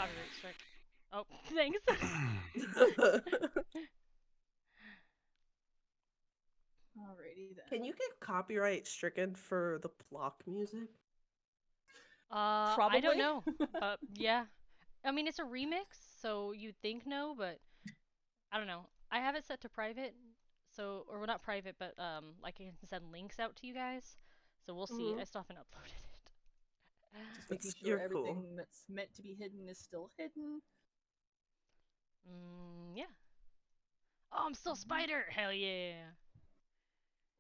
Copyright strike. Oh, thanks. Alrighty then. Can you get copyright stricken for the block music? I don't know. Yeah. I mean, it's a remix, so you'd think no, but I don't know. I have it set to private, so or well, not private, but like I can send links out to you guys. So we'll see. I still haven't uploaded it. Just making You're sure cool. everything that's meant to be hidden is still hidden. Yeah. Oh, I'm still Spider. Hell yeah.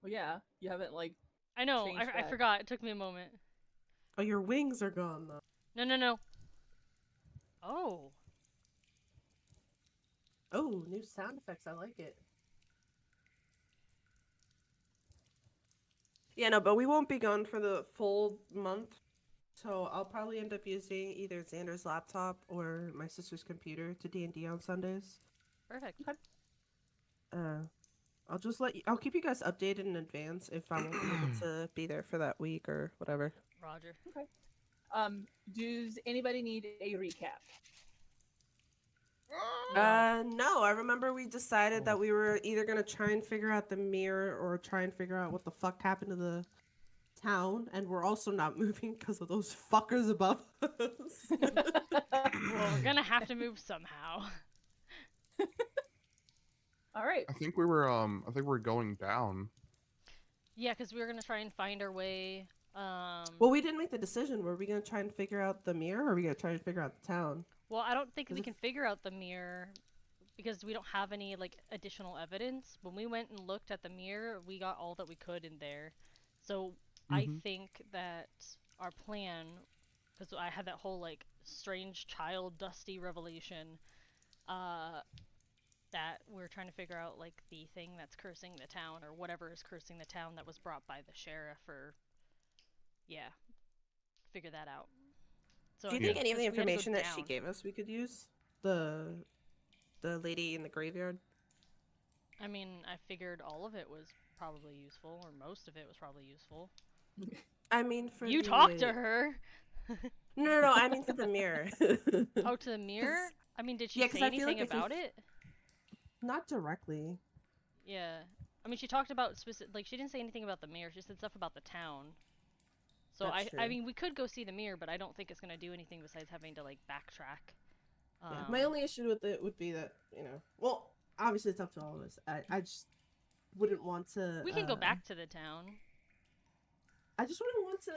Well, yeah, you haven't like. I know. Change I that. forgot. It took me a moment. Oh, your wings are gone though. No. Oh. Oh, new sound effects. I like it. Yeah, no, but we won't be gone for the full month. So I'll probably end up using either Xander's laptop or my sister's computer to D&D on Sundays. Perfect. I'll just I'll keep you guys updated in advance if I won't be able to be there for that week or whatever. Roger. Okay. Does anybody need a recap? No, I remember we decided that we were either gonna try and figure out the mirror or try and figure out what the fuck happened to the town, and we're also not moving because of those fuckers above us. Well, we're gonna have to move somehow. All right. I think we were going down. Yeah, because we were gonna try and find our way. Well, we didn't make the decision. Were we gonna try and figure out the mirror, or are we gonna try and figure out the town? Well, I don't think we can figure out the mirror because we don't have any like additional evidence. When we went and looked at the mirror, we got all that we could in there. So I think that our plan, because I had that whole like strange child Dusty revelation, that we're trying to figure out like the thing that's cursing the town or whatever is cursing the town that was brought by the sheriff, or figure that out. So Do you think any of the information that she gave us we could use? The lady in the graveyard? I mean, I figured all of it was probably useful, or most of it was probably useful. I mean, for you talked to her. No, I mean to the mirror. Oh, to the mirror? I mean, did she say anything about it? Not directly. Yeah. I mean, she talked about like she didn't say anything about the mirror. She said stuff about the town. So I mean, we could go see the mirror, but I don't think it's gonna do anything besides having to like backtrack. Yeah. My only issue with it would be that, you know, well, obviously it's up to all of us. I just wouldn't want to. We can go back to the town. I just wouldn't want to.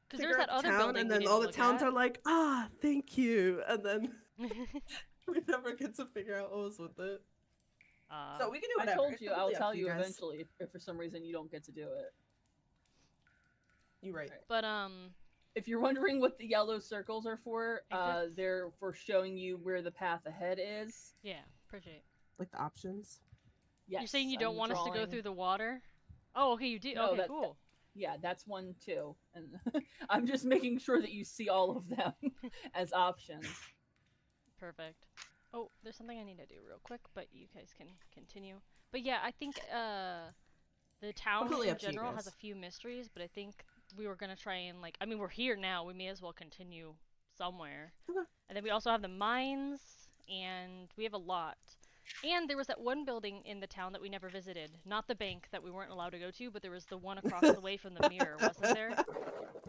Because there's that other building, and then all the towns are like, thank you, and then we never get to figure out what was with it. So we can do whatever. I told you, I'll tell you eventually if for some reason you don't get to do it. You're right. But if you're wondering what the yellow circles are for, they're for showing you where the path ahead is. Yeah, appreciate. Like the options. Yes. You're saying you don't want us to go through the water? Oh, okay, you do. No, okay, cool. Yeah, that's one too. And I'm just making sure that you see all of them as options. Perfect. Oh, there's something I need to do real quick, but you guys can continue. But yeah, I think the town in general has a few mysteries, but I think we were gonna try and like, I mean, we're here now. We may as well continue somewhere. And then we also have the mines, and we have a lot. And there was that one building in the town that we never visited. Not the bank that we weren't allowed to go to, but there was the one across the way from the mirror, wasn't there?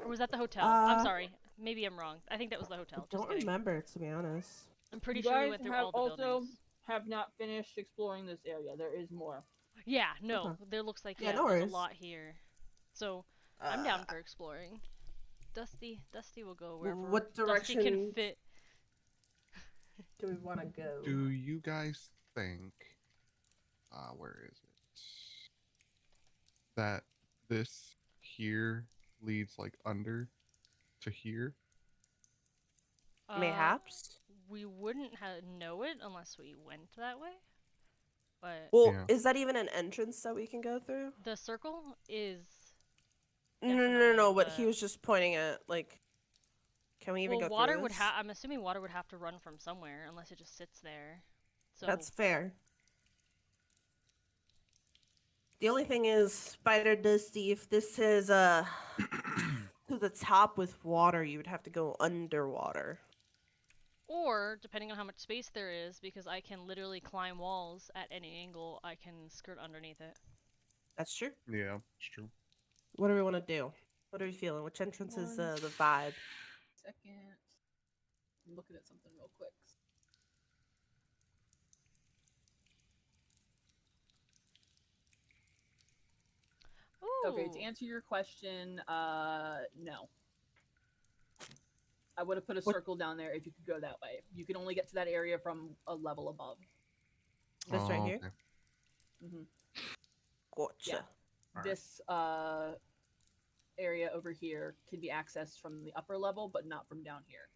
Or was that the hotel? I'm sorry. Maybe I'm wrong. I think that was the hotel. I don't remember, to be honest. I'm pretty sure we went through all the buildings. Have not finished exploring this area. There is more. Yeah, no. There looks like there's a lot here. So, I'm down for exploring. Dusty will go wherever what direction Dusty can fit. Do we want to go? Do you guys think, where is it? That this here leads like under to here? Mayhaps. We wouldn't know it unless we went that way. But is that even an entrance that we can go through? The circle is. No. But he was just pointing at like. Can we even go water through would this? I'm assuming water would have to run from somewhere unless it just sits there. So that's fair. The only thing is, Spider Dusty, if this is to the top with water, you would have to go underwater. Or, depending on how much space there is, because I can literally climb walls at any angle, I can skirt underneath it. That's true. Yeah, it's true. What do we want to do? What are we feeling? Which entrance is the vibe? Second. I'm looking at something real quick. Ooh. Okay, to answer your question, no. I would have put a circle down there if you could go that way. You can only get to that area from a level above. This right here? Okay. Mm-hmm. Gotcha. Yeah. All This area over here can be accessed from the upper level, but not from down here.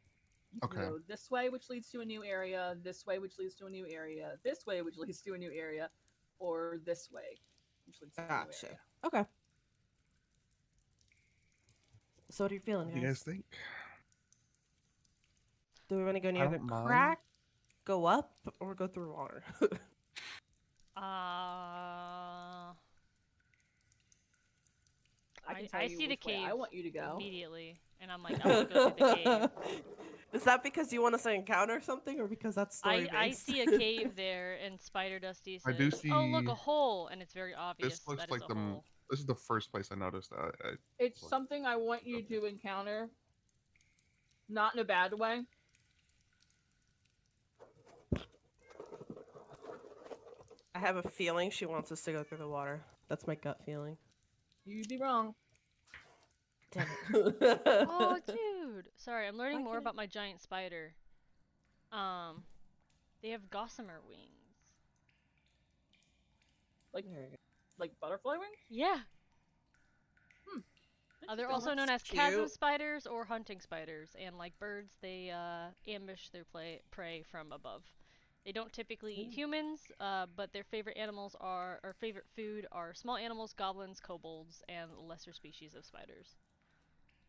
You can Okay. go this way, which leads to a new area, this way, which leads to a new area, this way, which leads to a new area, or this way, which leads to a new Gotcha. area. Okay. So what are you feeling, What guys? do you guys think? Do we want to go near the don't mind. crack, go up, or go through water? I can tell you see the which way cave I want you to go. immediately, and I'm like, I want to go through the cave. Is that because you want us to encounter something, or because that's story based? I see a cave there, and Spider Dusty says, I do see. "Oh, look, a hole!" And it's very obvious This looks that like it's a hole. This is the first place I noticed. It's something I want you to encounter. Not in a bad way. I have a feeling she wants us to go through the water. That's my gut feeling. You'd be wrong. Damn it. Oh, dude! Sorry, I'm learning Why more can't about my giant spider. They have gossamer wings. Like butterfly wings? Yeah. They're Interesting. also known as That's chasm cute. spiders or hunting spiders, and like birds, they ambush their prey from above. They don't typically eat humans, but their favorite animals or favorite food are small animals, goblins, kobolds, and lesser species of spiders.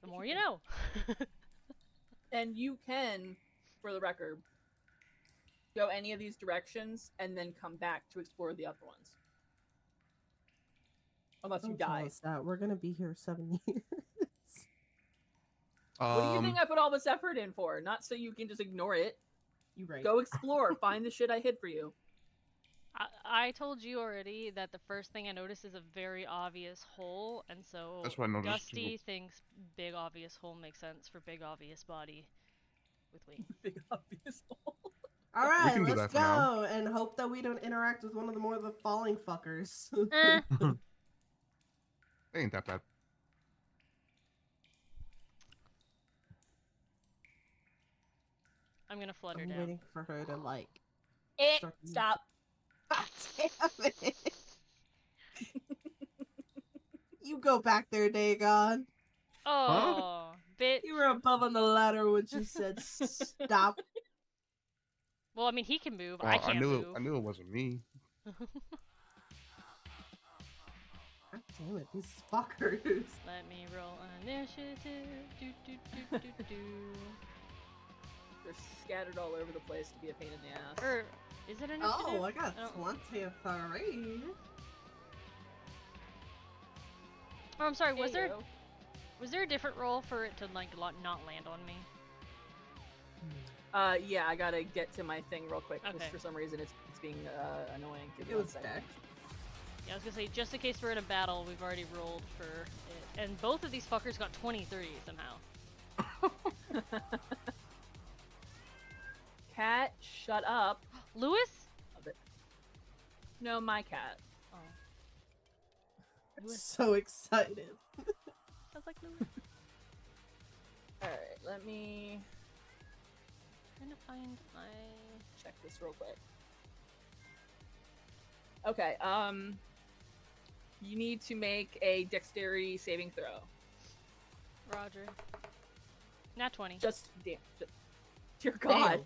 The more you know. And you can, for the record, go any of these directions and then come back to explore the other ones. Unless you Don't tell die. us that. We're gonna be here 7 years. What do you think I put all this effort in for? Not so you can just ignore it. You right. Go explore. Find the shit I hid for you. I told you already that the first thing I noticed is a very obvious hole, and so That's what I noticed Dusty too. thinks big obvious hole makes sense for big obvious body with wings. Big obvious hole. All right, can do let's that for now. go and hope that we don't interact with one of the more of the falling fuckers. Ain't that bad. I'm gonna flood her I'm down. waiting for her to like. Stop. God damn it! You go back there, Dagon. Oh, bitch. You were above on the ladder when she said stop. Well, I mean, he can move. Well, I can't move. I knew it wasn't me. God damn it, these fuckers. Let me roll initiative. Do, do, do, do, do. They're scattered all over the place to be a pain in the ass. Or, is it initiative? Oh, I got Oh. 23. Oh, I'm sorry. Was Hey, there a different roll for it to like not land on me? Yeah, I gotta get to my thing real quick. 'Cause Okay. for some reason it's being annoying. Give me It one was second. deck. Yeah, I was gonna say, just in case we're in a battle, we've already rolled for it. And both of these fuckers got 23 somehow. Cat, shut up. Lewis? No, my cat. Oh. I'm Lewis. so excited. Sounds like Lewis. Alright, let me Trying to find my... check this real quick. Okay, you need to make a dexterity saving throw. Roger. Nat 20. Just damn. Dear God.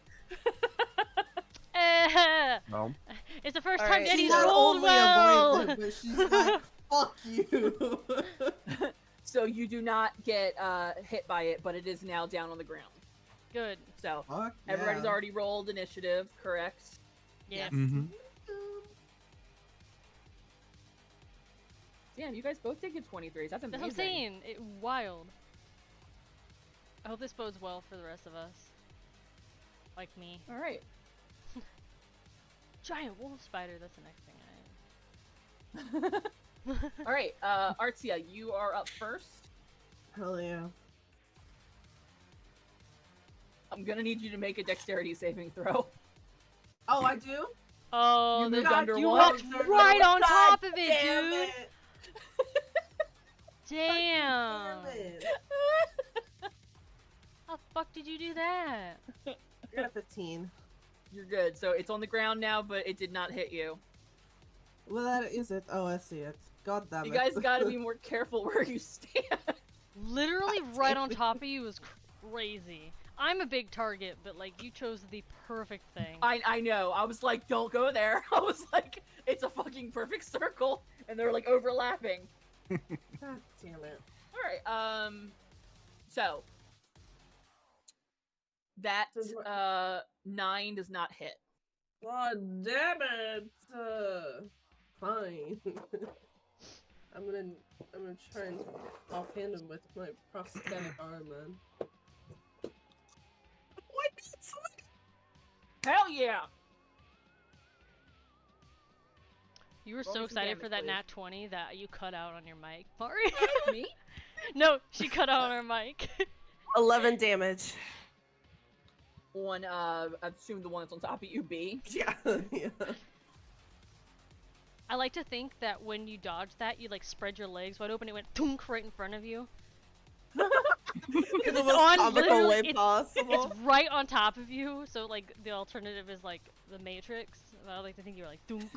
No. It's the first Alright. time Daddy's She not rolled only well! avoids it, but she's like, fuck you. So you do not get hit by it, but it is now down on the ground. Good. So Fuck everybody's yeah. already rolled initiative, correct? Yeah. Mm-hmm. Damn, you guys both did get 23s. That's amazing. That's what I'm saying. Wild. I hope this bodes well for the rest of us. Like me. All right. Giant wolf spider, that's the next thing I All right, Artsia, you are up first. Hell yeah. I'm gonna need you to make a dexterity saving throw. Oh, I do? Oh, You the moved under you one. walked right on top of it, Damn dude! it. Damn! Damn it. How the fuck did you do that? You're at 15. You're good. So it's on the ground now, but it did not hit you. Well, that is it. Oh, I see it. God damn it. You guys gotta be more careful where you stand. Literally right on top of you was crazy. I'm a big target, but like you chose the perfect thing. I know. I was like, don't go there. I was like, it's a fucking perfect circle, and they're like overlapping. God damn it. All right. So that 9 does not hit. God damn it. Fine. I'm gonna try and offhand him with my prosthetic arm, man. Why not so many? Hell yeah! You were Roll so me some excited damage, for that please. nat 20 that you cut out on your mic. Mari. Me? No, she cut out on her mic. 11 damage. On I assume the one that's on top of you, B. Yeah. Yeah. I like to think that when you dodged that, you like spread your legs wide open. It went thunk right in front of you. In the It's most on comical literally- way it's- possible. It's right on top of you, so like the alternative is like the Matrix. I like to think you're like thunk.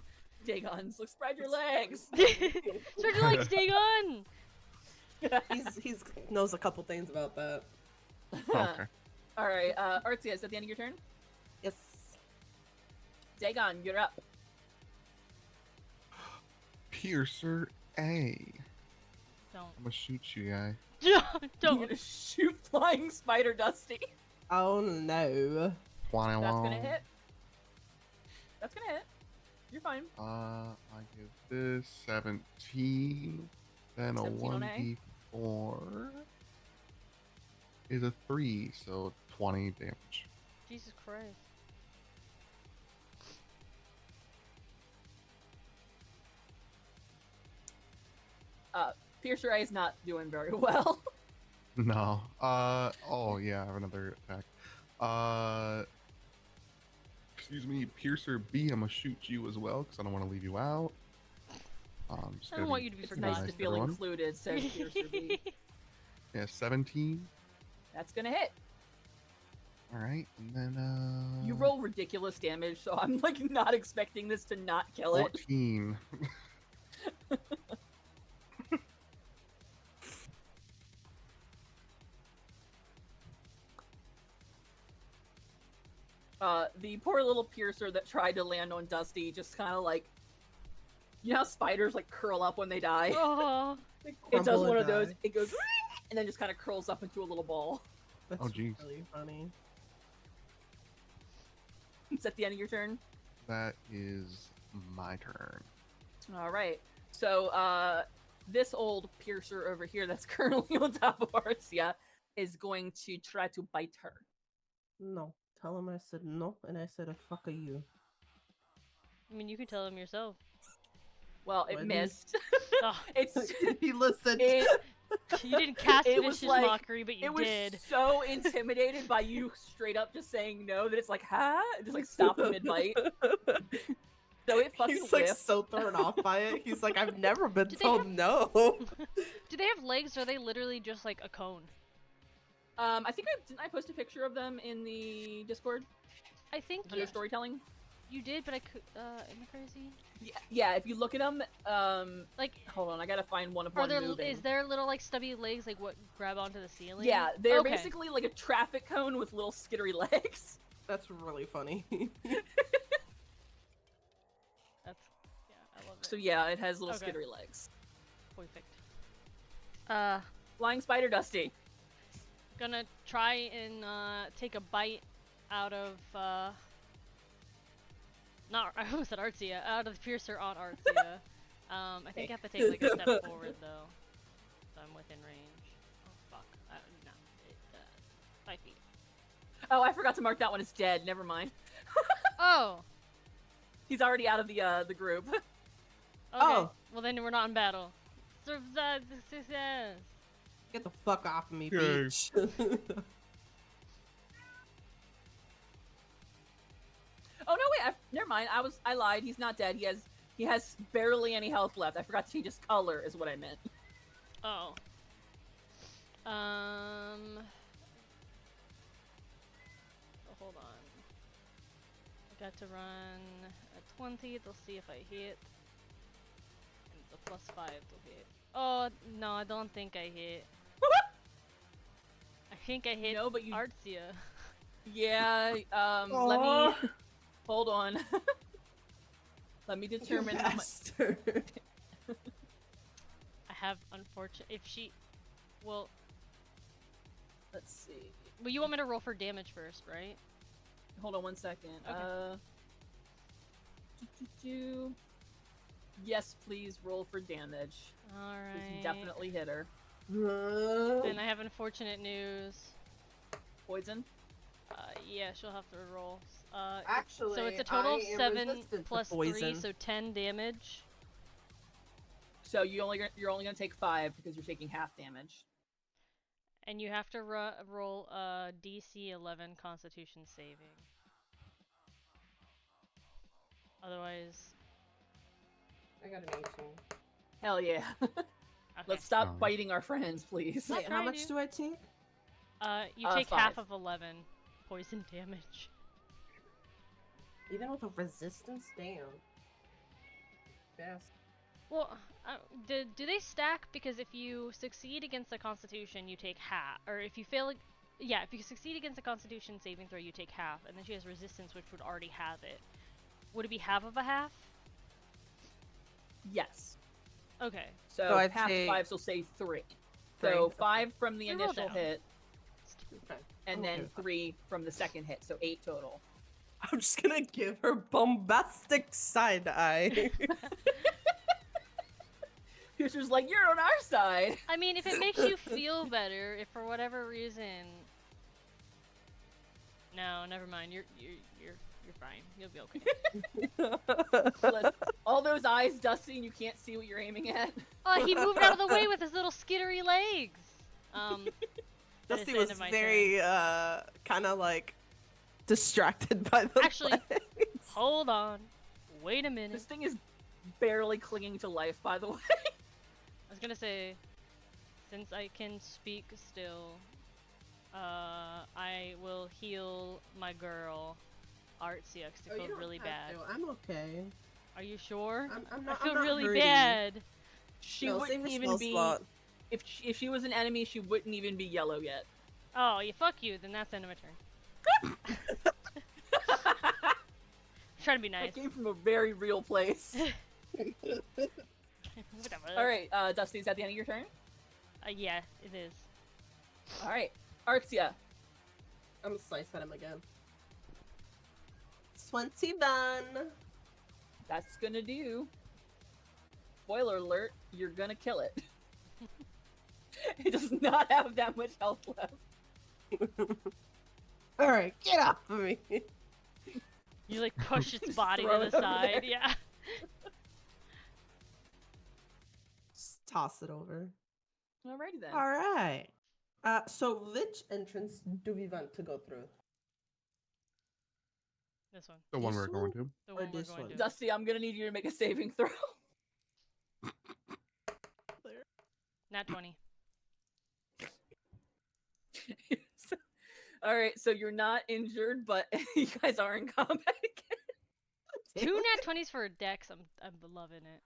Dagons, look, spread your legs. Spread your legs, Dagon! He's knows a couple things about that. Okay. All right, Artsia, is that the end of your turn? Yes. Dagon, you're up. Piercer A. Don't. I'm gonna shoot you, guy. You're Don't. gonna shoot flying spider Dusty. Oh no. 21. That's gonna hit. That's gonna hit. You're fine. I give this 17. Then a 17 on A. 1d4 is a 3, so 20 damage. Jesus Christ. Piercer A is not doing very well. No. Oh yeah, I have another attack. Excuse me, Piercer B. I'm gonna shoot you as well because I don't want to leave you out. Just I gonna don't want you to be It's forgotten. nice to feel everyone. included, says Piercer B. Yeah, 17. That's gonna hit. All right, and then You roll ridiculous damage, so I'm like not expecting this to not kill it. 14. The poor little piercer that tried to land on Dusty just kind of like, you know how spiders like curl up when they die? Oh, It does Crumble one and of those. die. It goes and then just kind of curls up into a little ball. That's Oh, jeez. really funny. It's at the end of your turn. That is my turn. All right. So this old piercer over here that's currently on top of Artsia is going to try to bite her. No. Tell him I said no, and I said a fuck are you. I mean, you can tell him yourself. Well, it What? missed. Oh, It's He listened. it, you didn't cast It was vicious like- mockery, but you it was did. so intimidated by you straight up just saying no that it's like, huh? It just like stopped mid bite. So it fucking He's like whiffed. so thrown off by it. He's like, I've never been Did they told no. Do they have legs, or are they literally just like a cone? I think didn't I post a picture of them in the Discord I think under storytelling? you did, but I could. Am I crazy? Yeah, if you look at them, Like, hold on, I gotta find one of are one there moving. is there little like stubby legs like what grab onto the ceiling? Yeah, they're Okay. basically like a traffic cone with little skittery legs. That's really funny. That's I love it. So yeah, it has little Okay. skittery legs. Perfect. Flying spider Dusty. Gonna try and take a bite out of not I almost said Artsia, out of the piercer on Artsia. I think I have to take like a step forward though, so I'm within range. Oh fuck, no, 5 feet. Oh, I forgot to mark that one as dead. Never mind. Oh. He's already out of the group. Okay. Oh. Well, then we're not in battle. Survive the success. Get the fuck off of me, Yay. bitch. Oh no, wait. Never mind. I lied. He's not dead. He has barely any health left. I forgot to change his color. Is what I meant. Oh. Hold on. I got to run a 20. They'll see if I hit. And it's a +5 to hit. Oh no, I don't think I hit. I think I hit No, but you. Artsia. Yeah. Let me. Hold on. Let me determine how much. I have if she. Well. Let's see. Well, you want me to roll for damage first, right? Hold on 1 second. Okay. Yes, please roll for damage. Alright. Definitely hit her. And I have unfortunate news. Poison? Yeah, she'll have to roll. Actually, so it's a total of I am 7 resistant to plus 3, poison. so 10 damage. So you're only gonna take 5 because you're taking half damage. And you have to roll a DC 11 Constitution saving. Otherwise... I got an 18. Hell yeah. Okay. Let's stop Nice. biting our friends, please. Not Wait, how trying much to. do I take? You take 5. half of 11 poison damage. Even with a resistance? Damn. Yes. Well, do they stack? Because if you succeed against the Constitution, you take half. Or if you fail... Yeah, if you succeed against the Constitution saving throw, you take half. And then she has resistance, which would already have it. Would it be half of a half? Yes. Okay. So I'd half say 5, so say 3. 3. So 5 from the You roll initial down. hit, Okay. and Okay. then 3 from the second hit, so 8 total. I'm just gonna give her bombastic side eye. Piercer's like, you're on our side. I mean, if it makes you feel better, if for whatever reason... No, never mind. You're fine. You'll be okay. Listen, all those eyes, Dusty, and you can't see what you're aiming at. Oh, he moved out of the way with his little skittery legs. That is Dusty the was end of my very, turn. kind of like distracted by the Actually, legs. Hold on. Wait a This minute. thing is barely clinging to life, by the way. I was gonna say, since I can speak still, I will heal my girl, Artsia, 'cause I feel really bad. I'm okay. Are you sure? I'm not. I feel I'm not really hurting. bad. She No, wouldn't save your even spell be... slot. If she was an enemy, she wouldn't even be yellow yet. Oh, you fuck you. Then that's the end of my turn. Try to be nice. That came from a very real place. Whatever. Alright, Dusty, is that the end of your turn? Yeah, it is. Alright, Artsia. I'm gonna slice at him again. 21. That's gonna do. Spoiler alert, you're gonna kill it. It does not have that much health left. Alright, get off of me. You like push its Just body throw to it the over side, there. yeah. Just toss it over. Alrighty then. Alright. So which entrance do we want to go through? This one. The one This we're going one? to. The Or one we're this going one? to. Dusty, I'm gonna need you to make a saving throw. Nat 20. Alright, so you're not injured, but you guys are in combat again. 2 nat 20s for a dex. I'm loving it.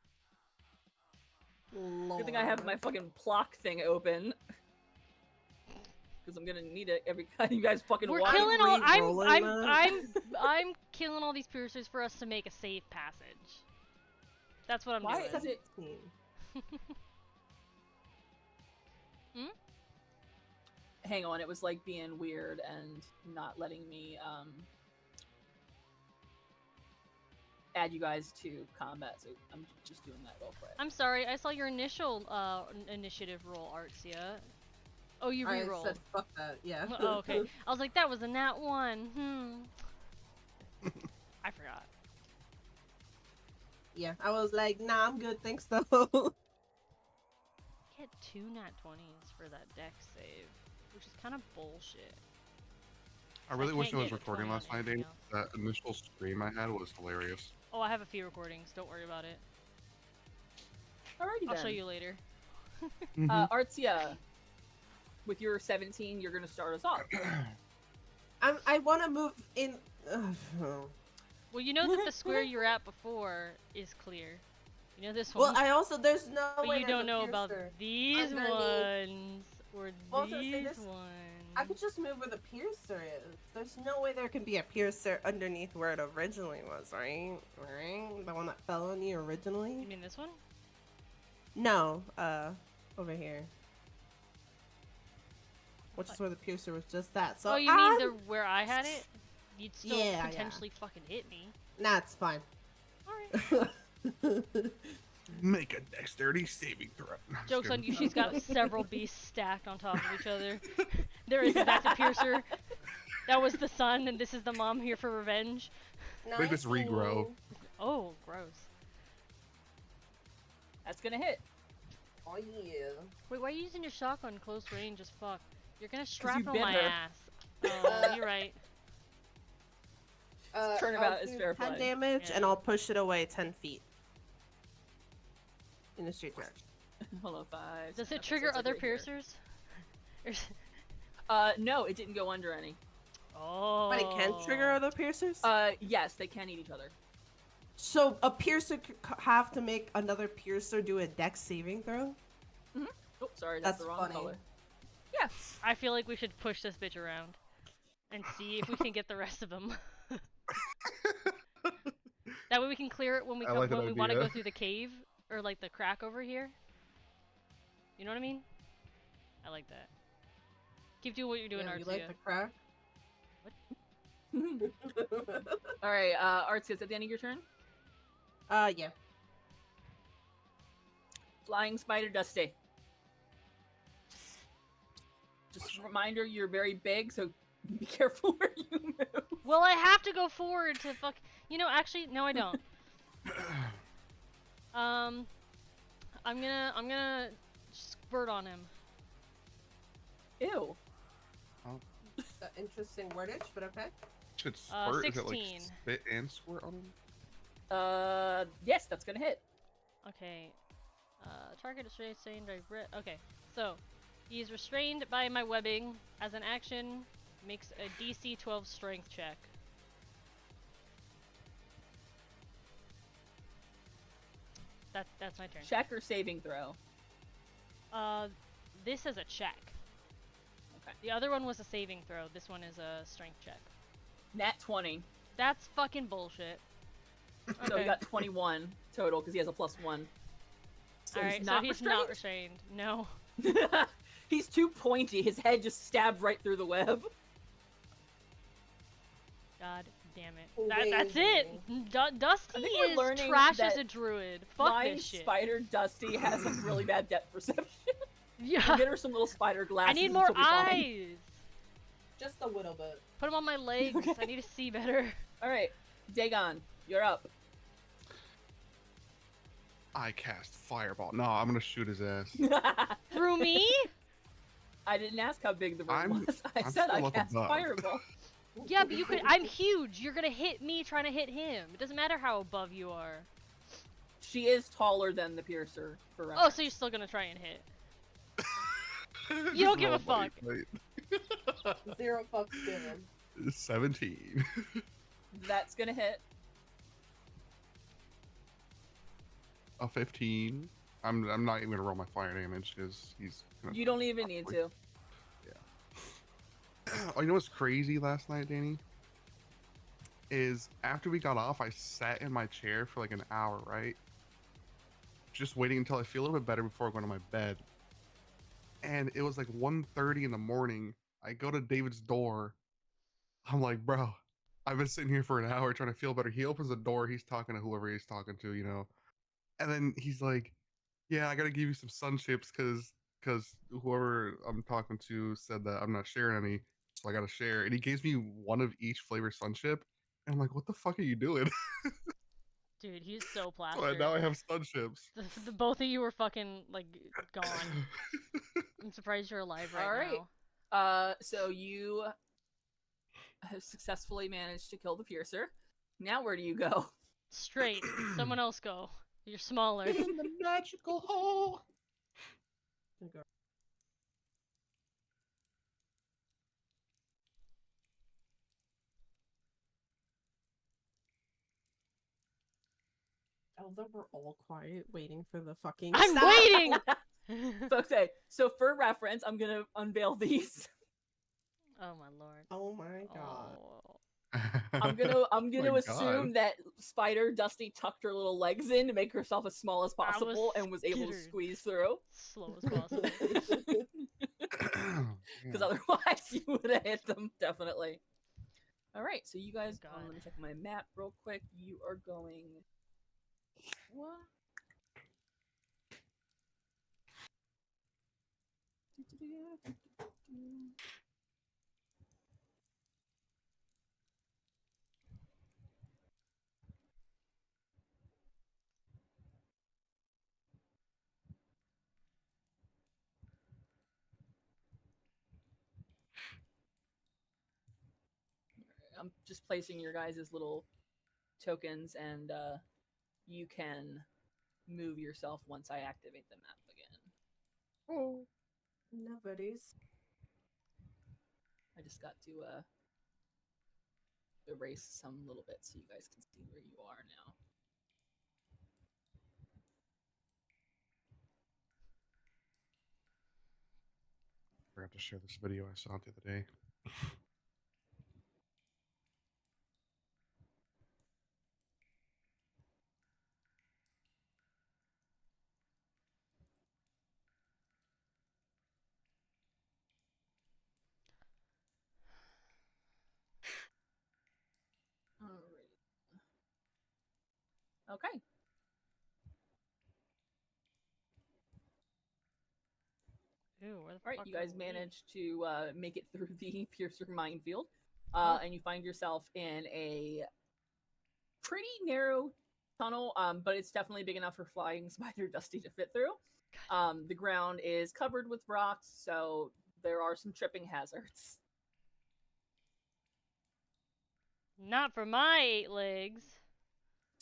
Good thing I have my fucking block thing open. Because I'm gonna need it every time you guys fucking We're walk. killing all. re-rolling I'm killing all these piercers for us to make a safe passage. That's what I'm Why doing. is it... Hang on, it was like being weird and not letting me add you guys to combat, so I'm just doing that real quick. I'm sorry. I saw your initial initiative roll, Artsia. Oh, you I re-rolled. said fuck that. Yeah. Oh, okay. I was like, that was a nat 1. I forgot. Yeah, I was like, nah, I'm good, thanks though. Get 2 nat 20s for that dex save, which is kind of bullshit. I really wish I can't was get a recording 20 on last night, anything Dane. else. That initial scream I had was hilarious. Oh, I have a few recordings. Don't worry about it. Alrighty I'll then. show you later. Artsia, with your 17, you're gonna start us off. I want to move in. Well, you know that the square you were at before is clear. You know this Well, one. I also there's no But way you there's don't a know about piercer these underneath. ones or Also, say these this- ones. I could just move where the piercer is. There's no way there can be a piercer underneath where it originally was, right? Right? The one that fell on you originally? You mean this one? No, over here. Which is where the piercer was just that. So oh, you mean the where I had it? You'd still Yeah, potentially fucking hit me. Nah, it's fine. Alright. Make a dexterity saving throw. No, I'm just Joke's on kidding. you, she's got several beasts stacked on top of each other. That's a piercer. That was the son, and this is the mom here for revenge. Make this regrow. Oh, gross. That's gonna hit. Oh yeah. Wait, why are you using your shotgun close range as fuck? You're gonna you shrapnel bit my her. ass. Oh, you're right. Turnabout I'll is do fair 10 play. damage, Yeah. and I'll push it away 10 feet. In a straight direction. Hold on, 5. Does 7, it trigger it's like other right here. piercers? No, it didn't go under any. Oh. But it can trigger other piercers? Yes, they can eat each other. So a piercer could have to make another piercer do a dex saving throw? Oh, sorry, that's the That's wrong funny. color. Yeah. I feel like we should push this bitch around and see if we can get the rest of them. That way we can clear it when we I like that when we want to idea. go through the cave or like the crack over here. You know what I mean? I like that. Keep doing what you're doing, Yeah, Artsia. you like the crack? Alright, Artsia, is at the end of your turn? Yeah. Flying Spider Dusty. Just a reminder, you're very big, so be careful where you move. Well, I have to go forward to fuck. You know, actually, no, I don't. I'm gonna spurt on him. Ew. Interesting wordage, but okay. Should squirt? Is it like 16. spit and squirt on him? Yes, that's gonna hit. Okay. Target is restrained by okay, so he's restrained by my webbing. As an action, makes a DC 12 strength check. That's my turn. Check or saving throw. This is a check. Okay. The other one was a saving throw. This one is a strength check. Nat 20. That's fucking bullshit. So he got 21 total because he has a +1. So Alright, he's so not he's not restrained. No. He's too pointy. His head just stabbed right through the web. God damn it. That's it! Dusty think we're is learning trash that as a druid. Fuck Flying this shit. Spider Dusty has some really bad depth perception. Yeah. Get her some little spider glasses. I need and more she'll be fine. eyes! Just a little bit. Put them on my legs. Okay. I need to see better. Alright, Dagon, you're up. I cast fireball. No, I'm gonna shoot his ass. Through me? I didn't ask how big the room was. I I'm said still I up cast above. fireball. Yeah, but you could. I'm huge. You're gonna hit me trying to hit him. It doesn't matter how above you are. She is taller than the piercer, for Oh, reference. so you're still gonna try and hit. Just You don't give a roll fuck. my- 0 fucks given. 17. That's gonna hit. A 15. I'm not even gonna roll my fire damage because he's. Gonna You don't even need to. Oh, you know what's crazy last night, Danii? Is after we got off, I sat in my chair for like an hour, right? Just waiting until I feel a little bit better before going to my bed. And it was like 1:30 in the morning. I go to David's door. I'm like, bro, I've been sitting here for an hour trying to feel better. He opens the door. He's talking to whoever he's talking to, you know. And then he's like, yeah, I gotta give you some sun chips because because whoever I'm talking to said that I'm not sharing any, so I gotta share. And he gives me one of each flavor sunship. And I'm like, what the fuck are you doing? Dude, he's so So plastered. now I have sunships. The both of you were fucking like gone. I'm surprised you're alive right now. So you have successfully managed to kill the piercer. Now where do you go? Straight. Someone else go. You're smaller. In the magical hole. Although we're all quiet, waiting for the fucking. I'm Stop! waiting. Okay, so for reference, I'm gonna unveil these. Oh my lord. Oh my god. Oh. I'm gonna My assume God. that Spider Dusty tucked her little legs in to make herself as small as possible and was able to skittered. squeeze through. Slow as possible. Because otherwise you would have hit them, definitely. Alright, so you guys, God. let me check my map real quick. You are going... What? I'm just placing your guys' little tokens, and you can move yourself once I activate the map again. Oh. Nobody's. I just got to erase some little bit so you guys can see where you are now. I forgot to share this video I saw the other day. Alright. Okay. Ew, where the Alright, fuck you guys are we? managed to make it through the Piercer minefield. Oh. And you find yourself in a pretty narrow tunnel, but it's definitely big enough for Flying Spider Dusty to fit through. The ground is covered with rocks, so there are some tripping hazards. Not for my 8 legs.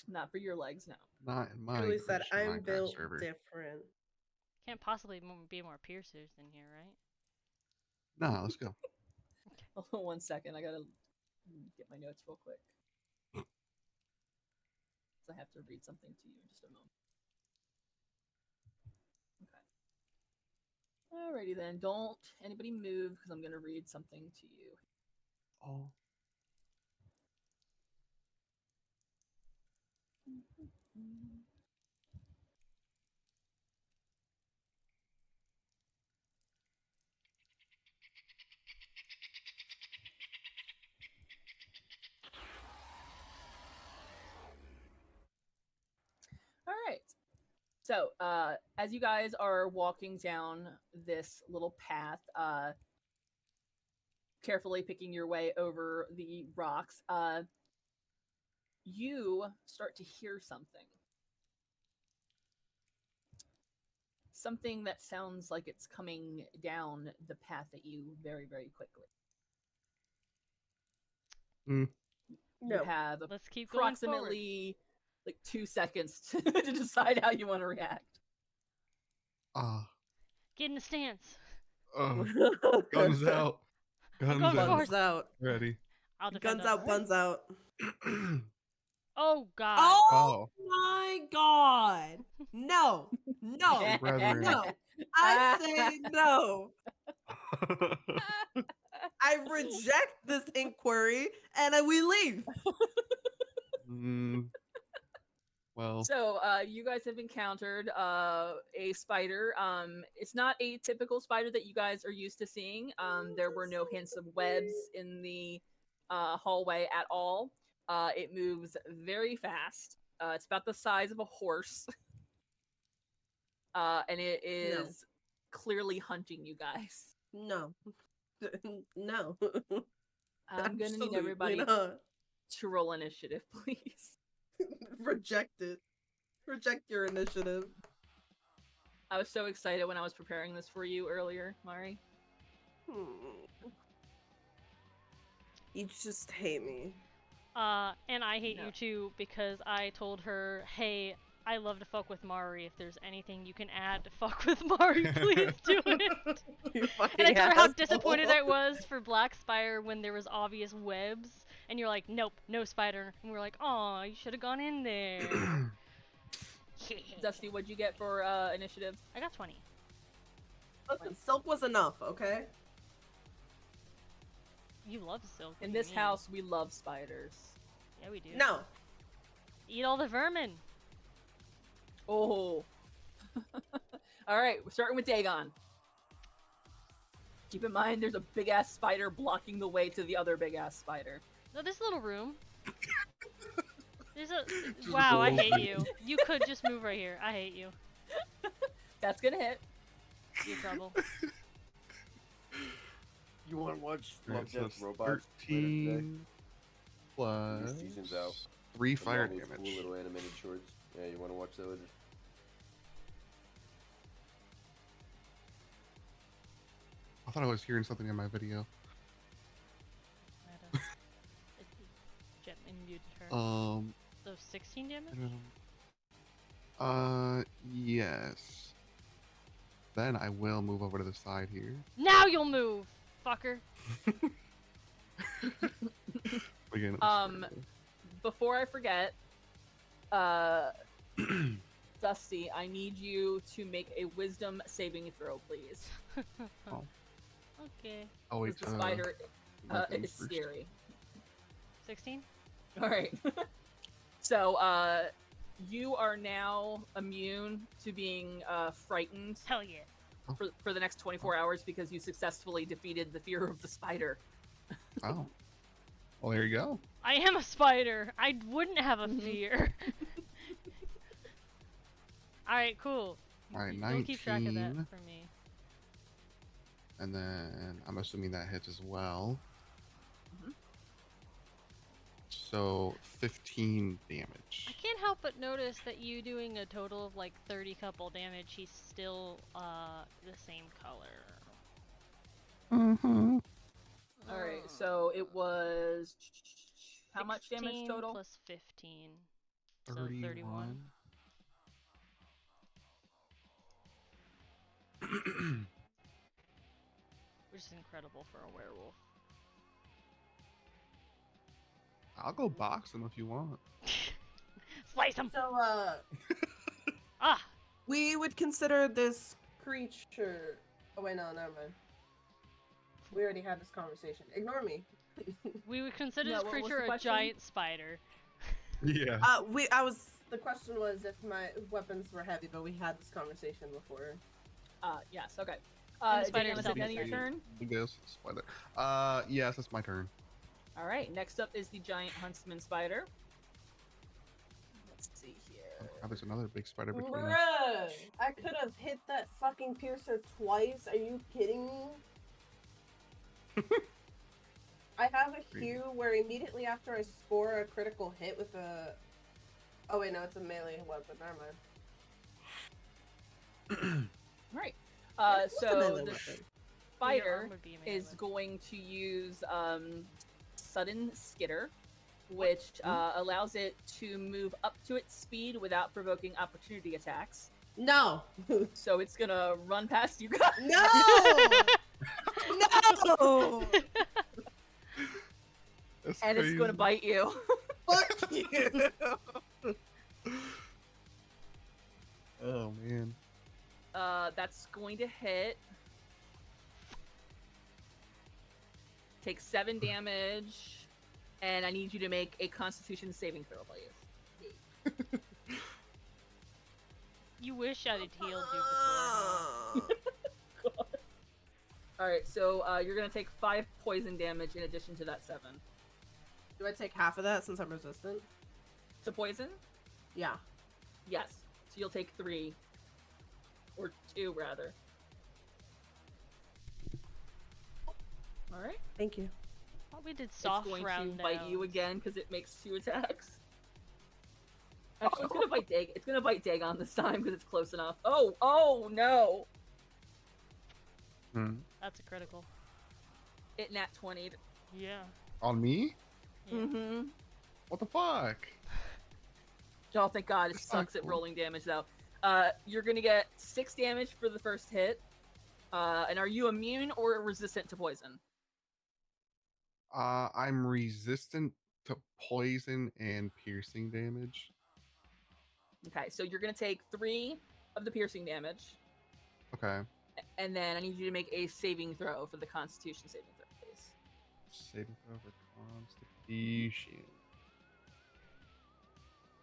Not for your legs, no. Not in my Julie said, Christian I'm Minecraft built server. different. Can't possibly be more piercers than here, right? Nah, let's go. Hold on 1 second, I gotta get my notes real quick. I have to read something to you in just a moment. Okay. Alrighty then, don't anybody move because I'm gonna read something to you. Oh. All right. So, as you guys are walking down this little path, carefully picking your way over the rocks, you start to hear something. Something that sounds like it's coming down the path at you very, very quickly. No. You have Let's keep going forward. approximately like 2 seconds to decide how you want to react. Get in the stance. Guns out. I'm Guns going out. first. Guns out. Ready. I'll defend Guns us. out, buns out. Oh god. Oh my god. No. No. Brethren. No. I say no. I reject this inquiry and we leave. Well. So, you guys have encountered a spider. It's not a typical spider that you guys are used to seeing. There were no hints of webs in the hallway at all. It moves very fast. It's about the size of a horse. And it is clearly hunting you guys. No. No. I'm gonna need Absolutely everybody not. to roll initiative, please. Reject it. Reject your initiative. I was so excited when I was preparing this for you earlier, Mari. You just hate me. And I hate No. you too because I told her, hey, I love to fuck with Mari. If there's anything you can add to fuck with Mari, please do it. You fucking And I told her how asshole. disappointed I was for Black Spire when there was obvious webs, and you're like, nope, no spider. And we're like, aw, you should have gone in there. Dusty, what'd you get for initiative? I got 20. Listen, silk was enough, okay? You love silk. what In do you this mean? house, we love spiders. Yeah, we do. No. Eat all the vermin. Oh. Alright, we're starting with Dagon. Keep in mind, there's a big-ass spider blocking the way to the other big-ass spider. No, this little room. There's a. Just Wow, I roll hate it. you. You could just move right here. I hate you. That's gonna hit. You're trouble. You want to watch Alright, Love so Death that's Robots later today? 13 plus New season's out. 3 fire Along with damage. Cool little animated shorts. Yeah, you want to watch that later? I thought I was hearing something in my video. Jet muted her. So 16 damage? Yes. Then I will move over to the side here. Now you'll move, fucker. Again, Before I forget, Dusty, I need you to make a wisdom saving throw, please. Okay. oh wait, 'Cause the spider my things is first. scary. 16? Alright. So, you are now immune to being frightened Hell yeah. for the next 24 hours because you successfully defeated the fear of the spider. Oh. Well, there you go. I am a spider. I wouldn't have a fear. Alright, cool. Alright, You'll keep track of that 19. for me. And then I'm assuming that hits as well. Mhm. So 15 damage. I can't help but notice that you doing a total of like 30 couple damage, he's still the same color. Mm-hmm. Alright, so it was... How much damage 16 total? plus 15. So 31. Which is incredible for a werewolf. I'll go box him if you want. Slice him! So, Ah! we would consider this creature. Oh, wait, no, never mind. We already had this conversation. Ignore me. We would consider No, this what was creature the a question? giant spider. Yeah. The question was if my weapons were heavy, but we had this conversation before. Yes, okay. And the spider Dagon, is itself it the end is of your heavy. turn? This spider. Yes, that's my turn. Alright, next up is the giant huntsman spider. Let's see here. Oh, there's another big spider between us. Bruh! I could have hit that fucking piercer twice. Are you kidding me? I have a hue where immediately after I score a critical hit with a... Oh wait, no, it's a melee weapon. Never mind. Right. What's a So melee the weapon? spider arm would be a melee is weapon. going to use sudden skitter, which allows it to move up to its speed without provoking opportunity attacks. No! So it's gonna run past you guys. No! No! That's And it's gonna crazy. bite you. Fuck you! Oh man. That's going to hit. Take 7 damage, and I need you to make a Constitution saving throw, please. You wish I had healed you before. All right, so you're gonna take 5 poison damage in addition to that 7. Do I take half of that since I'm resistant? To poison? Yeah. Yes. So you'll take 3, or 2 rather. All right. Thank you. Thought we did soft It's going round to bite you downs. again because it makes 2 attacks. Actually, it's gonna bite It's gonna bite Dagon this time because it's close enough. Oh no! That's a critical. It nat 20'd. Yeah. On me? Yeah. Mm-hmm. What the fuck? Oh, thank God, it That's not sucks at cool. rolling damage though. You're gonna get 6 damage for the first hit. And are you immune or resistant to poison? I'm resistant to poison and piercing damage. Okay, so you're gonna take 3 of the piercing damage, Okay. and then I need you to make a saving throw for the Constitution saving throw, please. Saving throw for Constitution.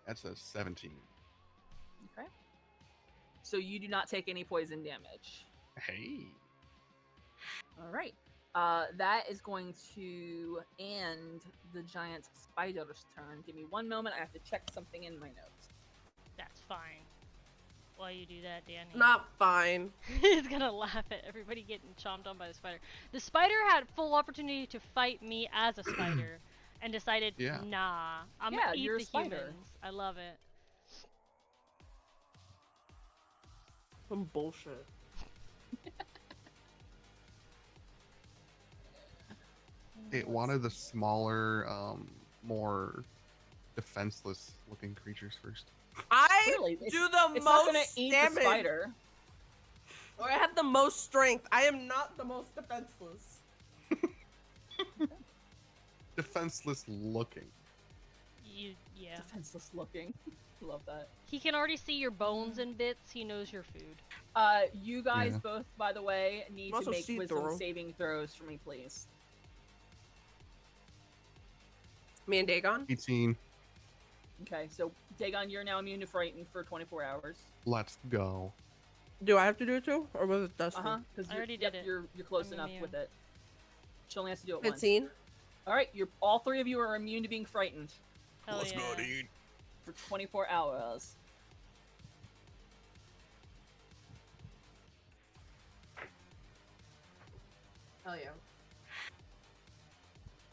That's a 17. Okay. So you do not take any poison damage. Hey. All right. That is going to end the giant spider's turn. Give me 1 moment. I have to check something in my notes. That's fine. While you do that, Danny. Not fine. He's gonna laugh at everybody getting chomped on by the spider. The spider had full opportunity to fight me as a spider, and decided, Yeah. nah, I'm Yeah, gonna eat you're a the spider. humans. I love it. Some bullshit. It wanted the smaller, more defenseless looking creatures first. I Really, it's- do the It's not gonna most eat damage. the spider. Or I have the most strength. I am not the most defenseless. Defenseless looking. Yeah. Defenseless looking. Love that. He can already see your bones and bits. He knows your food. You guys Yeah. both, by the way, need to Also make wisdom see-through. saving throws for me, please. Me and Dagon? 18. Okay, so Dagon, you're now immune to frighten for 24 hours. Let's go. Do I have to do it too? Or was it Dustin? Because I already did it. You're close I'm enough immune. with it. She only has to do it once. 15? All right, all 3 of you are immune to being frightened Hell yeah. for 24 hours. Hell yeah.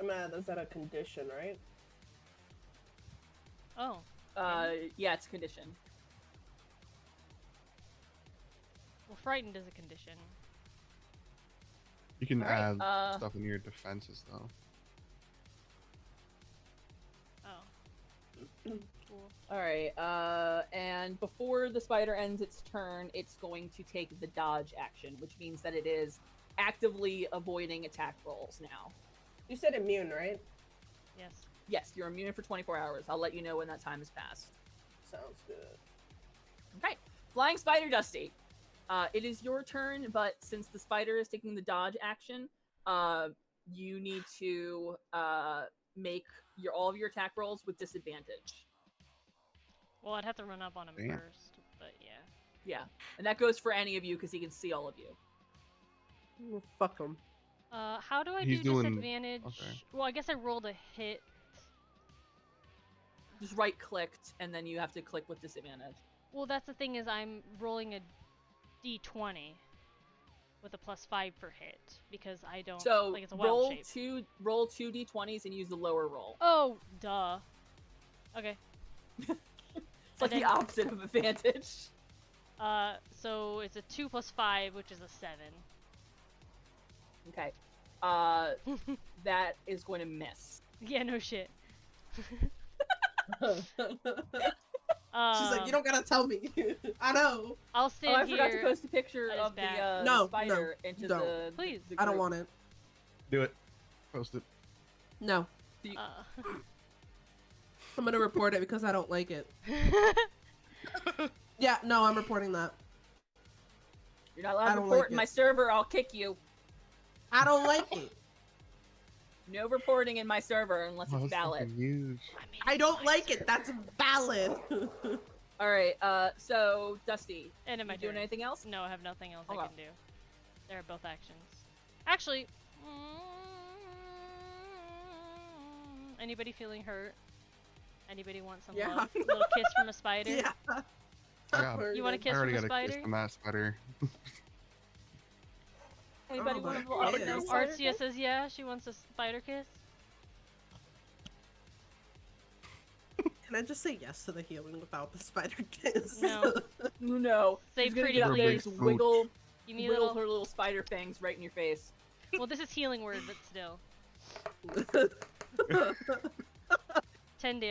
I'm mad. Is that a condition, right? Oh. Yeah, it's a condition. Well, frightened is a condition. You can All right, add stuff in your defenses though. Oh. Cool. All right, and before the spider ends its turn, it's going to take the dodge action, which means that it is actively avoiding attack rolls now. You said immune, right? Yes. Yes, you're immune for 24 hours. I'll let you know when that time has passed. Sounds good. Okay, Flying Spider Dusty. It is your turn, but since the spider is taking the dodge action, you need to make all of your attack rolls with disadvantage. Well, I'd have to run up on him Damn. first, but yeah. Yeah, and that goes for any of you because he can see all of you. Well, fuck him. How do I He's do doing- disadvantage? okay. Well, I guess I rolled a hit. Just right clicked, and then you have to click with disadvantage. Well, that's the thing is I'm rolling a d20 with a +5 per hit because I don't So like it's a wild roll shape. roll 2 d20s and use the lower roll. Oh, duh. Okay. It's like And the then- opposite of advantage. So it's a 2 + 5, which is a 7. Okay. That is going to miss. Yeah, no shit. She's like, you don't gotta tell me. I know. I'll Oh, stand I here. forgot to post a picture at his of the, back. No, spider no, into don't. the. Please. the I don't group. want it. Do it. Post it. No. I'm gonna report it because I don't like it. Yeah, no, I'm reporting that. You're not I allowed to don't report like my it. server. I'll kick you. I don't like it. No reporting in my server unless Oh, it's that's valid. fucking huge. I don't like it. That's valid. All right. So Dusty, And in my you doing turn. anything else? No, I have nothing else Okay. I can do. They're both actions. Actually, anybody feeling hurt? Anybody want some Yeah. love? Little kiss from a spider? Yeah. I got it. You want a I kiss already from a got a kiss spider? from that spider. Anybody Oh, want a but little up it and down is. spider Artsia kiss? says yeah, she wants a spider kiss. Can I just say yes to the healing without the spider kiss? No. No. Say She's gonna pretty get up there and please. just wiggle Give me a wiggle little. her little spider fangs right in your face. Well, this is healing word, but still. 10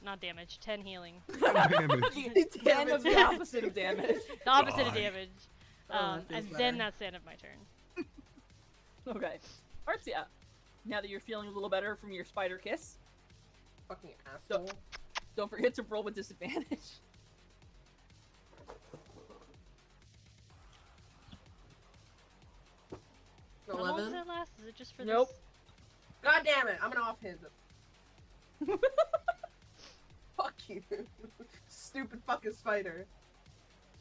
not damage. 10 healing. Damage. The 10 of the opposite of damage. The opposite of God. damage. Oh, that feels And then better. that's the end of my turn. Okay. Artsia, now that you're feeling a little better from your spider kiss, Fucking asshole. don't forget to roll with disadvantage. How long does 11. that last? Is it just for Nope. this? God damn it! I'm gonna offhand him. Fuck you, stupid fucking spider.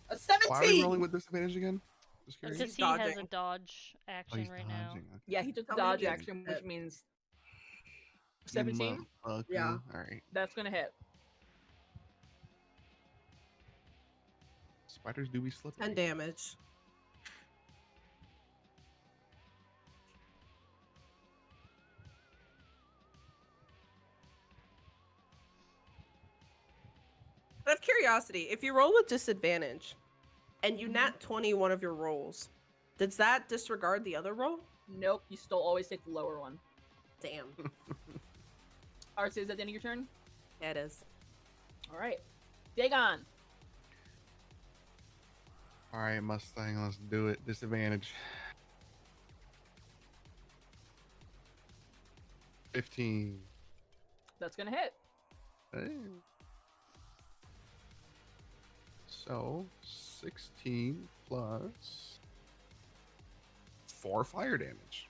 A 17. Why are we rolling with disadvantage again? Just Because curious. he He's has a dodging. dodge Oh, action he's right now. dodging, okay. Yeah, he took the How many dodge is action, which it? means You 17. motherfucker. Yeah. Alright. That's gonna hit. Spiders do be slippery. 10 damage. Out of curiosity, if you roll with disadvantage and you nat 20 one of your rolls, does that disregard the other roll? Nope, you still always take the lower one. Damn. Artsia, is that the end of your turn? Yeah, it is. Alright. Dagon! Alright, Mustang, let's do it. Disadvantage. 15. That's gonna hit. Hey. So, 16 plus 4 fire damage.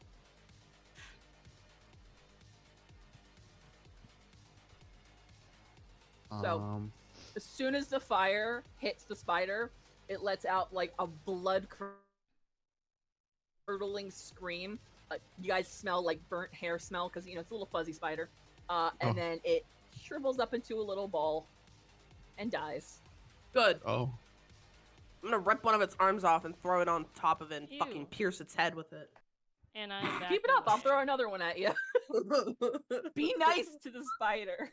So- As soon as the fire hits the spider, it lets out like a blood curdling scream. You guys smell like burnt hair smell because you know it's a little fuzzy spider, and Oh. then it shrivels up into a little ball and dies. Good. Oh. I'm gonna rip one of its arms off and throw it on top of it and Ew. fucking pierce its head with it. And I'm back. Keep it up. I'll throw another one at you. Be nice to the spider.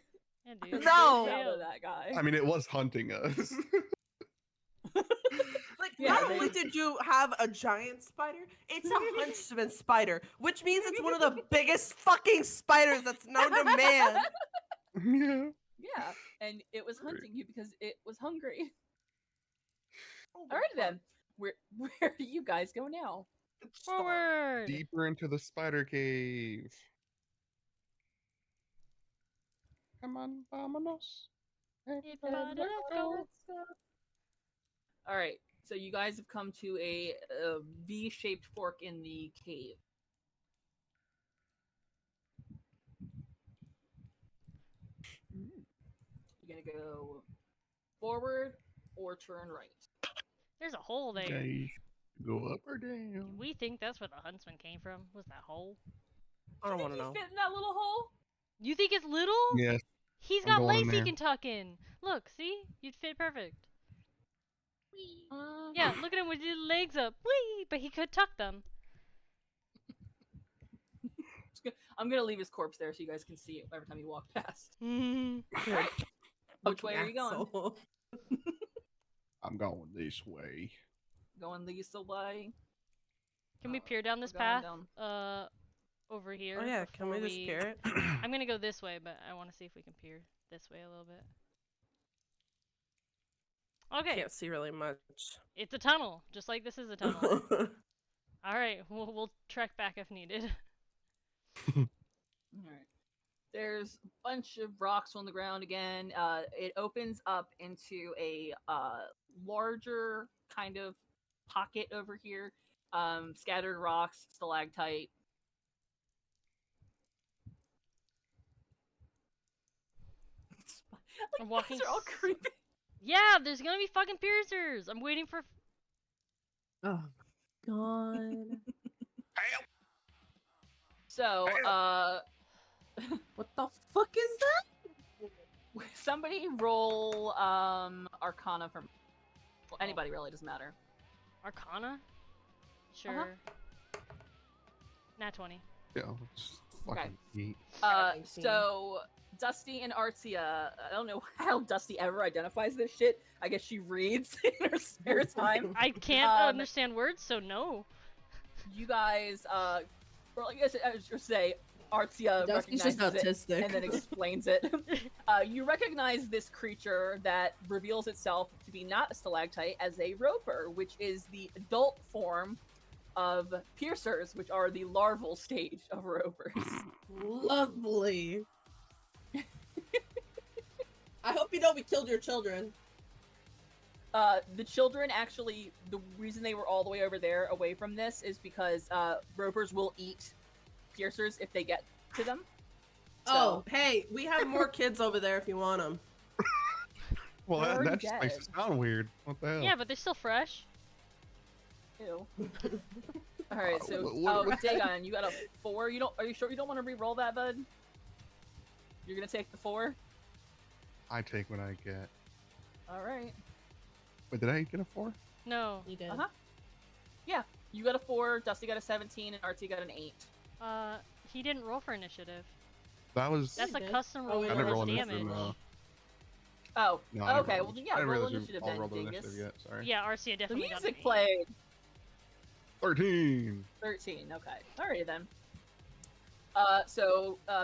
Yeah, dude. No! Get out Ew. of that guy. I mean, it was hunting us. Like, Yeah, not they- only did you have a giant spider, it's a huntsman spider, which means it's one of the biggest fucking spiders that's known to man. Yeah. Yeah, and it was Great. hunting you because it was hungry. Oh, Alrighty then. Where do you guys go now? Forward! Deeper into the spider cave. Come on, vámonos. Everybody, let's go. Alright, so you guys have come to a V-shaped fork in the cave. You're gonna go forward or turn right. There's a hole there. Okay. Go up or down? We think that's where the huntsman came from. Was that hole? I don't Think want to you know. fit in that little hole? You think it's little? Yes. He's I'm got going in legs he there. can tuck in. Look, see? You'd fit perfect. Yeah, look at him with his legs up. Whee! But he could tuck them. I'm gonna leave his corpse there so you guys can see it every time you walk past. Mm. Which way are you going? Asshole. I'm going this way. Going Lisa way? Can we Uh, peer down this we're going path? down. Oh Over here. yeah, can we before just peer it? I'm gonna go this way, but I want to see if we can peer this way a little bit. Okay, Can't see really much. it's a tunnel, just like this is a tunnel. All right, we'll trek back if needed. Alright. There's a bunch of rocks on the ground again. It opens up into a larger kind of pocket over here. Scattered rocks, stalactite. I'm Like, walking these are all s- creepy. Yeah, there's gonna be fucking piercers. I'm waiting for. Oh god. So, What the fuck is that? somebody roll Arcana for well, anybody really doesn't matter. Arcana? Sure. Nat 20. Yeah, just fucking eat. So Dusty and Artsia, I don't know how Dusty ever identifies this shit. I guess she reads in her spare time. I can't understand words, so no. You guys, or I guess I should say, Artsia Dusty's recognizes just autistic. it and then explains it. You recognize this creature that reveals itself to be not a stalactite as a roper, which is the adult form of piercers, which are the larval stage of ropers. Lovely. I hope you know we killed your children. The children actually, the reason they were all the way over there away from this is because ropers will eat piercers if they get to them. Oh, hey, we have more kids over there if you want them. Well, They're that just already makes dead. it sound weird. What the hell? Yeah, but they're still fresh. Ew. Alright, so What- Dagon, you got a 4. Are you sure you don't want to re-roll that, bud? You're gonna take the 4? I take what I get. Alright. Wait, did I get a 4? No. You did. Yeah, you got a 4, Dusty got a 17, and Artie got an 8. He didn't roll for initiative. That was. That's a did. custom Oh, roll wait, I for never his rolled damage. initiative. No. Oh, No, I okay, didn't well, roll- yeah, I didn't roll realize initiative all then, rolled dingus. initiative yet. Sorry. Yeah, Arcia The definitely got an music 8. played. 13. 13, okay. Alrighty then.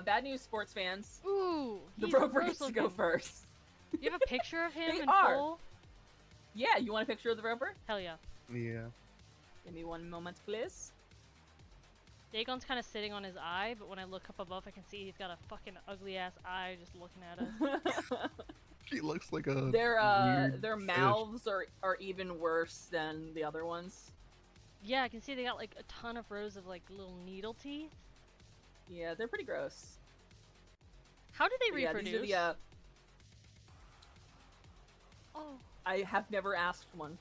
Bad news, sports fans. Ooh, The he's roper gross gets to go looking. first. You have a picture of him They in are. full? Yeah, you want a picture of the roper? Hell yeah. Yeah. Give me one moment, please. Dagon's kind of sitting on his eye, but when I look up above, I can see he's got a fucking ugly ass eye just looking at us. She looks like a. Their weird fish. mouths are even worse than the other ones. Yeah, I can see they got like a ton of rows of like little needle teeth. Yeah, they're pretty gross. How do they But yeah, reproduce? these are the, Oh, I have never asked one.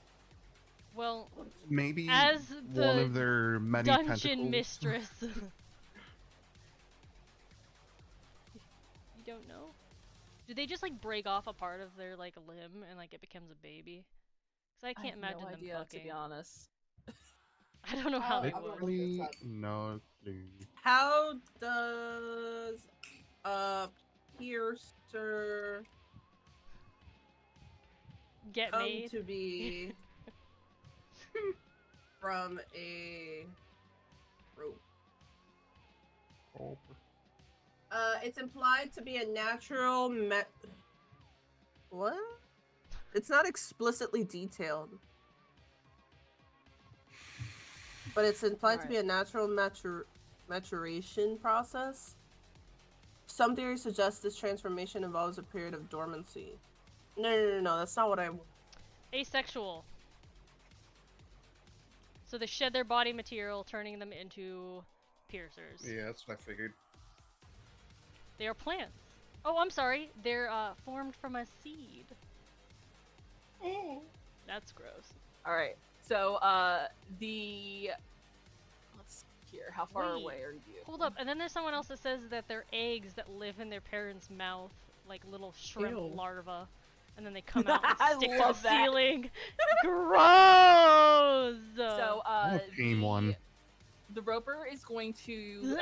well, Maybe as one the of their many dungeon tentacles. mistress. You don't know? Do they just like break off a part of their like limb and like it becomes a baby? Because I can't I have imagine no them idea, fucking. to be honest. I don't know how they I'm would. really- Literally no clue. How does a piercer Get come made. to be from a rope? Oh, It's implied to be a natural What? It's not explicitly detailed. But it's implied to be a natural maturation process. Some theories suggest this transformation involves a period of dormancy. No, that's not what I... Asexual. So they shed their body material, turning them into piercers. Yeah, that's what I figured. They are plants. Oh, I'm sorry. They're formed from a seed. That's gross. Alright, so, let's see here, how far Wait, away are you? Hold up, and then there's someone else that says that they're eggs that live in their parents' mouth, like little shrimp Ew. larvae, and then they come out I and stick to love the that. ceiling. Gross! So, I'm a tame one. The roper is going to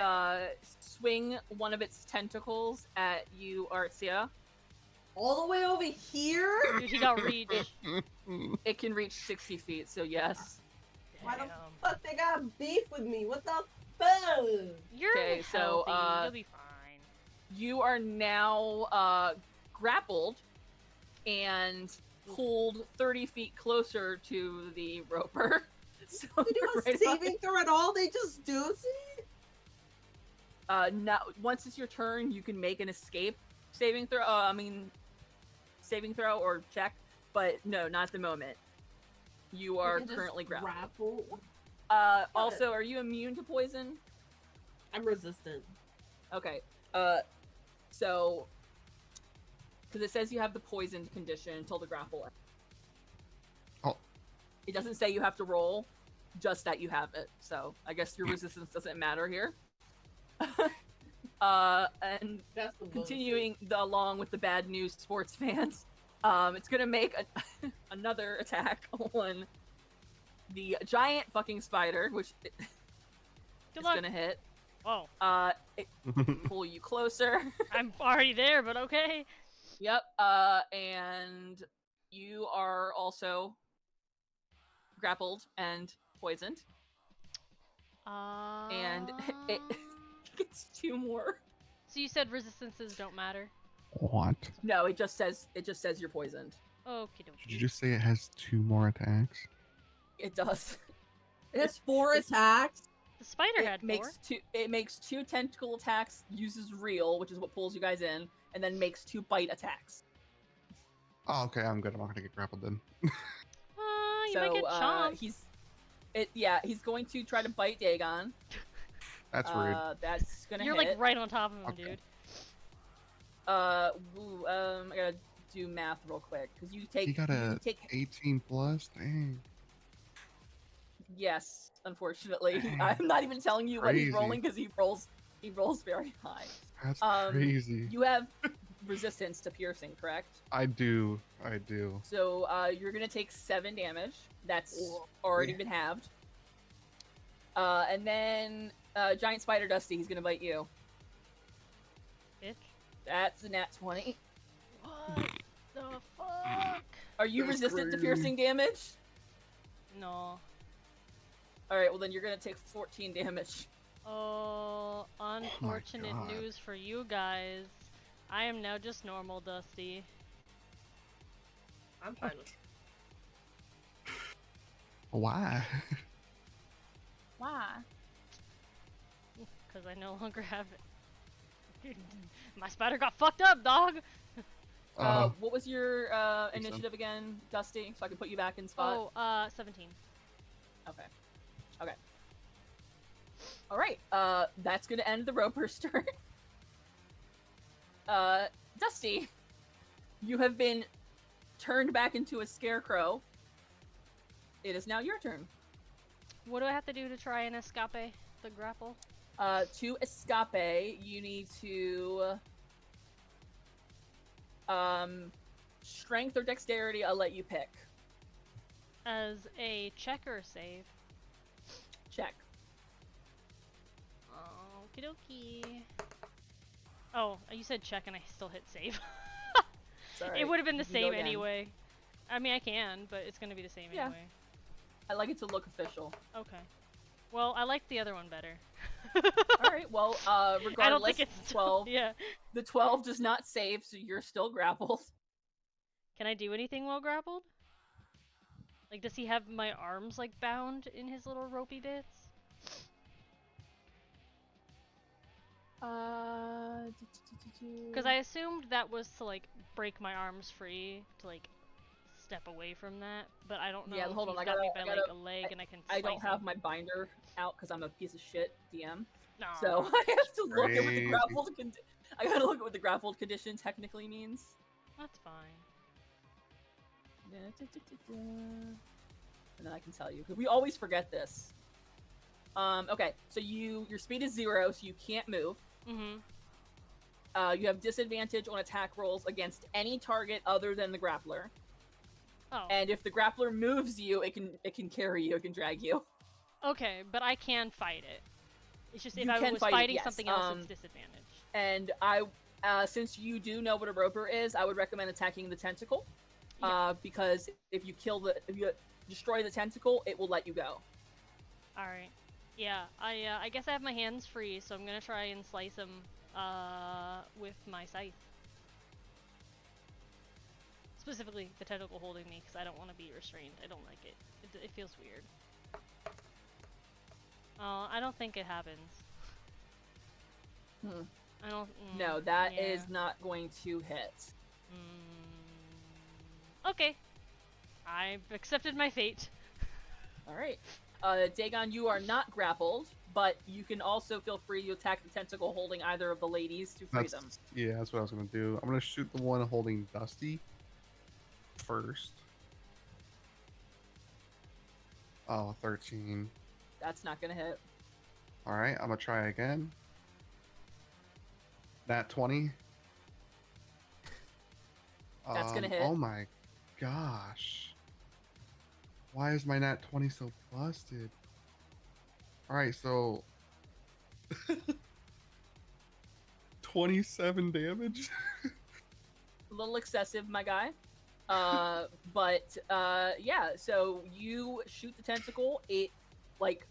swing one of its tentacles at you, Artsia. All the way over here? Dude, he got reach. It can reach 60 feet, so yes. Why the Damn. fuck they got beef with me? What the fuck? You're Okay, so, healthy. You'll be fine. You are now grappled and pulled 30 feet closer to the roper. So They do a right saving throw at all? They just do it? now, once it's your turn, you can make an escape saving throw. Saving throw or check, but no, not at the moment. You are currently grappled. grapple. Also, are you immune to poison? I'm resistant. Okay. So, because it says you have the poisoned condition until the grapple ends. Oh. It doesn't say you have to roll, just that you have it. So, I guess your resistance doesn't matter here. And That's the continuing along with the bad news, sports fans, it's gonna make another attack on the giant fucking spider, which Good It's luck. gonna hit. Oh, It pull you closer. I'm already there, but okay. Yep. And you are also grappled and poisoned. And it gets 2 more. So you said resistances don't matter? What? No, it just says you're poisoned. Okie Did you dokie. just say it has 2 more attacks? It does. It's 4 attacks. The spider had 4. It makes 2 tentacle attacks, uses reel, which is what pulls you guys in, and then makes 2 bite attacks. Oh, okay, I'm good. I'm not gonna get grappled then. You might get chomped. He's going to try to bite Dagon. That's rude. That's gonna You're hit. like right on top of him, Okay. dude. I gotta do math real quick because you take. He got you a take. 18 plus. Dang. Yes, unfortunately, Dang. I'm not even telling you what he's Crazy. rolling because he rolls very high. That's Um, crazy. You have resistance to piercing, correct? I do. So you're gonna take 7 damage. That's already been halved. And then giant spider Dusty, he's gonna bite you. Bitch. That's a nat 20. What the fuck? Are you That's resistant to crazy. piercing damage? No. Alright, well then you're gonna take 14 damage. Oh, unfortunate God. news for you guys. I am now just normal Dusty. I'm fine with Why? Why? Because I no longer have it. My spider got fucked up, dog! What was your so. initiative again, Dusty? So I can put you back in spot. Oh, 17. Okay. Alright, that's gonna end the Roper's turn. Dusty, you have been turned back into a Scarecrow. It is now your turn. What do I have to do to try and escape the grapple? To escape, you need to strength or dexterity, I'll let you pick. As a check or a save? Check. Okie dokie. Oh, you said check and I still hit save. Sorry. It would have been the You can go same again. anyway. I mean, I can, but it's gonna be the same Yeah. anyway. I like it to look official. Okay. Well, I like the other one better. Alright, well, regardless, I don't think it's 12. Yeah. The 12 does not save, so you're still grappled. Can I do anything while grappled? Like, does he have my arms, like, bound in his little ropey bits? Because I assumed that was to, like, break my arms free, to, like, step away from that, but I don't know Yeah, if hold on, he's I got me gotta- by, I like, gotta- a leg and I can I slice don't have him. my binder out because I'm a piece of shit DM. No. So I have to look at what the Crazy. grappled I gotta look at what the grappled condition technically means. That's fine. And then I can tell you. 'Cause we always forget this. Okay, so your speed is 0, so you can't move. Mm-hmm. You have disadvantage on attack rolls against any target other than the grappler. Oh. And if the grappler moves you, it can carry you, it can drag you. Okay, but I can fight it. It's just if You I can was fight it, fighting yes. something else, it's disadvantage. And since you do know what a roper is, I would recommend attacking the tentacle. Yeah. Because if you destroy the tentacle, it will let you go. Alright. Yeah, I guess I have my hands free, so I'm gonna try and slice him with my scythe. Specifically, the tentacle holding me, because I don't want to be restrained. I don't like it. It feels weird. I don't think it happens. Hmm. I don't. No, that yeah. is not going to hit. Okay. I've accepted my fate. Alright. Dagon, you are not grappled, but you can also feel free to attack the tentacle holding either of the ladies to free them. Yeah, that's what I was gonna do. I'm gonna shoot the one holding Dusty first. Oh, 13. That's not gonna hit. Alright, I'm gonna try again. Nat 20. That's gonna hit. Oh my gosh. Why is my nat 20 so busted? Alright, so 27 damage. A little excessive, my guy. Yeah, so you shoot the tentacle, it like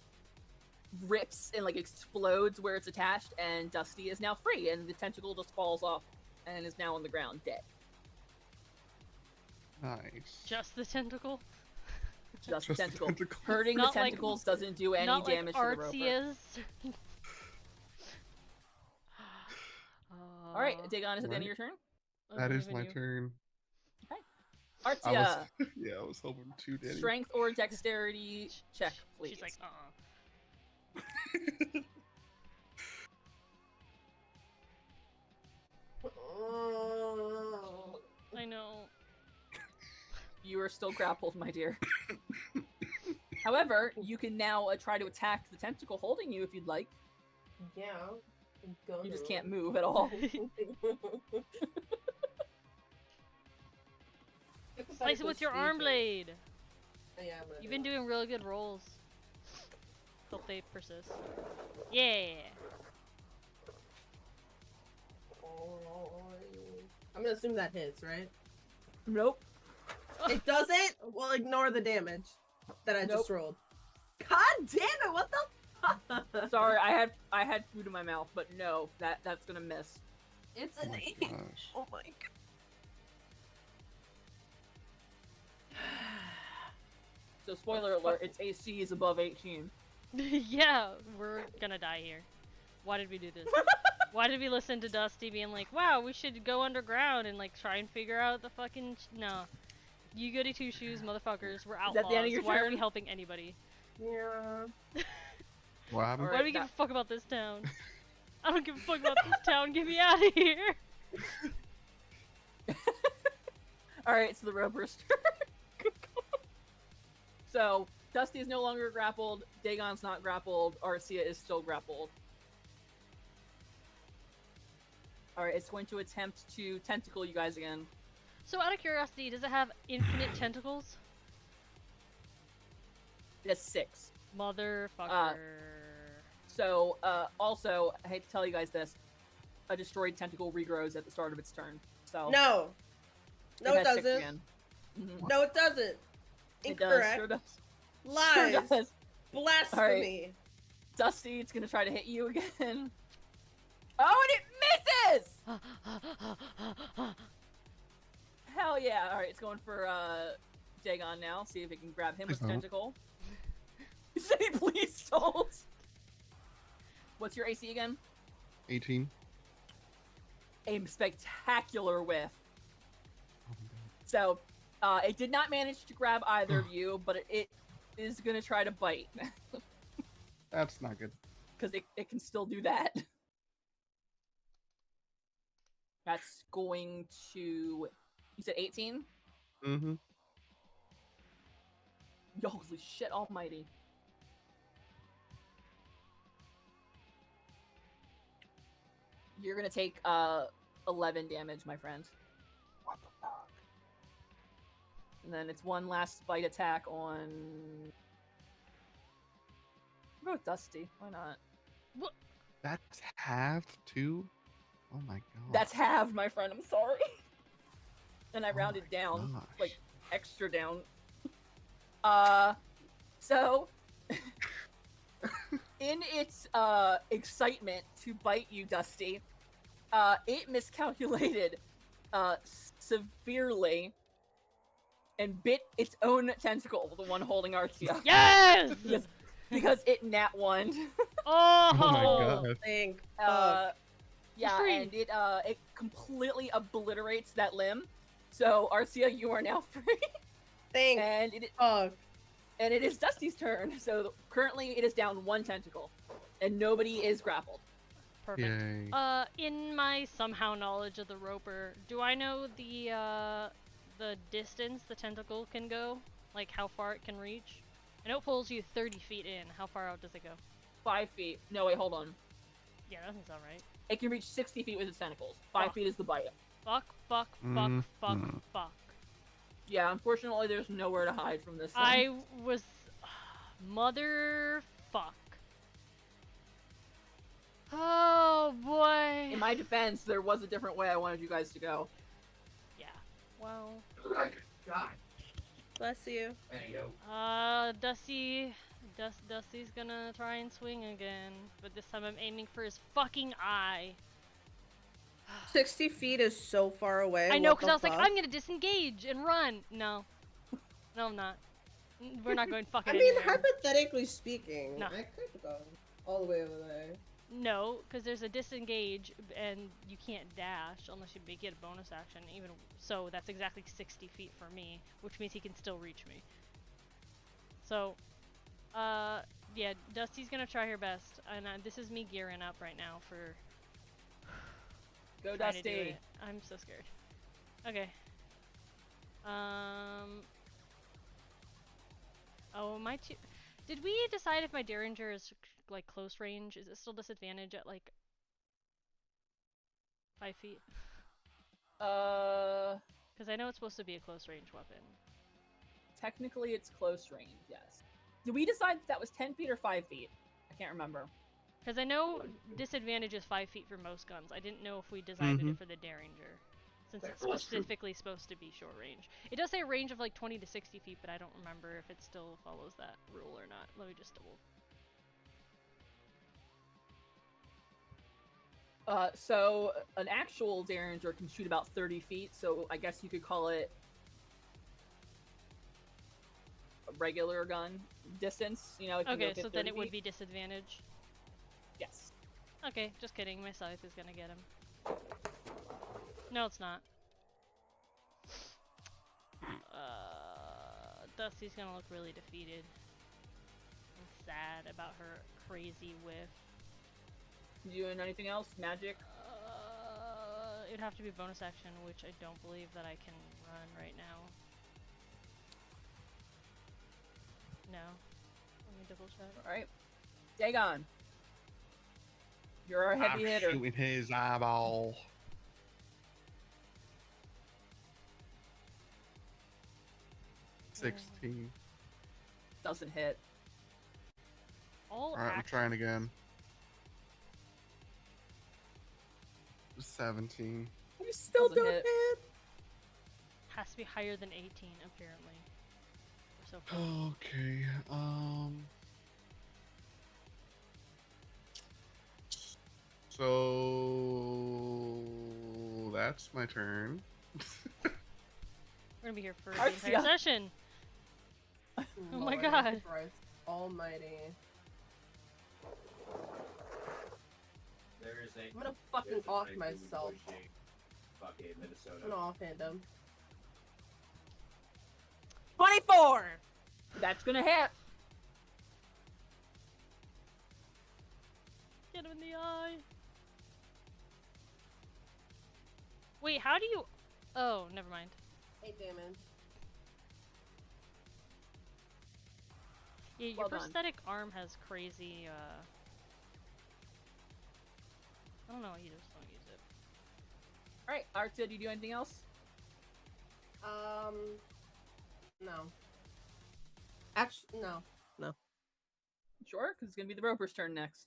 rips and like explodes where it's attached, and Dusty is now free, and the tentacle just falls off and is now on the ground dead. Nice. Just the tentacle? Just the tentacle. tentacle. Hurting Not the like- tentacles doesn't do any Not damage like to the roper. Artsia's. Alright, Dagon, is it the end of your turn? That is my turn. Artsia, Yeah, I was hoping to, Danny. strength or dexterity check, please. She's like, I know. You are still grappled, my dear. However, you can now try to attack the tentacle holding you if you'd like. Yeah. You just can't move at all. Slice it with your arm blade. Yeah, You've been doing really good rolls. Hope they persist. Yeah. I'm gonna assume that hits, right? Nope. It doesn't? Well, ignore the damage that I just rolled. God damn it! What the fuck? Sorry, I had food in my mouth, but no, that's gonna miss. It's Oh an my 8. gosh. Oh my god. So spoiler alert, its AC is above 18. Yeah, we're gonna die here. Why did we do this? Why did we listen to Dusty being like, wow, we should go underground and like try and figure out the fucking no. You goody two shoes, motherfuckers. We're outlaws. that the end of your Why are turn? we helping anybody? Yeah. What happened? Alright. Why do we give a fuck about this town? I don't give a fuck about this town. Get me out of here. Alright, so the roper's turn. So, Dusty is no longer grappled, Dagon's not grappled, Artsia is still grappled. Alright, it's going to attempt to tentacle you guys again. So out of curiosity, does it have infinite tentacles? It has 6. Motherfucker. So, also, I hate to tell you guys this, a destroyed tentacle regrows at the start of its turn. So No. No, it has 6 doesn't. again. Mhm. No, it doesn't. It does, Incorrect. sure does. Lies. Sure does. Blasphemy. Dusty, it's gonna try to hit you again. Oh, and it misses! Hell yeah! Alright, it's going for Dagon now. See if it can grab him with Please don't. tentacle. Say please don't! What's your AC again? 18. A spectacular whiff. Oh my So, it did not manage to grab either of you, but it is gonna try to bite. God. That's not good. Because it can still do that. That's going to... You said 18? Mm-hmm. Holy shit almighty. You're gonna take 11 damage, my friend. What the fuck? And then it's one last bite attack on... I'll go with Dusty. Why not? That's halved too? Oh my god. That's halved, my friend. I'm sorry. And I Oh rounded my down. gosh. Like, extra down. So... in its excitement to bite you, Dusty, it miscalculated severely and bit its own tentacle, the one holding Artsia. Yes! Because it nat one. Oh! Oh my god. Thank Yeah, free. and it completely obliterates that limb. So Artsia, you are now free, Thank and it is Dusty's turn. So currently it is down 1 tentacle, and nobody is grappled. Perfect. Yay. In my somehow knowledge of the roper, do I know the distance the tentacle can go? Like how far it can reach? I know it pulls you 30 feet in. How far out does it go? 5 feet. No, wait, hold on. Yeah, that doesn't sound right. It can reach 60 feet with its tentacles. 5 Fuck. feet is the bite. Fuck, fuck, fuck, fuck, Mhm. fuck. Yeah, unfortunately, there's nowhere to hide from this thing. I was... Motherfuck. Oh boy. In my defense, there was a different way I wanted you guys to go. Yeah. Well. God. Bless you. Dusty's gonna try and swing again, but this time I'm aiming for his fucking eye. 60 feet is so far away. I know, because because I was like, I'm gonna disengage and run. No. No, I'm not. We're not going fucking anywhere. hypothetically speaking, No. I could go all the way over there. No, because there's a disengage, and you can't dash unless you make it a bonus action. Even so, that's exactly 60 feet for me, which means he can still reach me. So, yeah, Dusty's gonna try her best, and this is me gearing up right now for. Go, trying to do Dusty. it. I'm so scared. Okay. Oh, my two. Did we decide if my Derringer is like close range? Is it still disadvantage at like 5 feet? Because I know it's supposed to be a close range weapon. Technically it's close range, yes. Did we decide if that was 10 feet or 5 feet? I can't remember. Because I know disadvantage is 5 feet for most guns. I didn't know if we decided it for the Derringer. Since it's specifically supposed to be short range. It does say a range of like 20 to 60 feet, but I don't remember if it still follows that rule or not. Let me just double. So an actual Derringer can shoot about 30 feet, so I guess you could call it a regular gun distance, you know? It can go Okay, so 30 then it would feet. be disadvantage. Yes. Okay, just kidding. My scythe is gonna get him. No, it's not. Dusty's gonna look really defeated. And sad about her crazy whiff. You doing anything else? Magic? It'd have to be bonus action, which I don't believe that I can run right now. No. Let me double check. Alright. Dagon. You're our heavy I'm hitter. shooting his eyeball. Yeah. 16. Doesn't hit. All Alright, I'm action. trying again. 17. You still Doesn't don't hit. hit. Has to be higher than 18, apparently. We're so close. Okay, so that's my turn. We're gonna be here for the Artsia. entire session. Oh my Lord god. Christ Almighty. I'm gonna fucking off myself. I'm gonna offhand him. 24! That's gonna hit. Get him in the eye. Wait, how do you... Oh, never mind. 8 damage. Yeah, your Well done. prosthetic arm has crazy, I don't know, you just don't use it. Alright, Artsia, do you do anything else? No. Actually, no. Sure, because it's gonna be the Roper's turn next.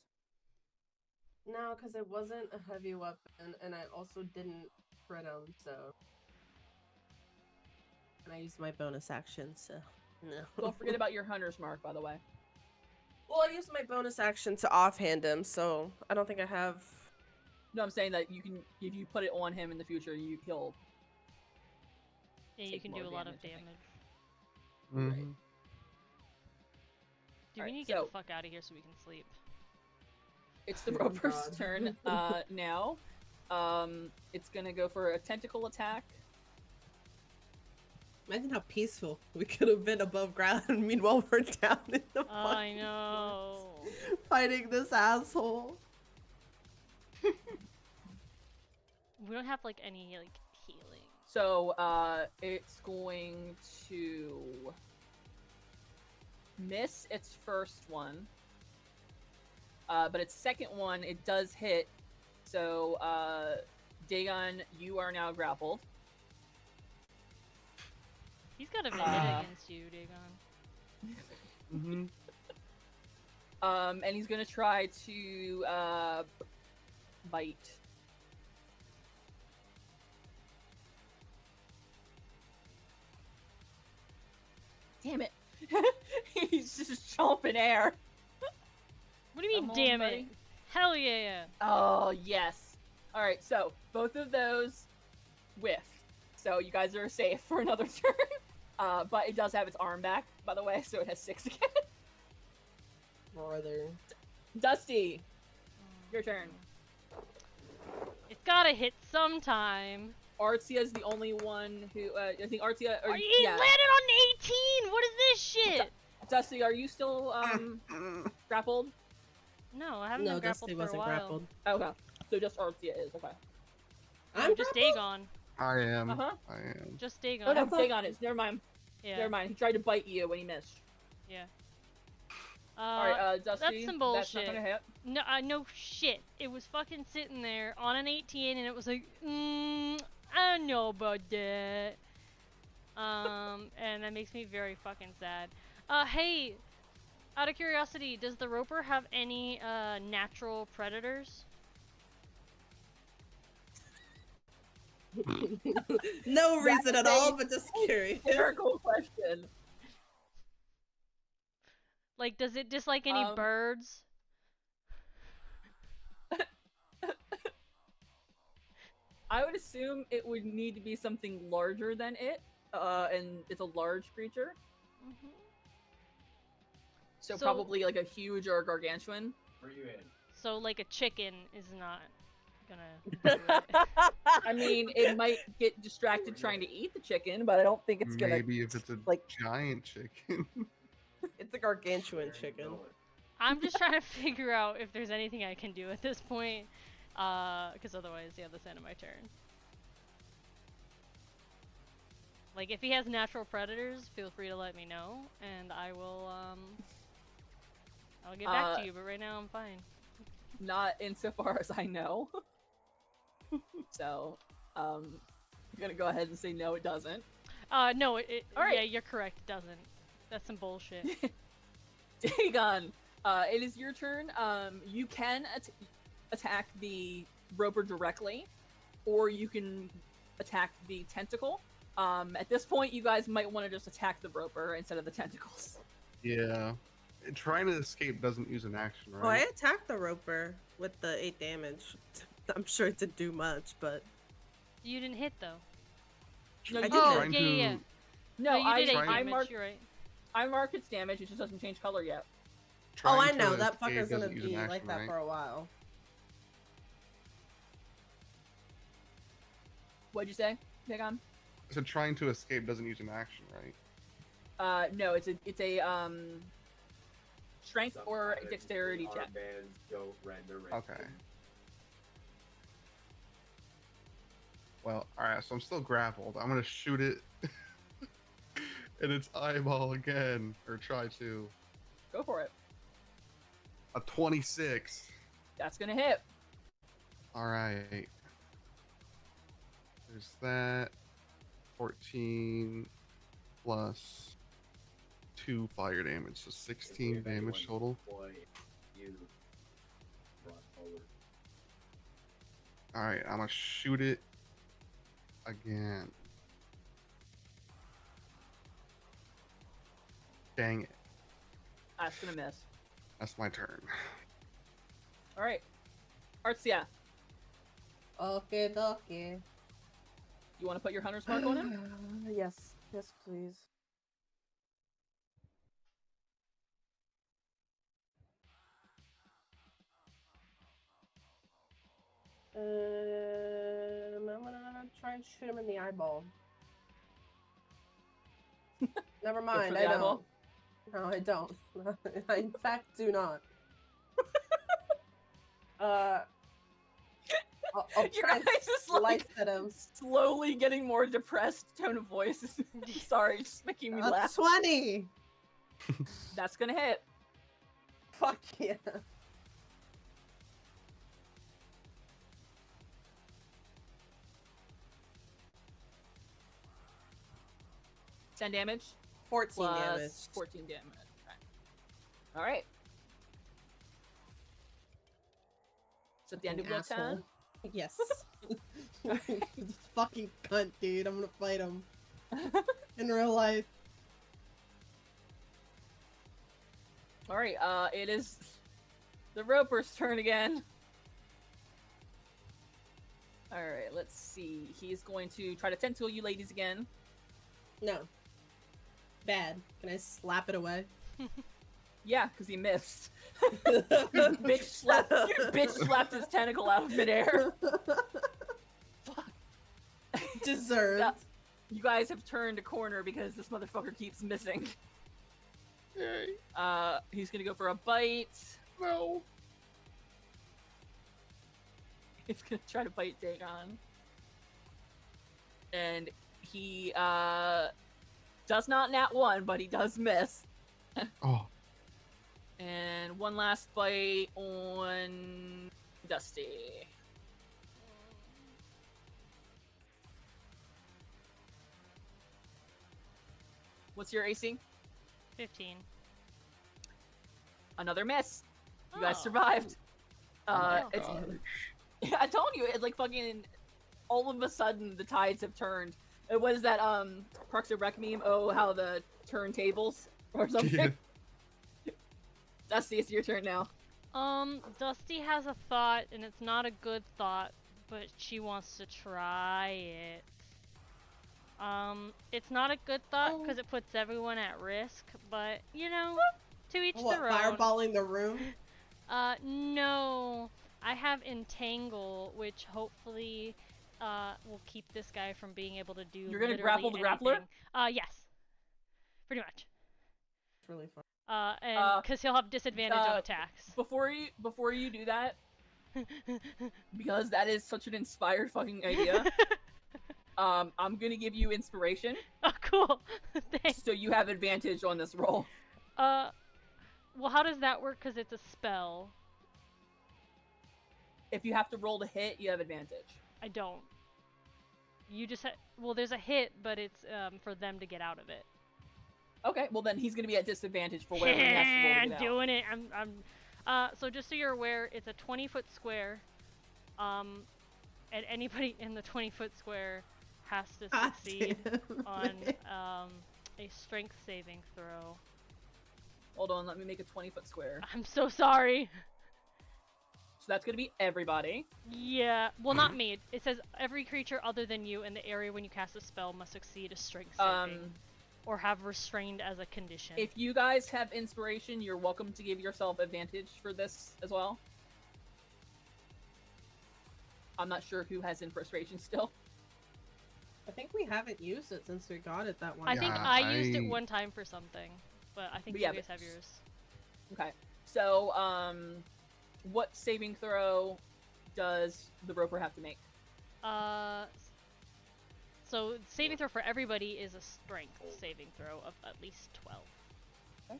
No, because it wasn't a heavy weapon, and I also didn't crit him, so... And I used my bonus action, so... No. Don't forget about your Hunter's Mark, by the way. Well, I used my bonus action to offhand him, so I don't think I have... No, I'm saying that you can, if you put it on him in the future, he'll... Yeah, you Take can do more a lot of damage, I think. damage. Mhm. Dude, we Alright, need to get so- the fuck out of here so we can sleep. It's the Oh, Roper's God. turn now. It's gonna go for a tentacle attack. Imagine how peaceful we could have been above ground, meanwhile we're down in the Oh, I fucking know. woods, fighting this asshole. We don't have like any like healing. So, it's going to miss its first one. But its second one, it does hit. So, Dagon, you are now grappled. He's got a vendetta against you, Dagon. Mhm. And he's gonna try to bite. Damn it! He's just chomping air. What do you mean, Come on, damn it? buddy. Hell yeah. Oh, yes. Alright, so both of those whiffed. So you guys are safe for another turn. But it does have its arm back, by the way, so it has 6 again. Brother. Dusty, your turn. It's gotta hit sometime. Artsia is the only one who, I think Artsia, or, He yeah. landed on 18! What is this shit? Dusty, are you still, grappled? No, I haven't No, been grappled Dusty for a wasn't while. grappled. Okay. So just Artsia is, okay. I'm just grappled? Dagon. I am. Uh-huh. I am. Just Dagon. Oh, no, thought- Dagon is. Never mind. Yeah. Never mind. He tried to bite you when he missed. Yeah. Alright, Dusty. that's some That's not bullshit. gonna hit. No, no shit. It was fucking sitting there on an 18, and it was like, I don't know about that. And that makes me very fucking sad. Hey, out of curiosity, does the Roper have any natural predators? No reason at a all, but just curious. Hysterical question. Like, does it dislike any birds? I would assume it would need to be something larger than it, and it's a large creature. Mm-hmm. So So- probably like a huge or a gargantuan. Where you in? So, like, a chicken is not gonna do it. I mean, it might get distracted trying to eat the chicken, but I don't think it's gonna. Maybe if it's a like- giant chicken. It's a gargantuan chicken. I'm just trying to figure out if there's anything I can do at this point, because otherwise, yeah, that's the end of my turn. Like, if he has natural predators, feel free to let me know, and I will, I'll get back to you, but right now I'm fine. Not insofar as I know. So, I'm gonna go ahead and say no, it doesn't. No, Alright. yeah, you're correct, it doesn't. That's some bullshit. Dagon, it is your turn. You can attack the Roper directly, or you can attack the tentacle. At this point, you guys might want to just attack the Roper instead of the tentacles. Yeah. Trying to escape doesn't use an action, Oh, I right? attacked the Roper with the 8 damage. I'm sure it didn't do much, but You didn't hit, though. No, I you did Oh, hit. Trying yeah, to yeah, yeah. No, you did 8 trying- damage, you're right. I mark its damage. It just doesn't change color yet. Oh, I trying know to that escape fucker's gonna doesn't use an be action, like that right? for a while. What'd you say, Dagon? So trying to escape doesn't use an action, right? No, it's a strength or dexterity check. Armbands don't render Okay. rescue. Well, alright, so I'm still grappled. I'm gonna shoot it in its eyeball again, or try to. Go for it. A 26. That's gonna hit. Alright. There's that. 14 plus 2 fire damage, so 16 If damage anyone total. deploy, you brought forward. Alright, I'm gonna shoot it again. Dang it. That's gonna miss. That's my turn. All right, Artsia, Okay, okay. you want to put your hunter's mark on him? Yes, yes, please. I'm gonna try and shoot him in the eyeball. Never mind, the I eyeball? don't. No, I don't. I in fact do not. I'll Your try and guys is slice like at him. slowly getting more depressed tone of voice. Sorry, just making me A laugh. 20! That's gonna hit. Fuck yeah. Ten damage. 14 Plus damage. 14 damage. All right. at the end of your Asshole. turn. Yes. This fucking cunt, dude. I'm gonna fight him. In real life. Alright, it is the Roper's turn again. Alright, let's see. He's going to try to tentacle you ladies again. No. Bad. Can I slap it away? Yeah, because he missed. Bitch slapped his tentacle out of midair. Fuck. Deserved. Yeah. You guys have turned a corner because this motherfucker keeps missing. Yay. He's gonna go for a bite. No. He's gonna try to bite Dagon. And he, does not nat 1, but he does miss. Oh. And one last bite on Dusty. What's your AC? 15. Another miss. You guys Oh. survived. Oh. It's I told you, it's like fucking all of a sudden the tides have turned. It was that Parks and Rec meme, oh how the turntables or something. Dusty, it's your turn now. Dusty has a thought, and it's not a good thought, but she wants to try it. It's not a good thought because it puts everyone at risk, but, you know, to each What, their own. fireballing the room? No. I have Entangle, which hopefully, will keep this guy from being able to do You're gonna literally grapple the grappler? anything. Yes. Pretty much. It's really fun. And because he'll have disadvantage on attacks. Before you do that, because that is such an inspired fucking idea, I'm gonna give you inspiration. Oh, cool. Thanks. So you have advantage on this roll. Well, how does that work? Because it's a spell. If you have to roll to hit, you have advantage. I don't. You just well, there's a hit, but it's for them to get out of it. Okay, well then he's gonna be at disadvantage for whatever he has to roll to I'm get out. doing it. So just so you're aware, it's a 20-foot square. And anybody in the 20-foot square has to succeed on a strength saving throw. Hold on, let me make a 20-foot square. I'm so sorry. So that's gonna be everybody. Yeah, well, not me. It says every creature other than you in the area when you cast a spell must succeed a strength saving. Or have restrained as a condition. If you guys have inspiration, you're welcome to give yourself advantage for this as well. I'm not sure who has inspiration still. I think we haven't used it since we got it that one I time. think I used it one time for something, but I think Yeah, you guys but- have yours. Okay, so what saving throw does the Roper have to make? So saving throw for everybody is a strength saving throw of at least 12. Okay.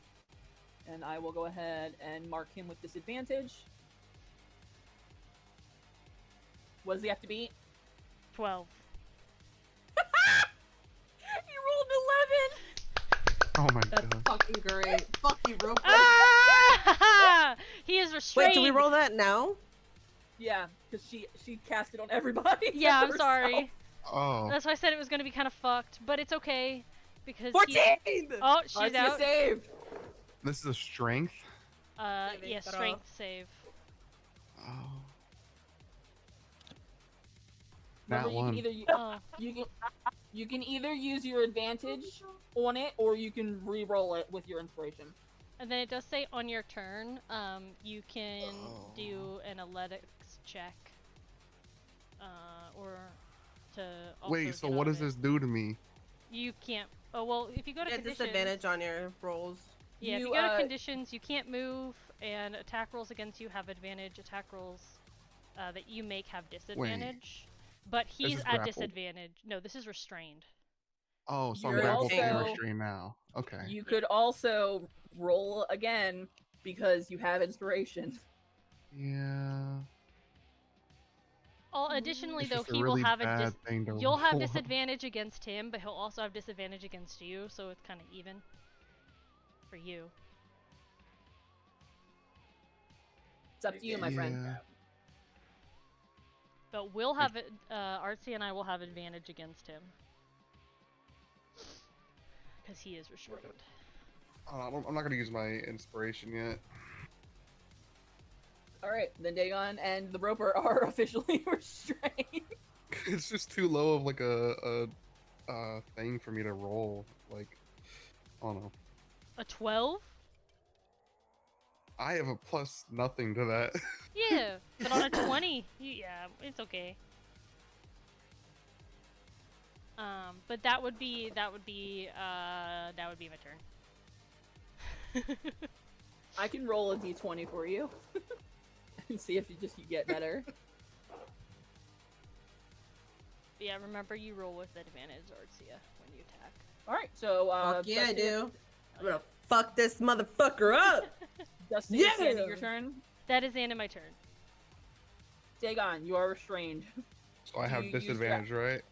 And I will go ahead and mark him with disadvantage. What does he have to beat? 12. He rolled 11! Oh my That's god. fucking great. Fuck you, Roper. Ah! He is restrained. Wait, do we roll that now? Yeah, because she cast it on everybody. Yeah, I'm except sorry. herself. Oh. That's why I said it was going to be kind of fucked, but it's okay because 14! Oh, she's Artsia out. saved! This is a strength? Saving Yeah, throw. strength save. Oh. Remember, That you can one. either Oh. you can either use your advantage on it, or you can re-roll it with your inspiration. And then it does say on your turn, you can do an athletics check, or to also Wait, so get what out does of it. this do to me? You can't. Oh well, if you go to Get conditions. disadvantage on your rolls. Yeah, if You, you go to conditions, you can't move, and attack rolls against you have advantage. Attack rolls that you make have disadvantage. But he's is at grappled. disadvantage. No, this is restrained. Oh, so I'm You're grappled and also- restrained now. Okay. You could also roll again because you have inspiration. Yeah. Additionally, It's though, just a he really will have bad thing to you'll have roll. disadvantage against him, but he'll also have disadvantage against you, so it's kind of even for you. It's up to you, my friend. Yeah. But we'll have it. Artsia and I will have advantage against him because he is restrained. I'm not gonna use my inspiration yet. All right, then Dagon and the Roper are officially restrained. It's just too low of like a thing for me to roll. Like, I don't know. A 12? I have a plus nothing to that. Yeah, but on a 20, yeah, it's okay. But that would be my turn. I can roll a d20 for you and see if you get better. Yeah, remember you roll with advantage, Artsia, when you attack. All right, so Fuck yeah, I Dusty, do. I'm gonna fuck this motherfucker up. Dusty, Yeah! it's the end of your turn. That is the end of my turn. Dagon, you are restrained, So I Do have you use disadvantage, right?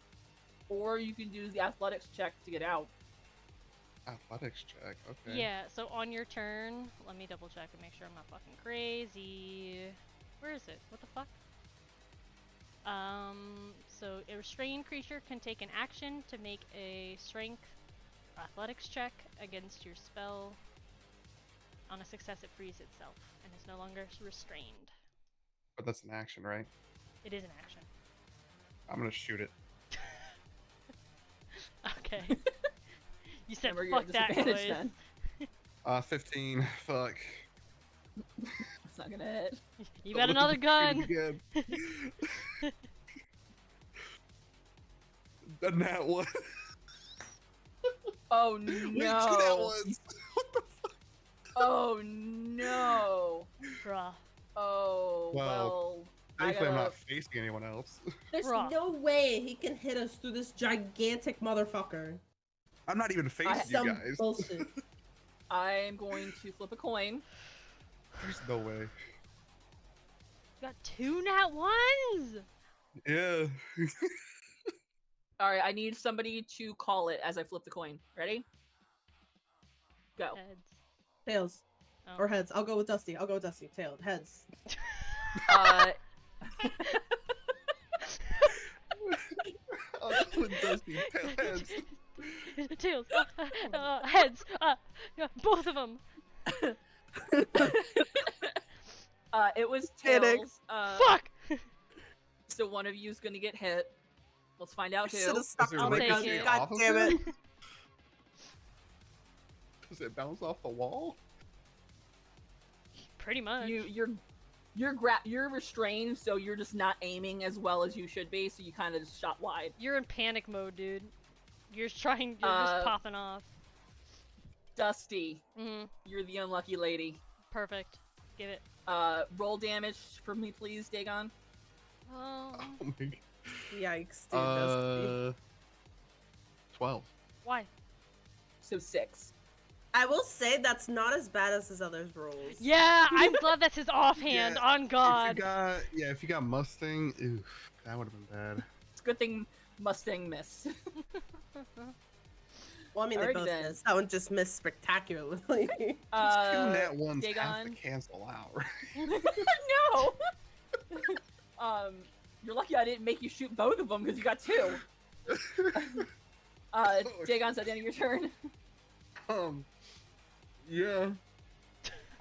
or you can do the athletics check to get out. Athletics check. Okay. Yeah, so on your turn, let me double check and make sure I'm not fucking crazy. Where is it? What the fuck? So a restrained creature can take an action to make a strength athletics check against your spell. On a success, it frees itself and is no longer restrained. But that's an action, right? It is an action. I'm gonna shoot it. Okay. You said Remember, you're fuck at that disadvantage noise. then. 15. Fuck. It's not gonna hit. You got another gun! Again. The nat one. Oh Wait, 2 nat no! ones. What the fuck? Oh no! Bruh. Oh well. Thankfully, I'm gotta- not facing anyone else. There's Bruh. no way he can hit us through this gigantic motherfucker. I'm not even facing you Some guys. bullshit. I'm going to flip a coin. There's no way. You got 2 nat ones! Yeah. All right, I need somebody to call it as I flip the coin. Ready? Go. Heads. Tails. Oh. Or heads. I'll go with Dusty. Tails. Heads. Uh, Oh, that's what Dusty heads. Tails. Heads. Yeah, both of them. it was Kidding. tails. Fuck! So one of you is gonna get hit. Let's find out who. Should have stuck there to I'll my take gun. it. God Off of damn it. Does it bounce off the wall? Pretty much. You're restrained, so you're just not aiming as well as you should be. So you kind of just shot wide. You're in panic mode, dude. You're just popping off. Dusty, Mm-hmm. you're the unlucky lady. Perfect. Give it. Roll damage for me, please, Dagon. Oh. Oh my god. Yikes, dude. Dusty. 12. Why? So 6. I will say that's not as bad as his other rolls. Yeah, I'm glad that's his offhand. Yeah, On God. If you got Mustang, oof, that would have been bad. It's a good thing Mustang missed. Well, I mean, they Alrighty both then. missed. That one just missed spectacularly. Two nat ones have to Dagon. cancel out, right? No. You're lucky I didn't make you shoot both of them because you got 2. Dagon's at the end of your turn. Yeah.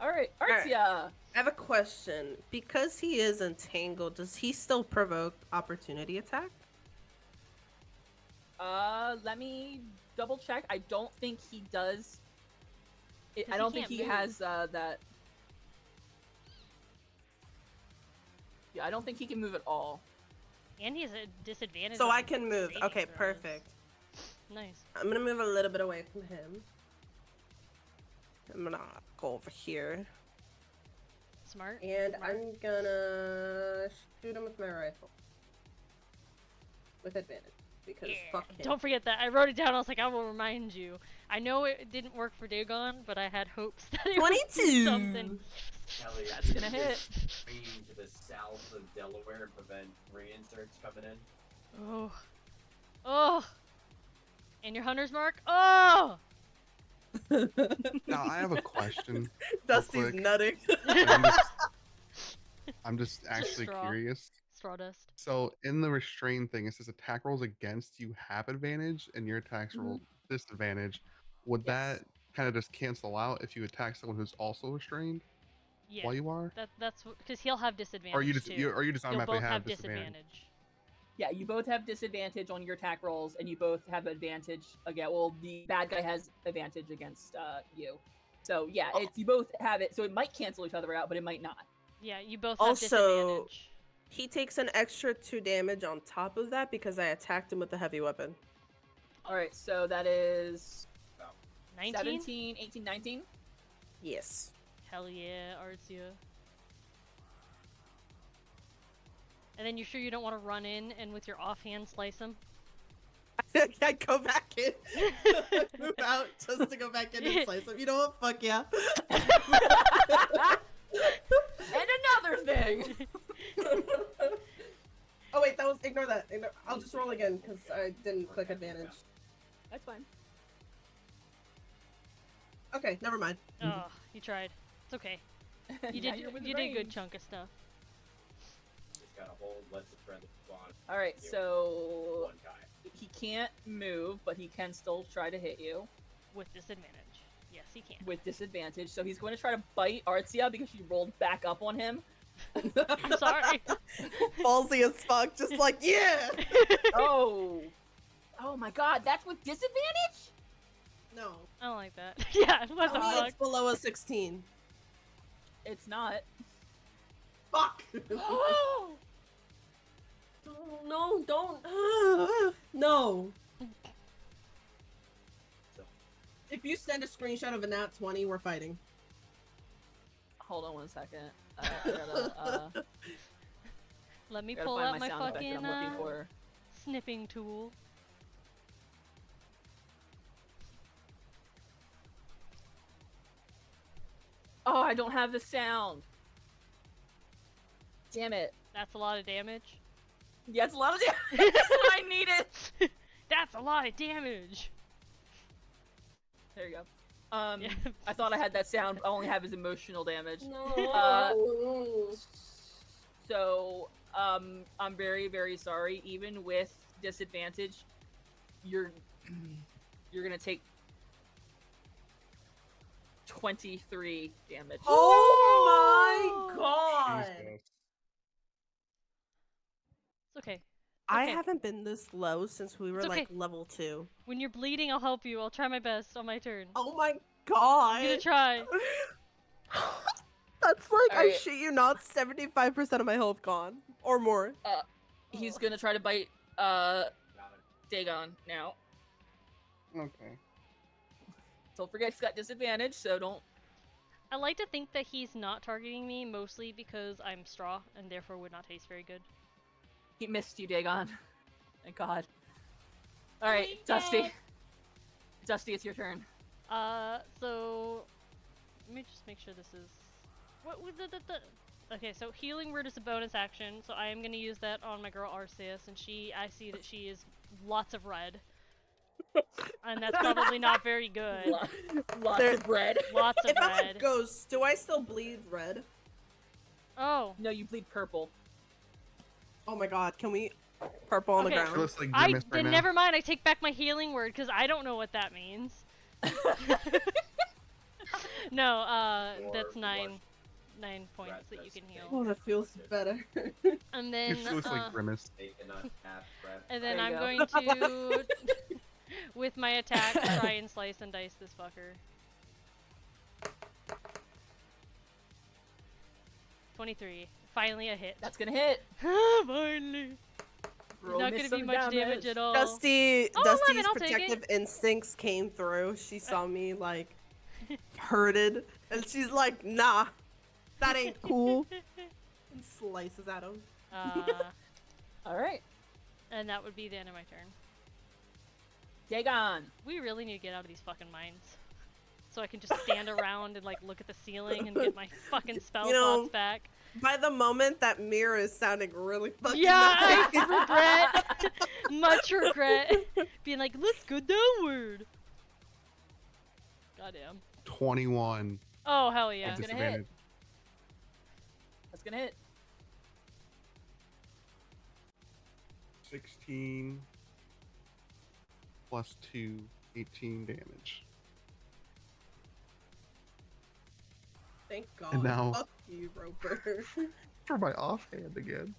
All right, Alright. Artsia. I have a question. Because he is entangled, does he still provoke opportunity attack? Let me double check. I don't think he does. I 'Cause don't he think he can't has that. Yeah, I don't think he can move at all. And he's a disadvantage. So on I can move. saving Okay, throws. perfect. Nice. I'm gonna move a little bit away from him. I'm gonna go over here. Smart. And Smart. I'm gonna shoot him with my rifle. With advantage. Because Yeah. fuck him. Don't forget that. I wrote it down. I was like, I will remind you. I know it didn't work for Dagon, but I had hopes that it would do 22! something. Kelly, That's gonna hit. Leaning to the south of Delaware and prevent reinserts coming in. Oh. Oh. And your hunter's mark? Oh! Now I have a question. Dusty's quick. nutting. and I'm just actually straw. curious. Straw dust. So in the restrain thing, it says attack rolls against you have advantage, and your attacks roll disadvantage. Would Yes. that kind of just cancel out if you attack someone who's also restrained Yeah. while you are? That's because he'll have disadvantage Or you just too. you or you just You'll automatically both have disadvantage? disadvantage. Yeah, you both have disadvantage on your attack rolls, and you both have advantage again. Well, the bad guy has advantage against you. So yeah, it's you both have it. So it might cancel each other out, but it might not. Yeah, you both have Also, disadvantage. he takes an extra 2 damage on top of that because I attacked him with a heavy weapon. All right, so that is 19? 17, 18, 19. Yes. Hell yeah, Artsia. And then you sure you don't want to run in and with your offhand slice him? I go back in. Move out just to go back in and slice him. You know what? Fuck yeah. And another thing. Oh wait, that was ignore that. I'll just roll again because I didn't click advantage. That's fine. Okay, never mind. Oh, you tried. It's okay. You Now did. you're within You did a good range. chunk of stuff. Just gotta hold, let the friend spawn. All right, You so one guy. he can't move, but he can still try to hit you With disadvantage. Yes, he can. with disadvantage. So he's going to try to bite Artsia because she rolled back up on him. I'm sorry. Ballsy as fuck, just like, yeah! Oh my God, that's with disadvantage? No. I don't like that. Yeah, what the Tell me fuck? it's below a 16. It's not. Fuck! No, don't. No. If you send a screenshot of a nat 20, we're fighting. Hold on one second. I gotta, Let me gotta pull find out my my sound effect fucking that I'm looking for. snipping tool. Oh, I don't have the sound. Damn it. That's a lot of damage. Yeah, it's a lot of damage. That's what I needed. That's a lot of damage. There you go. Yeah. I thought I had that sound. I only have his emotional damage. No. So, I'm very, very sorry. Even with disadvantage, you're gonna take 23 damage. Oh my god! Jesus. It's okay. I Okay. haven't been this low since we were It's like okay. level 2. When you're bleeding, I'll help you. I'll try my best on my turn. Oh my god! I'm gonna try. That's like, I Alright. shit you not, 75% of my health gone. Or more. He's gonna try to bite Got him. Dagon now. Okay. Don't forget he's got disadvantage, so don't. I like to think that he's not targeting me, mostly because I'm straw and therefore would not taste very good. He missed you, Dagon. Thank God. Alright, Dusty. Yeah. Dusty, it's your turn. So let me just make sure this is what was the okay, so healing word is a bonus action, so I am gonna use that on my girl Artsia, and I see that she is lots of red. And that's probably not very good. Lots There- of bread. Lots of If I'm a red. ghost, do I still bleed red? Oh. No, you bleed purple. Oh my god, can we... Purple on Okay. the It ground. looks like I Grimace right then now. never mind, I take back my healing word because I don't know what that means. No, that's Or 9 points Rat that you fest can heal. Oh, that feels better. And then It looks like Grimace. Taking a half breath. and then There I'm you going to with my attack try and slice and dice this fucker. 23. Finally a hit. That's gonna hit. Finally. Roll Not me gonna be some much damage at all. Dusty's Oh, 11, I'll take it. protective instincts came through. She saw me, like, hurted. And she's like, nah, that ain't cool. And slices at him. Alright. And that would be the end of my turn. Dagon. We really need to get out of these fucking mines. So I can just stand around and like look at the ceiling and get my fucking spell You know, slots back. By the moment, that mirror is sounding really fucking Yeah, nice. I regret. Much regret. Being like, let's go downward. Goddamn. 21. Oh, hell yeah. That's gonna hit. Disadvantage. That's gonna hit. 16 plus 2, 18 damage. Thank God. And now- Fuck you, Roper. For my offhand again.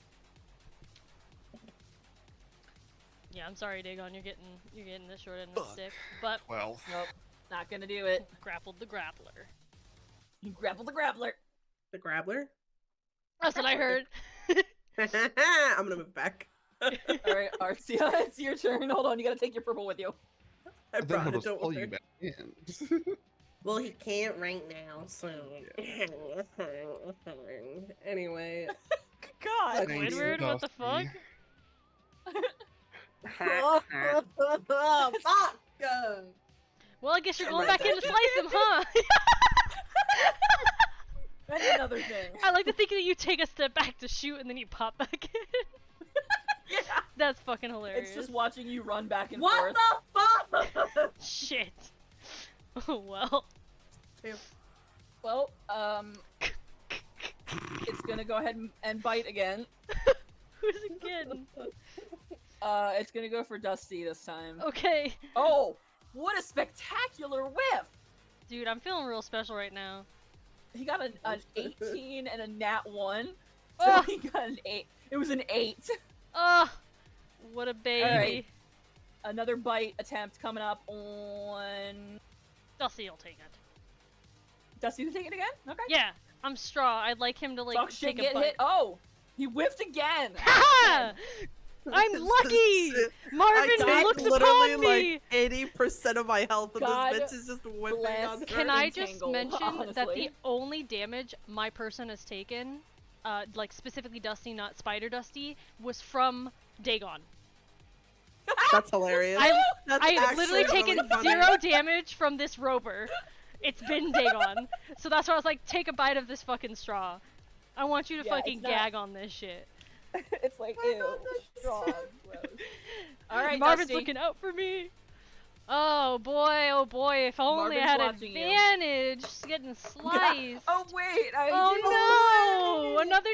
Yeah, I'm sorry, Dagon. You're getting the short end of the stick, but 12. Nope, not gonna do it. grappled the grappler. You grapple the grappler. The Grabbler? That's what I heard. I'm gonna move back. All right, Artsia, it's your turn. Hold on, you gotta take your purple with you. I And then brought he'll it, just don't pull worry. you back in. Well, he can't right now, so. Anyway. God. Thank you, Squidward, what the fuck? Oh, fuck! Well, I guess you're I'm going right back in to there. slice him, huh? That's another thing. I like to think that you take a step back to shoot and then you pop back in. Yeah. That's fucking hilarious. It's just watching you run back and What forth. the fuck? Shit. Oh well. Well, it's gonna go ahead and bite again. Who's again? It's gonna go for Dusty this time. Okay. Oh, what a spectacular whiff! Dude, I'm feeling real special right now. He got an 18 and a nat 1. So Oh. he got an 8. It was an 8. Oh, what a baby. Alright. Another bite attempt coming up on... Dusty will take it. Dusty to take it again? Okay. Yeah, I'm Straw. I'd like him to like Fuck shit, take a get bite. hit. Oh! He whiffed again! Ha! I'm lucky! Marvin I looks literally upon me! like 80% of my health, and God this bitch is just whipping bless. on her. Can I just Entangle, mention that the honestly. only damage my person has taken, like specifically Dusty, not Spider Dusty, was from Dagon. That's hilarious. That's I've actually literally really taken funny. 0 damage from this roper. It's been Dagon. So that's why I was like, take a bite of this fucking straw. I want you to Yeah, fucking it's not- gag on this shit. It's like, I ew. thought that's Strong. so- Gross. Alright, Marvin's Dusty. looking out for me. Oh boy, if only I Marvin's had watching you. advantage. Just getting sliced. Oh wait, I Oh no! Another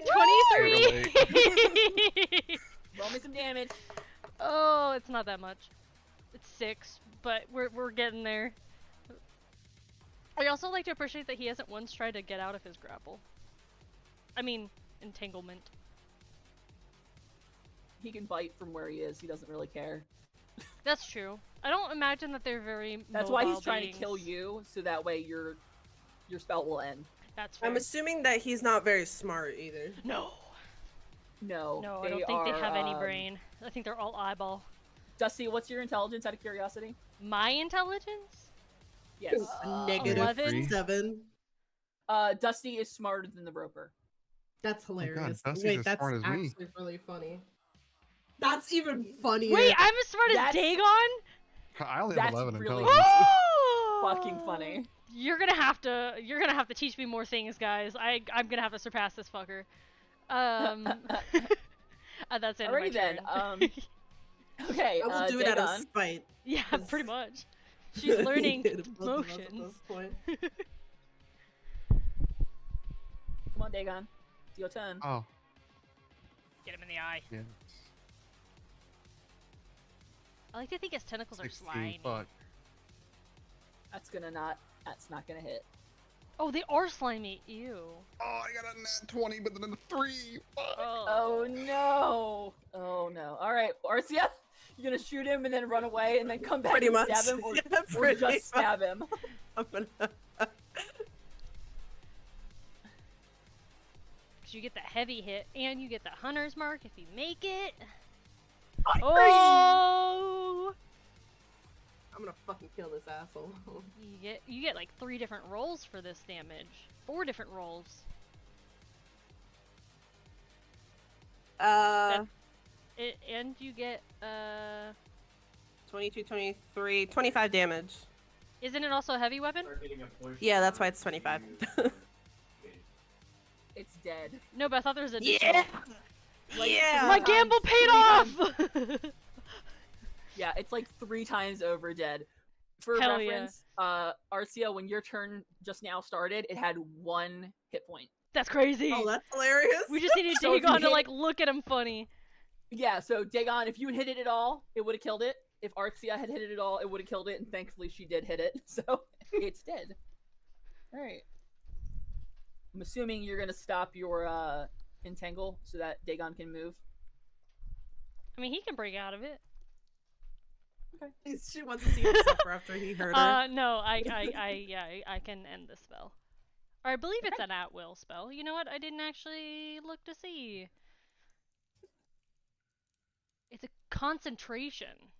23! Roll me some damage. Oh, it's not that much. It's 6, but we're getting there. I also like to appreciate that he hasn't once tried to get out of his grapple. I mean, entanglement. He can bite from where he is. He doesn't really care. That's true. I don't imagine that they're very That's why he's mobile trying beings. to kill you, so that way your spell will end. That's fair. I'm assuming that he's not very smart either. No. No. No, I don't think they are, have any brain. I think they're all eyeball. Dusty, what's your intelligence out of curiosity? My intelligence? Yes. Negative 11? 7. Dusty is smarter than the roper. That's hilarious. Dusty's Wait, as that's smart as me. actually really funny. That's even funnier. Wait, I'm as smart as That's- Dagon? I only That's have 11 really- intelligence. Fucking funny. You're gonna have to teach me more things, guys. I'm gonna have to surpass this fucker. That's it. Alrighty then. Okay. I will do it out of Dagon. spite. Yeah, Cause- pretty much. She's learning Both of us at motions. this point. Come on, Dagon. It's your turn. Oh, Get him in the eye. yeah. I like to think his tentacles are 16, slimy. fuck. That's not gonna hit. Oh, they are slimy. Ew. Oh, I got a nat 20, but then a 3. Fuck. Oh no. Oh no. Alright, Artsia, you're gonna shoot him and then run away and then come back Pretty and much. stab him or, Yeah, or pretty just much. stab him. I'm gonna... Cause you get the heavy hit and you get the hunter's mark if you make it. I'm Oh! gonna fucking kill this asshole. You get like 3 different rolls for this damage. 4 different rolls. And you get 22, 23, 25 damage. Isn't it also a heavy weapon? Start getting a push Yeah, that's for why it's 25. you. It's dead. No, but I thought there was a Yeah! Like, Yeah! My 3 gamble times- paid 3 off! Yeah, it's like 3 times over dead. For Hell yeah. reference, Artsia, when your turn just now started, it had 1 hit point. That's crazy. Oh, that's hilarious. We just needed So if you Dagon to hit- like look at him funny. Yeah, so Dagon, if you had hit it at all, it would have killed it. If Artsia had hit it at all, it would have killed it, and thankfully she did hit it, so it's dead. Alright. I'm assuming you're gonna stop your entangle so that Dagon can move. I mean, he can break out of it. She wants to see him suffer after he hurt her. No, I can end the spell. Or I believe it's an at-will spell. You know what? I didn't actually look to see. It's a concentration.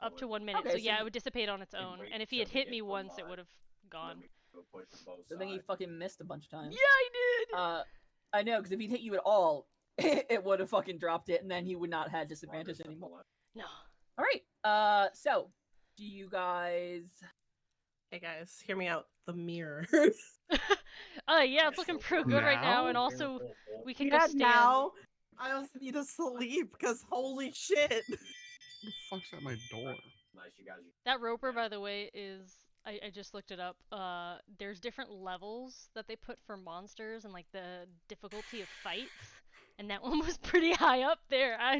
Up to 1 minute. Okay, so so yeah, you- it would dissipate on its own. And if he had hit me once, it would have gone. So then he fucking missed a bunch of times. Yeah, I did! I know, because if he'd hit you at all, it would have fucking dropped it, and then he would not have disadvantage anymore. No. Alright, so, do you guys... Hey guys, hear me out. The mirror. Yeah, it's looking pretty good right now, and also we can just stand. Now I also need to sleep because holy shit. Who the fuck's at my door? That roper, by the way, is I just looked it up. There's different levels that they put for monsters and like the difficulty of fights, and that one was pretty high up there. I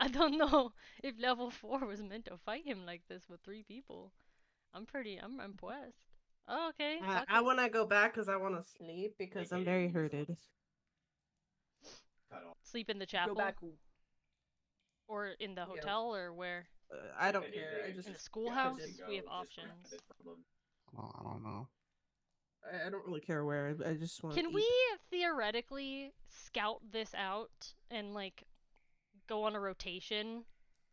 don't know if level 4 was meant to fight him like this with 3 people. I'm impressed. Oh, okay. I want to go back because I want to sleep because I'm very hurted. Sleep in the chapel? Go back. Or in the hotel, or where? I don't care. I just In the schoolhouse? We have options. I don't know. I don't really care where. I just want. Can we theoretically scout this out and like go on a rotation,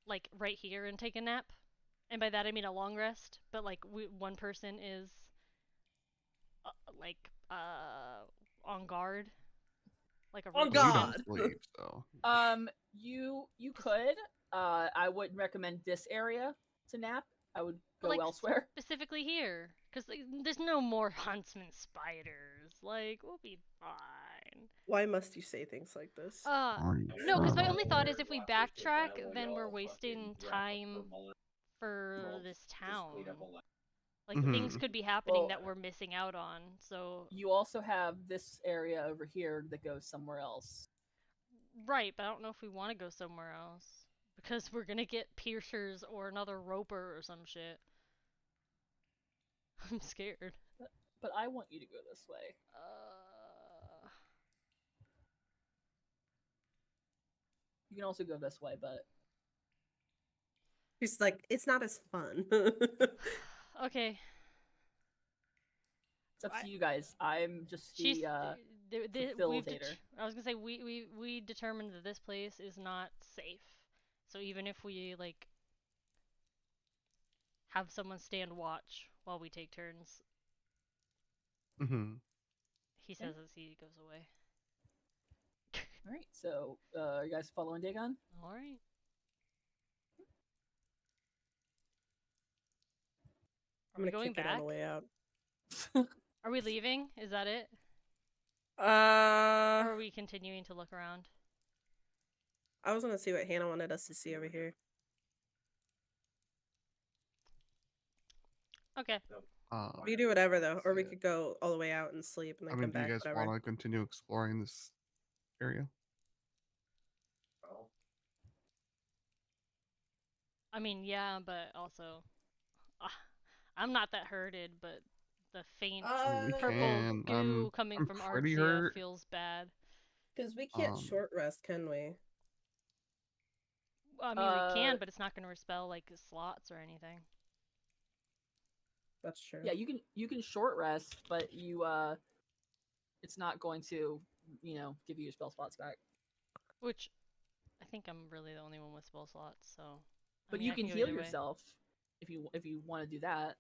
like right here and take a nap? And by that I mean a long rest, but like one person is on guard, like a On rotation. guard. Sleep, so. You could. I wouldn't recommend this area to nap. I would go Like, elsewhere. Specifically here, because like, there's no more huntsman spiders. Like, we'll be fine. Why must you say things like this? No, because my only thought is if we backtrack, then we're wasting time for this town. Like, things could be happening that we're missing out on, so... You also have this area over here that goes somewhere else. Right, but I don't know if we want to go somewhere else. Because we're gonna get piercers or another roper or some shit. I'm scared. But I want you to go this way. You can also go this way, but... She's like, it's not as fun. Okay. It's up to you guys. I'm just the facilitator. I was gonna say, we determined that this place is not safe. So even if we, like, have someone stand watch while we take turns, he says as he goes away. Alright, so, are you guys following Dagon? Alright. Are we going back? On the way out. Are we leaving? Is that it? Or I are we continuing to look around? was gonna see what Hannah wanted us to see over here. Okay. We do whatever though, or we could go all the way out and sleep and then come do back. you guys whatever. want to continue exploring this area? I mean, yeah, but also, I'm not that hurted, but the faint purple goo coming from Artsia feels bad. Because we can't short rest, can we? I mean, we can, but it's not going to respell like slots or anything. That's true. Yeah, you can short rest, but it's not going to, give you your spell slots back. Which, I think I'm really the only one with spell slots, so. But you can heal yourself if you want to do that.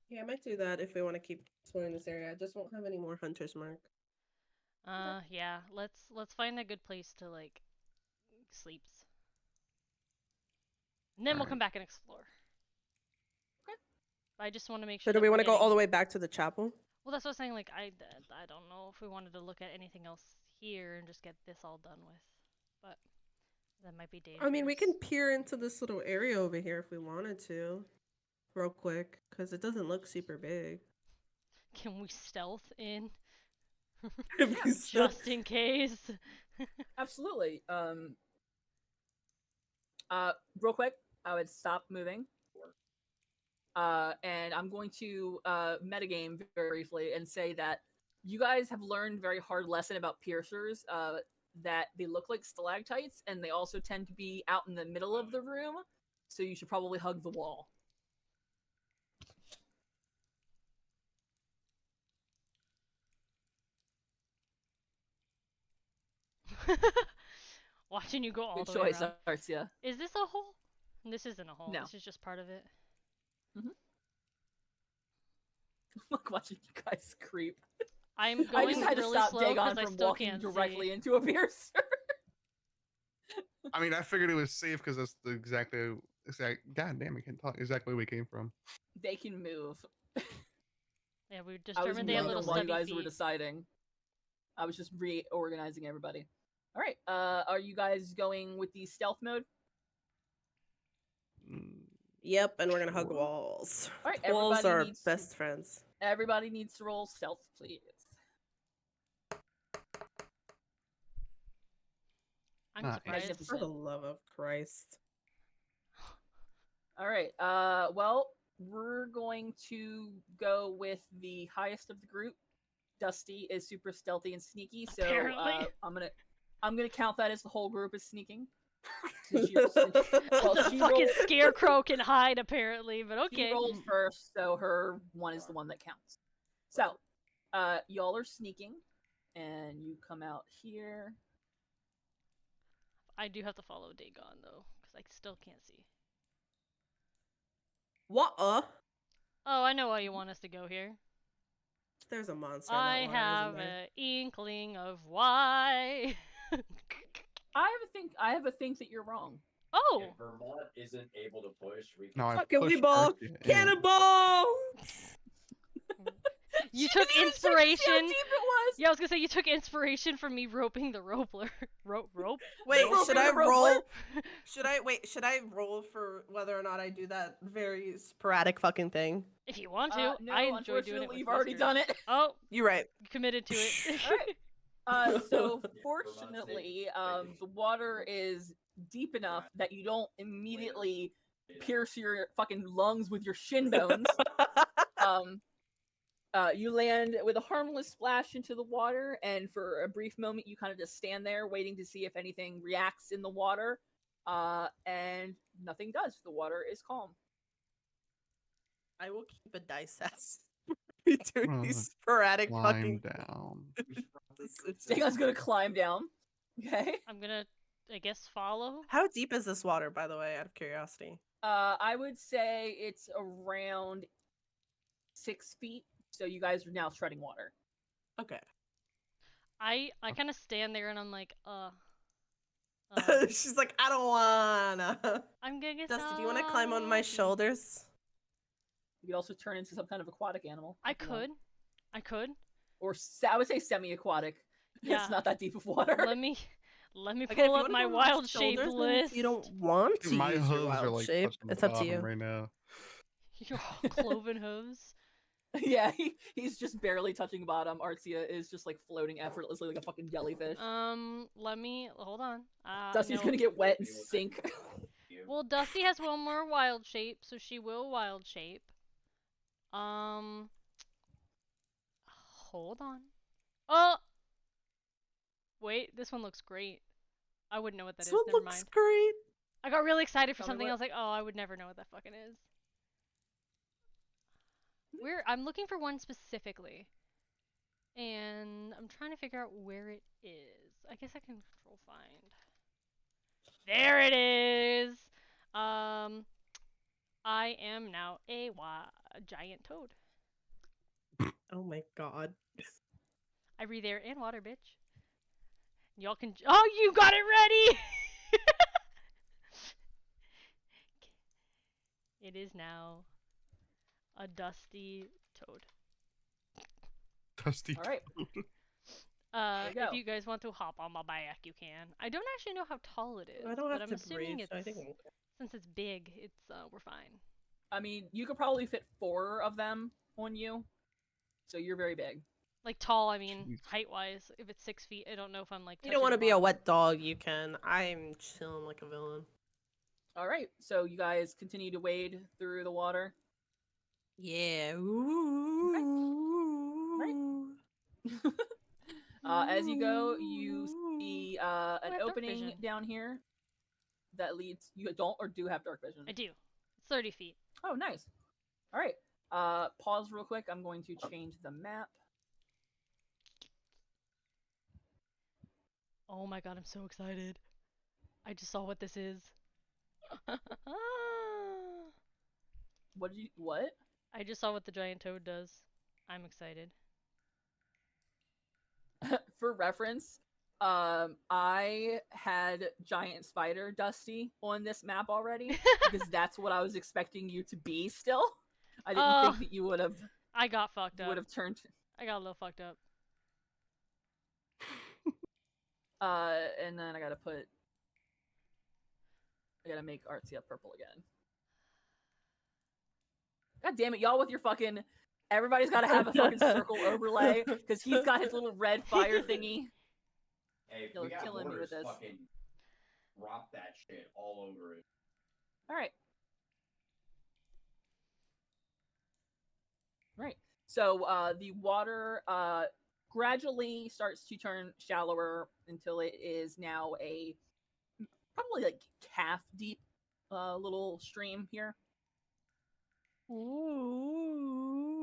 Yeah, I might do that if we want to keep exploring this area. I just won't have any more hunters mark. Yeah. Let's find a good place to like sleeps, and then we'll come back and explore. Okay. I just want to make sure. So do we want to go all the way back to the chapel? Well, that's what I was saying. Like, I don't know if we wanted to look at anything else here and just get this all done with, but that might be dangerous. I mean, we can peer into this little area over here if we wanted to, real quick, because it doesn't look super big. Can we stealth in? Just in case. Absolutely. Real quick, I would stop moving. And I'm going to metagame very briefly and say that you guys have learned a very hard lesson about piercers. That they look like stalactites, and they also tend to be out in the middle of the room. So you should probably hug the wall. Watching you go all Good the way choice, around. Artsia. Is this a hole? This isn't a hole. No. This is just part of it. Look, watching you guys creep. I'm I going just had to really stop slow Dagon because I from still walking can't directly see. into a piercer. I mean, I figured it was safe because that's the exact. God damn, I can't talk. Exactly where we came from. They can move. Yeah, we I was determined they have moving little them while you stubby guys feet. were deciding. I was just reorganizing everybody. All right. Are you guys going with the stealth mode? Yep, and we're gonna hug walls. All right. Walls Everybody are needs best friends. Everybody needs to roll stealth, please. I'm Nice. surprised. Magnificent. For the love of Christ. All right. Well, we're going to go with the highest of the group. Dusty is super stealthy and sneaky, so Apparently. I'm gonna count that as the whole group is sneaking. Since well, she Fucking rolled, Scarecrow can hide apparently, but she okay. rolled first, so her one is the one that counts. So, y'all are sneaking, and you come out here. I do have to follow Dagon though, because I still can't see. What? Oh, I know why you want us to go here. There's a monster in I that water, have isn't there? an inkling of why. I have a think that you're wrong. Oh! If Vermont isn't able to push, we can. No, I Fucking we pushed ball. Artsia in. Cannonball! You She took didn't even check to see how inspiration. deep it was. Yeah, I was gonna say you took inspiration from me roping the roper. Rope? Wait, Rope should in I a rope roll? what? Should I roll for whether or not I do that very sporadic fucking thing? If you want to. No, I enjoy doing it unfortunately, with you've already whiskers. done it. Oh, You're right. you committed to it. Alright. So fortunately, the water is deep enough that you don't immediately pierce your fucking lungs with your shin bones. You land with a harmless splash into the water, and for a brief moment, you kind of just stand there waiting to see if anything reacts in the water. And nothing does. The water is calm. I will keep a dice set. Be doing these sporadic Climb fucking down. decisions. Dagon's gonna climb down. Okay. I'm gonna, I guess, follow. How deep is this water, by the way, out of curiosity? I would say it's around 6 feet. So you guys are now treading water. Okay. I kind of stand there and I'm like, She's like, I don't wanna. I'm gonna get Dusty, do you want to climb on my salty. shoulders? You could also turn into some kind of aquatic animal. I if you want. could. Or I would say semi-aquatic. Yeah. It's not that deep of water. Let me Again, if pull you up wanna my go on wild shape shoulders, then list. If you don't want to My use your hooves are wild like shape, touching the it's up to bottom you. right now. Your cloven hooves. Yeah, he's just barely touching bottom. Artsia is just like floating effortlessly like a fucking jellyfish. Let me hold on. Dusty's no. gonna get wet and sink. Well, Dusty has one more wild shape, so she will wild shape. Hold on. Oh! Wait, this one looks great. I wouldn't know what that This is. one Never looks mind. great. I got really excited for Tell me something. what- I was like, oh, I would never know what that fucking is. I'm looking for one specifically. And I'm trying to figure out where it is. I guess I can control find. There it is! I am now a giant toad. Oh my god. I breathe air and water, bitch. Y'all can. Oh, you got it ready! It is now a dusty toad. Dusty. All right. If you go. you guys want to hop on my back, you can. I don't actually know how tall it is, I don't but have I'm to assuming breathe, it's so I think since it's big, it's we're fine. I mean, you could probably fit 4 of them on you, so you're very big. Like tall, I mean Jeez. height-wise. If it's 6 feet, I don't know if I'm like. you don't want to touching be a bottom. wet dog, you can. I'm chilling like a villain. All right, so you guys continue to wade through the water. Yeah. Ooh. As you go, you see an I have dark opening vision. down here that leads. You don't or do have dark vision? I do. It's 30 feet. Oh, nice. All right. Pause real quick. I'm going to change the map. Oh my god, I'm so excited. I just saw what this is. What? I just saw what the giant toad does. I'm excited. For reference, I had giant spider Dusty on this map already because that's what I was expecting you to be. Still, I didn't think that you would have. I got fucked up. Would have turned. I got a little fucked up. And then I gotta make Artsia purple again. God damn it, y'all with your fucking. Everybody's gotta have a fucking circle overlay because he's got his little red fire thingy. Hey, if You're we got killing me with borders, this. fucking drop that shit all over it. All right. Right. So the water gradually starts to turn shallower until it is now a probably like calf deep little stream here.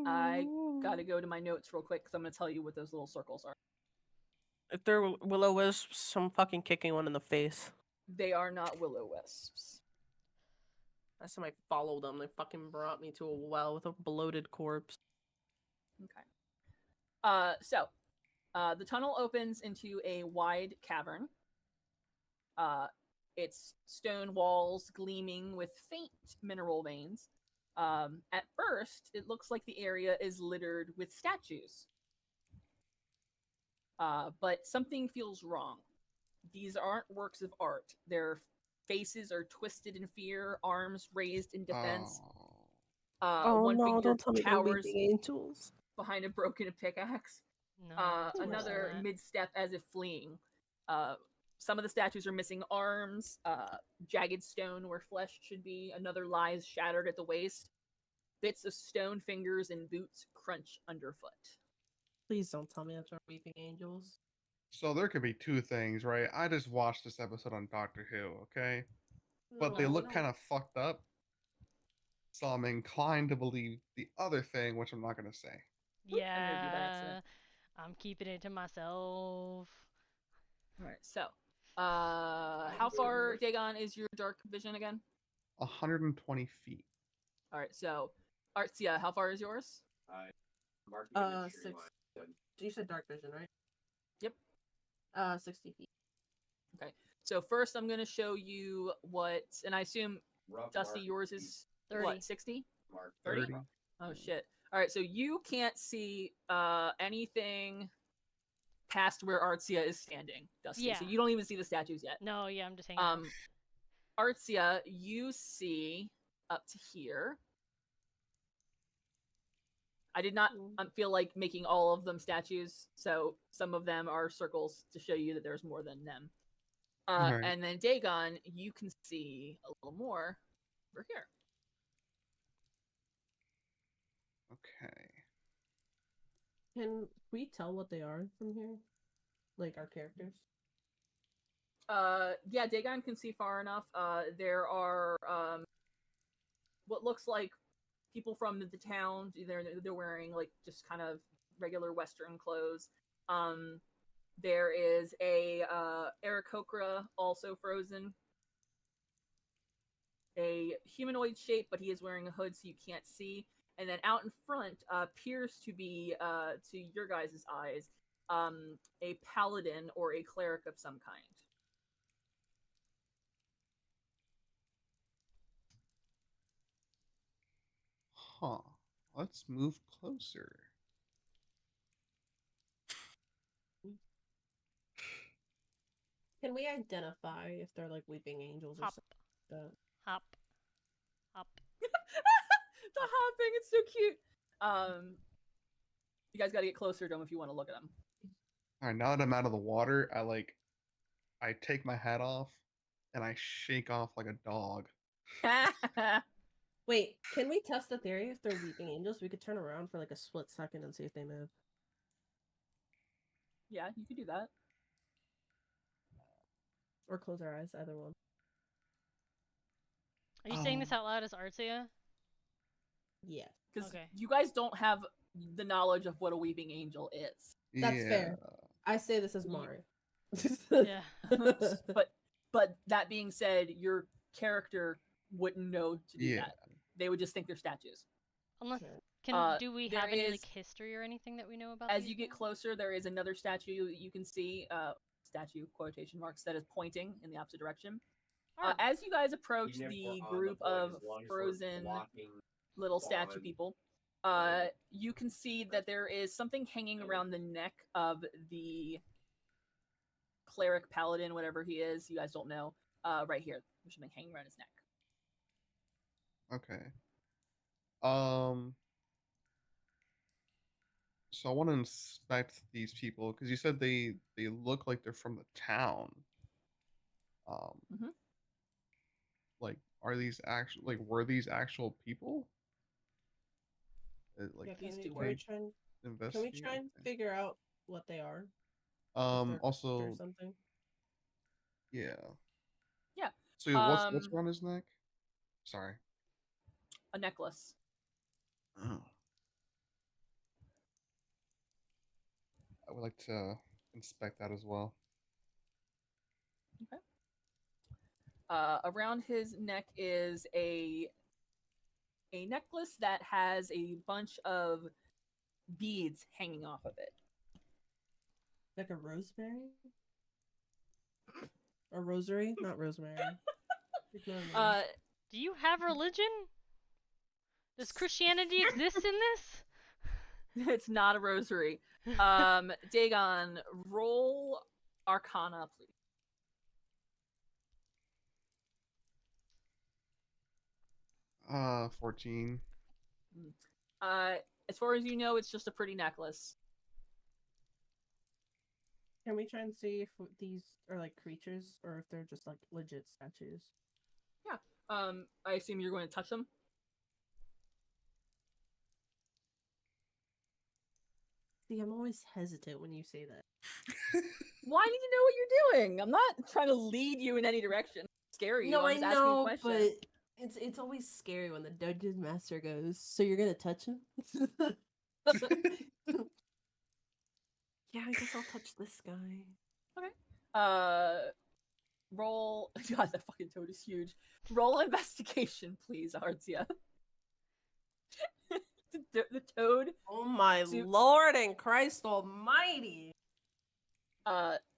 I gotta go to my notes real quick because I'm gonna tell you what those little circles are. If they're will-o-wisps, I'm fucking kicking one in the face. They are not willow-wisps. Last time I followed them, they fucking brought me to a well with a bloated corpse. Okay. So the tunnel opens into a wide cavern. Its stone walls gleaming with faint mineral veins. At first, it looks like the area is littered with statues. But something feels wrong. These aren't works of art. Their faces are twisted in fear, arms raised in defense. One figure don't tell me they're towers weeping angels. behind a broken pickaxe. No. that's worse than Another that. mid-step as if fleeing. Some of the statues are missing arms, jagged stone where flesh should be. Another lies shattered at the waist. Bits of stone fingers and boots crunch underfoot. Please don't tell me that's our weeping angels. So there could be two things, right? I just watched this episode on Doctor Who, okay? But they look kind of fucked up. So I'm inclined to believe the other thing, which I'm not going to say. Yeah. I'm keeping it to myself. Alright, so how far, Dagon, is your dark vision again? 120 feet. Alright, so Artsia, how far is yours? Marking 6. You said dark vision, right? Yep. 60 feet. Okay. So first I'm gonna show you what, and I assume Dusty, yours is 30. what, 60? 30. Oh shit. Alright, so you can't see anything past where Artsia is standing, Dusty. Yeah. So you don't even see the statues yet. No, yeah, I'm just hanging out. Artsia, you see up to here. I did not feel like making all of them statues, so some of them are circles to show you that there's more than them. Right. And then Dagon, you can see a little more over here. Okay. Can we tell what they are from here? Like our characters? Yeah, Dagon can see far enough. There are what looks like people from the town. They're wearing like just kind of regular Western clothes. There is a Aarakocra also frozen. A humanoid shape, but he is wearing a hood so you can't see. And then out in front appears to be, to your guys' eyes, a paladin or a cleric of some kind. Huh. Let's move closer. Can we identify if they're like weeping angels or Hop. something like that? Hop. Hop. The hopping, it's so cute. You guys gotta get closer to them if you want to look at them. Alright, now that I'm out of the water, I take my hat off and I shake off like a dog. Wait, can we test the theory if they're weeping angels? We could turn around for like a split second and see if they move. Yeah, you could do that. Or close our eyes, either one. Are you saying this out loud as Artsia? Yeah. Because Okay. you guys don't have the knowledge of what a weeping angel is. That's fair. I say this as Mari. Yeah. But that being said, your character wouldn't know to do that. They would just think they're statues. Unless, do we there have any is- like history or anything that we know about? As these you get things? closer, there is another statue you can see, statue quotation marks, that is pointing in the opposite direction. As you guys approach Even if the we're on group board, of as long as we're frozen blocking little statue Dawn. people, you can see that there is something hanging around the neck of the cleric paladin, whatever he is. You guys don't know. Right here, there's something hanging around his neck. Okay. So I want to inspect these people because you said they look like they're from the town. Mhm. Like, are these actual were these actual people? Like, Yeah, these two can were. we try and investigate. figure out what they are? If they're or Also, something. yeah. Yeah. So what's around his neck? Sorry. A necklace. Oh. I would like to inspect that as well. Okay. Around his neck is a necklace that has a bunch of beads hanging off of it. Like a rosemary? Or rosary? Not rosemary. Ignore me. Do you have religion? Does Christianity exist in this? It's not a rosary. Dagon, roll Arcana, please. 14. As far as you know, it's just a pretty necklace. Can we try and see if these are like creatures or if they're just like legit statues? Yeah. I assume you're going to touch them. See, I'm always hesitant when you say that. Well, I need to know what you're doing. I'm not trying to lead you in any direction. Scare you. No, I'm I just asking a know, question. but it's always scary when the dungeon master goes, "So you're gonna touch him?" Yeah, I guess I'll touch this guy. Okay. Roll. God, that fucking toad is huge. Roll investigation, please, Artsia. the toad. Oh my lord and Christ almighty!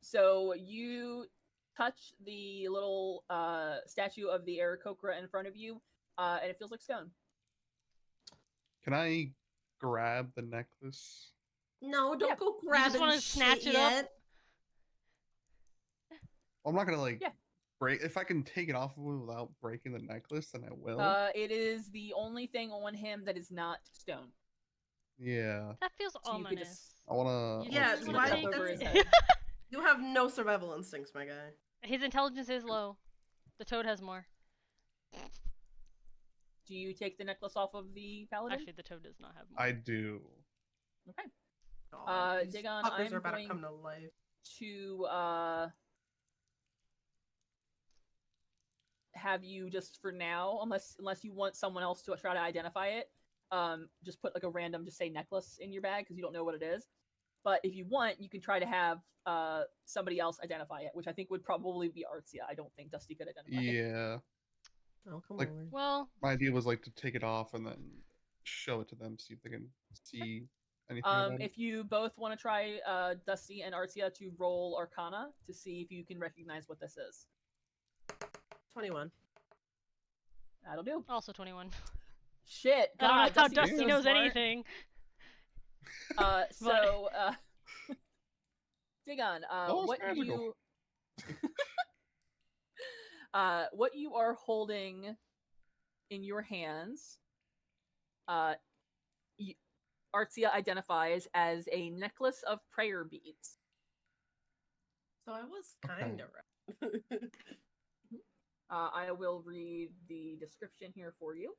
So you touch the little statue of the Aarakocra in front of you, and it feels like stone. Can I grab the necklace? No, don't go just grabbing wanna shit snatch it up? yet. I'm not gonna Yeah. break. If I can take it off of him without breaking the necklace, then I will. It is the only thing on him that is not stone. Yeah. That feels So you could ominous. just- I wanna. Yeah, just why jump that's- over his head. You have no survival instincts, my guy. His intelligence is low. The toad has more. Do you take the necklace off of the paladin? Actually, the toad does not have more. I do. Okay. These Dagon, fuckers I'm are about going to come to life. to have you just for now, unless you want someone else to try to identify it, just put like a random, just say necklace in your bag because you don't know what it is. But if you want, you can try to have somebody else identify it, which I think would probably be Artsia. I don't think Dusty could identify it. Yeah. Oh, come Like- on. Well, My idea was like to take it off and then show it to them, see if they can see anything about it. If you both want to try Dusty and Artsia to roll Arcana to see if you can recognize what this is. 21. That'll do. also 21. Shit. I don't know God, how Dusty's Dusty so knows smart. anything. Dagon, Oh, it's magical. what you are holding in your hands, Artsia identifies as a necklace of prayer beads. So I was kind of right. I will read the description here for you.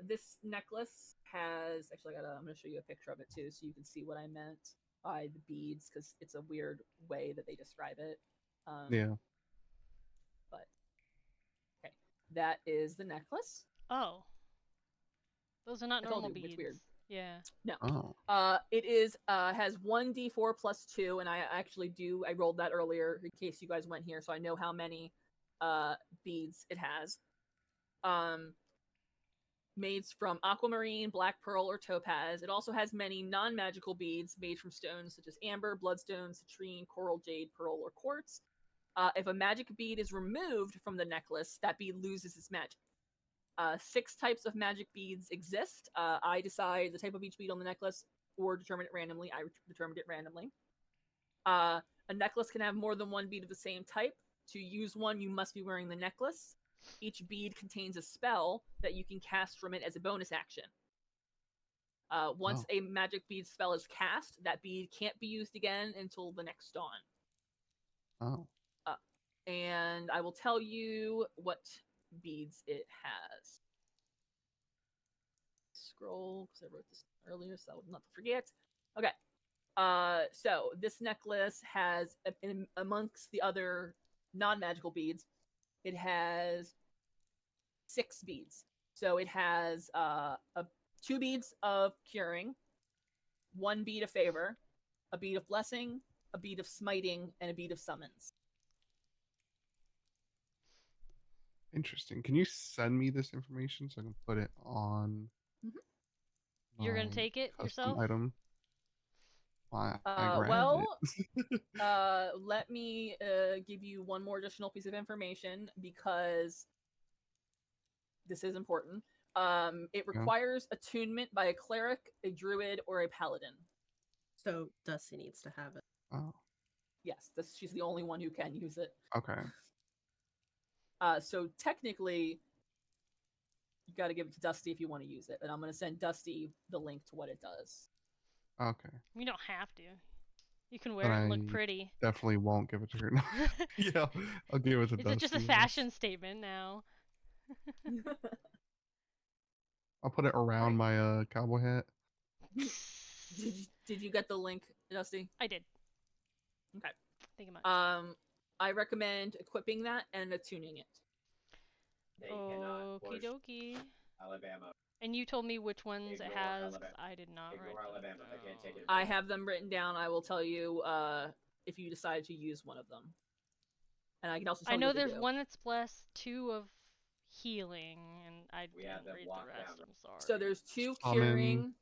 This necklace has actually I'm going to show you a picture of it too, so you can see what I meant by the beads, because it's a weird way that they describe it. Yeah. But okay, that is the necklace. Oh, those are not normal beads. It's weird. Yeah. No. Oh. It is has 1d4 plus 2, and I rolled that earlier in case you guys went here, so I know how many beads it has. Made from aquamarine, black pearl, or topaz. It also has many non-magical beads made from stones such as amber, bloodstone, citrine, coral, jade, pearl, or quartz. If a magic bead is removed from the necklace, that bead loses its magic. 6 types of magic beads exist. I decide the type of each bead on the necklace, or determine it randomly. I determined it randomly. A necklace can have more than 1 bead of the same type. To use one, you must be wearing the necklace. Each bead contains a spell that you can cast from it as a bonus action. Once a magic bead spell is cast, that bead can't be used again until the next dawn. Oh. And I will tell you what beads it has. Scroll, because I wrote this earlier, so not to forget. Okay. So this necklace has, amongst the other non-magical beads, it has 6 beads. So it has 2 beads of curing, 1 bead of favor, a bead of blessing, a bead of smiting, and a bead of summons. Interesting. Can you send me this information so I can put it on? You're gonna take it yourself? Item. I let me give you one more additional piece of information, because this is important. It requires attunement by a cleric, a druid, or a paladin. So Dusty needs to have it. Oh. Yes, she's the only one who can use it. Okay. So technically, you got to give it to Dusty if you want to use it, and I'm going to send Dusty the link to what it does. Okay. You don't have to. You can wear it and look pretty. Definitely won't give it to her. Yeah, I'll give it to Dusty. It's just a fashion statement now. I'll put it around my cowboy hat. Did you get the link, Dusty? I did. Okay. Thank you much. I recommend equipping that and attuning it. Okie dokie. Alabama. And you told me which ones it has. I did not write them Alabama. I can't take it. I have them written down. I will tell you if you decide to use one of them. And I can also tell you what there's they do. one that's blessed, 2 of healing, and I didn't read the rest. I'm sorry. So there's 2 curing,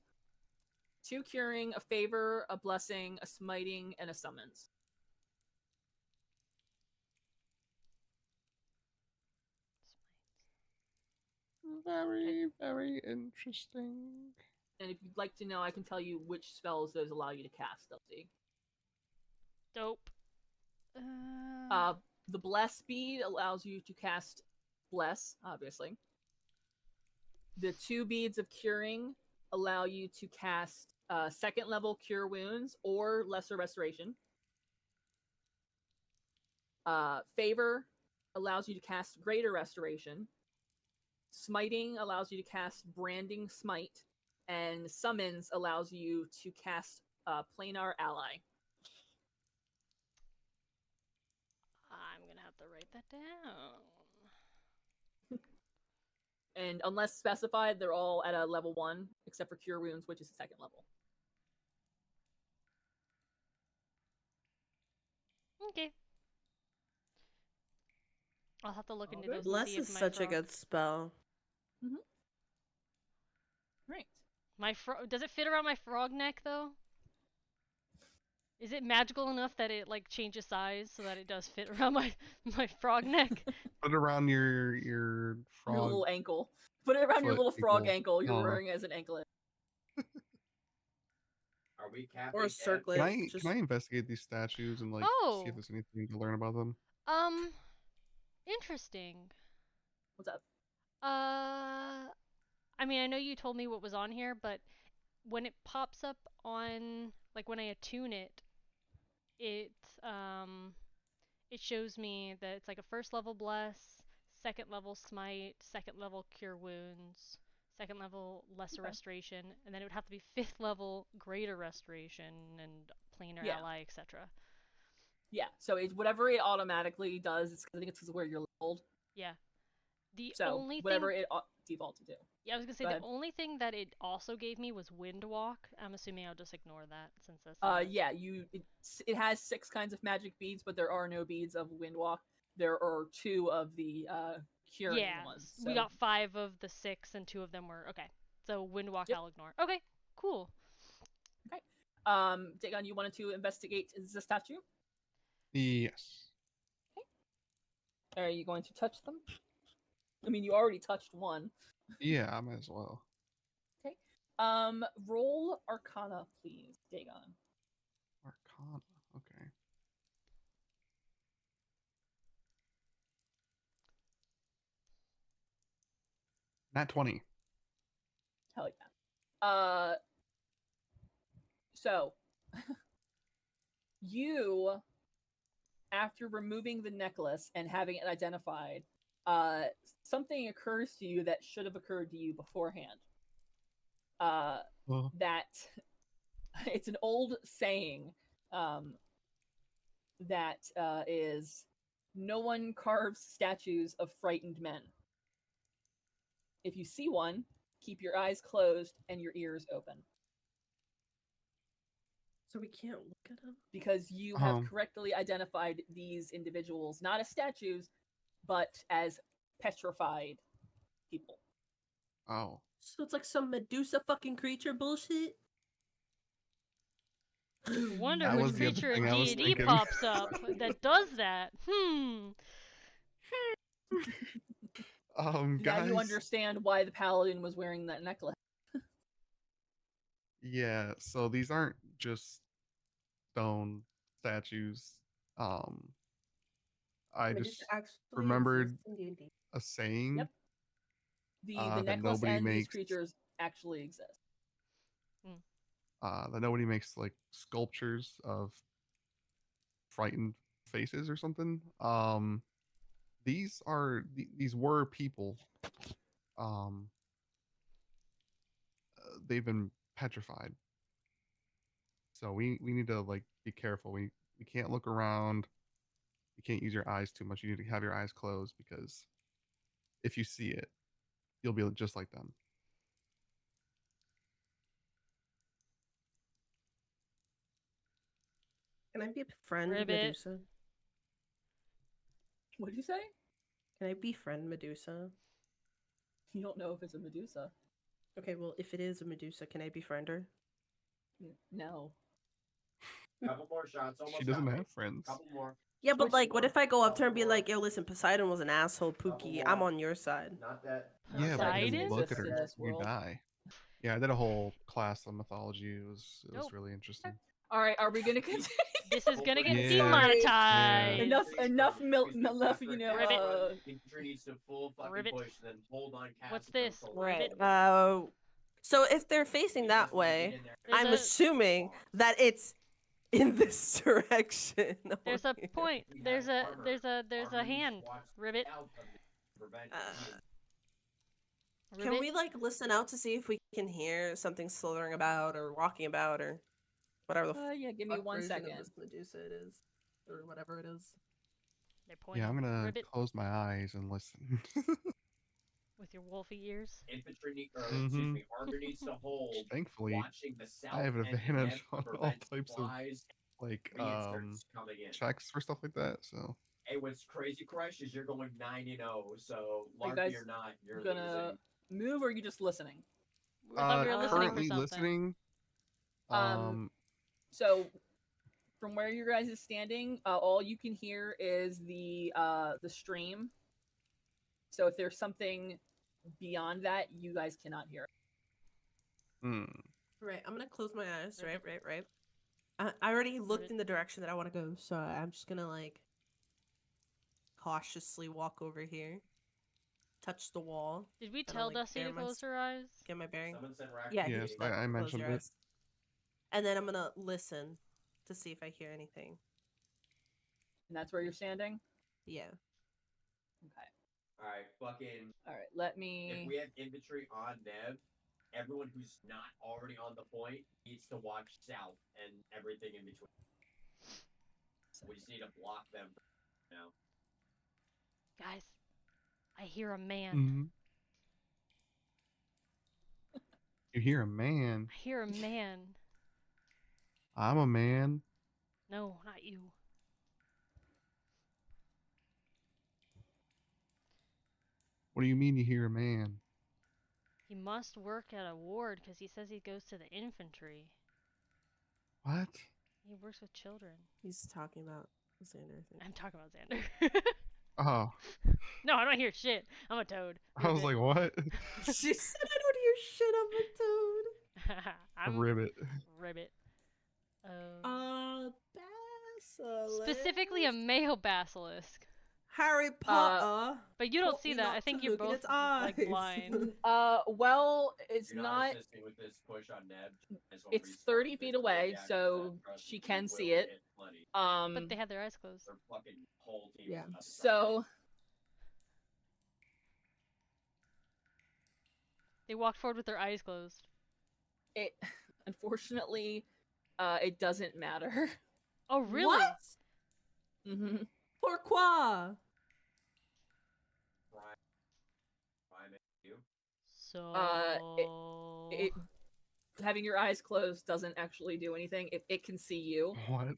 2 curing, a favor, a blessing, a smiting, and a summons. Very, very interesting. And if you'd like to know, I can tell you which spells those allow you to cast, Dusty. Dope. The bless bead allows you to cast bless, obviously. The 2 beads of curing allow you to cast 2nd level cure wounds or lesser restoration. Favor allows you to cast greater restoration. Smiting allows you to cast branding smite, and summons allows you to cast planar ally. I'm gonna have to write that down. And unless specified, they're all at a level 1, except for cure wounds, which is a 2nd level. Okay. I'll have to look into good. this. Bless is such a good spell. Mm-hmm. Right. Does it fit around my frog neck though? Is it magical enough that it like changes size so that it does fit around my frog neck? Put it around your frog. Your little ankle. Put it around your little frog ankle you're wearing as an anklet. Are we capping? Or a circlet. Can I investigate these statues and like see if there's anything to learn about them? Interesting. What's up? I mean, I know you told me what was on here, but when it pops up on, like when I attune it, it shows me that it's like a 1st level bless, 2nd level smite, 2nd level cure wounds, 2nd level lesser restoration, and then it would have to be 5th level greater restoration and planar ally, etc. Yeah, so it's whatever it automatically does. I think it's because of where you're leveled. Yeah. The So only whatever thing... it defaults to do. Yeah, I was gonna say the only thing that it also gave me was wind walk. I'm assuming I'll just ignore that since that's yeah, it has 6 kinds of magic beads, but there are no beads of wind walk. There are 2 of the curing ones. So. We got 5 of the 6 and 2 of them were okay. So wind walk I'll ignore. Okay, cool. Okay. Dagon, you wanted to investigate the statue? Yes. Okay. Are you going to touch them? I mean, you already touched one. Yeah, I might as well. Okay. Roll Arcana, please, Dagon. Arcana. Okay. Not 20. Hell yeah. So you, after removing the necklace and having it identified, something occurs to you that should have occurred to you beforehand. That it's an old saying that is, no one carves statues of frightened men. If you see one, keep your eyes closed and your ears open. So we can't look at them? Because you have correctly identified these individuals, not as statues, but as petrified people. Oh. So it's like some Medusa fucking creature bullshit? Wonder which creature in D&D pops up that does that. Now guys. you understand why the paladin was wearing that necklace. Yeah, so these aren't just stone statues. I just remembered a saying. Yep. The necklace nobody and makes, these creatures actually exist. That nobody makes like sculptures of frightened faces or something. These were people. They've been petrified. So we need to like be careful. We can't look around. You can't use your eyes too much. You need to have your eyes closed because if you see it, you'll be just like them. Can I befriend Ribbit. Medusa? What did you say? Can I befriend Medusa? You don't know if it's a Medusa. Okay, well, if it is a Medusa, can I befriend her? No. Couple more shots. She doesn't have friends. Couple more. Yeah, but like, what if I go up to her and be like, yo, listen, Poseidon was an asshole, Pookie. I'm on your side. Not that. Yeah, but if you Poseidon? look at her, In this you world. die. Yeah, I did a whole class on mythology. It was really interesting. All right, are we gonna continue? This is gonna get Yeah. demonetized. Enough, you know. Needs to full fucking push, then hold on. What's this? Right. So if they're facing that way, I'm assuming that it's in this direction. There's a point. There's a hand. Ribbit. Can we like listen out to see if we can hear something slithering about or walking about or whatever the yeah, give me 1 second. Medusa it is, or whatever it is. Yeah, I'm gonna Ribbit. close my eyes and listen. With your wolfy ears. Infantry, excuse me, armor needs to hold. Thankfully, Watching the south I have an advantage on all types of flies, like coming in. checks for stuff like that. So. Hey, what's crazy, Crush, is you're going 9-0. So Larky or not, you're gonna move, or are you just listening? I thought we were listening currently for something. listening. So from where you guys is standing, all you can hear is the stream. So if there's something beyond that, you guys cannot hear it. Right, I'm gonna close my eyes. Right. I already looked in the direction that I want to go, so I'm just gonna like cautiously walk over here, touch the wall. Did we tell Dusty to close her eyes? Get my bearing. Yeah, he yes, just said I close mentioned your it. eyes. And then I'm gonna listen to see if I hear anything. And that's where you're standing? Yeah. Okay. Alright, fucking. Alright, let If me. we have infantry on Nev, everyone who's not already on the point needs to watch south and everything in between. We just need to block them now. Guys, I hear a man. Mhm. You hear a man. I hear a man. I'm a man. No, not you. What do you mean you hear a man? He must work at a ward because he says he goes to the infantry. What? He works with children. He's talking about Xander, I think. I'm talking about Xander. Oh, No, I don't hear shit. I'm a toad. I was like, what? She said I don't hear shit, I'm a toad. A I'm ribbit. ribbit. Basilisk. Specifically a male basilisk. Harry Potter. But you don't Taught see me that. not I think to you're look in both its like eyes. blind. Well, it's You're not. assisting with this push on Neb. It's 30 feet away, so she can see it. But they had their eyes closed. Their fucking whole team. Yeah. So They walked forward with their eyes closed. it, unfortunately, it doesn't matter. Oh, really? What? Mm-hmm. Pourquoi? So. It having your eyes closed doesn't actually do anything. It can see you. What?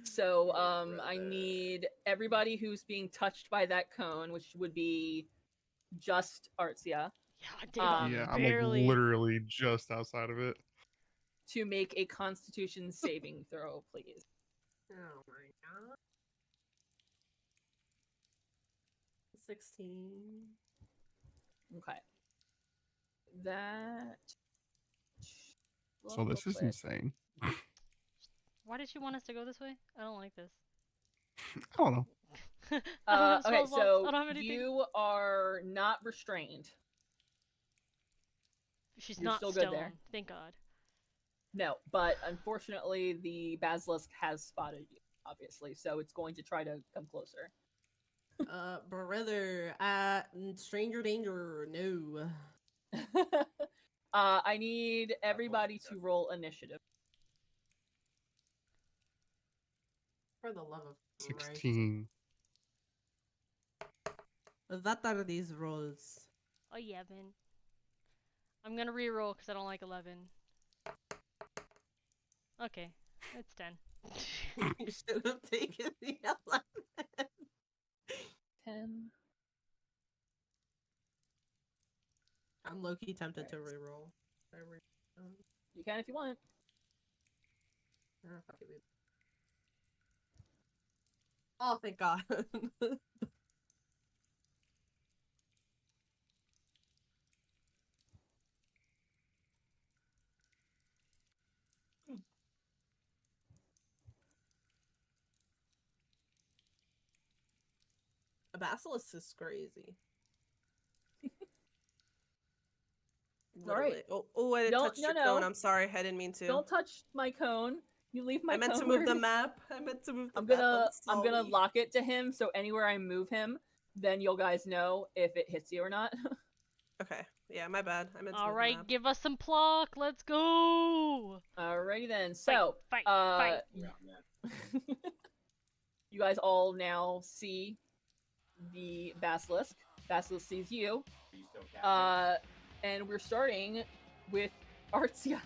So I need everybody who's being touched by that cone, which would be just Artsia, Yeah, Dagon Yeah, I'm barely. like literally just outside of it. to make a Constitution saving throw, please. Oh my god. 16. Okay. That. So this is insane. Why did you want us to go this way? I don't like this. I don't know. I don't have Okay, spell slots. so I don't have anything. you are not restrained. She's you're not still good stone. there. Thank God. No, but unfortunately, the basilisk has spotted you, obviously, so it's going to try to come closer. Brother, stranger danger, no. I need everybody to roll initiative. For the love of Christ. 16. What are these rolls? Oh, yeah, man. I'm gonna re-roll because I don't like 11. Okay, it's 10. You should have taken the 11. 10. I'm low-key tempted to re-roll. You can if you want. Fuck it, oh, thank God. A basilisk is crazy. Alright. Oh, I touched your cone. I'm sorry. I didn't mean to. Don't touch my cone. You leave my I meant cone to move where the it is. map. I meant to move the I'm map. gonna lock it to him, so anywhere I move him, then you'll guys know if it hits you or not. Okay. Yeah, my bad. I meant to All move the right, map. give us some pluck. Let's go. Alrighty then. So, Fight. you guys all now see the basilisk. Basilisk sees you. And we're starting with Artsia.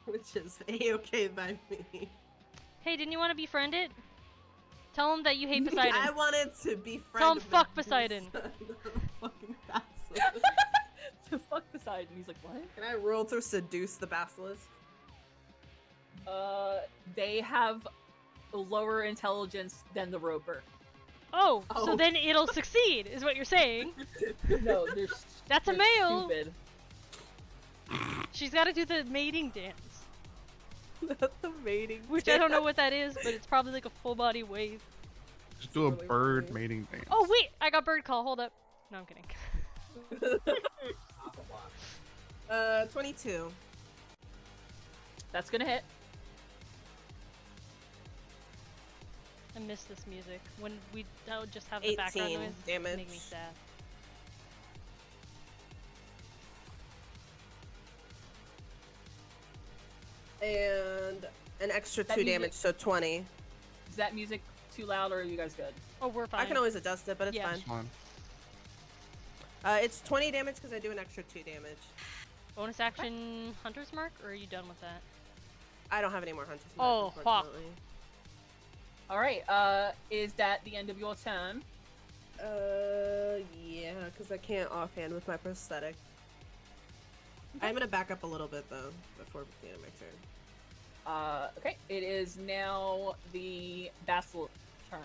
Which is A-okay by me. Hey, didn't you want to be friended? Tell him that you hate Poseidon. I wanted to be friends. Tell him fuck Poseidon. Fucking basilisk. To fuck Poseidon. He's like, what? Can I roll to seduce the basilisk? They have lower intelligence than the roper. Oh, Oh. so then it'll succeed, is what you're saying. No, That's a they're male. Stupid. She's got to do the mating dance. That's the mating. Which I don't know what that is, but it's probably like a full body wave. Just do a Really bird funny. mating dance. Oh wait, I got bird call. Hold up. No, I'm kidding. 22. That's gonna hit. I miss this music. When we would just have the background 18 noise, damage. it make me sad. And an extra That 2 music- damage, so 20. Is that music too loud, or are you guys good? Oh, we're fine. I can always adjust it, but it's Yeah. fine. It's fine. It's 20 damage because I do an extra 2 damage. Bonus action Hunter's Mark, or are you done with that? I don't have any more hunters. Oh, fuck. unfortunately. All right. Is that the end of your turn? Yeah, because I can't offhand with my prosthetic. I'm gonna back up a little bit though before the end of my turn. Okay. It is now the Vassal turn.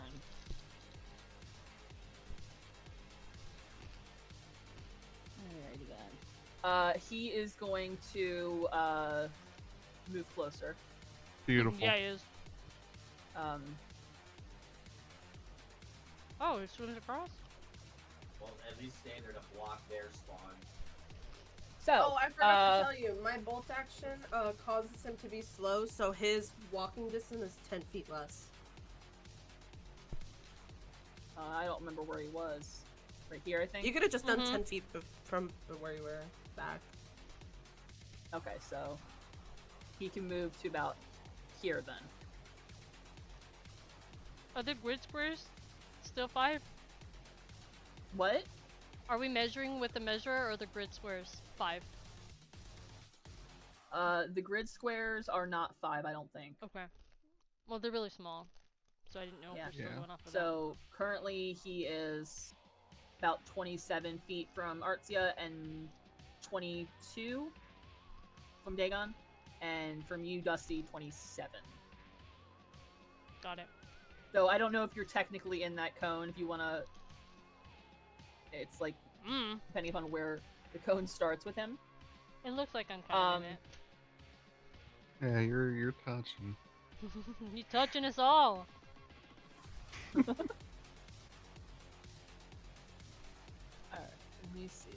Alrighty then. He is going to move closer. Beautiful. Yeah, he is. Um, Oh, he swims across? Well, at least stand there to block their spawn. so. Oh, I forgot to tell you, my bolt action causes him to be slow, so his walking distance is 10 feet less. I don't remember where he was. Right here, I think. You could have just done Mhm. 10 feet from where you were back. Okay, so he can move to about here then. Are the grid squares still 5? What? Are we measuring with the measurer or the grid squares? 5. The grid squares are not 5, I don't think. Okay. Well, they're really small, so I didn't know Yeah. if we're still Yeah. going off of So currently he is about 27 feet from Artsia and 22 from Dagon, and from you, Dusty, 27. that. Got it. So I don't know if you're technically in that cone. If you wanna, it's like depending upon where the cone starts with him. It looks like I'm kind of in Yeah, you're touching. it. You touching us all. Alright, let me see.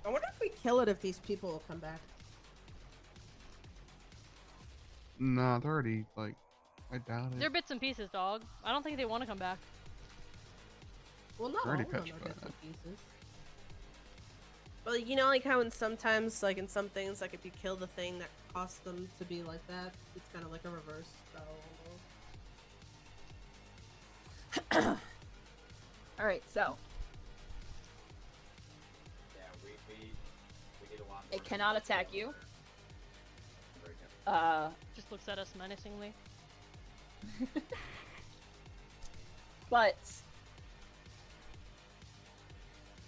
I wonder if we kill it if these people will come back. Nah, they're already like. I doubt it. They're bits and pieces, dog. I don't think they want to come back. Well, not all Already of them touched are by bits that. and pieces. Well, you know, like how in sometimes, like in some things, like if you kill the thing that costs them to be like that, it's kind of like a reverse spell. Alright, so Yeah, we need a lot more. it cannot attack you. Very good. Just looks at us menacingly. But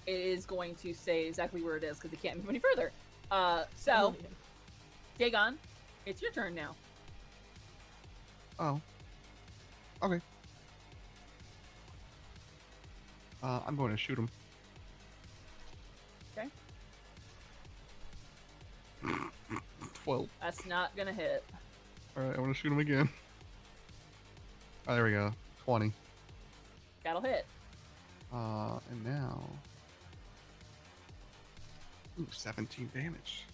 it is going to say exactly where it is because it can't move any further. So Dagon, it's your turn now. Oh. Okay. I'm going to shoot him. Okay. 12. That's not gonna hit. Alright, I want to shoot him again. Oh, there we go. 20. That'll hit. And now. Ooh, 17 damage.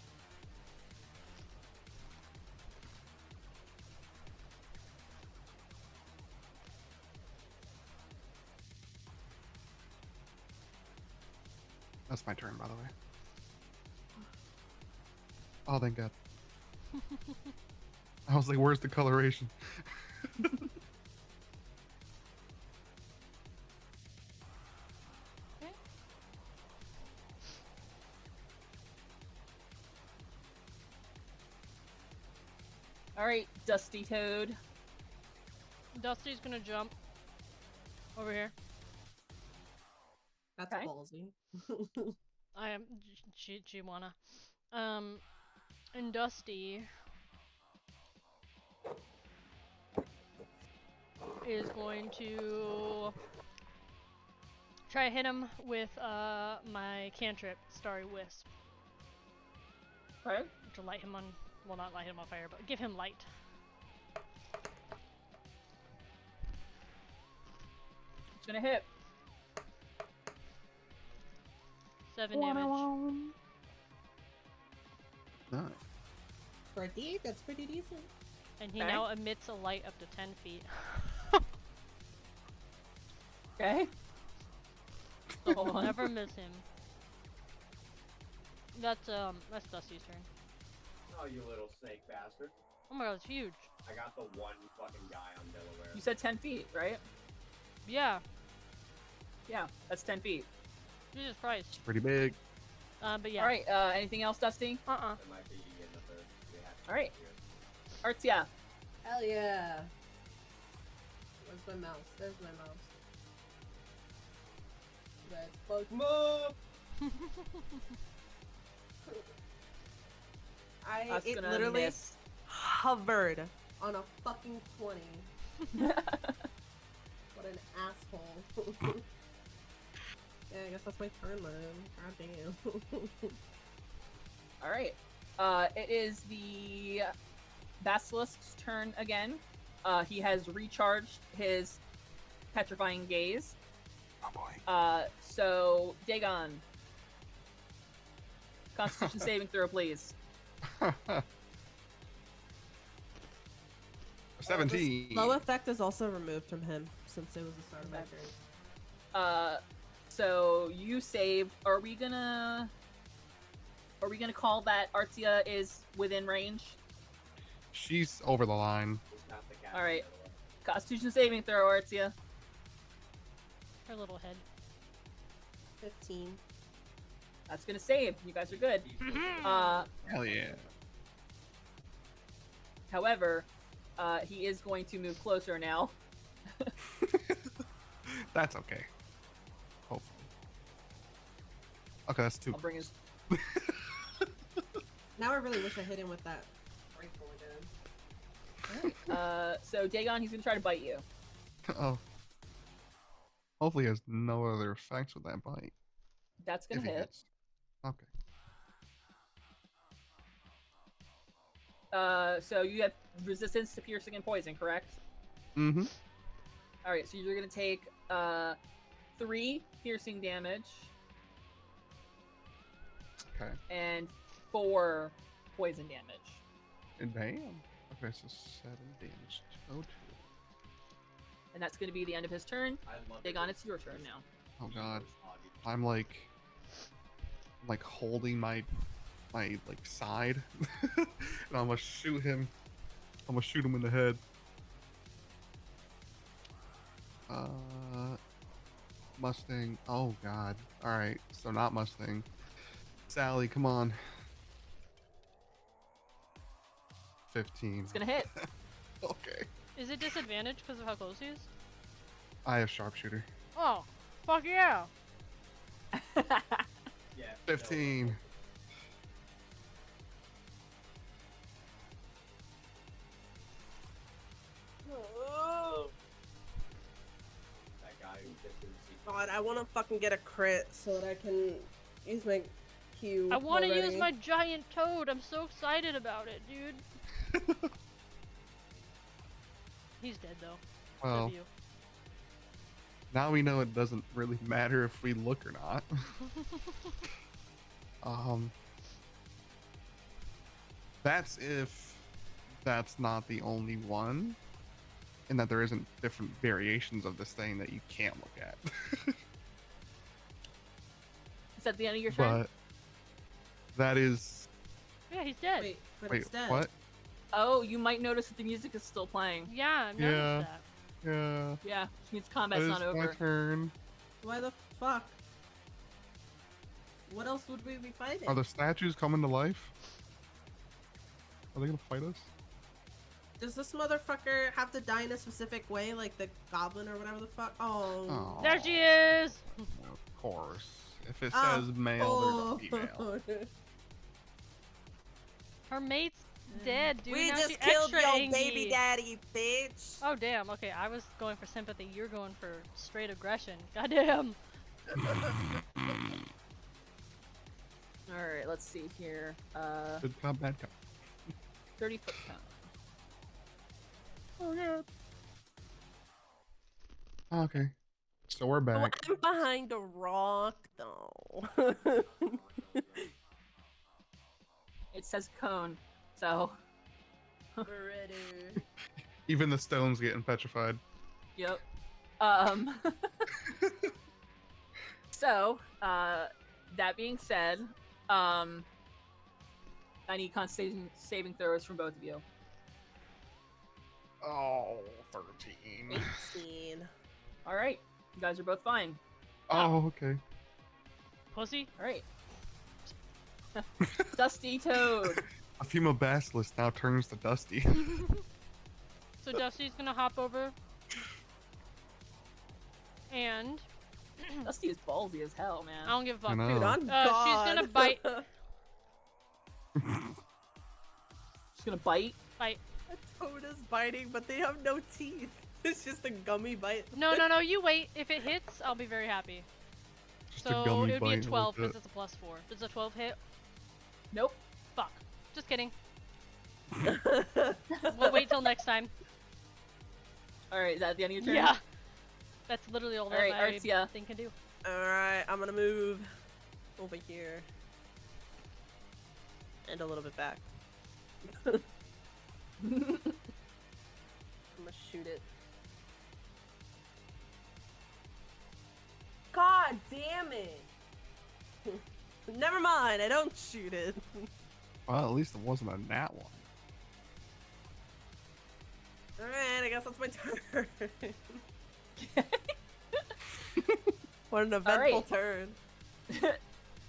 That's my turn, by the way. Oh, thank God. I was like, where's the coloration? Okay. Alright, Dusty Toad. Dusty's gonna jump over here. That's Okay. ballsy. I am. She wanna. And Dusty is going to try to hit him with my cantrip, Starry Wisp, Okay. to light him on. Well, not light him on fire, but give him light. It's gonna hit. 7 damage. Nice. For a D, that's pretty decent. And he Okay. now emits a light up to 10 feet. Okay. So Hold we'll on. never miss him. That's Dusty's turn. Oh, you little snake bastard. Oh my god, it's huge. I got the one fucking guy on Delaware. You said 10 feet, right? Yeah, Yeah, that's 10 feet. Jesus Christ. It's pretty big. But yeah. All right. Anything else, Dusty? Uh-uh. It might be in the third. We have to All right. here. Artsia. Hell yeah. Where's my mouse? There's my mouse. Let's fuck move. That's it gonna literally miss. hovered on a fucking 20. What an asshole. Yeah, I guess that's my turn then. God damn. All right. It is the Basilisk's turn again. He has recharged his petrifying gaze. Oh boy. So Dagon. Constitution saving throw, please. 17. The slow effect is also removed from him since it was the start of my turn. So you saved. Are we gonna call that Artsia is within range? She's over the line. Who's got the cat All right. on Delaware? Constitution saving throw, Artsia. Her little head. 15. That's gonna save. You guys are good. Hell yeah. However, he is going to move closer now. That's okay. Hopefully. Okay, that's 2. I'll bring his. Now I really wish I hit him with that rifle again. So Dagon, he's gonna try to bite you. Oh. Hopefully, he has no other effects with that bite. That's gonna If he hit. hits. Okay. So you have resistance to piercing and poison, correct? Mm-hmm. All right. So you're gonna take 3 piercing damage Okay. and 4 poison damage. And damn. Okay, so 7 damage total. And that's gonna be the end of his turn. I love Dagon, it. it's your turn now. Oh god. Obvious. I'm like holding my side, and I'm gonna shoot him. I'm gonna shoot him in the head. Mustang. Oh god. All right. So not Mustang. Sally, come on. 15. It's gonna hit. Okay. Is it disadvantage because of how close he is? I have sharpshooter. Oh, fuck yeah! Yeah. 15. That guy who just didn't see. God, I want to fucking get a crit so that I can use my Q. I want to use already. my giant toad. I'm so excited about it, dude. He's dead though. Well, W. now we know it doesn't really matter if we look or not. That's if that's not the only one, and that there isn't different variations of this thing that you can't look at. Is that the end of your turn? But that is. Yeah, he's dead. Wait, but Wait, it's dead. what? Oh, you might notice that the music is still playing. Yeah, I've Yeah. noticed that. Yeah. Yeah, which means That combat's is not my over. turn. Why the fuck? What else would we be fighting? Are the statues coming to life? Are they gonna fight us? Does this motherfucker have to die in a specific way, like the goblin or whatever the fuck? Oh. Oh, There she is! of course. If it Ah, says male, there's a female. Her mate's dead, dude. We now just she killed extra your angry. baby daddy, bitch. Oh damn, okay, I was going for sympathy, you're going for straight aggression. Goddamn! Alright, let's see here. Good cop, bad cop. 30 foot count. Oh god. Okay. So we're Oh, back. I'm behind a rock, though. It says cone. So, We're ready. Even the stones getting petrified. yep. So, that being said, I need constitution saving throws from both of you. Oh, 13. 18. All right, you guys are both fine. Oh, okay. Pussy. All right. Dusty Toad. A female basilisk now turns to Dusty. So Dusty's gonna hop over. And Dusty is ballsy as hell, man. I don't give a I fuck. know. Dude, on She's God. gonna bite. She's gonna bite. Bite. A toad is biting, but they have no teeth. It's just a gummy bite. No, you wait. If it hits, I'll be very happy. Just a So gummy it would be a bite 12 like because it's a +4. Does a 12 hit? Nope. Fuck. Just kidding. We'll wait till next time. All right, is that the end of your turn? Yeah. That's literally all that Alright, my Artsia. thing can do. Alright, I'm gonna move over here. And a little bit back. I'm gonna shoot it. God damn it! Never mind, I don't shoot it. Well, at least it wasn't a nat one. Alright, I guess that's my turn. What an eventful turn.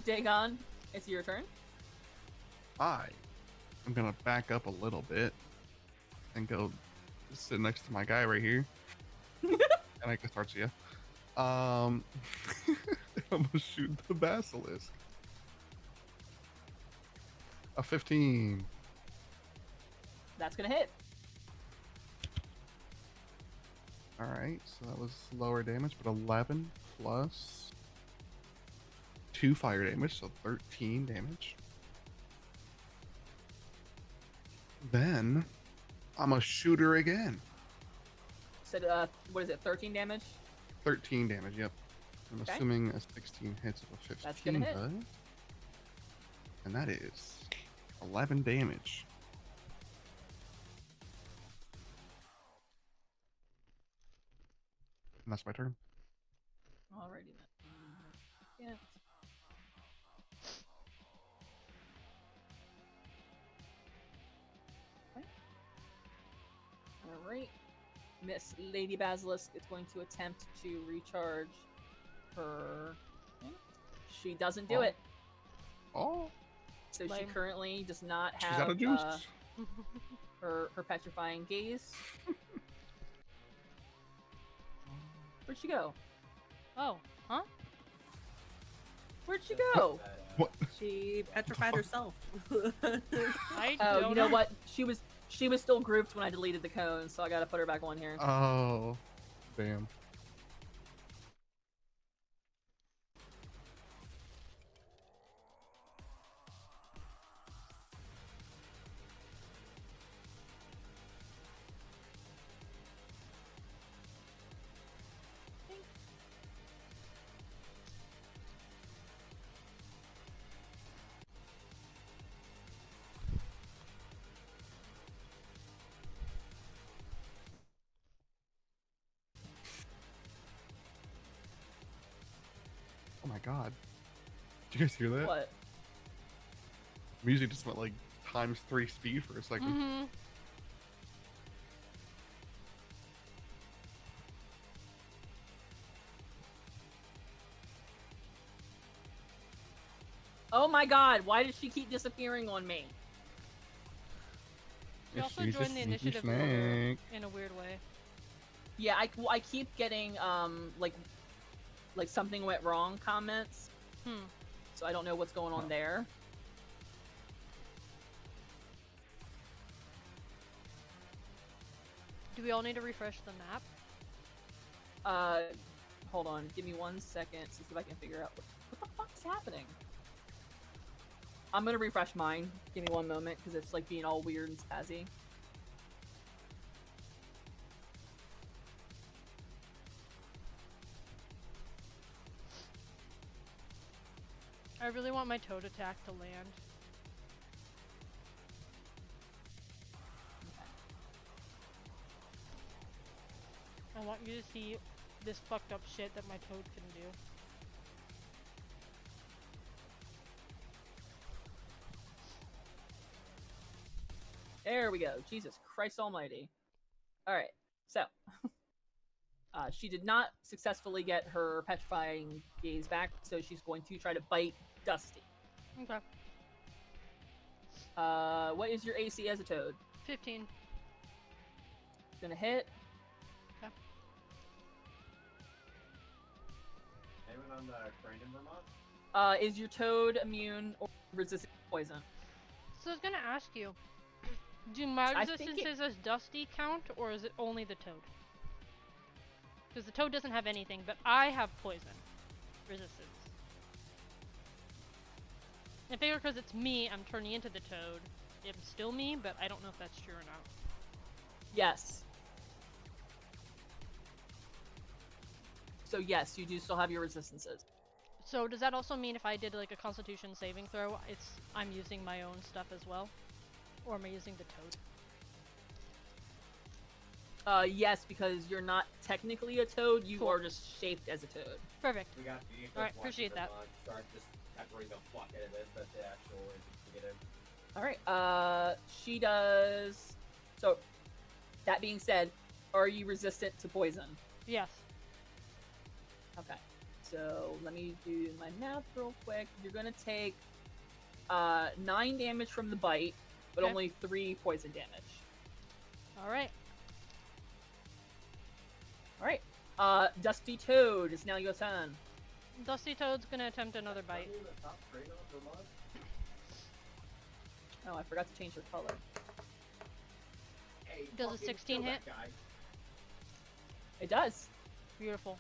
Dagon, it's your turn. I'm gonna back up a little bit and go sit next to my guy right here. And I guess Artsia. I'm gonna shoot the basilisk. A 15. That's gonna hit. Alright, so that was lower damage, but 11 plus 2 fire damage, so 13 damage. Then I'm a shooter again. Said, what is it? 13 damage. 13 damage, yep. I'm Okay. assuming a 16 hits with a 15 That's gonna hit. does. And that is 11 damage. And that's my turn. Alrighty then. Yeah. Alright. Miss Lady Basilisk is going to attempt to recharge her. She doesn't do Oh. it. Oh, So she Lame. currently does not she's have out of juice. her petrifying gaze. Where'd she go? Oh, huh? Where'd she go? What? She petrified herself. I Oh, don't you know what? She was still grouped when I deleted the cone, so I gotta put her back on here. Oh, damn. Oh my god. Did you guys hear that? What? Music just went like ×3 speed for a second. Mm-hmm. Oh my god, why does she keep disappearing on me? She also She's a joined the sneaky initiative order snake. in a weird way. Yeah, I keep getting, like something went wrong comments, so I don't know what's going on there. Do we all need to refresh the map? Hold on, give me 1 second to see if I can figure out what the fuck's happening. I'm gonna refresh mine. Give me 1 moment, because it's like being all weird and spazzy. I really want my toad attack to land. to see this fucked up shit that my toad can do. There we go. Jesus Christ almighty. Alright, so. She did not successfully get her petrifying gaze back, so she's going to try to bite Dusty. Okay. What is your AC as a toad? 15. Gonna hit. Okay. Anyone on the Crandon, Vermont? Is your toad immune or resistant to poison? So I was gonna ask you, do my I think resistances as Dusty count, or is it only the toad? Because the toad doesn't have anything, but I have poison resistance. I figure because it's me, I'm turning into the toad. It's still me, but I don't know if that's true or not. Yes. So yes, you do still have your resistances. So does that also mean if I did like a Constitution saving throw, I'm using my own stuff as well? Or am I using the toad? Yes, because you're not technically a toad, you Cool. are just shaped as a toad. Perfect. We got the Alright, appreciate that. Start just peppering the fuck out of it, but the actual negative. Alright, she does... So, that being said, are you resistant to poison? Yes. Okay. So, let me do my math real quick. You're gonna take 9 damage from the bite, but Okay. only 3 poison damage. Alright. Alright. Dusty Toad, it's now your turn. Dusty Toad's gonna attempt another bite. Are you in the top Crandon, Vermont? Oh, I forgot to change her color. Hey, Does a fucking 16 kill that hit? guy. It does. Beautiful.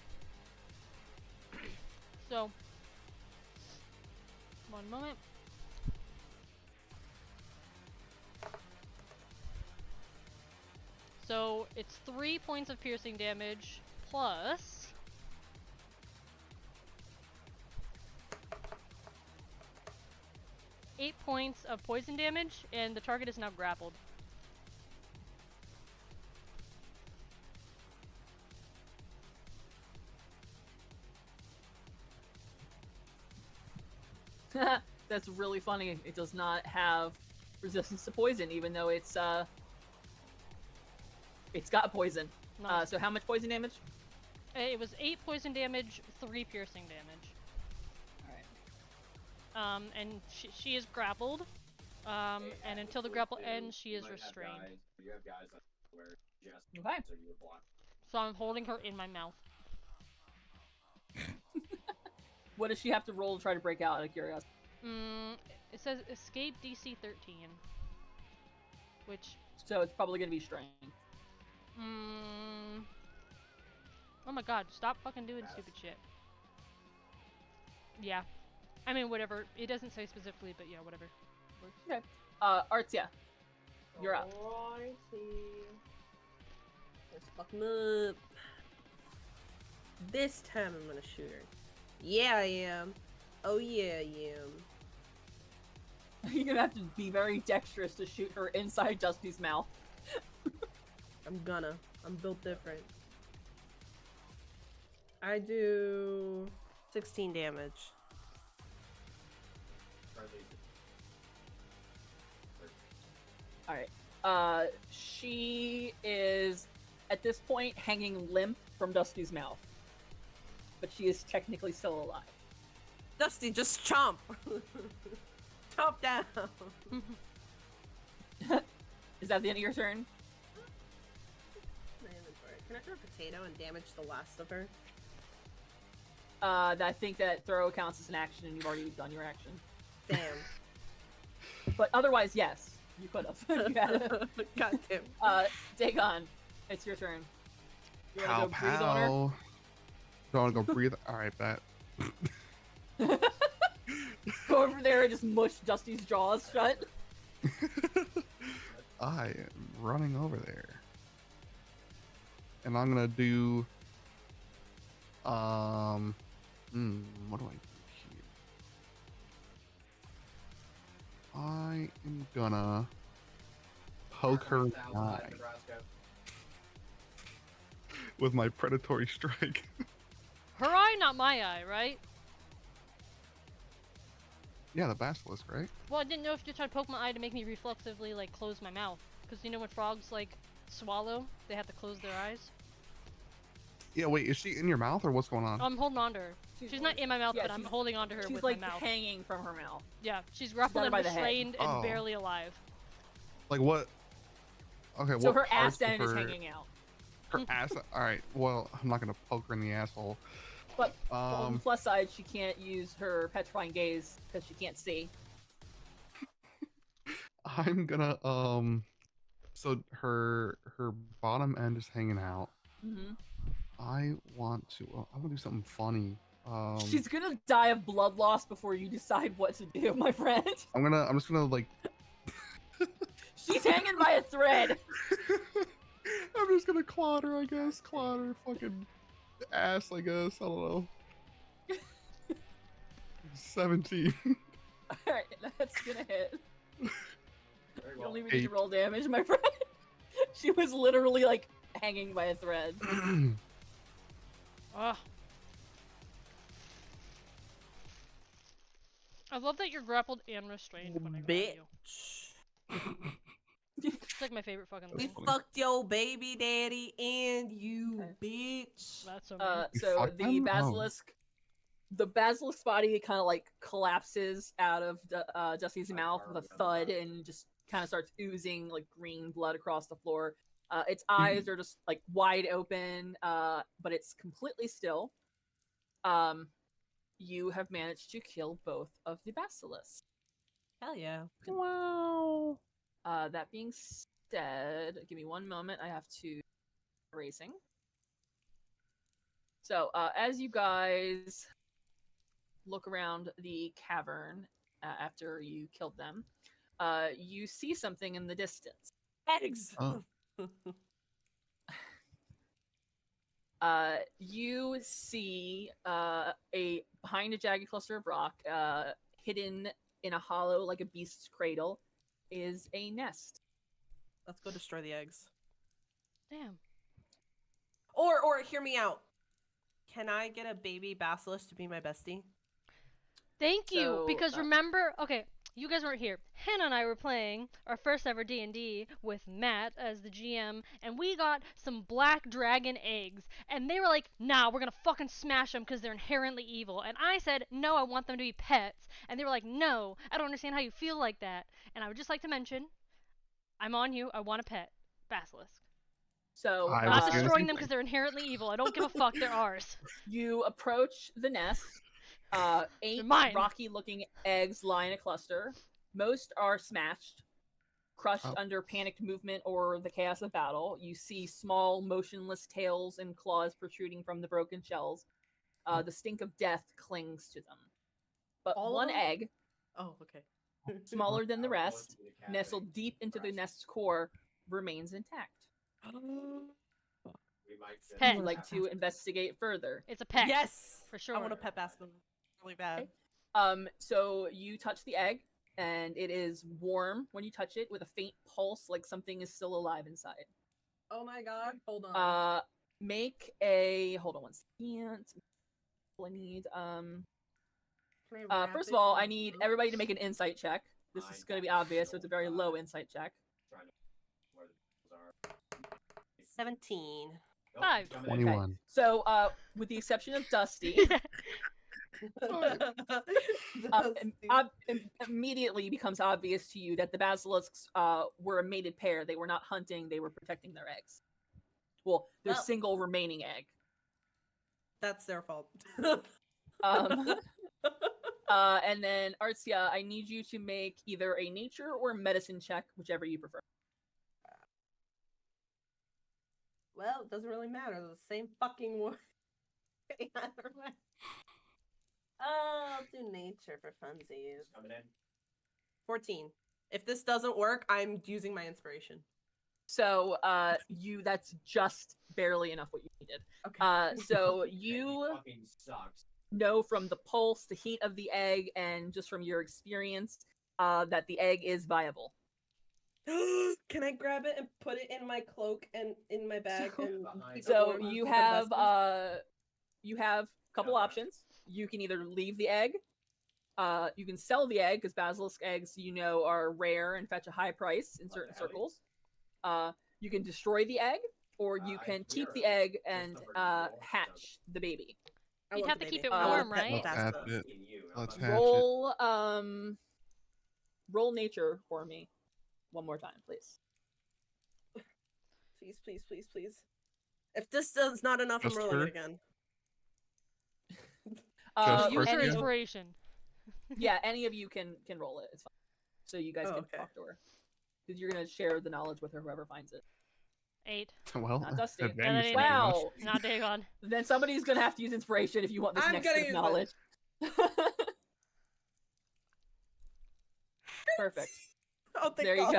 So, one moment. So, it's 3 points of piercing damage plus 8 points of poison damage, and the target is now grappled. That's really funny. It does not have resistance to poison, even though it's got poison. Nice. So how much poison damage? It was 8 poison damage, 3 piercing damage. Alright. And she is grappled. And until the grapple ends, she is restrained. You have guys that where just Okay. so you would block. So I'm holding her in my mouth. What does she have to roll to try to break out, out of curiosity? It says escape DC 13. Which, So it's probably gonna be strength. oh my god, stop fucking doing stupid shit. Yeah. I mean, whatever. It doesn't say specifically, but yeah, whatever. Okay. Artsia, you're up. Let's fuck him up. This time I'm gonna shoot her. Yeah, I am. Oh yeah, I am. You're gonna have to be very dexterous to shoot her inside Dusty's mouth. I'm built different. I do 16 damage. Alright. She is, at this point, hanging limp from Dusty's mouth. But she is technically still alive. Dusty, just chomp! Chomp down! Is that the end of your turn? My inventory. Can I throw a potato and damage the last of her? I think that throw counts as an action and you've already done your action. Damn. But otherwise, yes. You could have. You had it. God damn. Dagon, it's your turn. You Pow wanna go breathe on her? pow. Don't want to go breathe. All right, bet. Go over there and just mush Dusty's jaws shut. I am running over there. And I'm gonna do what do I do here? I am gonna poke her in the eye. with my predatory strike. Her eye, not my eye, right? Yeah, the basilisk, right? Well, I didn't know if you tried to poke my eye to make me reflexively, like, close my mouth. Because you know when frogs, like, swallow, they have to close their eyes? Yeah, wait, is she in your mouth or what's going on? I'm holding on to her. She's not in my mouth, yeah, but I'm holding on to her she's with like my mouth. hanging from her mouth. Yeah, she's grappled and by the head. restrained and Oh. barely alive. Like what? Okay, So what her ass parts of end is hanging out. Her ass. All right. Well, I'm not gonna poke her in the asshole. But on the plus side, she can't use her petrifying gaze because she can't see. I'm gonna So her bottom end is hanging out. Mm-hmm. I want to. I'm gonna do something funny. She's gonna die of blood loss before you decide what to do, my friend. I'm just gonna like. She's hanging by a thread. I'm just gonna clod her, I guess. Clod her fucking ass, I guess. I don't know. 17. Alright, that's gonna hit. Very You well. don't even need to roll damage, my friend. She was literally like hanging by a thread. Ugh. I love that you're grappled and restrained when I grab you. It's like my favorite fucking We thing. fucked your baby daddy and you, bitch. That's so mean. You So fucked the him? basilisk, the basilisk's body kind of like collapses out of Dusty's mouth with a thud and just kind of starts oozing like green blood across the floor. Its eyes are just like wide open, but it's completely still. You have managed to kill both of the basilisks. Hell yeah. Wow. That being said, give me one moment. I have to racing. So, as you guys look around the cavern after you killed them, you see something in the distance. Eggs. Oh. You see behind a jagged cluster of rock, hidden in a hollow like a beast's cradle, is a nest. Let's go destroy the eggs. Damn. Or hear me out. Can I get a baby basilisk to be my bestie? Thank you, So, because remember, okay, you guys weren't here. Hannah and I were playing our first ever D&D with Matt as the GM, and we got some black dragon eggs, and they were like, nah, we're gonna fucking smash them because they're inherently evil. And I said, no, I want them to be pets. And they were like, no, I don't understand how you feel like that. And I would just like to mention, I'm on you, I want a pet. Basilisk. So, I I'm was not gonna destroying say them because they're inherently evil. I don't give a fuck, they're ours. you approach the nest. 8 mine. rocky-looking eggs lie in a cluster. Most are smashed, crushed Oh. under panicked movement or the chaos of battle. You see small, motionless tails and claws protruding from the broken shells. The stink of death clings to them. But All of one them? egg, Oh, okay. smaller than the I'll go rest, into the cavern nestled deep into the crash. nest's core, remains intact. We might just Pet. Would you like to investigate further? It's a pet. Yes! For sure. I want a pet basilisk really bad. So you touch the egg, and it is warm when you touch it with a faint pulse, like something is still alive inside. Oh my god, hold on. Make a hold on one second. I need first of all, I need everybody to make an insight check. This is going to be obvious, so it's a very low insight check. trying to where the are. 17. Nope, 5. coming in. 21. So, with the exception of Dusty, immediately becomes obvious to you that the basilisks were a mated pair. They were not hunting; they were protecting their eggs. Well, their Well- single remaining egg. That's their fault. And then Artsia, I need you to make either a nature or medicine check, whichever you prefer. Well, it doesn't really matter. They're the same fucking one. Either way. I'll do nature for funsies. Coming in. 14. If this doesn't work, I'm using my inspiration. So, that's just barely enough what you needed. Okay. So He you fucking sucks. know from the pulse, the heat of the egg, and just from your experience, that the egg is viable. Can I grab it and put it in my cloak and in my bag and keep it So warm and you keep it have invested? you have a couple options. You can either leave the egg. You can sell the egg because basilisk eggs, are rare and fetch a high price in certain circles. You can destroy the egg, or you can keep the egg and hatch the baby. You'd have to keep it I warm, want right? Let's hatch it. Let's hatch it. Roll nature for me one more time, please. Please, please, please, please. If this is not enough, Just I'm rolling her? it again. Just Use for her two? inspiration. Yeah, any of you can roll it. It's fine. So you guys can talk to her. Because you're gonna share the knowledge with her, whoever finds it. 8. Well, Not Dusty. advantage ain't pretty it. much. Wow. Not Dagon. Then somebody's gonna have to use inspiration if you want this I'm next gonna bit of use it. knowledge. Perfect. Oh, thank There you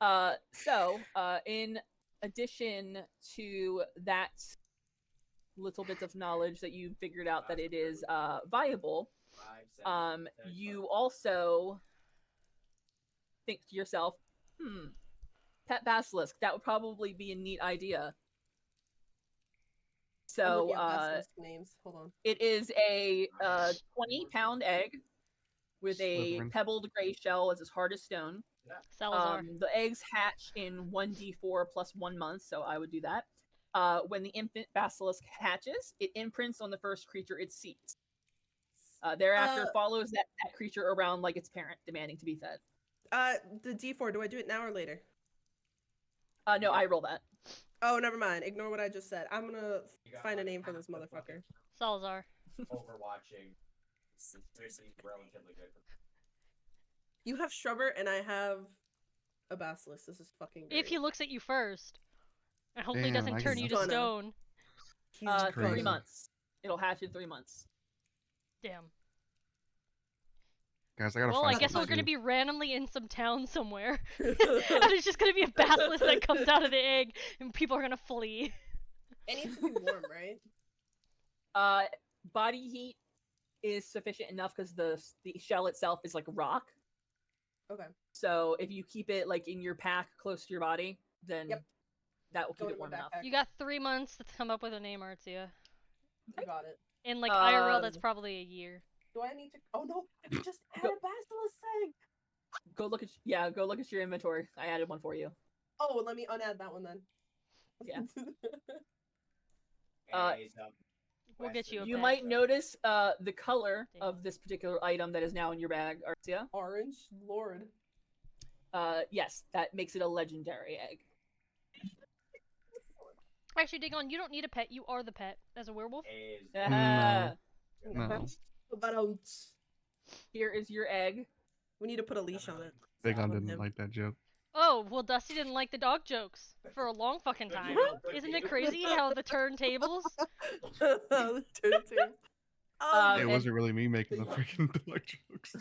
God. go. In addition to that little bit of knowledge that you figured out that it is viable, you also think to yourself, pet basilisk, that would probably be a neat idea. I'm So looking at basilisk names. Hold on. it is a 20-pound egg with a Slytherin. pebbled gray shell as hard as stone. Salazar. The eggs hatch in 1d4 plus 1 month, so I would do that. When the infant basilisk hatches, it imprints on the first creature it sees. Thereafter follows that creature around like its parent, demanding to be fed. The D4, do I do it now or later? No, I roll that. Oh, never mind. Ignore what I just said. I'm gonna find a name for this motherfucker. Salazar. Overwatching. It's relatively good. You have Shrubber and I have a basilisk. This is fucking great. If he looks at you first. And hopefully Damn, doesn't I turn can- you to Gonna. stone. He's 3 crazy. months. It'll hatch in 3 months. Damn. Guys, I gotta Well, find I guess we're something gonna to be randomly in some town somewhere. And it's just gonna be a basilisk that comes out of the egg, and people are gonna flee. It needs to be warm, right? Body heat is sufficient enough because the shell itself is like rock. Okay. So if you keep it like in your pack close to your body, then that will keep it warm enough. You got 3 months to come up with a name, Artsia. You got it. In like IRL, that's probably a year. Do I need to? Oh no! I just add a basilisk egg. Go look at your inventory. I added one for you. Oh, let me unadd that one then. Yeah. We'll get you a You pet. might notice the color of this particular item that is now in your bag, Artsia. Orange, Lord. Yes, that makes it a legendary egg. Actually, Dagon, you don't need a pet. You are the pet as a werewolf. No. Here is your egg. We need to put a leash on it. Dagon didn't like that joke. Oh, well, Dusty didn't like the dog jokes for a long fucking time. Isn't it crazy how the turntables? The turntables. It wasn't really me making the freaking dog jokes.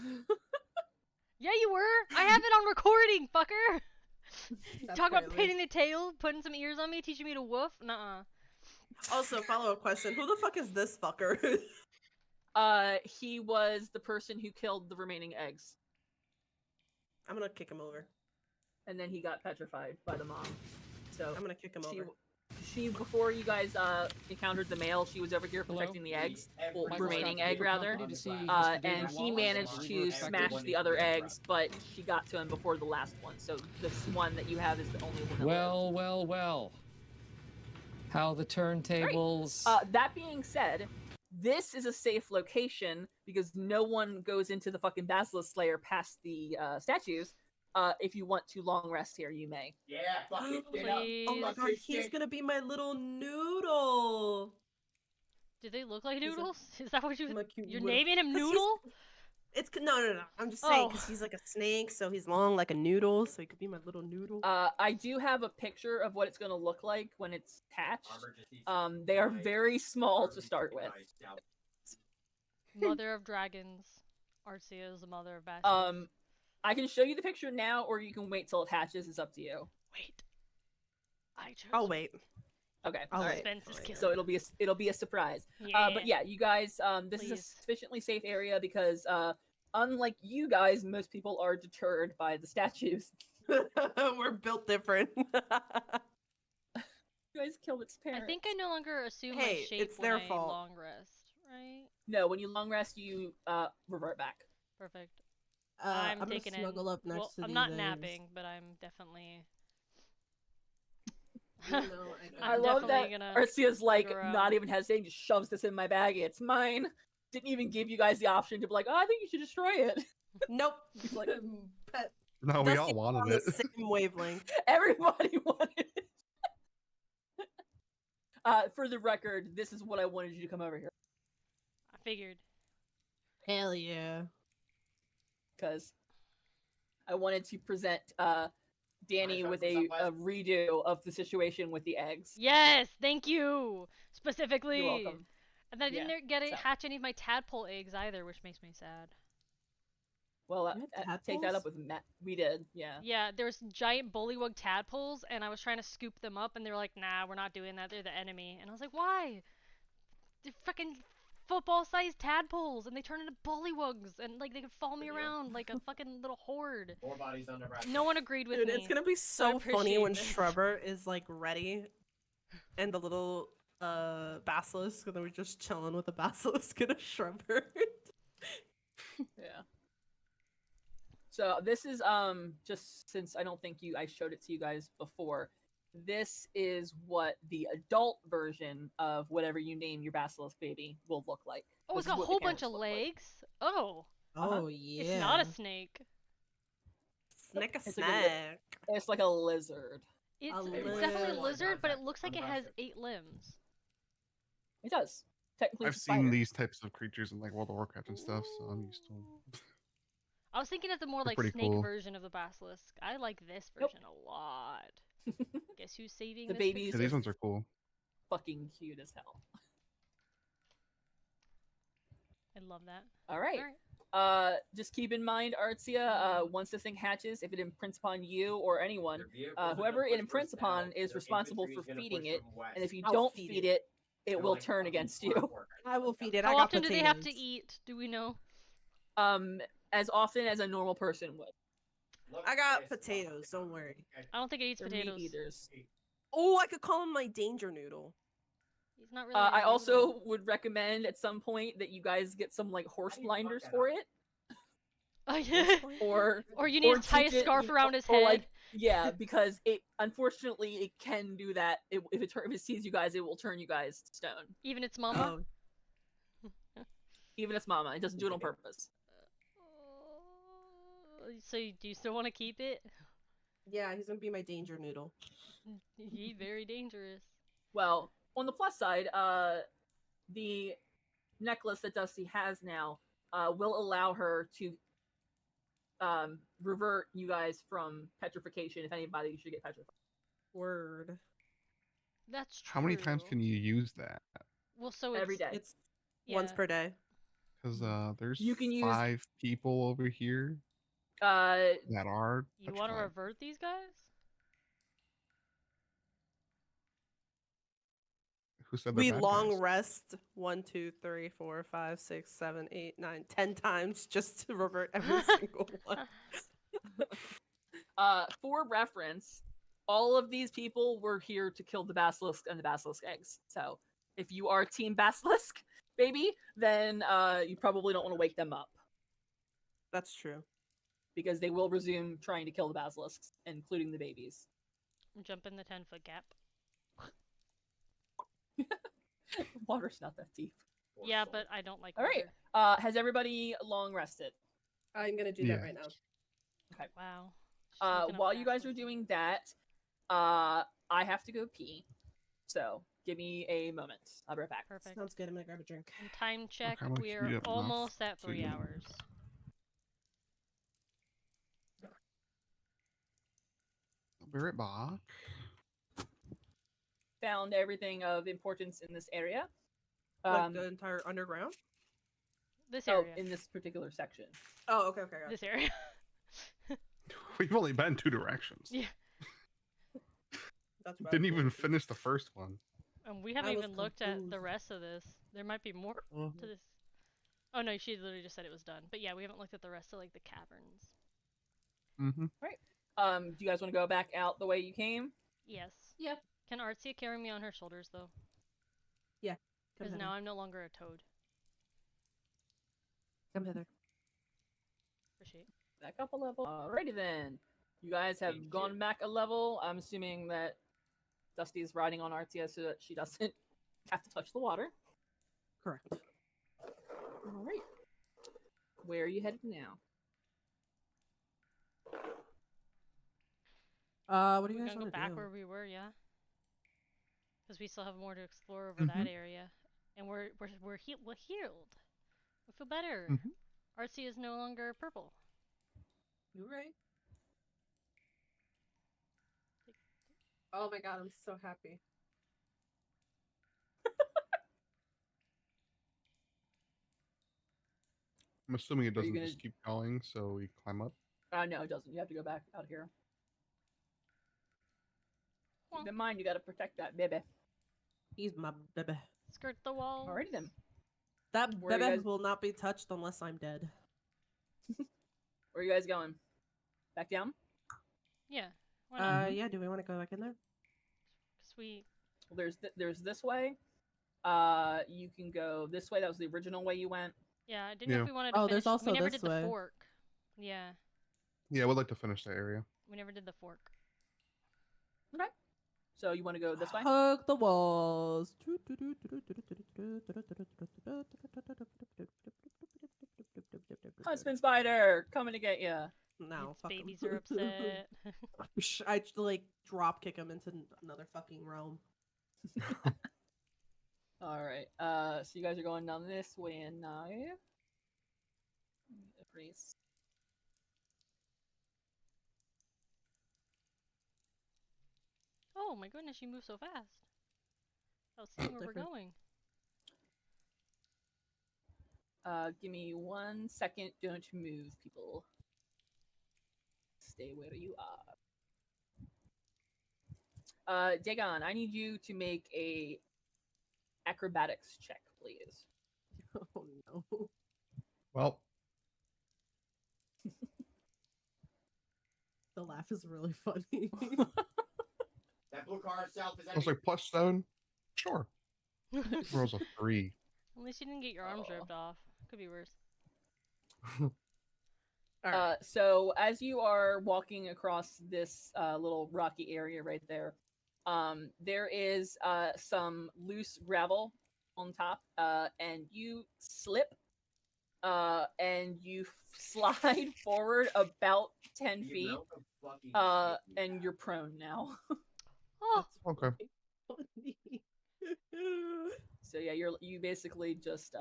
Yeah, you were. I have it on recording, fucker. That's Talk about crazy. painting the tail, putting some ears on me, teaching me to woof. Nuh-uh. Also, follow-up question: who the fuck is this fucker? He was the person who killed the remaining eggs, I'm gonna kick him over. and then he got petrified by the mom. So I'm gonna kick him over. she before you guys encountered the male, she was over here protecting the eggs, well, remaining egg rather. And he managed to smash the other eggs, but she got to him before the last one. So this one that you have is the only one. That lived. Well. How the turntables. That being said, this is a safe location because no one goes into the fucking Basilisk Slayer past the statues. If you want to long rest here, you may. Yeah, fuck it. Get up. Please. Oh my god, he's gonna be my little noodle. Do they look like He's a- noodles? Is that what My cute you're little- naming him 'Cause he's- Noodle? It's no. I'm just saying because he's like a snake, so he's long like a noodle, so he could be my little noodle. I do have a picture of what it's going to look like when it's hatched. They are very small to start with. Mother of dragons. Artsia is the mother of basilisks. I can show you the picture now, or you can wait till it hatches. It's up to you. Wait. I chose. I'll wait. Okay. I'll all right. Suspense is killing. So it'll be a surprise. Yeah. But yeah, you guys, this is a Please. sufficiently safe area because unlike you guys, most people are deterred by the statues. We're built different. You guys killed its I parents. think I no longer assume my Hey, shape it's when their I fault. long rest, right? No, when you long rest, you revert back. Perfect. I'm gonna taking snuggle up next well, to I'm these not eggs. napping, but I'm definitely. No, I I'm love that definitely gonna Artsia's like figure not out- even hesitating, just shoves this in my bag. It's mine. Didn't even give you guys the option to be like, oh, I think you should destroy it. Nope. He's like, Pet. No, we Dusty all on wanted the it. same wavelength. everybody wanted it. For the record, this is what I wanted you to come over here. I figured. Hell yeah. Because I wanted to present Danii with a redo of the situation with the eggs. Yes, thank you. Specifically. You're welcome. And then I didn't Yeah, get to so. hatch any of my tadpole eggs either, which makes me sad. Well, You had take that tadpoles? up with Matt. We did, yeah. Yeah, there was giant bullywug tadpoles, and I was trying to scoop them up, and they were like, "Nah, we're not doing that. They're the enemy." And I was like, "Why? They're fucking football-sized tadpoles, and they turn into bullywugs, and like they could follow me around like a fucking little horde." More bodies on Nebraska. No one agreed with Dude, me. it's gonna be so I so funny when appreciate this. Shrubber is like ready and the little basilisk, and then we're just chilling with the basilisk and a Shrubber. Yeah. So this is just since I don't think I showed it to you guys before. This is what the adult version of whatever you name your basilisk baby will look like. Oh, This it's got is a what the whole bunch parents of look like. legs. Oh, Oh yeah. it's not a snake. Snack a It's like a snack. It's like a lizard. It's, A it's definitely a lizard. lizard, but it looks like it has 8 limbs. It does. Technically, I've it's a seen spider. these types of creatures in like World of Warcraft and stuff, so I'm used to them. I was thinking of the more They're like pretty snake cool. version of the basilisk. I like this Nope. version a lot. Guess who's saving The this babies picture? Yeah, these ones are cool. Fucking cute as hell. I love that. All right. Alright. Just keep in mind, Artsia, once this thing hatches, if it imprints upon you or anyone, Their vehicles are whoever gonna it push imprints towards upon south, is their responsible infantry for is gonna feeding push it, from west. and if you I'll don't feed feed it. it, it They're will like turn fucking against you. clockwork. I will feed it. I How got often potatoes. do they have to eat? Do we know? As often as a normal person would. Look I got at this potatoes, fucking don't worry. okay. I don't think it eats They're potatoes. meat eaters. Oh, I could call him my danger noodle. He's not really. I a also noodle. would recommend at some point that you guys get some like horse How do you fuck blinders that for up? it, Oh yeah. or Or you need to tie a teach it, scarf you know, around his or, head. like, yeah, because it unfortunately it can do that. If it sees you guys, it will turn you guys to stone. Even its mama. Oh, Even its mama, it doesn't do it on purpose. So do you still want to keep it? yeah, he's gonna be my danger noodle. He's very dangerous. Well, on the plus side, the necklace that Dusty has now will allow her to revert you guys from petrification if anybody should get petrified. Word. That's true. How many times can you use that? Well, so Every it's day. It's once yeah. per day. Because there's You can use- 5 people over here Uh, that are. You want to petrified. revert these guys? Who said We they're bad long guys? rest 1, 2, 3, 4, 5, 6, 7, 8, 9, 10 times just to revert every single one. for reference, all of these people were here to kill the basilisk and the basilisk eggs. So if you are Team Basilisk, baby, then you probably don't want to wake them up That's true. because they will resume trying to kill the basilisks, including the babies. Jump in the 10-foot gap. Water's not that deep. Poor Yeah, soul. but I don't like All right. water. Has everybody long rested? I'm gonna do Yeah. that right now. Wow. She's looking up While you guys are backwards. doing that, I have to go pee. So give me a moment. I'll be right back. Perfect. Sounds good. I'm gonna grab a drink. And time check, I'm gonna we heat are up enough almost at so 3 you- hours. I'll be right back. Found everything of importance in this area. Like the entire underground. This Oh, area. in this particular section. Oh, okay, okay. This area. We've only been 2 directions. Yeah. That's what I Didn't was even going finish the first one. And we haven't I was even looked at the confused. rest of this. There might be more to this. Oh no, she literally just said it was done. But yeah, we haven't looked at the rest of like the caverns. Mm-hmm. Do you guys want to go back out the way you came? Yes. Yeah. Can Artsia carry me on her shoulders though? Yeah. Because now I'm no longer a toad. Come hither. Appreciate. Back up a level. Alrighty then. You guys have Thank gone you. back a level. I'm assuming that Dusty's riding on Artsia so that she doesn't have to touch the water. Correct. Alright. Where are you headed now? What do you We're guys gonna go want to back do? where we were, yeah. Because we still have more to explore over that area, and we're healed. We feel better. Mhm. Artsy is no longer purple. You're right. Oh my god, I'm so happy. I'm assuming it Are you doesn't gonna- just keep going, so we climb up. No, it doesn't. You have to go back out here. Well. Keep in mind, you gotta protect that baby. He's my baby. Skirt the wall. Alrighty then. That Where you baby guys- will not be touched unless I'm dead. Where are you guys going? Back down? Yeah. Why not? Yeah, do we want to go back in there? Because we. Well, there's this way. You can go this way. That was the original way you went. Yeah, I didn't know Yeah. if we wanted to Oh, finish. there's also we never this did way. the fork. Yeah, Yeah, we'd like to finish that area. we never did the fork. Okay. So you want to go this way? Hug the walls. Husband spider coming to get you. No, Its fuck 'em. babies are upset. I like drop kick him into another fucking realm. All right. So you guys are going down this way now. Freeze. Oh my goodness, you move so fast. I was seeing where we're Different. going. Give me 1 second. Don't move, people. Stay where you are. Dagon, I need you to make a acrobatics check, please. Oh no. Well, The laugh is really funny. That blue car itself is I was like +7. Sure. Rolls a 3. At least you didn't get your arms Oh. ripped off. Could be worse. So as you are walking across this little rocky area right there, there is some loose gravel on top, and you slip, and you slide forward about 10 The feet, amount of fucking shit you and have. you're prone now. Oh, Okay. Funny. So yeah, you basically just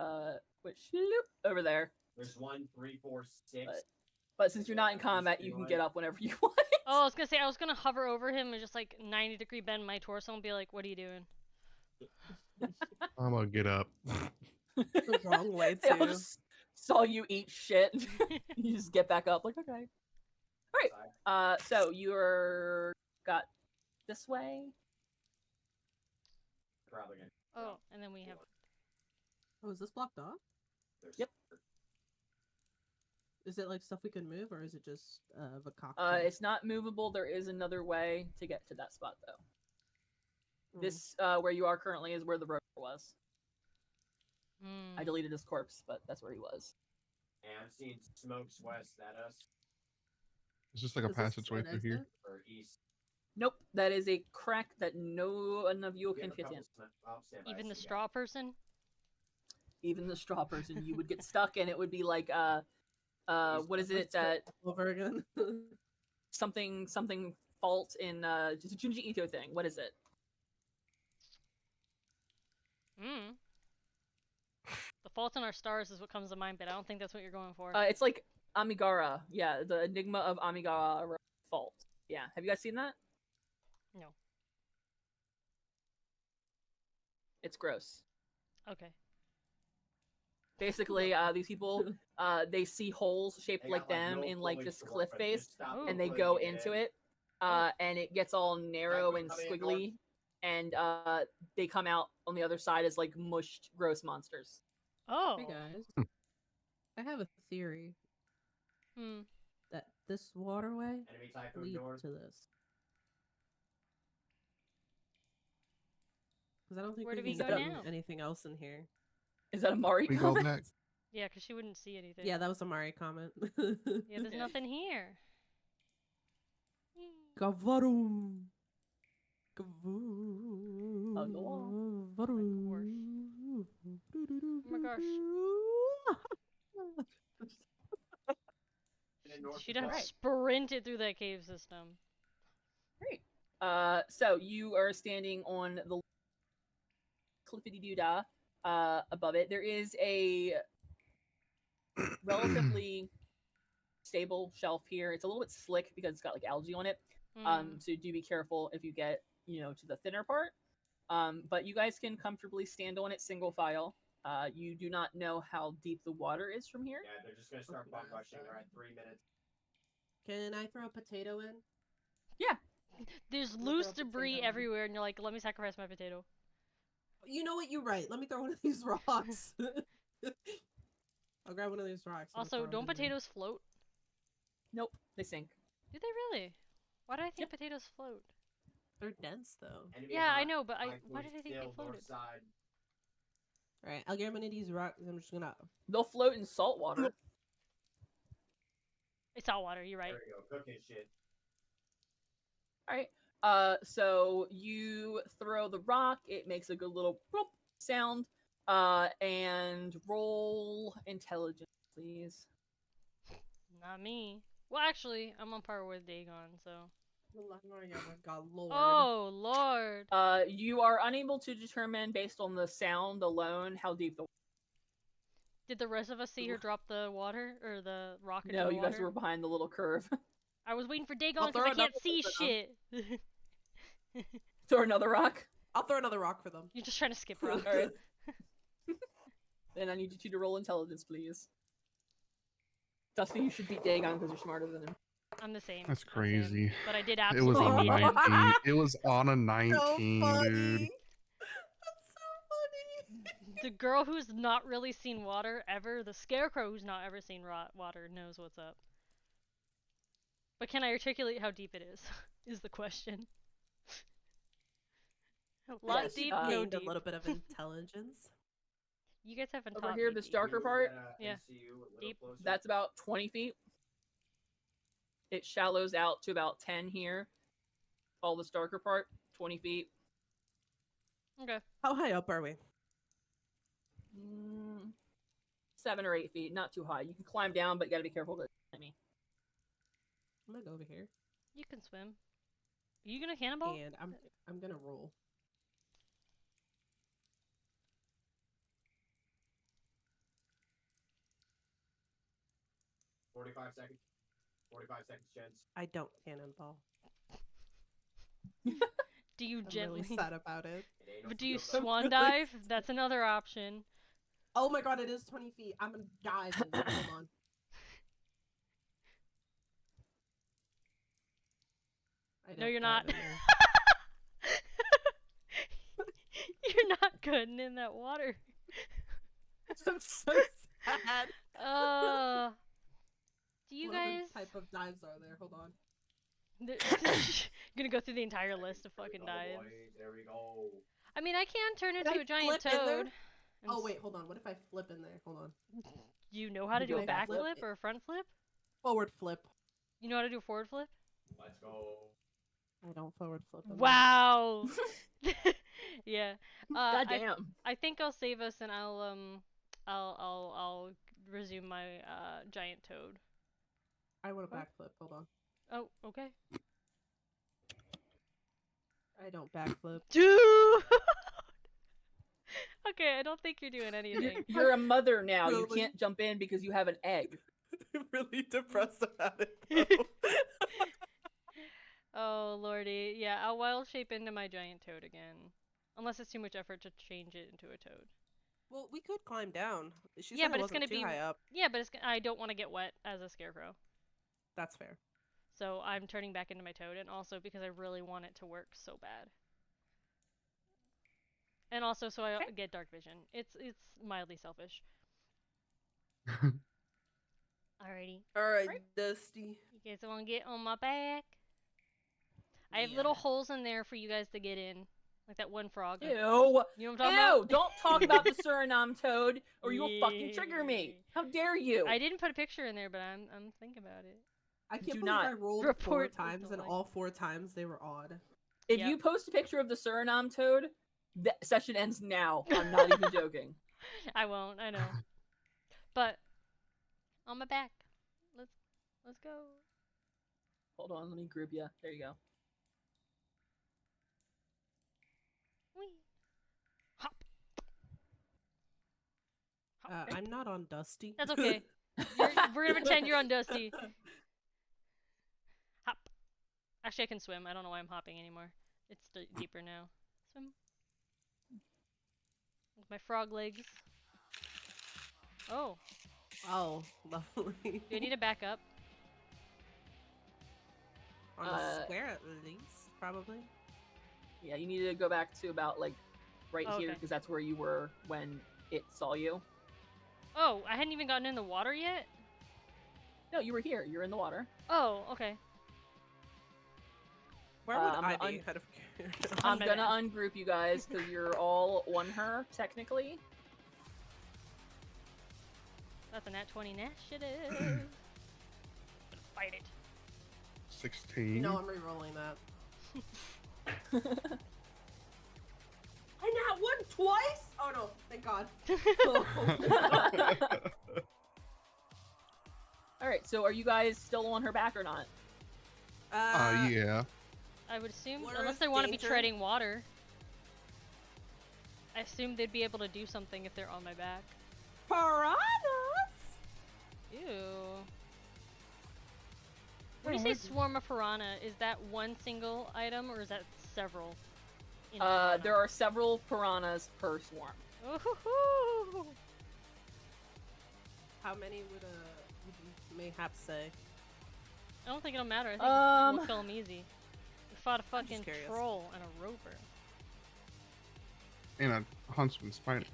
went shloop over there. There's 1, 3, 4, 6. But since you're not in combat, you can get up whenever you want. oh, I was gonna say I was gonna hover over him and just like 90-degree bend my torso and be like, "What are you doing?" I'm gonna get up. The wrong way They all too. just saw you eat shit. You just get back up like, okay. Alright. So you're got this way. Probably gonna. Oh, and then we have. Oh, is this blocked off? There's- Yep. Is it like stuff we can move, or is it just the cock? It's not movable. There is another way to get to that spot though. This where you are currently is where the road was. Hmm. I deleted his corpse, but that's where he was. And I'm seeing smokes west at us It's just like a Is this passageway an through here. exit? or east. Nope, that is a crack that no one of you We can have a fit couple in. stand by, Even the so yeah. straw person. Even the straw person, you would get stuck, and it would be like what is it that Over again. something fault in just a Junji Ito thing? What is it? Hmm. The Fault in Our Stars is what comes to mind, but I don't think that's what you're going for. It's like Amigara. Yeah, the Enigma of Amigara fault. Yeah, have you guys seen that? No. It's gross. Okay. Basically, these people they see holes shaped They like got, them no in like place this to cliff work, but face, just stop Ooh. and they putting go it into in. it, and it gets all narrow Right, and come in, Norm. squiggly, and they come out on the other side as like mushed, gross monsters. Oh. Hey guys. I have a theory Hmm. that this waterway Enemy typhoon leads door. to this. Because I don't think Where we do we can go do now? anything else in here. Is that a Mari We go comment? back. Yeah, because she wouldn't see anything. Yeah, that was a Mari comment. Yeah, there's nothing here. Gavarum. On the wall. Gavarum. Oh my gosh. And then north She'd as have well. sprinted through that cave system. Great. So you are standing on the cliffity doodah above it. There is a relatively stable shelf here. It's a little bit slick because it's got like algae on it. So do be careful if you get, to the thinner part. But you guys can comfortably stand on it single file. You do not know how deep the water is from here. Yeah, they're just gonna start bum rushing. They're at 3 minutes. Can I throw a potato in? There's We'll loose throw a debris potato in. everywhere, and you're like, let me sacrifice my potato. You know what? You're right. Let me throw one of these rocks. I'll grab one of these rocks. and Also, throw it don't in there. potatoes float? Nope, they sink. Do they really? Why do I think potatoes float? They're dense though. Enemy Yeah, I hot. know, but why Typhoon did I think they still floated? north side. Alright, I'll grab one of these rocks. I'm just gonna. They'll float in salt water. It's salt water, you're right. There we go. Cooking shit. All right. So you throw the rock. It makes a good little boop sound. And roll intelligence, please. Not me. Well, actually, I'm on par with Dagon, so. Oh my god, Lord. Oh, Lord. You are unable to determine based on the sound alone how deep the. Did the rest of us see her drop the water or the rock into No, the you water? guys were behind the little curve. I was waiting for Dagon I'll because throw I can't another see one for them. shit. Throw another rock. I'll throw another rock for them. You're just trying to skip rocks. All right. Then I need you two to roll intelligence, please. Dusty, you should beat Dagon because you're smarter than him. I'm the same. That's I'm the same. crazy. But I did It was absolutely on a beat him. 19. It was on a So 19, funny. dude. That's so funny. The girl who's not really seen water ever, the Scarecrow who's not ever seen water, knows what's up. But can I articulate how deep it is? Is the question. A lot Yes, deep, uh, no Gained deep. a little bit of intelligence. You guys haven't Over taught here, me this deep. darker part, Yeah. MCU a little Deep. closer. that's about 20 feet. It shallows out to about 10 here. All this darker part, 20 feet. Okay. How high up are we? 7 or 8 feet, not too high. You can climb down, but you gotta be careful to hit me. I'm gonna go over here. You can swim. Are you gonna cannonball? And I'm gonna roll. $45 seconds. 45 seconds, gents. I don't cannonball. Do you I'm gently? really sad about it. It ain't no But do you field, though. swan dive? That's another option. Oh my god, it is 20 feet. I'm gonna dive in there. Hold on. I No, don't you're dive not. in there. You're not good in that water. I'm so sad. Do you What other guys? type of dives are there? Hold on. Gonna go through the entire list of fucking There we go, dives. boys. There we go. I mean, I can turn Can into I a giant flip in there? toad. and Oh s- wait, hold on. What if I flip in there? Hold on. You know how to You do a do a backflip? backflip or a front flip? Forward flip. You know how to do a forward flip? Let's go. I don't forward flip. in there. Wow. Yeah. God damn. I think I'll save us and I'll resume my giant toad. I want a backflip. Hold on. Oh, okay. I don't backflip. Dude. Okay, I don't think you're doing anything. You're a mother now. You Really? can't jump in because you have an egg. I'm really depressed about it. Though. Oh lordy, yeah, I'll wild shape into my giant toad again. Unless it's too much effort to change it into a toad. Well, we could climb down. She Yeah, said but it it's wasn't gonna too be- high up. Yeah, but I don't want to get wet as a scarecrow. That's fair. So I'm turning back into my toad, and also because I really want it to work so bad. And also so I Okay. get dark vision. It's mildly selfish. Alrighty. Alright, Dusty. You guys want to get on my back? I have little holes in there for you guys to get in. Like that one frog. Ew. You know what I'm talking about? Don't talk about the Suriname toad, or you will fucking trigger me. How dare you? I didn't put a picture in there, but I'm thinking about it. I can't Do believe not I rolled report 4 times, and delay. all 4 times they were odd. If Yep. you post a picture of the Suriname toad, the session ends now. I'm not even joking. I won't. I know. But on my back. Let's go. Hold on, let me group you. There you go. Whee. Hop. Hop. I'm not on Dusty. That's okay. We're gonna pretend you're on Dusty. Hop. Actually, I can swim. I don't know why I'm hopping anymore. It's deeper now. Swim. With my frog legs. Oh. Oh, lovely. Do I need to back up? On a square at least, probably. Yeah, you need to go back to about like right Oh, here okay. because that's where you were when it saw you. Oh, I hadn't even gotten in the water yet? No, you were here. You're in the water. Oh, okay. Where would I'm I gonna be? Out of curiosity? I'm my gonna bad. ungroup you guys because you're all on her technically. That's a nat 20 initiative. Gonna fight it. 16. No, I'm re-rolling that. I nat one twice? Oh no, thank God. All right, so are you guys still on her back or not? Yeah. I would assume, Water unless is they want to be danger. treading water. I assume they'd be able to do something if they're on my back. Piranhas! Ew. When you say swarm of piranha, is that one single item or is that several? in piranha? There are several piranhas per swarm. Ooh-hoo-hoo. How many would you mayhap say? I don't think it'll matter. I think we'll kill him easy. We fought a I'm just fucking curious. troll and a roper. And a huntsman spider.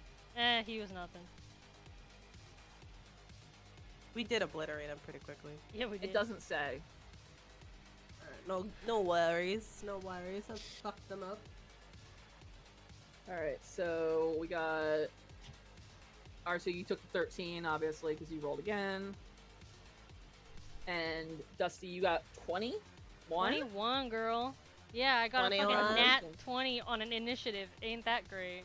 He was nothing. We did obliterate him pretty quickly. Yeah, we did. It doesn't say. No worries. No worries. Let's fuck them up. All right, so we got. All right, so you took 13, obviously, because you rolled again. And Dusty, you got 20. 21, girl. Yeah, I got a 21. fucking nat 20 on an initiative. Ain't that great?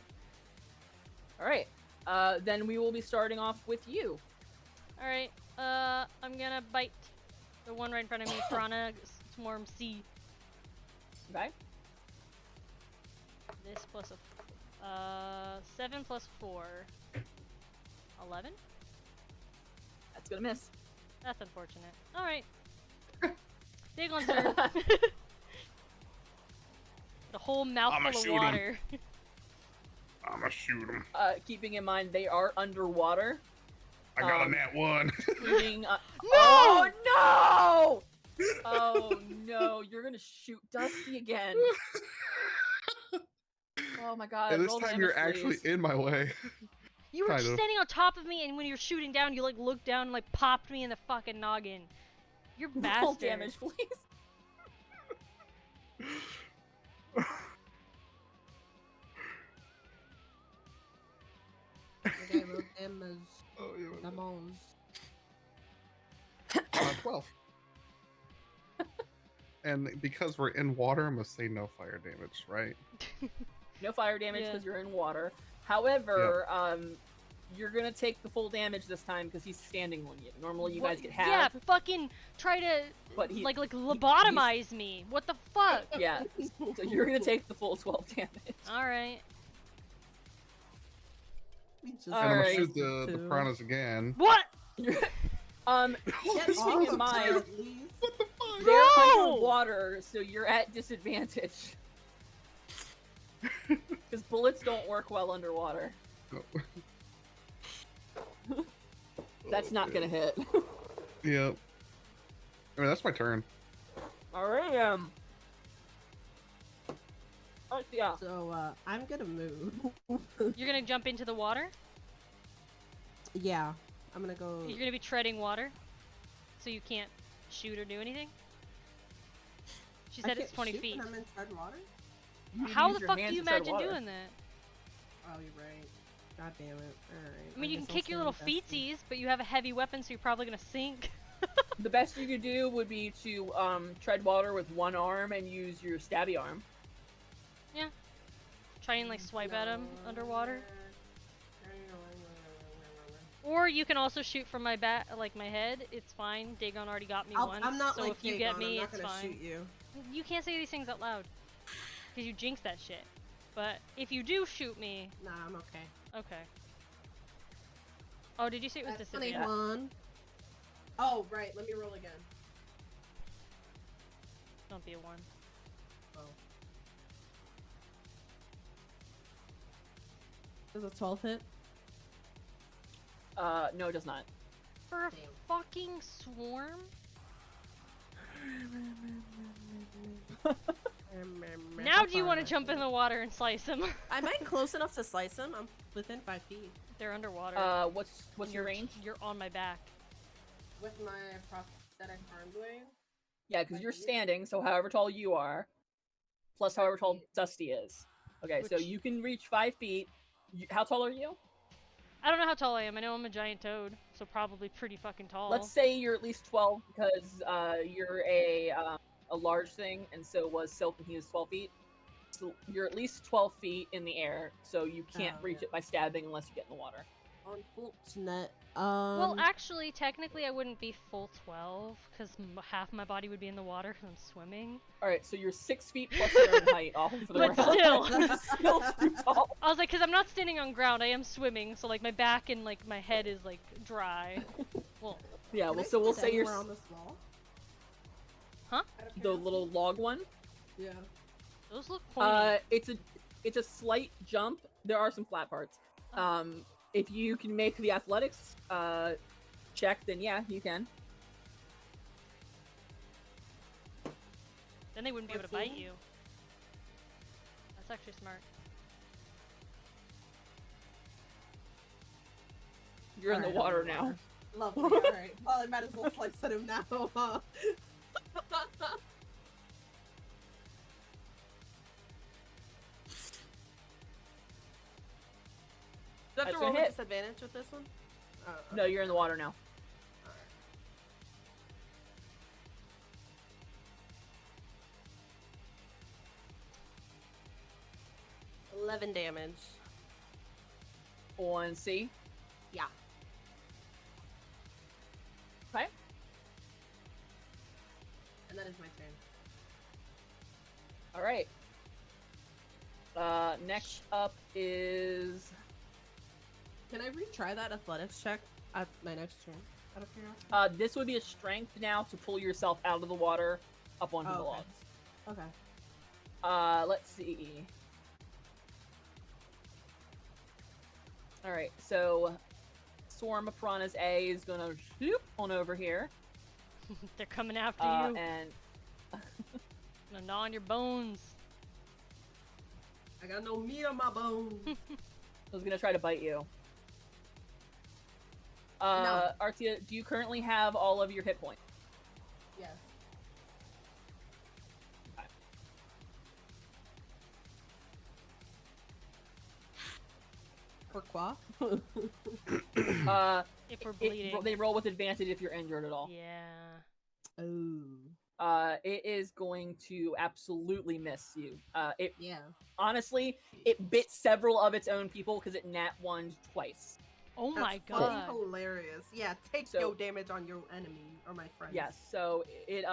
All right, then we will be starting off with you. Alright, I'm gonna bite the one right in front of me, Piranha Swarm C. Okay. This plus a 7 plus 4. 11? That's gonna miss. That's unfortunate. Alright. Dagon's turn. The whole mouthful of shoot 'em. water. I'ma shoot him. Keeping in mind they are underwater. I got a nat 1. Including, No! Oh no! Oh no! You're gonna shoot Dusty again. Oh my God! and this roll time damage, you're actually please. in my way. You were Kind of. standing on top of me, and when you're shooting down, you like looked down and like popped me in the fucking noggin. You're bastard. Roll damage, please. Okay, roll damage. Oh, yeah. Damage. 12. And because we're in water, I'm gonna say no fire damage, right? No fire damage Yeah. because you're in water. However, you're gonna take the full damage this time because he's standing on you. Normally, you guys get half. Yeah, fucking try to But he- like lobotomize me. What the fuck? Yeah. So you're gonna take the full 12 damage. All right. We just And I'm gonna Alright. shoot the piranhas again. What? Get Keeping off in of mind, her, at least. they're No! underwater, so you're at disadvantage. Because bullets don't work well underwater. That's not gonna hit. Yep. I mean, that's my turn. Alright, Artsia. So, I'm gonna move. You're gonna jump into the water? Yeah, I'm gonna go. You're gonna be treading water? so you can't shoot or do anything? She I said it's can't 20 shoot feet. when I'm in tread water? You How use the your fuck do hands you to tread imagine water. doing that? Oh, you're right. God damn it. Alright. I mean, you can guess I'll kick your stay little with Dusty. feetsies, but you have a heavy weapon, so you're probably gonna sink. The best you could do would be to tread water with one arm and use your stabby arm. Try and like swipe at him underwater. Or you can also shoot from my back, like my head. It's fine. Dagon already got me once. I'm not so like if you Dagon, get me, I'm not it's gonna fine. shoot you. You can't say these things out loud, because you jinx that shit. But if you do shoot me, Nah, I'm okay. okay. Oh, did you say it was That's disadvantage? 21. Oh, right. Let me roll again. Don't be a 1. Oh. Does a 12 hit? No, it does not. For a Damn. fucking swarm? Now do you want to jump in the water and slice him? Am I close enough to slice him? I'm within 5 feet. They're underwater. What's your range? You're on my back. With my prosthetic arm blade? Yeah, because you're standing, so however tall you are, plus however tall Dusty is. Okay, so Which- you can reach 5 feet. How tall are you? I don't know how tall I am. I know I'm a giant toad, so probably pretty fucking tall. Let's say you're at least 12 because you're a large thing, and so was Silk, and he was 12 feet. So you're at least 12 feet in the air, so you can't Oh, reach yeah. it by stabbing unless you get in the water. Unfortunate. Well, actually, technically, I wouldn't be full 12 because half my body would be in the water because I'm swimming. All right, so you're 6 feet plus your own height off of the But ground. still. You're still too tall. I was like, because I'm not standing on ground, I am swimming, so like my back and like my head is like dry. Well, Yeah, Can well, I so we'll stand say you're anywhere on this wall? Huh? Out of the curiosity? little log one. Yeah. those look pointy. It's a slight jump. There are some flat parts. If you can make the athletics check, then yeah, you can. Then they wouldn't be able to bite 14? you. That's actually smart. You're in the Alright, I'm water in the now. water. Lovely. Alright. Well, I might as well slice at him now. Huh? Do I have That's to a roll with hit. disadvantage with this one? Oh, No, you're in the water now. 11 damage. On C. Yeah. Okay. And that is my turn. All right. Next up is Can I retry that athletics check at my next turn? Out of curiosity? this would be a strength now to pull yourself out of the water up onto the Oh, okay. logs. Okay. Let's see. All right, so Swarm of Piranhas A is gonna shoop on over here, They're coming after you. and Gonna gnaw on your bones. I got no meat on my bones. was gonna try to bite you. No. Artsia, do you currently have all of your hit points? Yes. Pourquoi? If we're bleeding. They roll with advantage if you're injured at all. Yeah. Oh. It is going to absolutely miss you. Yeah. Honestly, it bit several of its own people because it nat one twice. Oh my That's fucking god. hilarious. Yeah, take So- no damage on your enemy or my friend. Yes, so it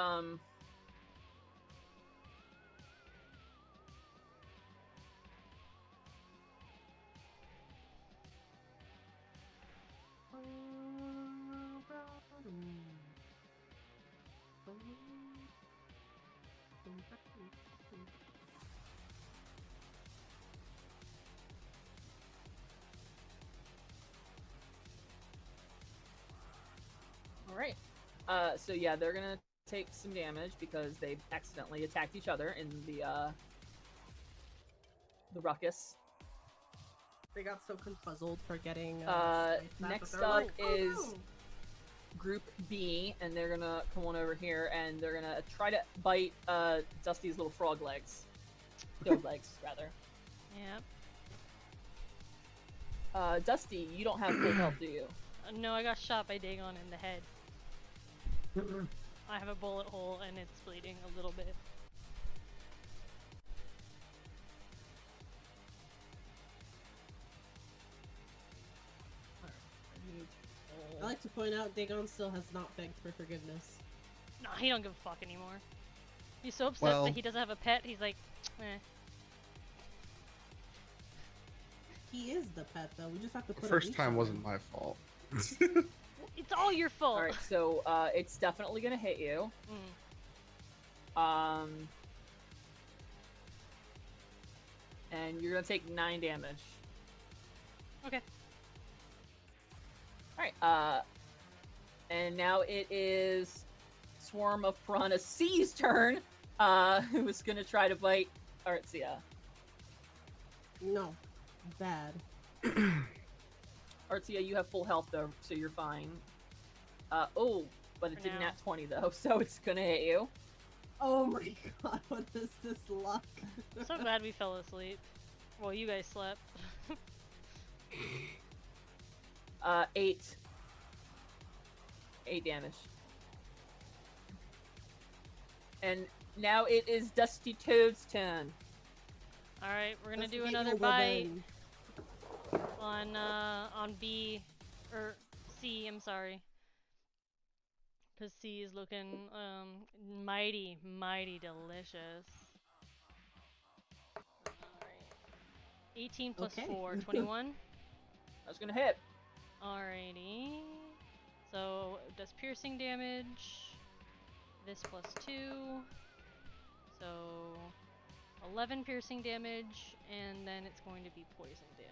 all right. So yeah, they're gonna take some damage because they accidentally attacked each other in the ruckus. They got so confuzzled for getting. Next up is Group B, and they're gonna come on over here, and they're gonna try to bite Dusty's little frog legs. Dog legs, rather. Yep. Dusty, you don't have full health, do you? No, I got shot by Dagon in the head. I have a bullet hole and it's bleeding a little bit. I like to point out Dagon still has not begged for forgiveness. Nah, he don't give a fuck anymore. He's so upset that he doesn't have a pet, he's like, eh. He is the pet, though. We just have to put. The first time wasn't my fault. It's all your fault. Alright, so it's definitely gonna hit you. And you're gonna take 9 damage. Okay. Alright, and now it is Swarm of Piranha C's turn, who is gonna try to bite Artsia. No. Bad. Artsia, you have full health though, so you're fine. Oh, but it For didn't now. nat 20 though, so it's gonna hit you. Oh my god, what is this luck? I'm so glad we fell asleep. Well, you guys slept. 8 damage. And now it is Dusty Toad's turn. Alright, we're gonna Let's do get another your bite woman. on B, or C, I'm sorry. Cause C is looking, mighty, mighty delicious. Alright. 18 plus Okay. 4, 21. That's gonna hit. Alrighty. So, it does piercing damage. This plus 2. So, 11 piercing damage, and then it's going to be poison damage.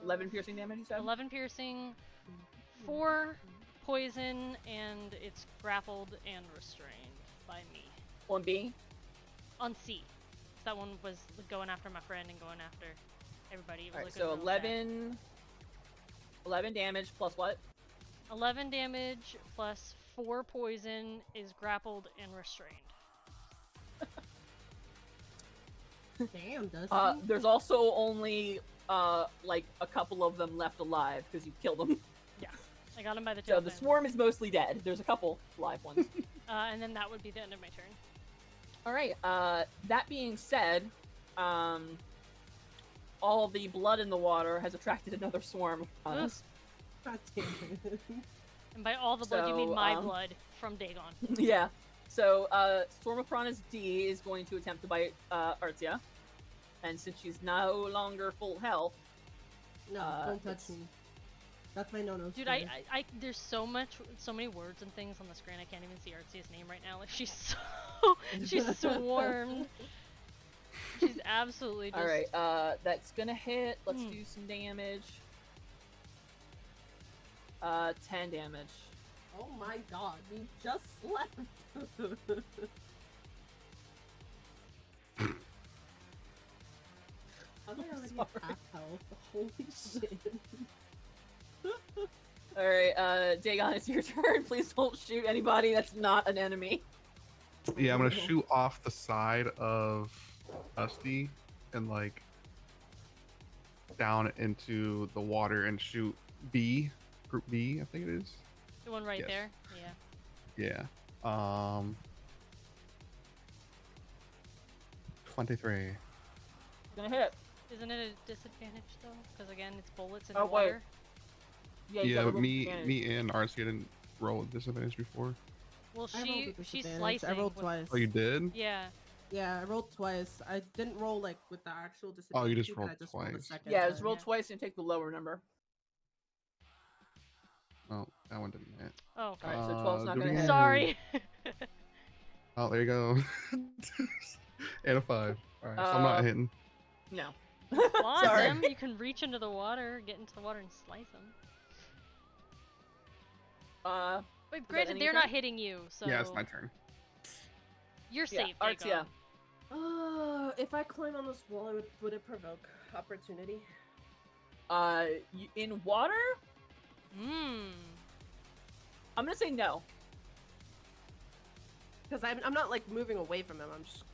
11 piercing damage, you said? 11 piercing, 4 poison, and it's grappled and restrained by me. On B? On C. That one was going after my friend and going after everybody. It was Alright, like a so little attack. 11 damage plus what? 11 damage plus 4 poison is grappled and restrained. Damn, Dusty. There's also only like a couple of them left alive because you killed them. Yeah, I got him by the tail. So the swarm is mostly dead. There's a couple live ones. And then that would be the end of my turn. Alright, that being said, all the blood in the water has attracted another swarm on us. God damn it. And by all the blood, you mean So, my blood from Dagon. Yeah. So, Swarm of Piranha's D is going to attempt to bite Artsia. And since she's no longer full health... No, don't touch me. That's my no-no. Dude, there's so many words and things on the screen, I can't even see Artsia's name right now. Like, she's so... she's swarmed. She's absolutely just... Alright, that's gonna hit. Let's do some damage. 10 damage. Oh my god, we just slept. How did I already have half health? Holy shit. Alright, Dagon, it's your turn. Please don't shoot anybody that's not an enemy. Yeah, I'm gonna shoot off the side of Dusty and like down into the water and shoot B, group B, I think it is. The one right Yes. there? Yeah. Yeah. 23. Gonna hit. Isn't it a disadvantage though? Because again, it's bullets in Oh, the wait. water. Yeah, you Yeah, gotta but roll me advantage. and Artsia didn't roll with disadvantage before. Well, I rolled with she's disadvantage. slicing. I rolled with- twice. Oh, you did? Yeah. Yeah, I rolled twice. I didn't roll like with the actual disadvantage. Oh, you just but rolled I just rolled the twice. second Yeah, time. just roll Yeah. twice and take the lower number. Oh, that one didn't hit. Oh, okay. Alright, so 12's not do it gonna hit. again. Sorry. Oh, there you go. And a 5. Alright, so I'm not hitting. No. Want Sorry. them? You can reach into the water, get into the water, and slice them. Uh, But that granted, any they're turn? not hitting you, so Yeah, it's my turn. you're yeah, safe, Artsia. Dagon. If I climb on this wall, would it provoke opportunity? In water? Mmm. I'm gonna say no. Because I'm not like moving away from him. I'm just.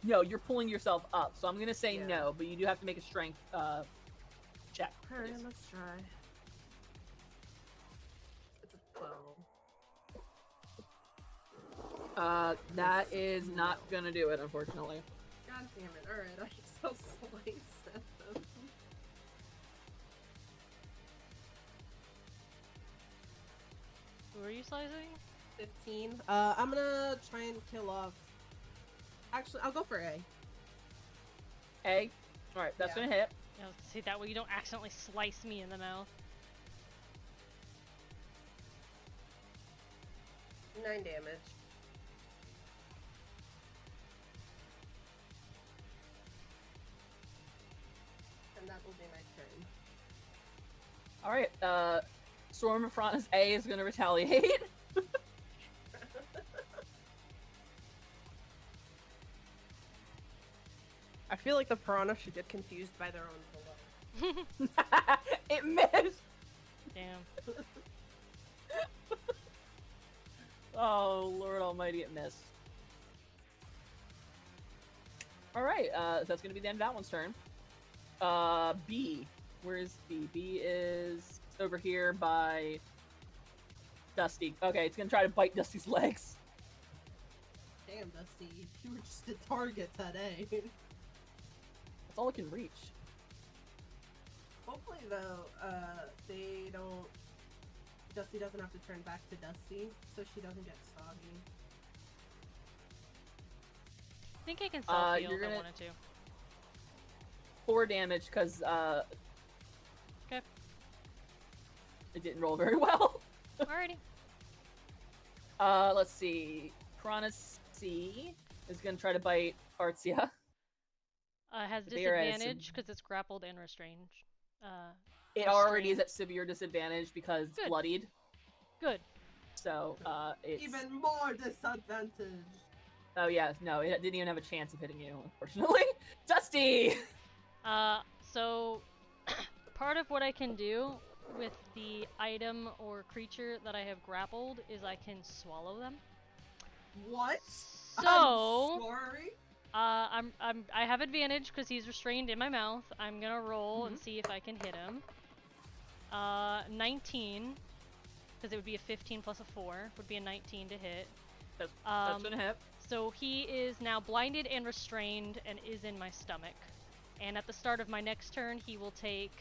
No, you're pulling yourself up, so I'm gonna say Yeah. no, but you do have to make a strength check. Alright, please. let's try. It's a 12. That is not gonna do it, unfortunately. God damn it. Alright, I guess I'll slice at them. Who are you slicing? 15. I'm gonna try and kill off. Actually, I'll go for A. A. Alright, that's Yeah. gonna hit. Yeah, see, that way you don't accidentally slice me in the mouth. 9 damage. And that will be my turn. Alright, Storm of Frana's A is gonna retaliate. I feel like the piranha should get confused by their own pillow. It missed! Damn. Oh, Lord Almighty, it missed. Alright, so that's gonna be the end of that one's turn. B. Where is B? B is over here by Dusty. Okay, it's gonna try to bite Dusty's legs. Damn, Dusty, you were just a target today. That's all it can reach. Hopefully, though, they don't. Dusty doesn't have to turn back to Dusty, so she doesn't get soggy. I think I can self heal you're if I gonna- wanted to. 4 damage, because, Okay. it didn't roll very well. Alrighty. Let's see. Piranha C is gonna try to bite Artsia. Has They are at a disadvantage because it's grappled and restrained. It already is at severe disadvantage because it's Good. bloodied. Good. So, it's... Even more disadvantage! Oh, yeah, no, it didn't even have a chance of hitting you, unfortunately. Dusty! So part of what I can do with the item or creature that I have grappled is I can swallow them. What? So I'm sorry? I have advantage because he's restrained in my mouth. I'm gonna roll and see if I can hit him. 19, because it would be a 15 plus a 4, would be a 19 to hit. That's gonna hit. So he is now blinded and restrained and is in my stomach. And at the start of my next turn, he will take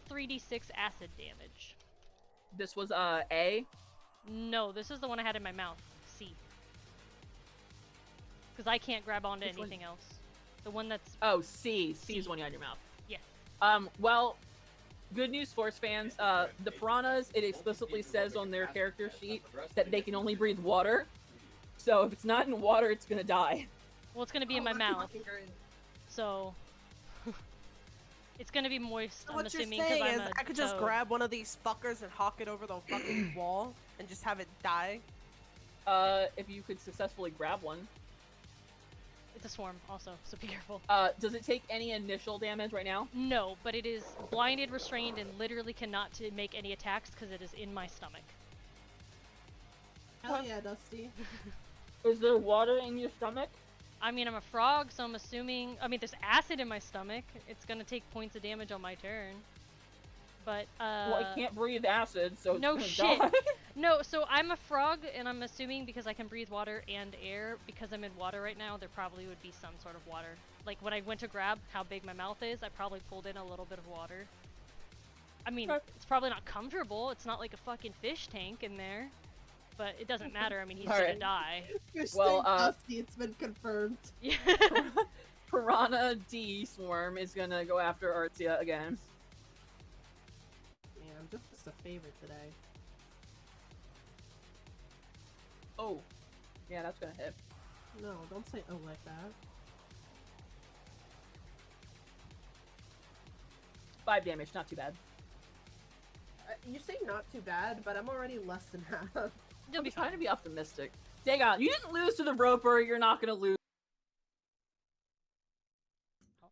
3d6 acid damage. This was, A. No, this is the one I had in my mouth. C. Because I can't grab onto Which one? anything else. The one that's... Oh, C. C is the one you had in your mouth. Yes. Well, good news, Force fans. The piranhas, it explicitly says on their character sheet that they can only breathe water. So if it's not in water, it's gonna die. Well, it's going to be in my mouth. So... it's going to be moist, I'm What you're assuming, because saying I'm is a I could just toad. grab one of these fuckers and hawk it over the fucking wall and just have it die? If you could successfully grab one. It's a swarm, also, so be careful. Does it take any initial damage right now? No, but it is blinded, restrained, and literally cannot make any attacks because it is in my stomach. Hell yeah, Dusty. Is there water in your stomach? I mean, I'm a frog, so I'm assuming... I mean, there's acid in my stomach. It's gonna take points of damage on my turn. But, Well, I can't breathe acid, so it's no gonna shit. die. No, so I'm a frog, and I'm assuming because I can breathe water and air, because I'm in water right now, there probably would be some sort of water. Like, when I went to grab how big my mouth is, I probably pulled in a little bit of water. I mean, Okay. it's probably not comfortable. It's not like a fucking fish tank in there. But it doesn't matter. I mean, he's Alright. gonna die. Well, Dusty, it's been confirmed. Yeah. Piranha D Swarm is gonna go after Artsia again. Man, I'm just a favorite today. Oh. Yeah, that's gonna hit. No, don't say oh like that. 5 damage, not too bad. You say not too bad, but I'm already less than half. You'll be I'm trying fine. to be optimistic. Dagon, you didn't lose to the Roper, you're not gonna lose. Oh,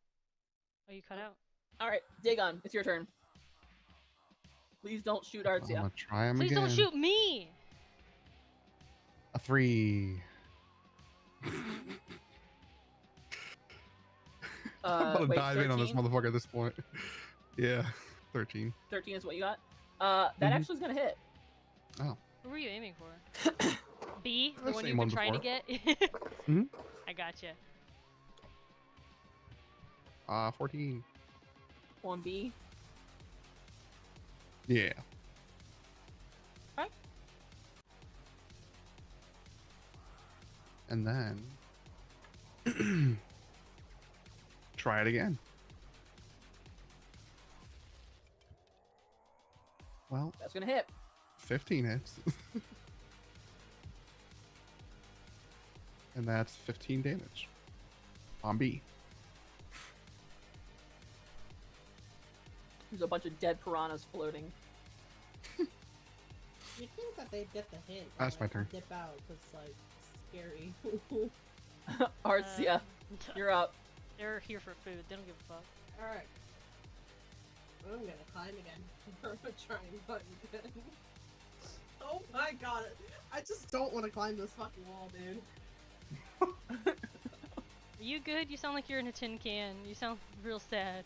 you cut out. Alright, Dagon, it's your turn. Please don't shoot I'm Artsia. gonna try him Please again. don't shoot me! A 3. I'm about to Wait, dive in on this 13? motherfucker at this point. Yeah, 13. 13 is what you got. That Mhm. actually is gonna hit. Oh. Who were you aiming for? B? The I've one seen you've been one trying to before. get? Mhm. I gotcha. 14. 1B. Yeah. Alright. And then try it again. Well, That's gonna hit. 15 hits. And that's 15 damage on B. There's a bunch of dead piranhas floating. You think that they'd get the hint? That's my turn. Dip out, cause like scary. Artsia, you're up. They're here for food. They don't give a fuck. All right. I'm gonna climb again. I'm gonna try and climb again. Oh my god! I just don't want to climb this fucking wall, dude. Are you good? You sound like you're in a tin can. You sound real sad.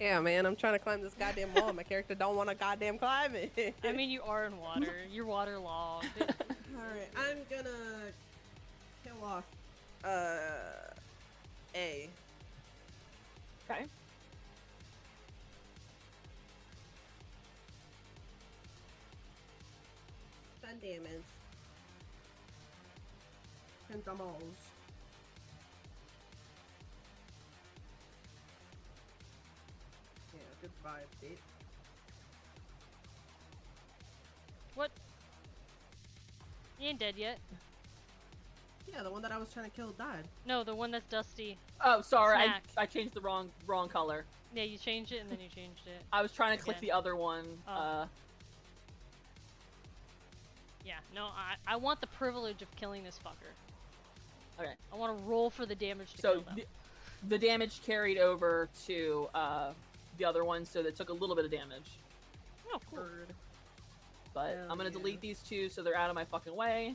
Yeah, man, I'm trying to climb this goddamn wall. My character don't want to goddamn climb it. I mean, you are in water. You're waterlogged. Alright, I'm gonna kill off, A. Okay. Ten damage. 10 damage. Yeah, goodbye, bitch. What? He ain't dead yet. Yeah, the one that I was trying to kill died. No, the one that's dusty. Oh, sorry, Snack. I changed the wrong color. Yeah, you changed it and then you changed it. I was trying to click Again. the other one. Oh. Yeah, no, I want the privilege of killing this fucker. Okay. I want to roll for the damage to So kill them. the damage carried over to the other one, so that took a little bit of damage. Oh, cool. Bird. But Hell I'm gonna yeah. delete these two so they're out of my fucking way.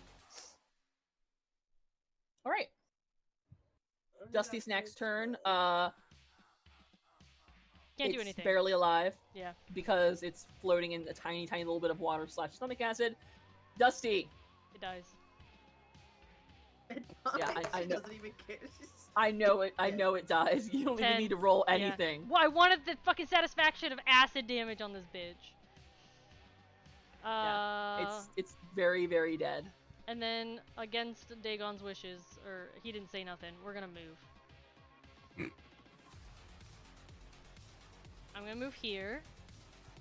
All right, Dusty's next turn. Can't It's do anything. barely alive Yeah. because it's floating in a tiny, tiny little bit of water / stomach acid. Dusty, It dies. It Yeah, dies. I She know. doesn't even care. She's... I know it. I know it dies. You don't even 10. need to roll Yeah. anything. Well, I wanted the fucking satisfaction of acid damage on this bitch. It's very, very dead. And then against Dagon's wishes, or he didn't say nothing, we're gonna move. I'm gonna move here.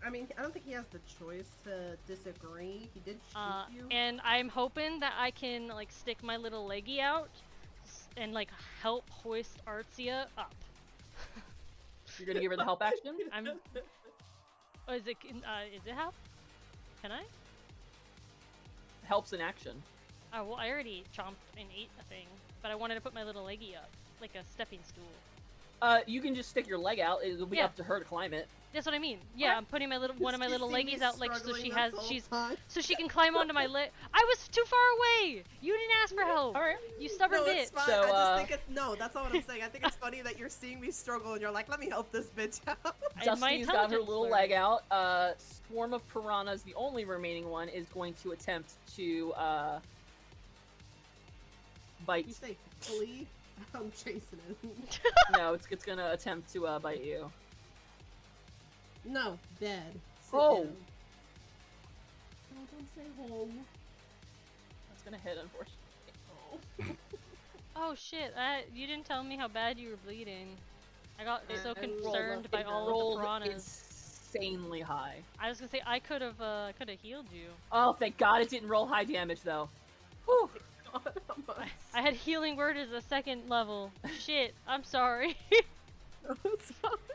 I mean, I don't think he has the choice to disagree. He did shoot you. And I'm hoping that I can like stick my little leggy out and like help hoist Artsia up. You're gonna give her the help action. I'm. Oh, is it help? Can I? Helps in action. Oh well, I already chomped and ate a thing, but I wanted to put my little leggy up, like a stepping stool. You can just stick your leg out. It'll be Yeah. up to her to climb it. That's what I mean. Yeah, I'm putting my little one of my little leggies out, like so she has so she can climb onto my leg. I was too far away. You didn't ask for help. All right. You stubborn No, bitch. it's fine. So, I just think it's no. That's not what I'm saying. I think it's funny that you're seeing me struggle and you're like, "Let me help this bitch out." And my Dusty's got her intelligence little learned. leg out. Swarm of piranhas, the only remaining one, is going to attempt to bite. You say flee? I'm chasing it. No, it's gonna attempt to bite you. No, dead. Sit Oh. down. No, don't say home. That's gonna hit, unfortunately. Oh shit! You didn't tell me how bad you were bleeding. I got so And concerned by it all of rolled the piranhas. insanely high. I was gonna say I could have healed you. Oh, thank God it didn't roll high damage though. Whew. I had healing word as a second level. Shit, I'm sorry.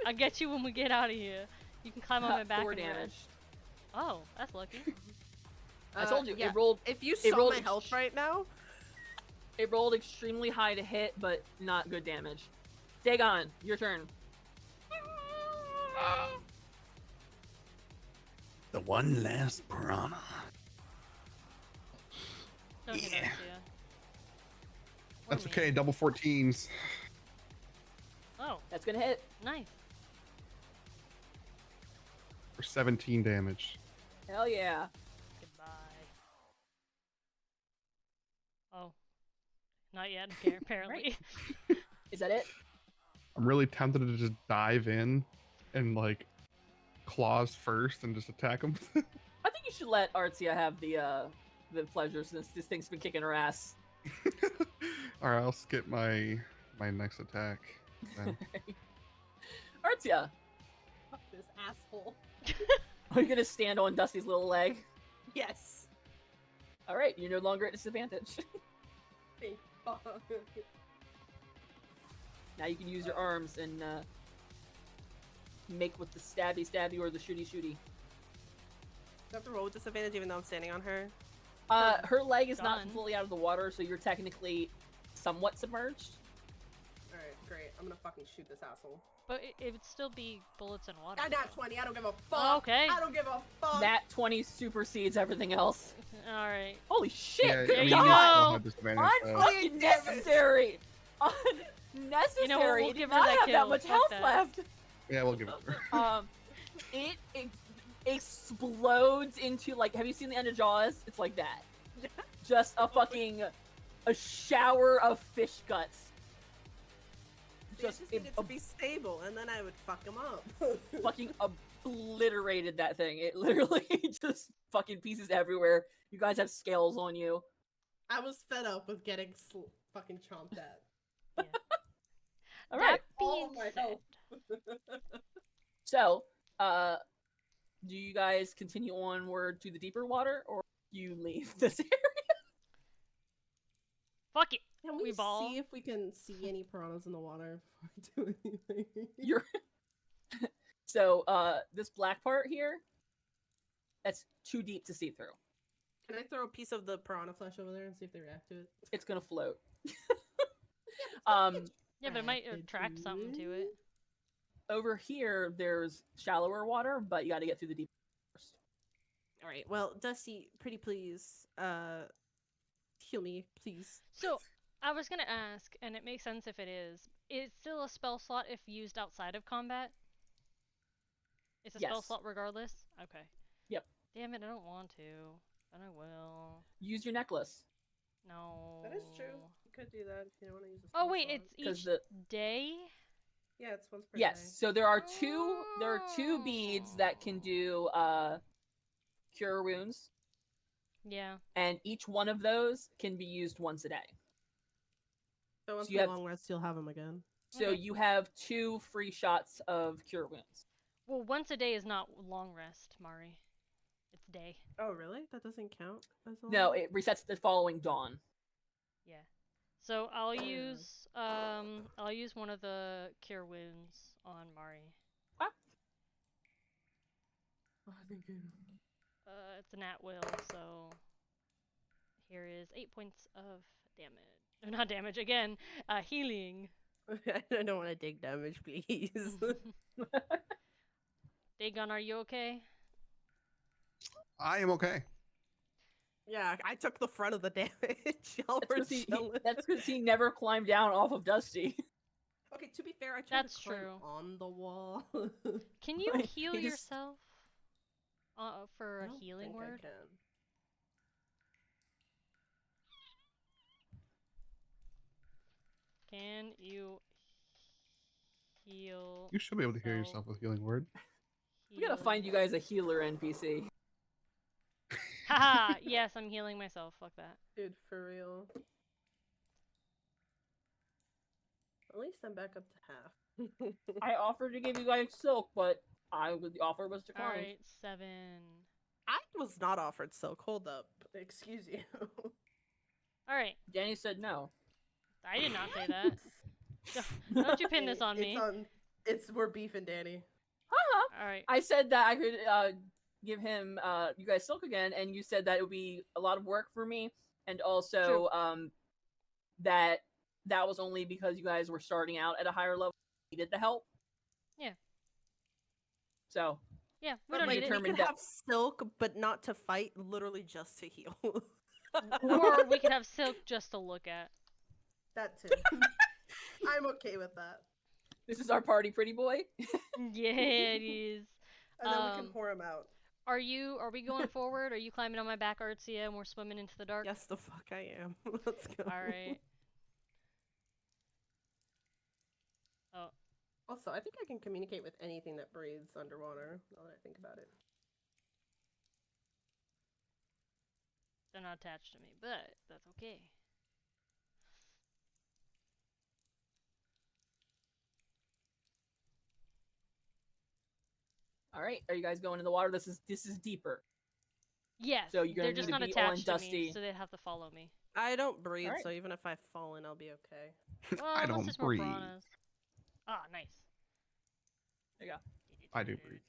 I'll get you when we get out of here. You can climb on my back 4 and damage. rest. Oh, that's lucky. I told you yeah. it rolled. If you It saw rolled my health right now, It rolled extremely high to hit, but not good damage. Dagon, your turn. The one last piranha. Don't hit Yeah. Artsia. Or That's me. okay. Double 14s. Oh, That's gonna hit. nice. For 17 damage. Hell yeah. Goodbye. Oh. Not yet, apparently. Is that it? I'm really tempted to just dive in and like claws first and just attack him. I think you should let Artsia have the pleasure since this thing's been kicking her ass. Alright, I'll skip my next attack. Then. Artsia, Fuck this asshole. are you gonna stand on Dusty's little leg? Yes. All right, you're no longer at disadvantage. Thank fuck. Now you can use your arms and make with the stabby or the shooty. Do I have to roll with disadvantage even though I'm standing on her? Her leg is not Done. fully out of the water, so you're technically somewhat submerged. Alright, great. I'm gonna fucking shoot this asshole. But it would still be bullets and water. I got 20. I don't give a fuck. Okay. I don't give a fuck. That 20 supersedes everything else. Alright. Holy shit! Yeah, good I mean, God! I'll have disadvantage, so- Unfucking necessary! Unnecessary! You know what, we'll It did give her not that have that kill. much Fuck health that. left! Yeah, we'll give it to her. It explodes into, like, have you seen the end of Jaws? It's like that. Just a shower of fish guts. See, I just needed to be stable, and then I would fuck him up. Fucking obliterated that thing. It literally just fucking pieces everywhere. You guys have scales on you. I was fed up with getting fucking chomped at. Yeah. All right. That All being my said, health. So, do you guys continue onward to the deeper water, or you leave this area? fuck it. Can We we ball? see if we can see any piranhas in the water before we do anything? You're so this black part here, that's too deep to see through. Can I throw a piece of the piranha flesh over there and see if they react to it? It's gonna float. Yeah, but it might attract something to it. Over here, there's shallower water, but you got to get through the deep first. All right. Well, Dusty, pretty please, heal me, please. So, I was gonna ask, and it makes sense if it is. It's still a spell slot if used outside of combat? It's a spell Yes. slot regardless? Okay. Yep. Damn it, I don't want to. But I will. Use your necklace. No. That is true. You could do that if you don't want to use a Oh spell wait, slot. it's 'Cause each the- day? Yeah, it's once per Yes. day. So there are two beads that can do cure wounds, Yeah. and each one of those can be used once a day. So once you we have- long rest, you'll have them again. So Okay. you have 2 free shots of cure wounds. Well, once a day is not long rest, Mari. It's day. Oh, really? That doesn't count as a No, long- it resets the following dawn. Yeah. So I'll use one of the cure wounds on Mari. It's an at will, so here is 8 points of damage. Not damage again. Healing. I don't want to take damage, please. Dagon, are you okay? I am okay. Yeah, I took the front of the damage. Y'all were chilling. That's because he never climbed down off of Dusty. Okay, to be fair, I tried That's to climb true. on the wall. Can you Like, heal he just- yourself? For I a don't healing think I word? can. Can you heal? You should be able to hear So- yourself with healing word. We gotta find you guys a healer NPC. Haha! Yes, I'm healing myself. Fuck that. Dude, for real. At least I'm back up to half. I offered to give you guys silk, but the offer was declined. Alright, 7. I was not offered silk. Hold up. Excuse you. Alright, Danny said no. I did not say that. Don't you pin this on me. We're beefing, Danny. Alright. I said that I could give him you guys silk again, and you said that it would be a lot of work for me, and also that was only because you guys were starting out at a higher level, needed the help. Yeah. So Yeah, we But don't like need it. We determined could that- have silk, but not to fight, literally just to heal. Or we could have silk just to look at. That too. I'm okay with that. This is our party pretty boy. Yeah, it is. And then we can pour him out. Are we going forward? Are you climbing on my back, Artsia, and we're swimming into the dark? Yes, the fuck I am. Let's go. Alright. Oh. Also, I think I can communicate with anything that breathes underwater, now that I think about it. They're not attached to me, but that's okay. All right, are you guys going in the water? This is deeper. Yes, So you're gonna they're just need to not be all attached to me, dusty. so they'd have to follow me. I don't breathe, Alright. so even if I fall in, I'll be okay. Well, I unless don't there's more breathe. piranhas. Ah, nice. There you go. I do breathe.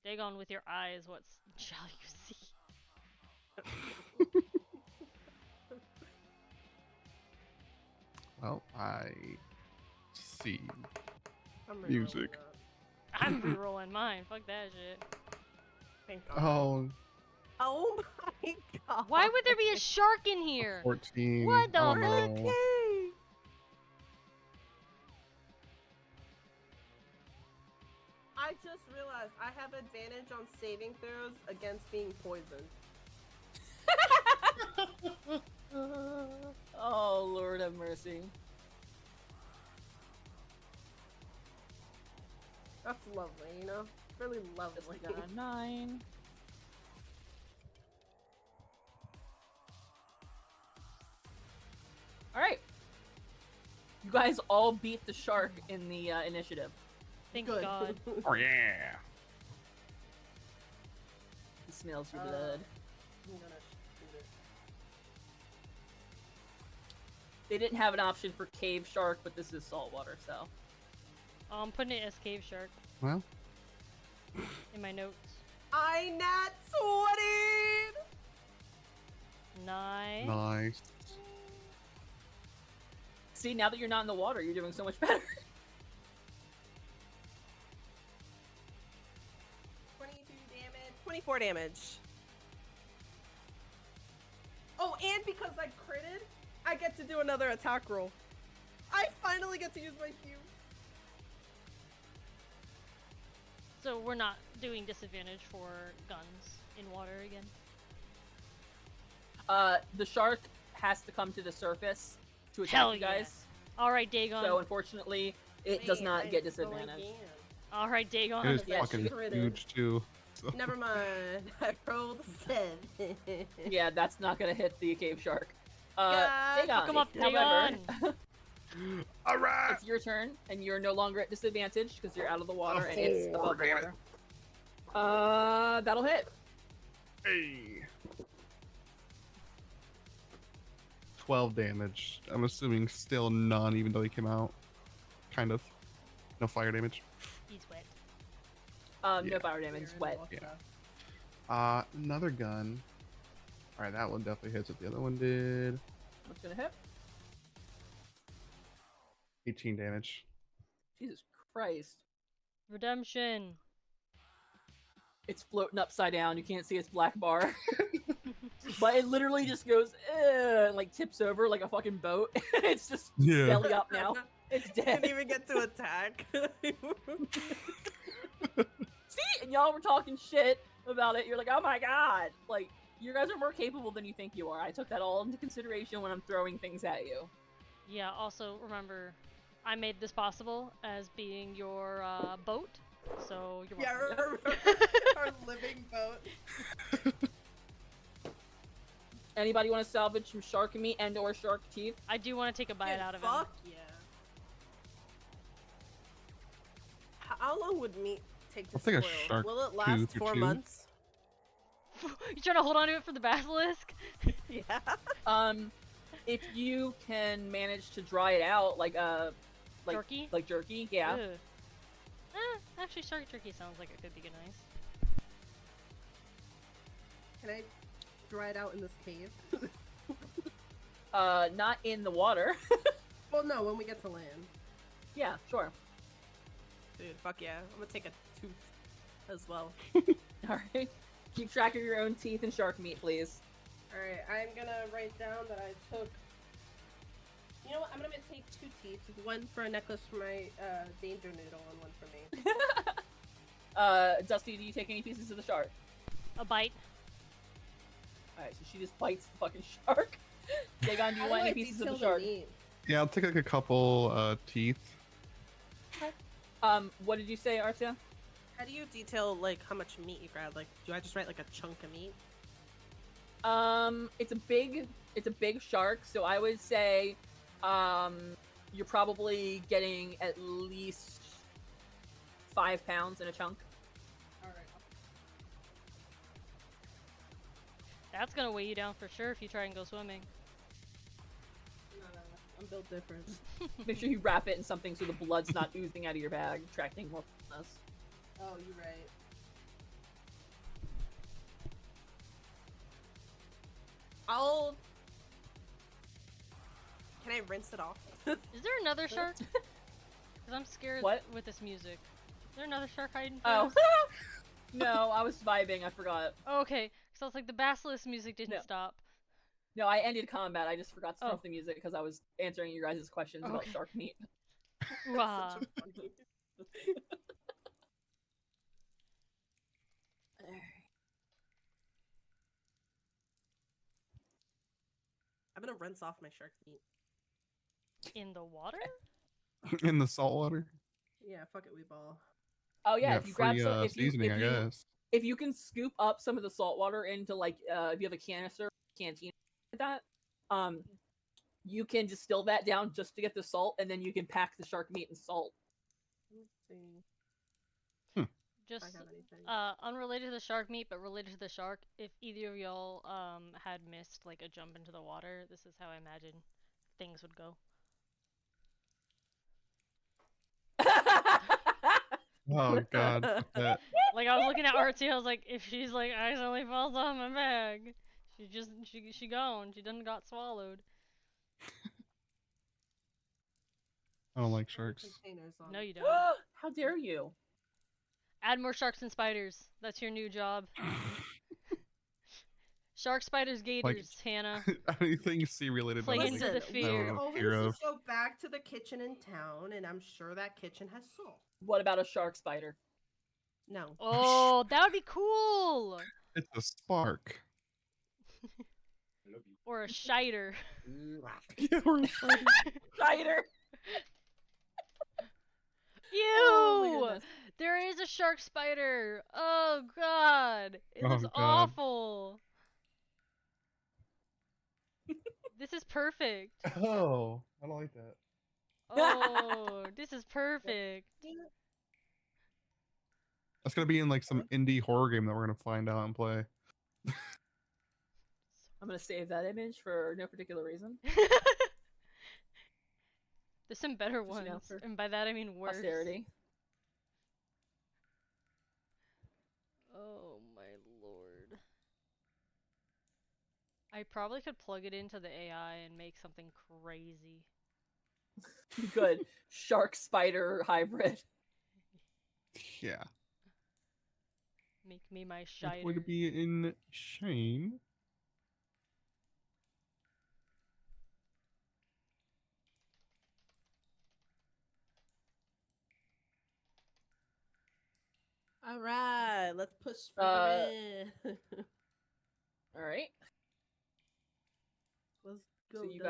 Dagon with your eyes, what shall you see? Well, I see. I'm rerolling Music. that. I'm rerolling mine. Fuck that shit. Thank God. Oh, Oh my God. Why would there be a shark in here? 14. What the oh, fuck? no. Okay. I just realized I have advantage on saving throws against being poisoned. Oh, Lord have mercy. That's lovely, you know? Really lovely. Just got a 9. All right. You guys all beat the shark in the initiative. Thank Good. God. Oh, yeah. It smells your blood. I'm gonna shoot it. They didn't have an option for cave shark, but this is saltwater, so. Oh, I'm putting it as cave shark Well, in my notes. I nat 20! Nice. nice. See, now that you're not in the water, you're doing so much better. 22 damage. 24 damage. Oh, and because I critted, I get to do another attack roll. I finally get to use my Q. So we're not doing disadvantage for guns in water again. The shark has to come to the surface to attack Hell you guys. All right, Dagon. So unfortunately, it does Wait, not I get go disadvantage. again. All right, Dagon. It is Yeah, fucking she critted. huge, too. So. Never mind. I rolled a 7. Yeah, that's not gonna hit the cave shark. God, Dagon, Come up, however, Dagon. All right. it's your turn, and you're no longer at disadvantage because you're out of the water and it's above the damn it. water. That'll hit. Hey. 12 damage. I'm assuming still none, even though he came out. Kind of. No fire damage. He's wet. No Yeah. fire damage, wet. Yeah. Another gun. Alright, that one definitely hits what the other one did. What's gonna hit? 18 damage. Jesus Christ. Redemption. It's floating upside down. You can't see its black bar. But it literally just goes, and like tips over like a fucking boat. It's just Yeah. belly up now. It's Didn't dead. even get to attack. See? And y'all were talking shit about it. You're like, oh my god. Like, you guys are more capable than you think you are. I took that all into consideration when I'm throwing things at you. Yeah, also remember, I made this possible as being your boat, so you're Yeah, welcome. our living boat. Anybody want to salvage some shark meat and or shark teeth? I do want to take a bite Dude, out of him. fuck yeah. How long would meat take to I'll take a spoil? shark Will it last tooth or 4 two. months? You trying to hold on to it for the basilisk? Yeah. If you can manage to dry it out like Jerky? like jerky, yeah. Ugh. Actually, shark jerky sounds like it could be good nice. Can I dry it out in this cave? Not in the water. Well, no, when we get to land. Yeah, sure. Dude, fuck yeah. I'm gonna take a tooth as well. Alright. Keep track of your own teeth and shark meat, please. Alright, I'm gonna write down that I took... You know what? I'm gonna take 2 teeth. One for a necklace for my danger noodle and one for me. Dusty, do you take any pieces of the shark? A bite. Alright, so she just bites the fucking shark. Dagon, do you want any pieces of the shark? Yeah, I'll take like a couple teeth. What did you say, Artsia? How do you detail, like, how much meat you grab? Like, do I just write, like, a chunk of meat? It's a big shark, so I would say, you're probably getting at least 5 pounds in a chunk. Alright. That's gonna weigh you down for sure if you try and go swimming. No, I'm built different. Make sure you wrap it in something so the blood's not oozing out of your bag, attracting more fullness. Oh, you're right. Can I rinse it off? Is there another shark? Because I'm scared What? with this music. Is there another shark hiding? Oh. No, I was vibing, I forgot. Oh, okay. So I was like, the basilisk music didn't No. stop. No, I ended combat, I just forgot to turn Oh. off the music because I was answering your guys' questions about Okay. shark meat. Wow. Such a funny- I'm gonna rinse off my shark meat. In the water? In the salt water. Yeah, fuck it, we ball. Oh yeah, if you grab free, some, seasoning, I guess. if you can scoop up some of the salt water into like if you have a canister, canteen like that, you can distill that down just to get the salt, and then you can pack the shark meat in salt. Let's see if Just I have anything. unrelated to the shark meat, but related to the shark. If either of y'all had missed like a jump into the water, this is how I imagine things would go. Oh god. fuck that. Like I was looking at Artsia, I was like, if she's like accidentally falls off my bag, she gone. She done got swallowed. I don't like sharks. Containers on. No, you don't. How dare you? Add more sharks and spiders. That's your new job. Shark, spiders, gators, Hannah. Anything sea related. Play I into don't the think- fear. I We don't always hear of. just go back to the kitchen in town, and I'm sure that kitchen has salt. What about a shark spider? No. Oh, that would be cool. It's a spark. I love you. Or a shiter. Yeah, we're excited. Spider. Ew! Oh my goodness. There is a shark spider. Oh god, it Oh, looks God. awful. This is perfect. Oh, I don't like that. Oh, this is perfect. That's gonna be in like some indie horror game that we're gonna find out and play. I'm gonna save that image for no particular reason. There's some better Just, you know, ones, for and by that I mean worse. Posterity. Oh my lord. I probably could plug it into the AI and make something crazy. Good. Shark spider hybrid. Yeah. Make me my It's shiter. going to be insane. All right, let's push further in. All right. Let's go. So you Dusty.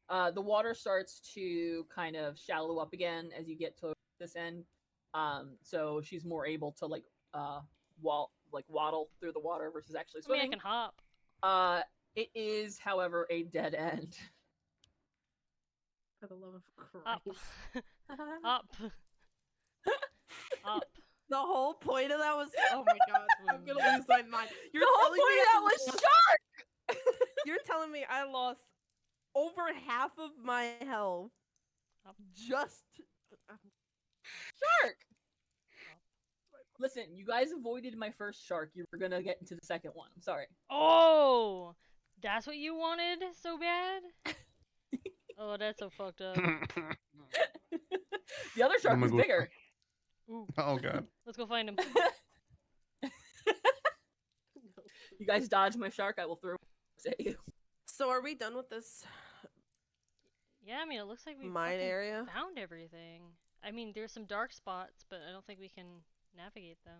guys, the water starts to kind of shallow up again as you get to this end. So she's more able to waddle through the water versus actually I mean, I swimming. can hop. It is, however, a dead end. For the love of Up. Christ. Up. Up. The whole point of that was, oh my god, I'm gonna lose my mind. You're The whole telling me point of I that was lost- shark. You're telling me I lost over half of my health Up. just. Shark. Listen, you guys avoided my first shark. You were gonna get into the second one. I'm sorry. Oh! That's what you wanted so bad? Oh, that's so fucked up. The other shark gonna was go- bigger. Oh god. Let's go find him. You guys dodge my shark, I will throw it at you. So are we done with this Yeah, I mean, it looks like we mine fucking area? found everything. I mean, there's some dark spots, but I don't think we can navigate them.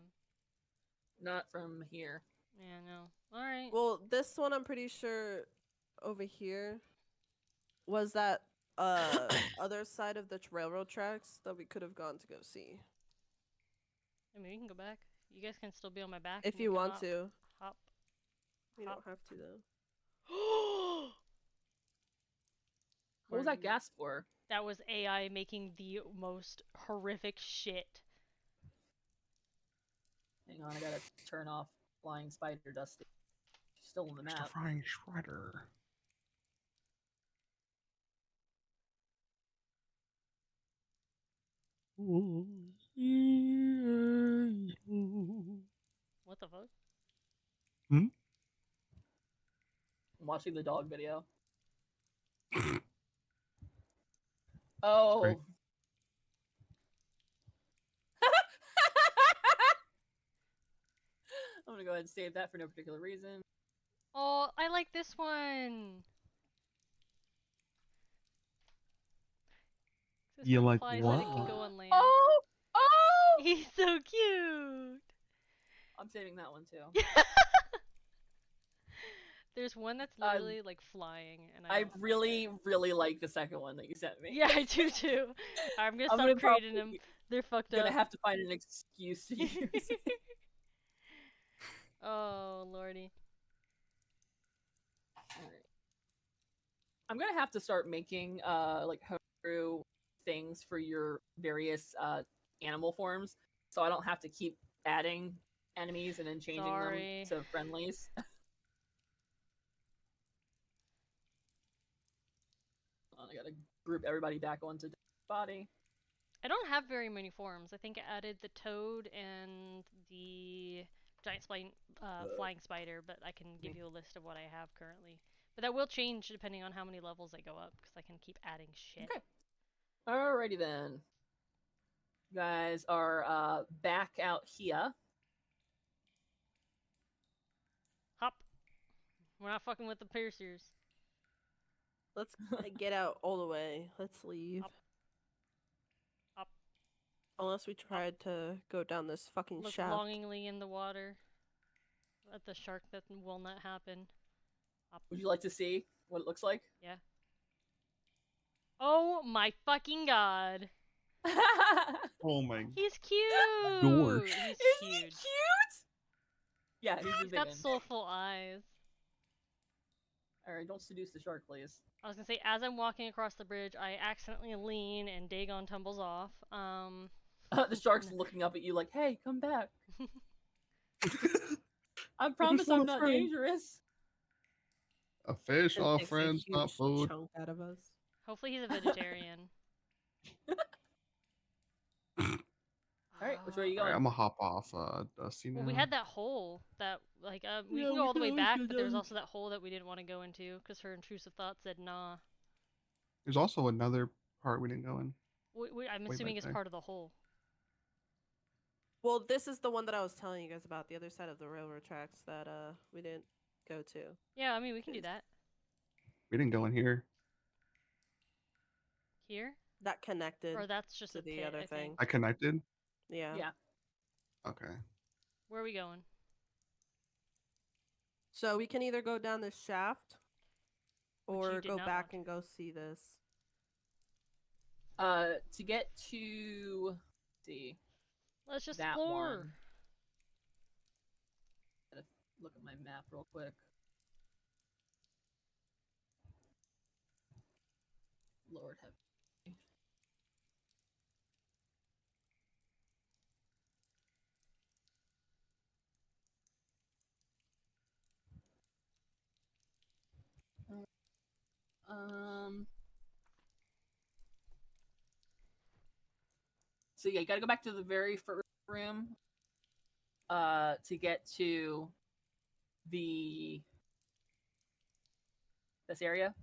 Not from here. Yeah, no. Alright. Well, this one I'm pretty sure over here was that other side of the railroad tracks that we could have gone to go see. I mean, we can go back. You guys can still be on my back. If and you we can want hop. to. Hop. You Hop. don't have to though. What was that gasp for? That was AI making the most horrific shit. Hang on, I gotta turn off Flying Spider Dusty. She's still on the Mr. map. Frying Shredder. What the fuck? I'm watching the dog video. Oh. Great. I'm gonna go ahead and save that for no particular reason. Oh, I like this one. This You one like flies what? and it can go on land. Oh! Oh! He's so cute. I'm saving that one too. There's one that's literally like flying, and I really, really like the second one that you sent me. Yeah, I do too. I'm gonna I'm stop gonna creating them. probably- They're fucked I'm up. gonna have to find an excuse to use it. Oh lordy. Alright. I'm gonna have to start making like homebrew things for your various animal forms, so I don't have to keep adding enemies and then changing Sorry. them to friendlies. I gotta group everybody back onto the body. I don't have very many forms. I think I added the toad and the giant flying spider, but I can give you a list of what I have currently. But that will change depending on how many levels I go up, because I can keep adding shit. Okay. Alrighty then. You guys are back out here. Hop. We're not fucking with the piercers. Let's get out all the way. Let's leave. Up. Up. Unless we tried to go down this fucking Look shaft. longingly in the water at the shark. That will not happen. Up. Would you like to see what it looks like? Yeah. Oh my fucking god. Oh my. He's cute. Dorsch. He's Is he huge. cute? Yeah, he's a He's big got one. soulful eyes. Alright, don't seduce the shark, please. I was gonna say, as I'm walking across the bridge, I accidentally lean and Dagon tumbles off. The shark's looking up at you like, hey, come back. I promise I'm want a not friend. dangerous. A fish, And all takes a friends, not huge food. chunk out of us. Hopefully he's a vegetarian. Alright, which way are you Alright, going? I'm gonna hop off Dusty now. Well, we had that hole that, like, we Yeah, can go we all the could way always back, go but there was down. also that hole that we didn't want to go into because her intrusive thought said nah. There's also another part we didn't go in. I'm Way assuming back it's there. part of the hole. Well, this is the one that I was telling you guys about, the other side of the railroad tracks that we didn't go to. Yeah, I mean, we can do that. We didn't go in here. Here? That connected Or that's just to a the pit, other I thing. think. I connected. Yeah. Yeah. Okay. Where are we going? So we can either go down this shaft Which you or did go not back want and go see this. To get to let's see Let's just that explore. one. Gotta look at my map real quick. Lord have mercy. So yeah, you gotta go back to the very first room to get to this area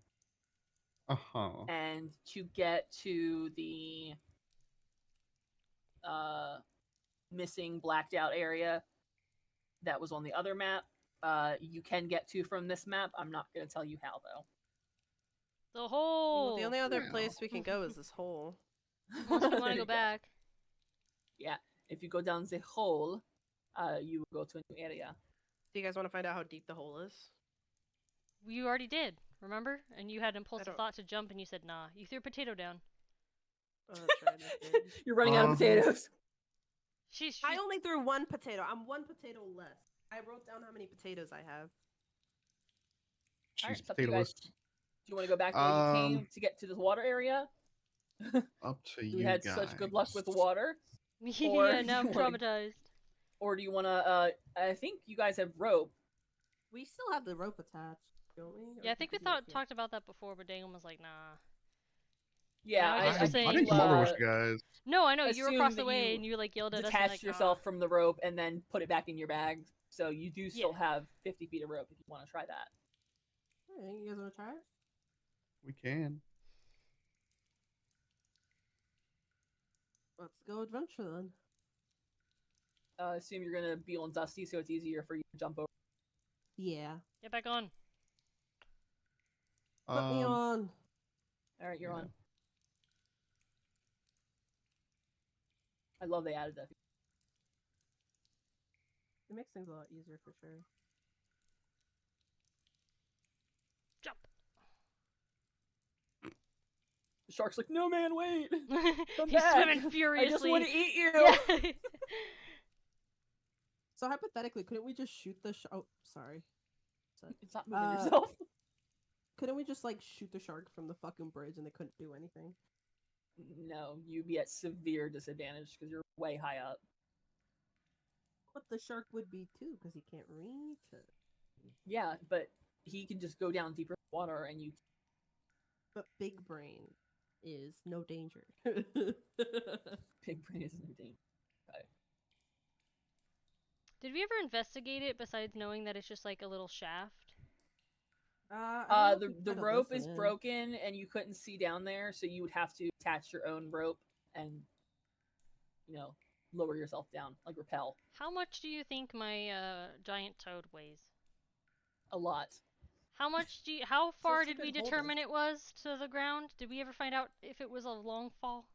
Uh-huh. and to get to the missing blacked out area that was on the other map. You can get to from this map. I'm not going to tell you how though. The hole. Well, the only other Wow. place we can go is this hole. Unless we want There to you go back. Yeah, if you go down the hole, you will go to a new area. Do you guys want to find out how deep the hole is? You already did, remember? And you had impulsive don't- thought to jump, and you said nah. You threw a potato down. Oh, that's right. I did. You're running out of potatoes. She's. I only threw one potato. I'm one potato less. I wrote down how many potatoes I have. Alright, She's it's up to you guys. potatoless. Do you want to go back the way you came to get to this water area? Up to you We had guys. such good luck with the water. yeah, now I'm you wanna- traumatized. Or do you want to? I think you guys have rope. We still have the rope attached, don't we? Or Yeah, I think we did you talked about that before, but Dagon was like, nah. Yeah, No, I, just I I saying- think didn't come over you, with you guys. No, I know you were assume across the that way, you and you like yelled at us. detached And, like, yourself nah. from the rope and then put it back in your bag, so you do still Yeah. have 50 feet of rope if you want to try that. Hey, you guys want to try it? We can. Let's go adventure then. Assume you're gonna be on Dusty, so it's easier for you to jump over. Yeah. Get back on. Put me on. All right, you're Yeah. on. I love they added that. It makes things a lot easier for sure. Jump. The shark's like, no man, wait. Come He's back. swimming I furiously. just want to eat you. Yeah. So hypothetically, couldn't we just shoot the oh, sorry. Stop moving Uh, yourself. Couldn't we just like shoot the shark from the fucking bridge and they couldn't do anything? No, you'd be at severe disadvantage because you're way high up. But the shark would be too, because he can't reach it. Yeah, but he can just go down deeper in the water and you. But Big Brain is no danger. Big brain is no danger. Did we ever investigate it besides knowing that it's just like a little shaft? The rope is broken and you couldn't see down there, so you would have to attach your own rope and, lower yourself down, like rappel. How much do you think my giant toad weighs? A lot. How far she did we could hold determine it was to the ground? Did we ever find out if it was a long fall?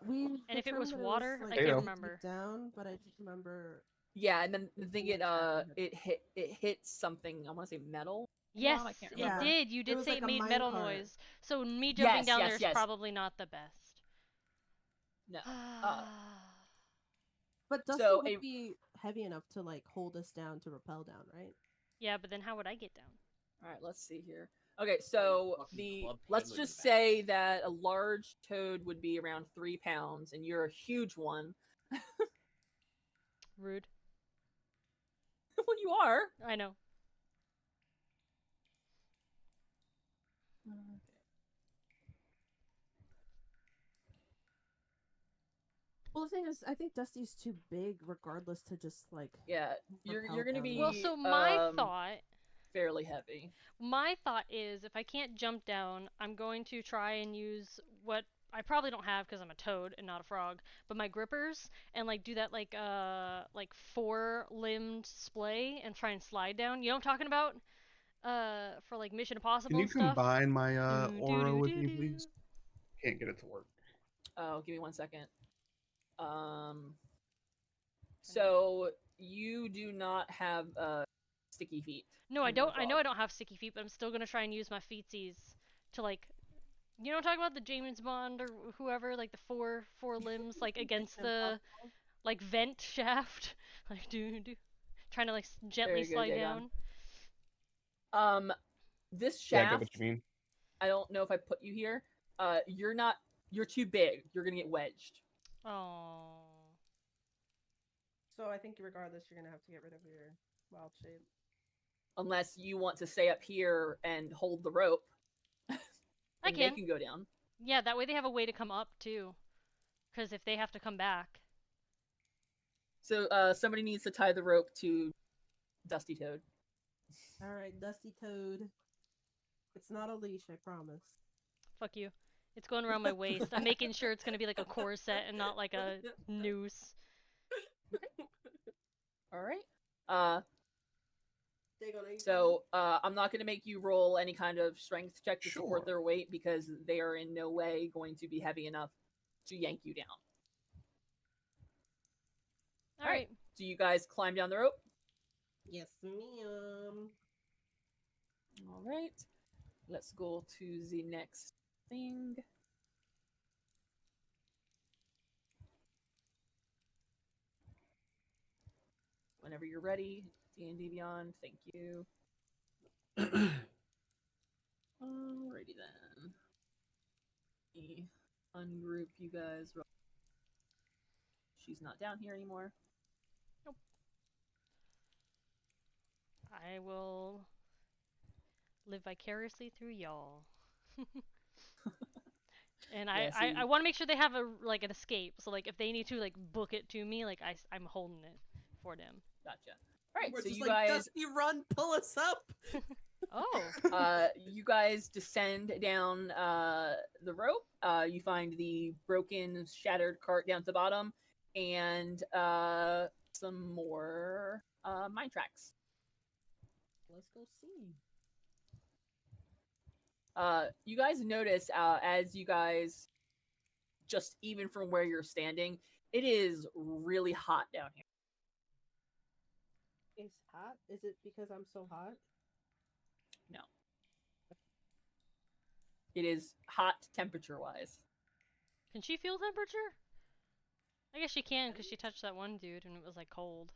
We And if it was determined water, like, I can't really remember. deep down, but I just remember. Yeah, and then the thing Something it hit something. I want to say metal. Yes, I can't it remember. did. You did was say like it a made mine metal cart. noise. So me jumping Yes, down yes, there is yes. probably not the best. No. But Dusty So would a- be heavy enough to like hold us down to rappel down, right? Yeah, but then how would I get down? All right, let's see here. Okay, so Fucking club let's handling just the back. say that a large toad would be around 3 pounds, and you're a huge one. Rude. Well, you are. I know. Well, the thing is, I think Dusty's too big, regardless, to just like. Yeah, you're Rappel gonna down be there. Well, so fairly heavy. my thought is if I can't jump down, I'm going to try and use what I probably don't have because I'm a toad and not a frog, but my grippers and like do that like 4-limbed splay and try and slide down. You know what I'm talking about? For like Mission Impossible Can you and stuff. combine my Do, aura do, with do, me, do. please? Can't get it to work. Oh, give me 1 second. So you do not have sticky feet. No, I I'm not a don't. I know frog. I don't have sticky feet, but I'm still gonna try and use my feetsies to like, you know, what I'm talking about the James Bond or whoever, like the four limbs, like against the like vent shaft, like do, trying to like gently Very good, slide Dagon. down. This Yeah, I shaft. get what you mean. I don't know if I put you here. You're too big. You're gonna get wedged. Oh. So I think regardless, you're gonna have to get rid of your wild shape. Unless you want to stay up here and hold the rope. I and can. They can go down. Yeah, that way they have a way to come up too. Because if they have to come back. So somebody needs to tie the rope to Dusty Toad. All right, Dusty Toad. It's not a leash, I promise. Fuck you. It's going around my waist. I'm making sure it's gonna be like a corset and not like a noose. All right. So I'm not going to make you roll any kind of strength check to support their weight because they are in no way going to be heavy enough to yank you down. All right. Do you guys climb down the rope? Yes, ma'am. All right. Let's go to the next thing. Whenever you're ready, D&D Beyond, thank you. Alrighty then. Me ungroup you guys. She's not down here anymore. Nope. I will live vicariously through y'all. And Yeah, I want to make sure they have a like an escape. So like if they need to like book it to me, like I'm holding it for them. Gotcha. All right, We're so just you like, guys, Dusty, run, pull us up. Oh. you guys descend down the rope. You find the broken, shattered cart down at the bottom, and some more mine tracks. Let's go see. You guys notice as you guys, just even from where you're standing, it is really hot down here. It's hot? Is it because I'm so hot? No. It is hot temperature-wise. Can she feel temperature? I guess she can because she touched that one dude and it was like cold.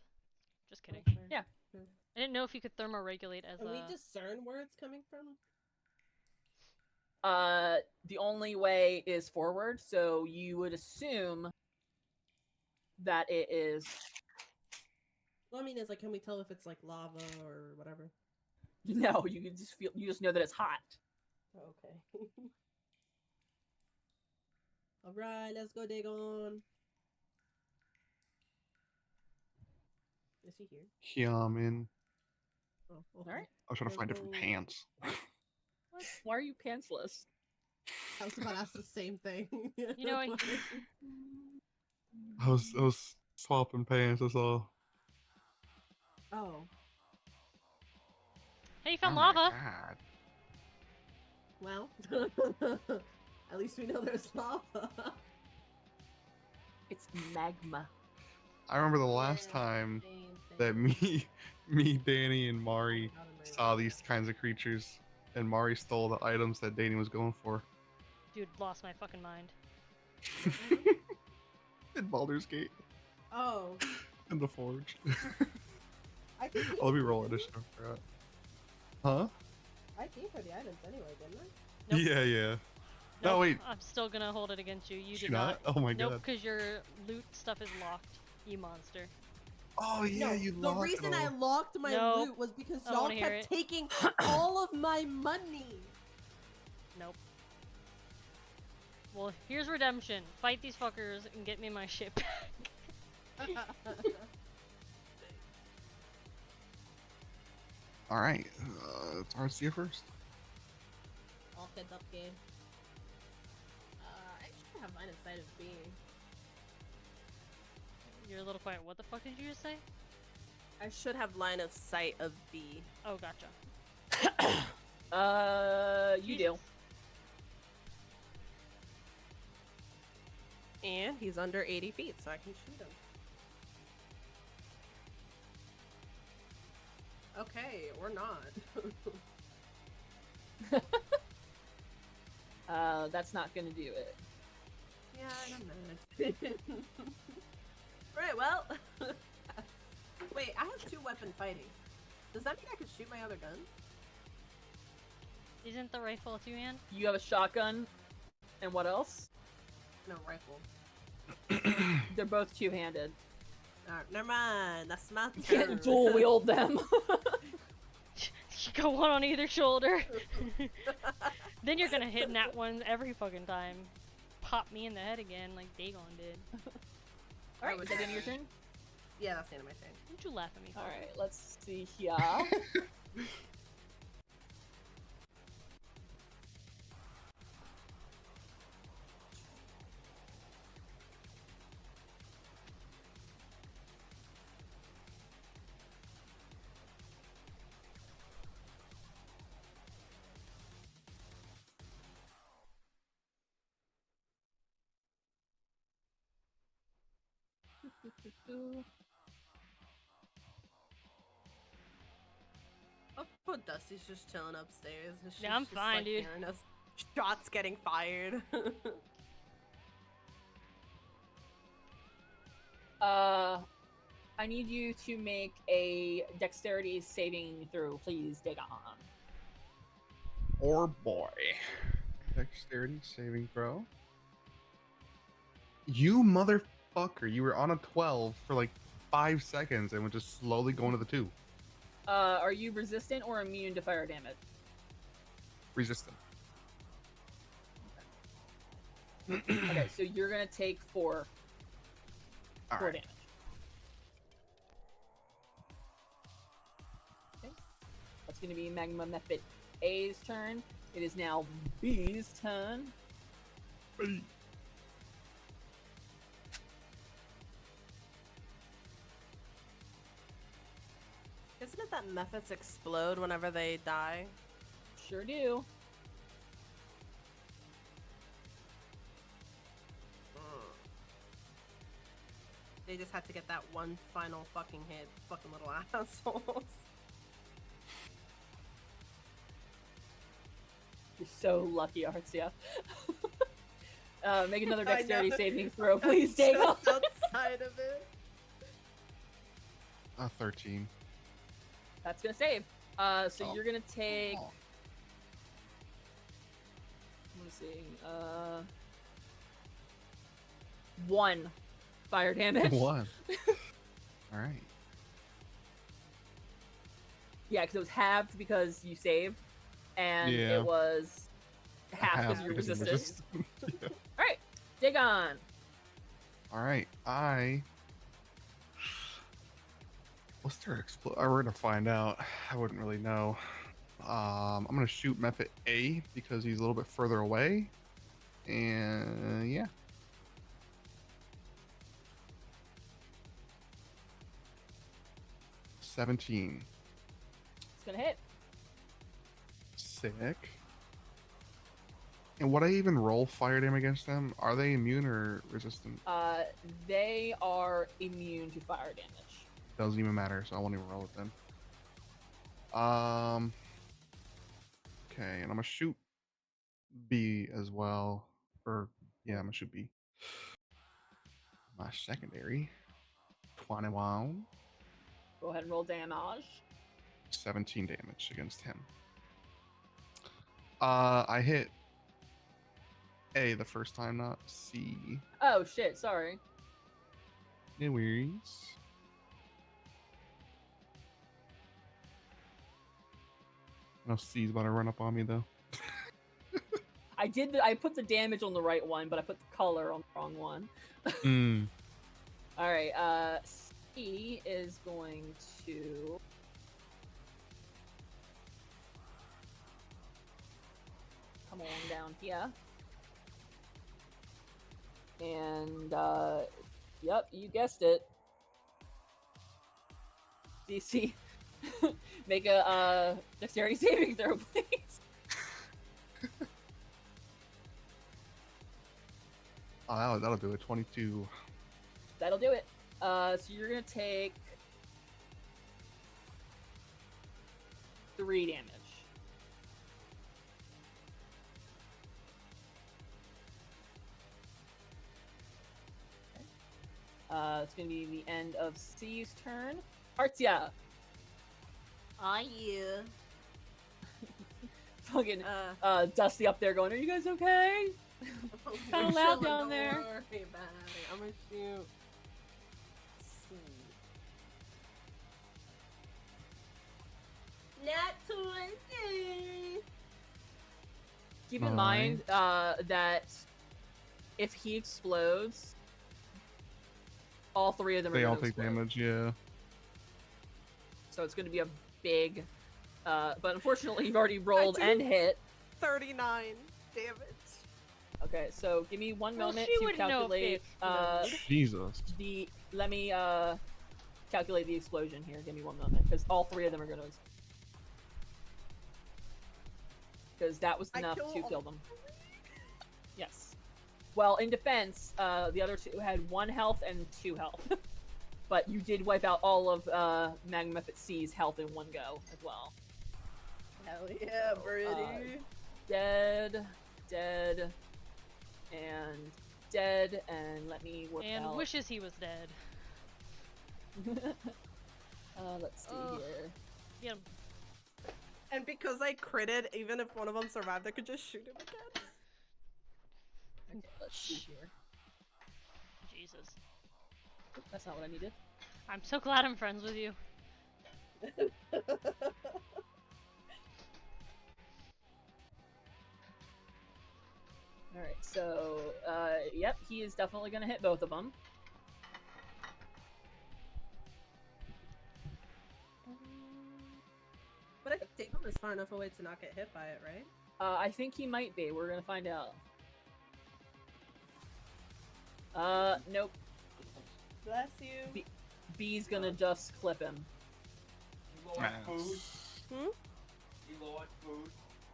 Just kidding. Yeah. I didn't know if you could thermoregulate as Can a. we discern where it's coming from? The only way is forward, so you would assume that it is. Well, I mean, it's like, can we tell if it's like lava or whatever? No, you can just feel. You just know that it's hot. Okay. All right, let's go, Dagon. Is he here? Yeah, I'm in. Oh, okay. All right. I was trying to find different Let's pants. What? Why are you pantsless? I was about to ask the same thing. You know what? I was swapping pants. That's all. Oh, Hey, you found Oh my lava. God. well. At least we know there's lava. It's magma. I remember the last Yeah, time same that thing. me, Danny, and Mari Out of my saw way. these kinds of creatures, and Mari stole the items that Danny was going for. Dude, lost my fucking mind. In Baldur's Gate, Oh, in the Forge. I think he Let me roll it. I should have forgot. Huh? I gave her the items anyway, didn't I? Nope. Yeah, yeah. No, Nope, wait. I'm still gonna hold it against you. You Did did you not? Oh my Nope, God. because your loot stuff is locked, you monster. Oh yeah, No, you the locked reason them. I locked my Nope. loot was because I don't y'all wanna hear kept it. taking all of my money. Nope. Well, here's redemption. Fight these fuckers and get me my shit back. All right, it's Artsia first. All fed up game. I should have line of sight of B. You're a little quiet. What the fuck did you just say? I should have line of sight of B. Oh, gotcha. You do. And he's under 80 feet, so I can shoot him. Okay, or not. That's not gonna do it. Yeah, I don't know. Right, well. Wait, I have 2 weapon fighting. Does that mean I could shoot my other gun? Isn't the rifle a two-hand? You have a shotgun, and what else? No, rifle. They're both two-handed. Alright, never mind. That's my You turn. can't dual wield them. You got one on either shoulder. Then you're gonna hit that one every fucking time. Pop me in the head again like Dagon did. Alright, is that the end of your turn? Yeah, that's the end of my turn. Don't you laugh at me. Alright, let's see here. Oh, poor Dusty's just chilling upstairs. And she's Yeah, I'm just, fine, like, dude. hearing us shots getting fired. I need you to make a dexterity saving throw, please, Dagon. Or boy. Dexterity saving throw. You motherfucker. You were on a 12 for like 5 seconds and were just slowly going to the 2. Are you resistant or immune to fire damage? Resistant. Okay, so you're gonna take 4 Alright. damage. Okay. That's gonna be Magma Method A's turn. It is now B's turn. B. Isn't it that methods explode whenever they die? Sure do. They just had to get that one final fucking hit. Fucking little assholes. You're so lucky, Artsia. Make another I dexterity know. saving throw, please, I'm Dagon. just outside of it. 13. That's gonna save. So Oh. you're gonna take. Oh. Let me see. 1 fire damage. One. Alright. Yeah, because it was halved because you saved, and Yeah. it was half because you because resisted. Yeah. All right, Dagon. Alright. What's their explode? We're gonna find out. I wouldn't really know. I'm gonna shoot method A because he's a little bit further away. And yeah. $17. It's gonna hit. Sick. And would I even roll fire damage against them? Are they immune or resistant? They are immune to fire damage. Doesn't even matter, so I won't even roll it then. Okay, and I'm gonna shoot B as well. Or yeah, I'm gonna shoot B. My secondary. 21. Go ahead and roll damage. 17 damage against him. I hit A the first time, not C. Oh shit! Sorry. No worries. No, C's about to run up on me though. I put the damage on the right one, but I put the color on the wrong one. Mm. All right. C is going to. Come on down here. And, yep, you guessed it. DC, make a, dexterity saving throw, please. Oh, that'll do it. 22. That'll do it. So you're gonna take 3 damage. It's gonna be the end of C's turn. Artsia! Yeah. Fucking, Dusty up there going, are you guys okay? Kinda loud down there. Don't worry about it. I'm gonna shoot. C. Nat 20. Keep in mind, that if he explodes, all 3 of them are They gonna all take explode. damage, yeah. So it's gonna be a big, but unfortunately you've already rolled and hit. 39 damage. Okay, so give me one Well, moment she to wouldn't know if they calculate, Jesus. let me, calculate the explosion here. Give me one moment, because all 3 of them are gonna explode. Because that was I enough kill to all kill them. Yes. Well, in defense, the other two had 1 health and 2 health. But you did wipe out all of Magnificent C's health in one go as well. Hell yeah, Brady. Dead, and dead, and let me work And out. wishes he was dead. Let's see here. Get him. And because I critted, even if one of them survived, I could just shoot him again. Okay, let's see here. Jesus. That's not what I needed. I'm so glad I'm friends with you. Alright, so, yep, he is definitely gonna hit both of them. But I think Dagon is far enough away to not get hit by it, right? I think he might be. We're gonna find out. Nope. Bless you. B's gonna just clip him. You low on food? Hmm? You low on food?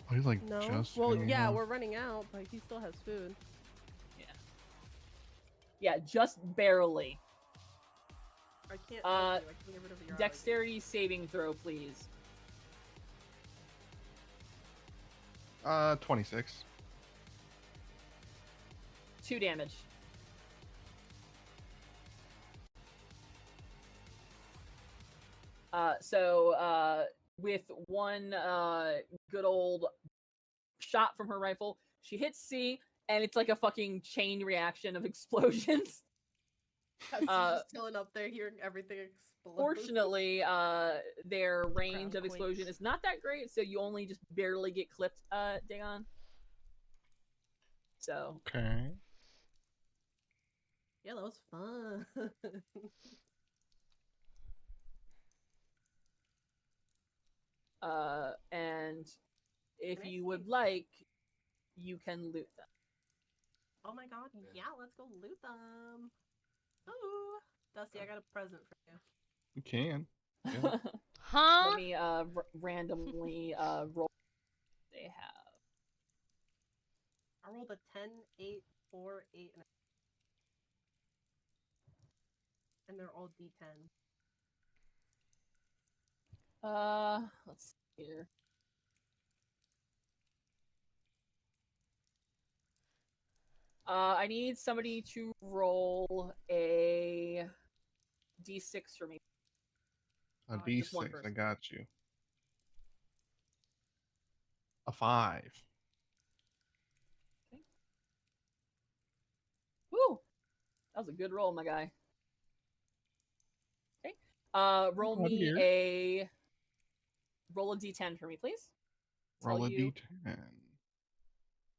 Oh, he's like No. just. Well, hanging yeah, on. we're running out, but he still has food. Yeah, just barely. I can't. Uh, help you. I can't get rid of your Dexterity saving throw, please. 26. 2 damage. With one good old shot from her rifle, she hits C, and it's like a fucking chain reaction of explosions. She's just chilling up there, hearing everything explode. Fortunately, their range Crown of explosion quakes. is not that great, so you only just barely get clipped, Dagon. So, Okay. Yeah, that was fun. and if Can I you would see? like, you can loot them. Oh my god, yeah, let's go loot them. Ooh. Dusty, I got a present for you. You can. Yeah. Huh? Let me randomly roll. They have. I rolled a 10, 8, 4, 8, and they're all D10. Let's see here. I need somebody to roll a d6 for me. A Just one D6. I person. got you. A 5. Woo! That was a good roll, my guy. Okay. Roll Oh, me dear. a roll a d10 for me, please. Roll a Tell you D10.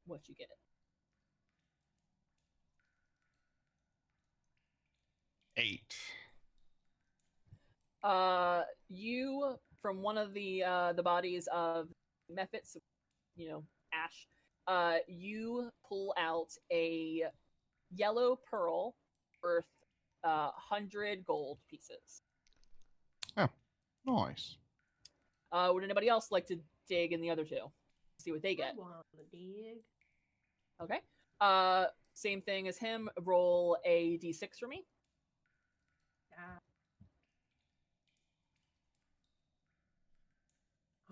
what you get. 8. You from one of the bodies of Mephits, Ash. You pull out a yellow pearl worth 100 gold pieces. Nice. Would anybody else like to dig in the other two? See what they get. I want to dig. Okay. Same thing as him. Roll a d6 for me. Yeah.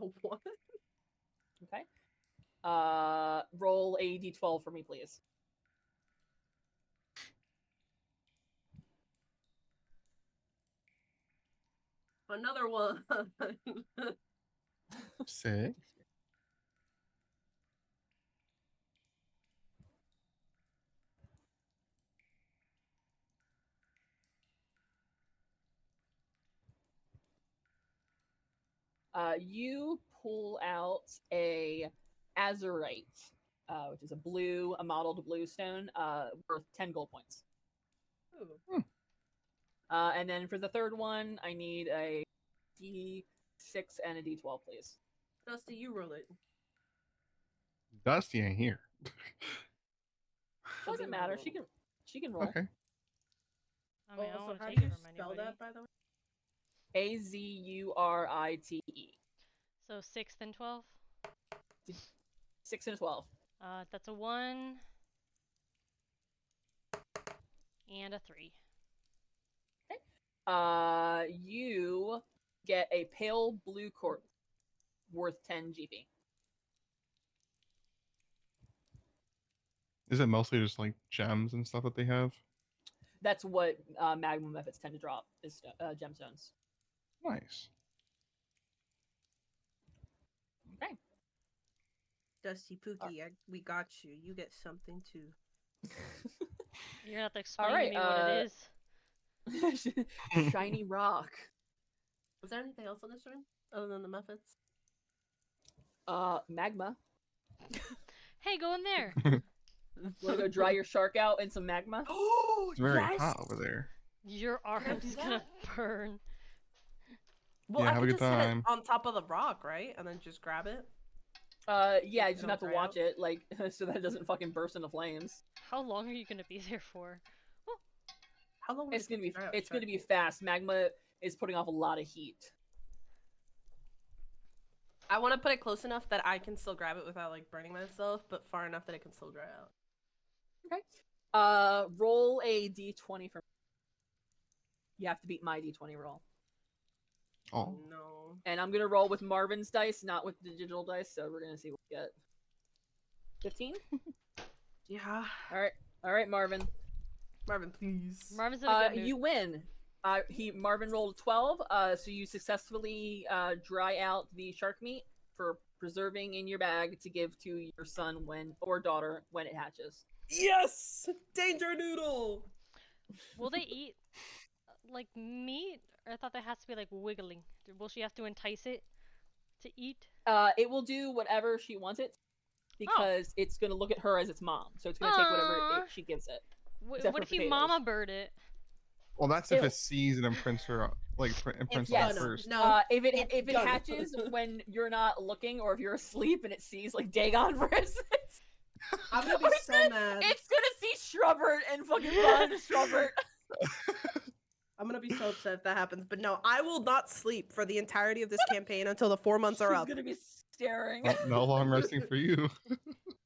Oh, what? Okay. Roll a d12 for me, please. Another one. 6. You pull out a azurite, which is a mottled blue stone, worth 10 gold points. Ooh. And then for the third one, I need a d6 and a d12, please. Dusty, you roll it. Dusty ain't here. Doesn't matter. She can roll. Okay. I mean, I Oh, don't so want to how take do it you from spell anybody. that, by the way? Azurite. So 6 and 12? 6 and 12. That's a 1, And a 3. You get a pale blue corpse worth 10 GP. Is it mostly just like gems and stuff that they have? That's what magma methods tend to drop is gemstones. Nice. Okay. Dusty Pookie, we got you. You get something too. You're gonna have to explain Alright, to me what it is. Shiny rock. Was there anything else on this room other than the methods? Magma. Hey, go in there. Want to go dry your shark out in some magma? Oh, It's very hot over there. Your arm's do gonna that? burn. Well, Yeah, I have a could good just sit time. it on top of the rock, right? And then just grab it. Yeah, you just It'll have to dry watch out? it, like, so that it doesn't fucking burst into flames. How long are you gonna be there for? How long? It's gonna be fast. Magma is putting off a lot of heat. I want to put it close enough that I can still grab it without like burning myself, but far enough that it can still dry out. Okay. Roll a d20 for me. You have to beat my d20 roll. Oh. No. And I'm gonna roll with Marvin's dice, not with the digital dice, so we're gonna see what we get. 15? Yeah. Alright, Marvin. Marvin, please. Marvin's in a good mood. You win. Marvin rolled 12, so you successfully dry out the shark meat for preserving in your bag to give to your son or daughter when it hatches. Yes! Danger noodle! Will they eat like meat? Or I thought that has to be like wiggling. Will she have to entice it to eat? It will do whatever she wants it because it's going to look at her as its mom. So it's going to take whatever she gives it. What for if you potatoes. mama bird it? Well, that's if it sees it imprints her, like imprints on her first. No. If it hatches when you're not looking, or if you're asleep and it sees like Dagon, for instance, I'm gonna be so mad. it's gonna see Shrubbert and fucking run Shrubbert. I'm gonna be so upset if that happens. But no, I will not sleep for the entirety of this campaign until the 4 months are She's up. gonna be staring. Well, no long resting for you.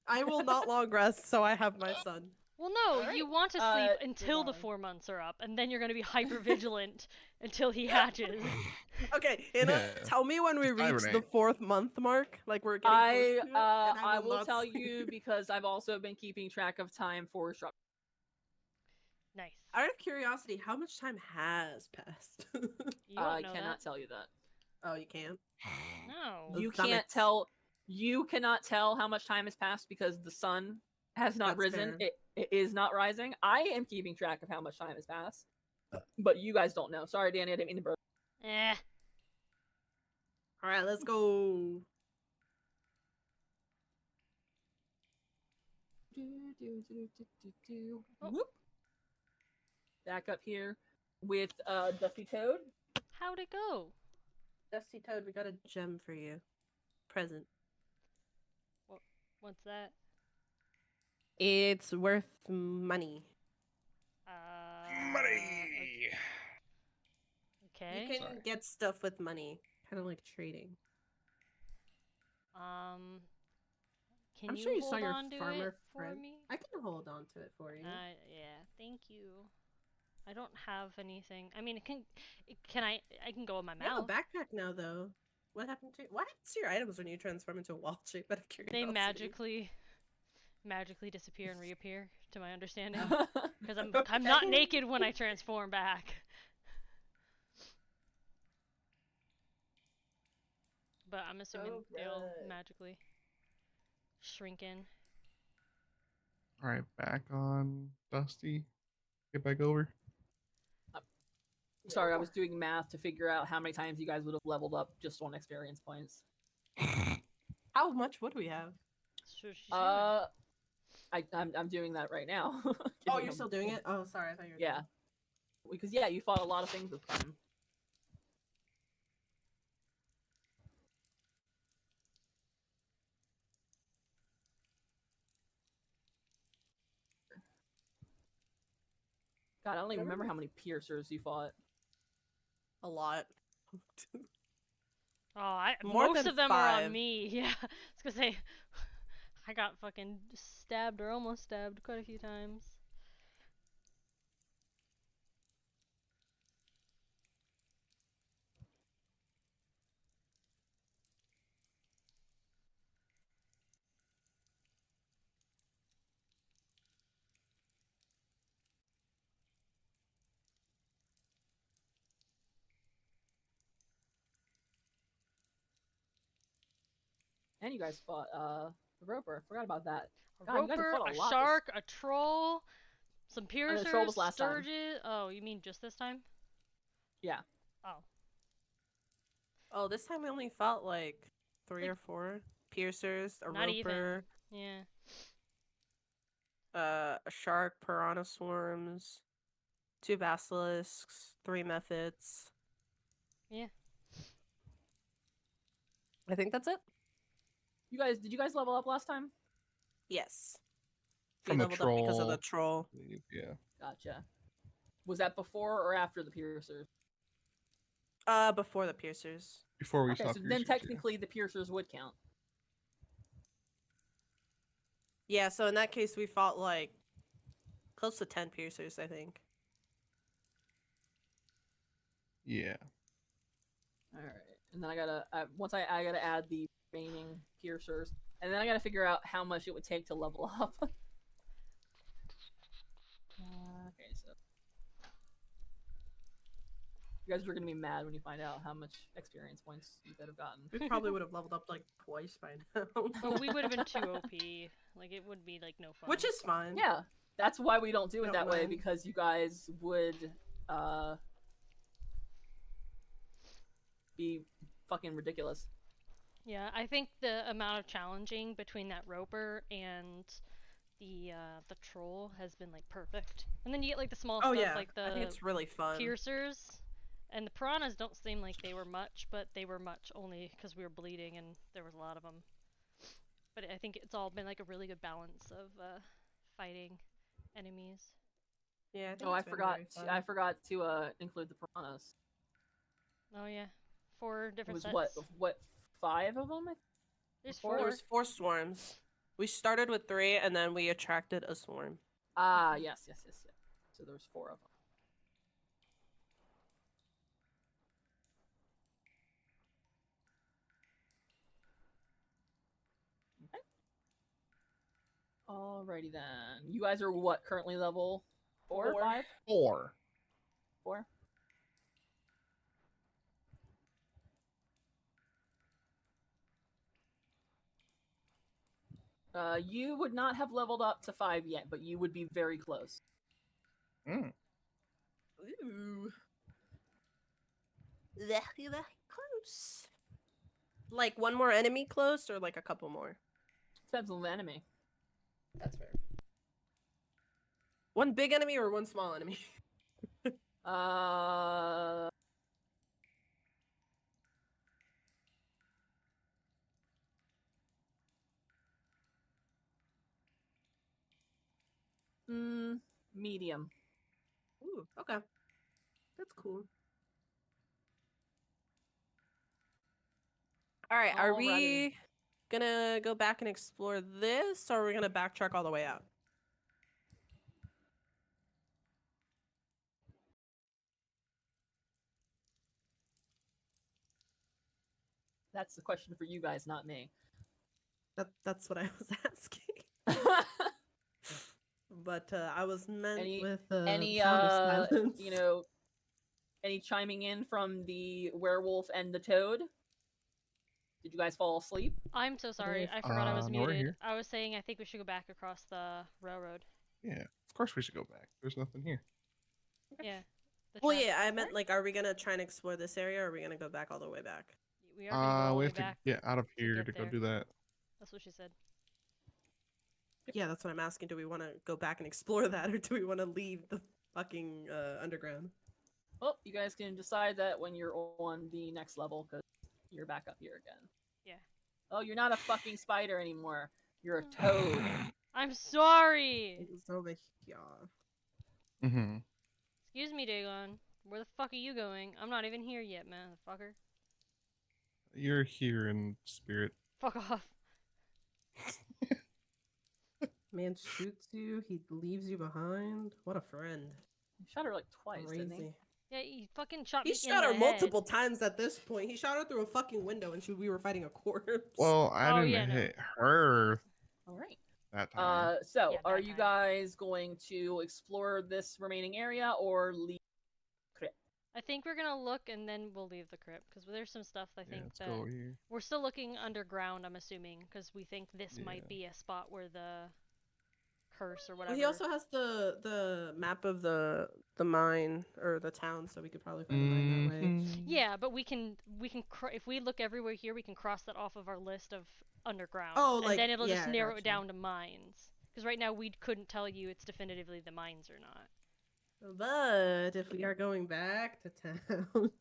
I will not long rest, so I have my son. Well, no, Alright, you want to sleep move until the on. 4 months are up, and then you're gonna be hyper vigilant until he hatches. Okay, Anna, Yeah. tell me when we reach the Hibernate. 4th month mark. Like we're getting close to it, and I will not tell sleep. you because I've also been keeping track of time for Shrubbert. Nice. Out of curiosity, how much time has passed? You don't I know cannot that. tell you that. Oh, you can't. No. Those You summits. can't tell. You cannot tell how much time has passed because the sun has not That's risen. fair. It is not rising. I am keeping track of how much time has passed, but you guys don't know. Sorry, Danny, I didn't mean to burn. Eh. All right, let's go. Oh. Whoop. Back up here with Dusty Toad. How'd it go? Dusty Toad, we got a gem for you. Present. What's that? It's worth money. Okay. You can get stuff with money, kind of like trading. Can I'm you sure you hold saw your on to farmer it for friend. me? I can hold on to it for you. Yeah, thank you. I don't have anything. I mean, I can go in my You have a mouth. backpack now, though. What happens to your items when you transform into a wild shape? Out of curiosity. They magically disappear and reappear, to my understanding. Because I'm Okay. not naked when I transform back. But I'm assuming they'll Alright. magically shrink in. All right, back on Dusty. Get back over. Sorry, I was doing math to figure out how many times you guys would have leveled up just on experience points. How much would we have? Sure, she's doing. I'm doing that right now. Oh, Giving you're them- still doing it? Oh, sorry, I thought you were. Yeah. Because yeah, you fought a lot of things with them. God, I don't even remember how many piercers you fought. A lot. Oh, More most than of them are 5. on me. Yeah, I was gonna say, I got fucking stabbed or almost stabbed quite a few times. And you guys fought the roper. I forgot about that. A God, you guys have roper, fought a a lot shark, a troll, some the piercers, troll was last time. sturges. Oh, you mean just this time? Yeah. Oh. Oh, this time we only fought like 3 Like- or 4 piercers, a Not even. roper, Yeah. a shark, piranha swarms, 2 basilisks, 3 methods. Yeah. I think that's it. Did you guys level up last time? Yes. From we the leveled up because of the troll. troll. Yeah. Gotcha. Was that before or after the piercers? Before the piercers. Before we Okay, saw so then piercers, yeah. technically the piercers would count. Yeah, so in that case we fought like close to 10 piercers, I think. Yeah. All right, and then I gotta I gotta add the remaining piercers, and then I gotta figure out how much it would take to level up. Okay, so you guys are gonna be mad when you find out how much experience points you could have gotten. We probably would have leveled up like twice by now. But we would have been too OP. Like, it would be, like, no fun. Which is fine. Yeah, that's why we don't do it Don't that way, mind. because you guys would be fucking ridiculous. Yeah, I think the amount of challenging between that roper and the troll has been, like, perfect. And then you get, like, the small Oh stuff, yeah, like I think the it's really fun. piercers. And the piranhas don't seem like they were much, but they were much only because we were bleeding and there was a lot of them. But I think it's all been like a really good balance of fighting enemies. Yeah. Oh, I forgot to include the piranhas. Oh yeah, 4 It different was sets. what 5 of them? There's four? 4. There was 4 swarms. We started with 3 and then we attracted a swarm. Ah, yes. So there was 4 of them. Okay. Alrighty then. You guys are what, currently level 4 or 5? 4. 4. You would not have leveled up to 5 yet, but you would be very close. Mm. Ooh. Very close. Like 1 more enemy close or like a couple more? Depends on the enemy. That's fair. 1 big enemy or 1 small enemy? Medium. Ooh, okay. That's cool. Alright, are we gonna go back and explore this, or are we gonna backtrack all the way out? That's the question for you guys, not me. That's what I was asking. But I was meant with any sound of silence. any chiming in from the werewolf and the toad? Did you guys fall asleep? I'm so sorry. I forgot I was no, we're muted. here. I was saying I think we should go back across the railroad. Yeah. Of course we should go back. There's nothing here. Yeah. Well, yeah, I meant like, are we gonna try and explore this area, or are we gonna go back all the way back? We are gonna go all the We way have to back. get out of here get to go there. do that. That's what she said. Yeah, that's what I'm asking. Do we want to go back and explore that, or do we want to leave the fucking underground? Well, you guys can decide that when you're on the next level, because you're back up here again. Yeah. Oh, you're not a fucking spider anymore. You're a toad. I'm sorry! It's over here. Mm-hmm. Excuse me, Dagon. Where the fuck are you going? I'm not even here yet, man, fucker. You're here in spirit. Fuck off. Man shoots you, he leaves you behind. What a friend. You shot her like twice, didn't he? Crazy. Yeah, he fucking shot He me shot in her the multiple head. times at this point. He shot her through a fucking window, and we were fighting a corpse. Well, I Oh, didn't yeah, no. hit her All right. that time. So Yeah, are that you time. guys going to explore this remaining area or leave? I think we're gonna look and then we'll leave the crypt because there's some stuff I think let's that go here. we're still looking underground. I'm assuming because we think this might Yeah. be a spot where the curse or Well, whatever. he also has the map of the mine or the town, so we could probably find the mine that way. Mhm. Yeah, but we can if we look everywhere here, we can cross that off of our list of underground. Oh, and like, then it'll just yeah, narrow it gotcha. down to mines. Because right now we couldn't tell you it's definitively the mines or not. But if we are going back to town,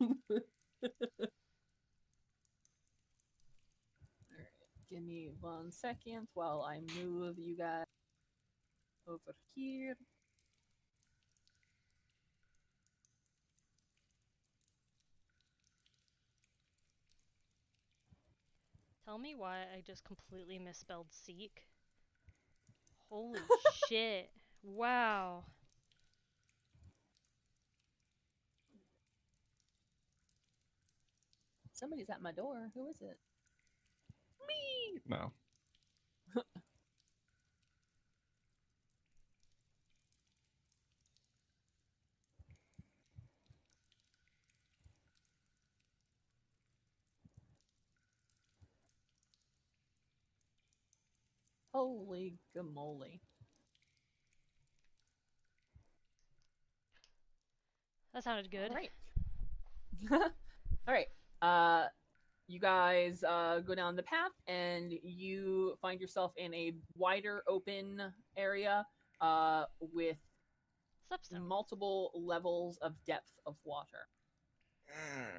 Give me 1 second while I move you guys over here. Tell me why I just completely misspelled seek. Holy shit. Wow. Somebody's at my door. Who is it? Me. No. Holy gamoly. That sounded good. All right. All right. You guys go down the path and you find yourself in a wider open area with Substone. multiple levels of depth of water.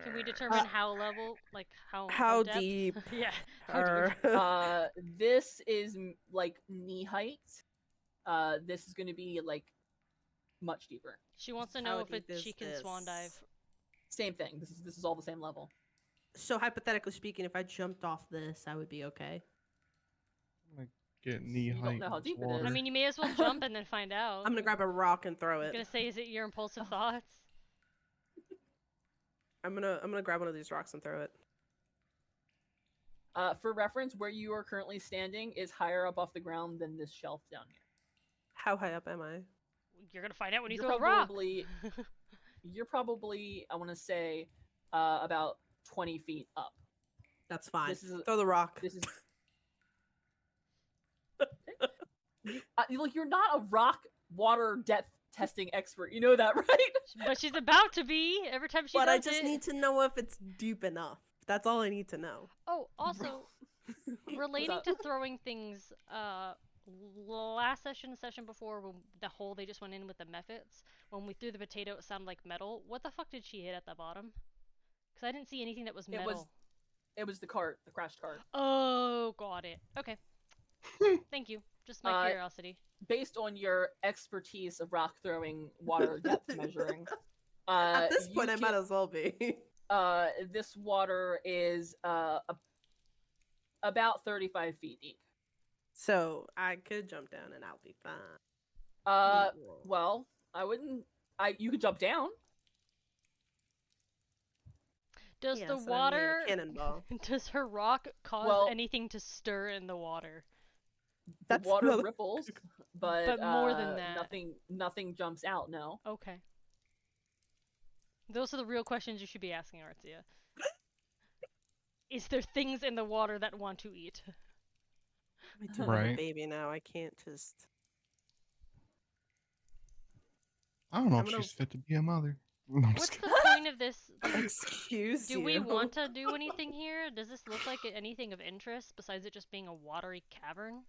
Can we determine how level, like how depth? deep? Yeah. How Or deep? This is like knee height. This is going to be like much deeper. She wants to How know if deep is she can swan dive. this? Same thing. This is all the same level. So hypothetically speaking, if I jumped off this, I would be okay. I'm gonna get knee You don't height know how in this deep it is. water. I mean, you may as well jump and then find out. I'm gonna grab a rock and throw I was it. gonna say, is it your impulsive thoughts? I'm gonna grab one of these rocks and throw it. For reference, where you are currently standing is higher up off the ground than this shelf down here. How high up am I? You're gonna find out when you You're throw the rock. You're probably, I want to say, about 20 feet up. That's fine. This is Throw the rock. This is. You're not a rock water depth testing expert. You know that, right? But she's about to be every time she But does I just it. need to know if it's deep enough. That's all I need to know. Oh, also, relating up? to throwing things, last session, the session before, when the hole they just went in with the methods, when we threw the potato, it sounded like metal. What the fuck did she hit at the bottom? Because I didn't see anything that was metal. It was the cart, the crashed cart. Oh, got it. Okay. Thank you. Just my curiosity. Based on your expertise of rock throwing, water depth measuring, At this point, I might as well be. This water is about 35 feet deep. So I could jump down and I'll be fine. Well, I wouldn't. You could jump down. Does Yes, the I mean, water? a cannonball. Does her rock cause anything to stir in the water? The water ripples, but more than that, nothing jumps out. No. Okay. Those are the real questions you should be asking, Artsia. Is there things in the water that want to eat? I do have a baby now. I can't just. I don't know if she's fit to be a mother. No, What's the point of this? Excuse you. Do we want to do anything here? Does this look like anything of interest besides it just being a watery cavern?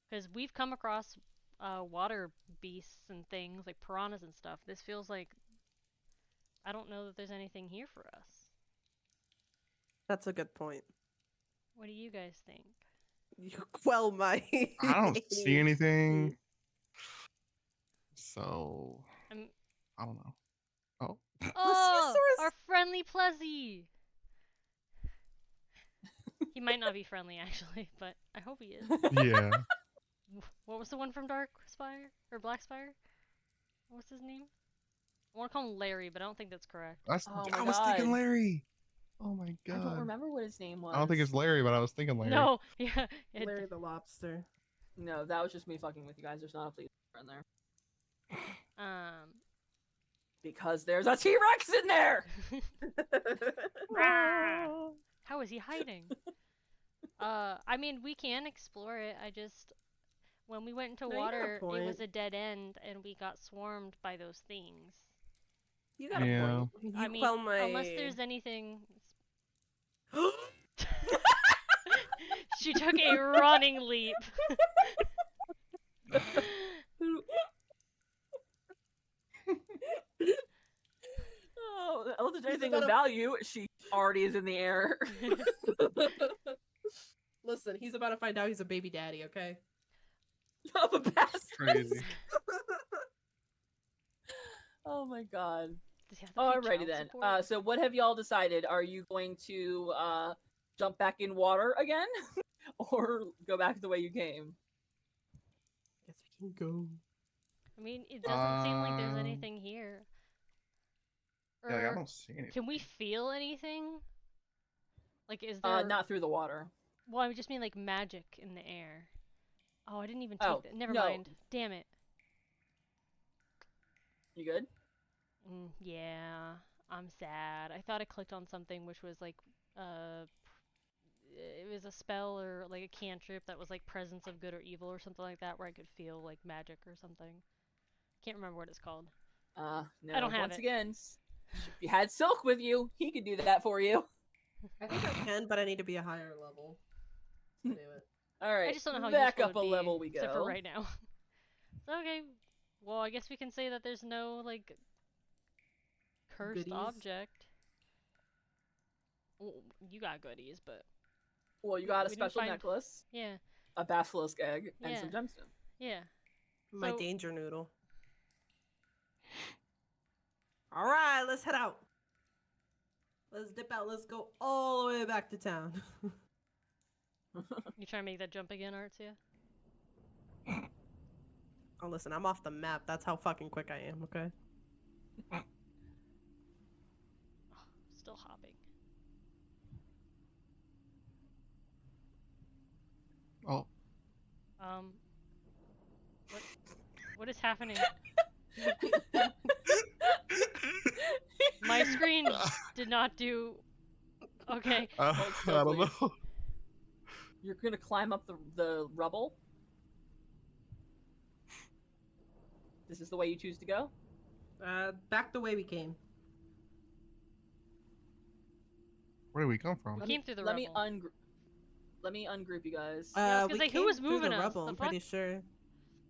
Because we've come across water beasts and things like piranhas and stuff. This feels like I don't know that there's anything here for us. That's a good point. What do you guys think? You quell my. I don't see anything. So I don't know. Oh. Oh, our friendly Plezzy! He might not be friendly actually, but I hope he is. Yeah. What was the one from Dark Spire or Black Spire? What's his name? I want to call him Larry, but I don't think that's correct. Oh I was thinking Larry. Oh my god. I don't remember what his name was. I don't think it's Larry, but I was thinking Larry. No, yeah. Larry the lobster. No, that was just me fucking with you guys. There's not a please in there. Because there's a T-Rex in there! Rah! How is he hiding? I mean, we can explore it. I just, when we went into No, you got a water, it was point. a dead end, and we got swarmed by those things. You got a Yeah. point. You I mean, quell my... unless there's anything. She took a running leap. Oh, I love there's anything about of a- value. She already is in the air. Listen, he's about to find out he's a baby daddy, okay? Of a bastard. Crazy. Oh my god. Does he have to pay Alrighty child then. support? So what have y'all decided? Are you going to jump back in water again, or go back the way you came? Guess we can go. I mean, it doesn't seem like there's Um, anything here. Yeah, like, I Or don't see anything. can we feel anything? Like, is there? Not through the water. Well, I just mean like magic in the air. Oh, I didn't even take Oh, that. Never no. mind. Damn it. You good? Yeah, I'm sad. I thought I clicked on something which was like, it was a spell or like a cantrip that was like presence of good or evil or something like that, where I could feel like magic or something. Can't remember what it's called. No. I don't have Once it. again, if you had Silk with you, he could do that for you. I think I can, but I need to be a higher level. To do it. All right. I just don't know how back useful up it'd a be, level we go. except for right now. Okay. Well, I guess we can say that there's no like cursed Goodies? object. Well, you got goodies, but Well, you got a we didn't special find- necklace, yeah, a basilisk egg, and Yeah. some gemstone. yeah. My So- danger noodle. Alright, let's head out. Let's dip out. Let's go all the way back to town. You trying to make that jump again, Artsia? Oh, listen, I'm off the map. That's how fucking quick I am, okay? Still hopping. Oh, What is happening? My screen did not do. Okay. Hold I still, don't please. know. You're gonna climb up the rubble. This is the way you choose to go. Back the way we came. where did we come from? We came through the let rubble. Let me ungroup you guys. I was gonna We say, who came was through moving the us? rubble, The I'm fuck? pretty sure.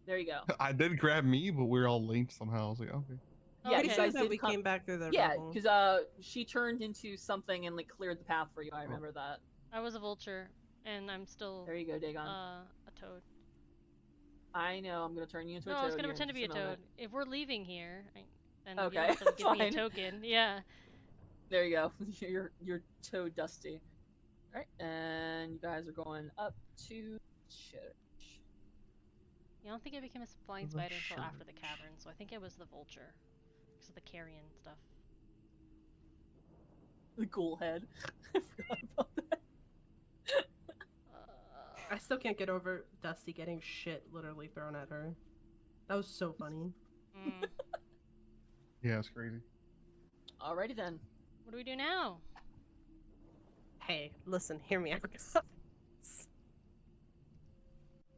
There you go. I did grab me, but we were all linked somehow. I was like, okay. Yeah, Pretty you sure guys that did we come- came back through the Yeah, rubble. because she turned into something and like cleared the path for you. I remember that. I was a vulture, and I'm still There you go, Dagon. a toad. I know. I'm gonna turn you into No, a toad. I was gonna here in pretend to be a just toad. moment. If we're leaving here, then Okay, you have to give me a fine. token. Yeah. There you go. you're toad dusty. All right, and you guys are going up to church. I don't think I became a flying The spider until after the church. cavern, so I think it was the vulture. Because of the carrion stuff. The ghoul head. I forgot about that. I still can't get over Dusty getting shit literally thrown at her. That was so funny. Mm. Yeah, it's crazy. Alrighty then. What do we do now? Hey, listen, hear me out.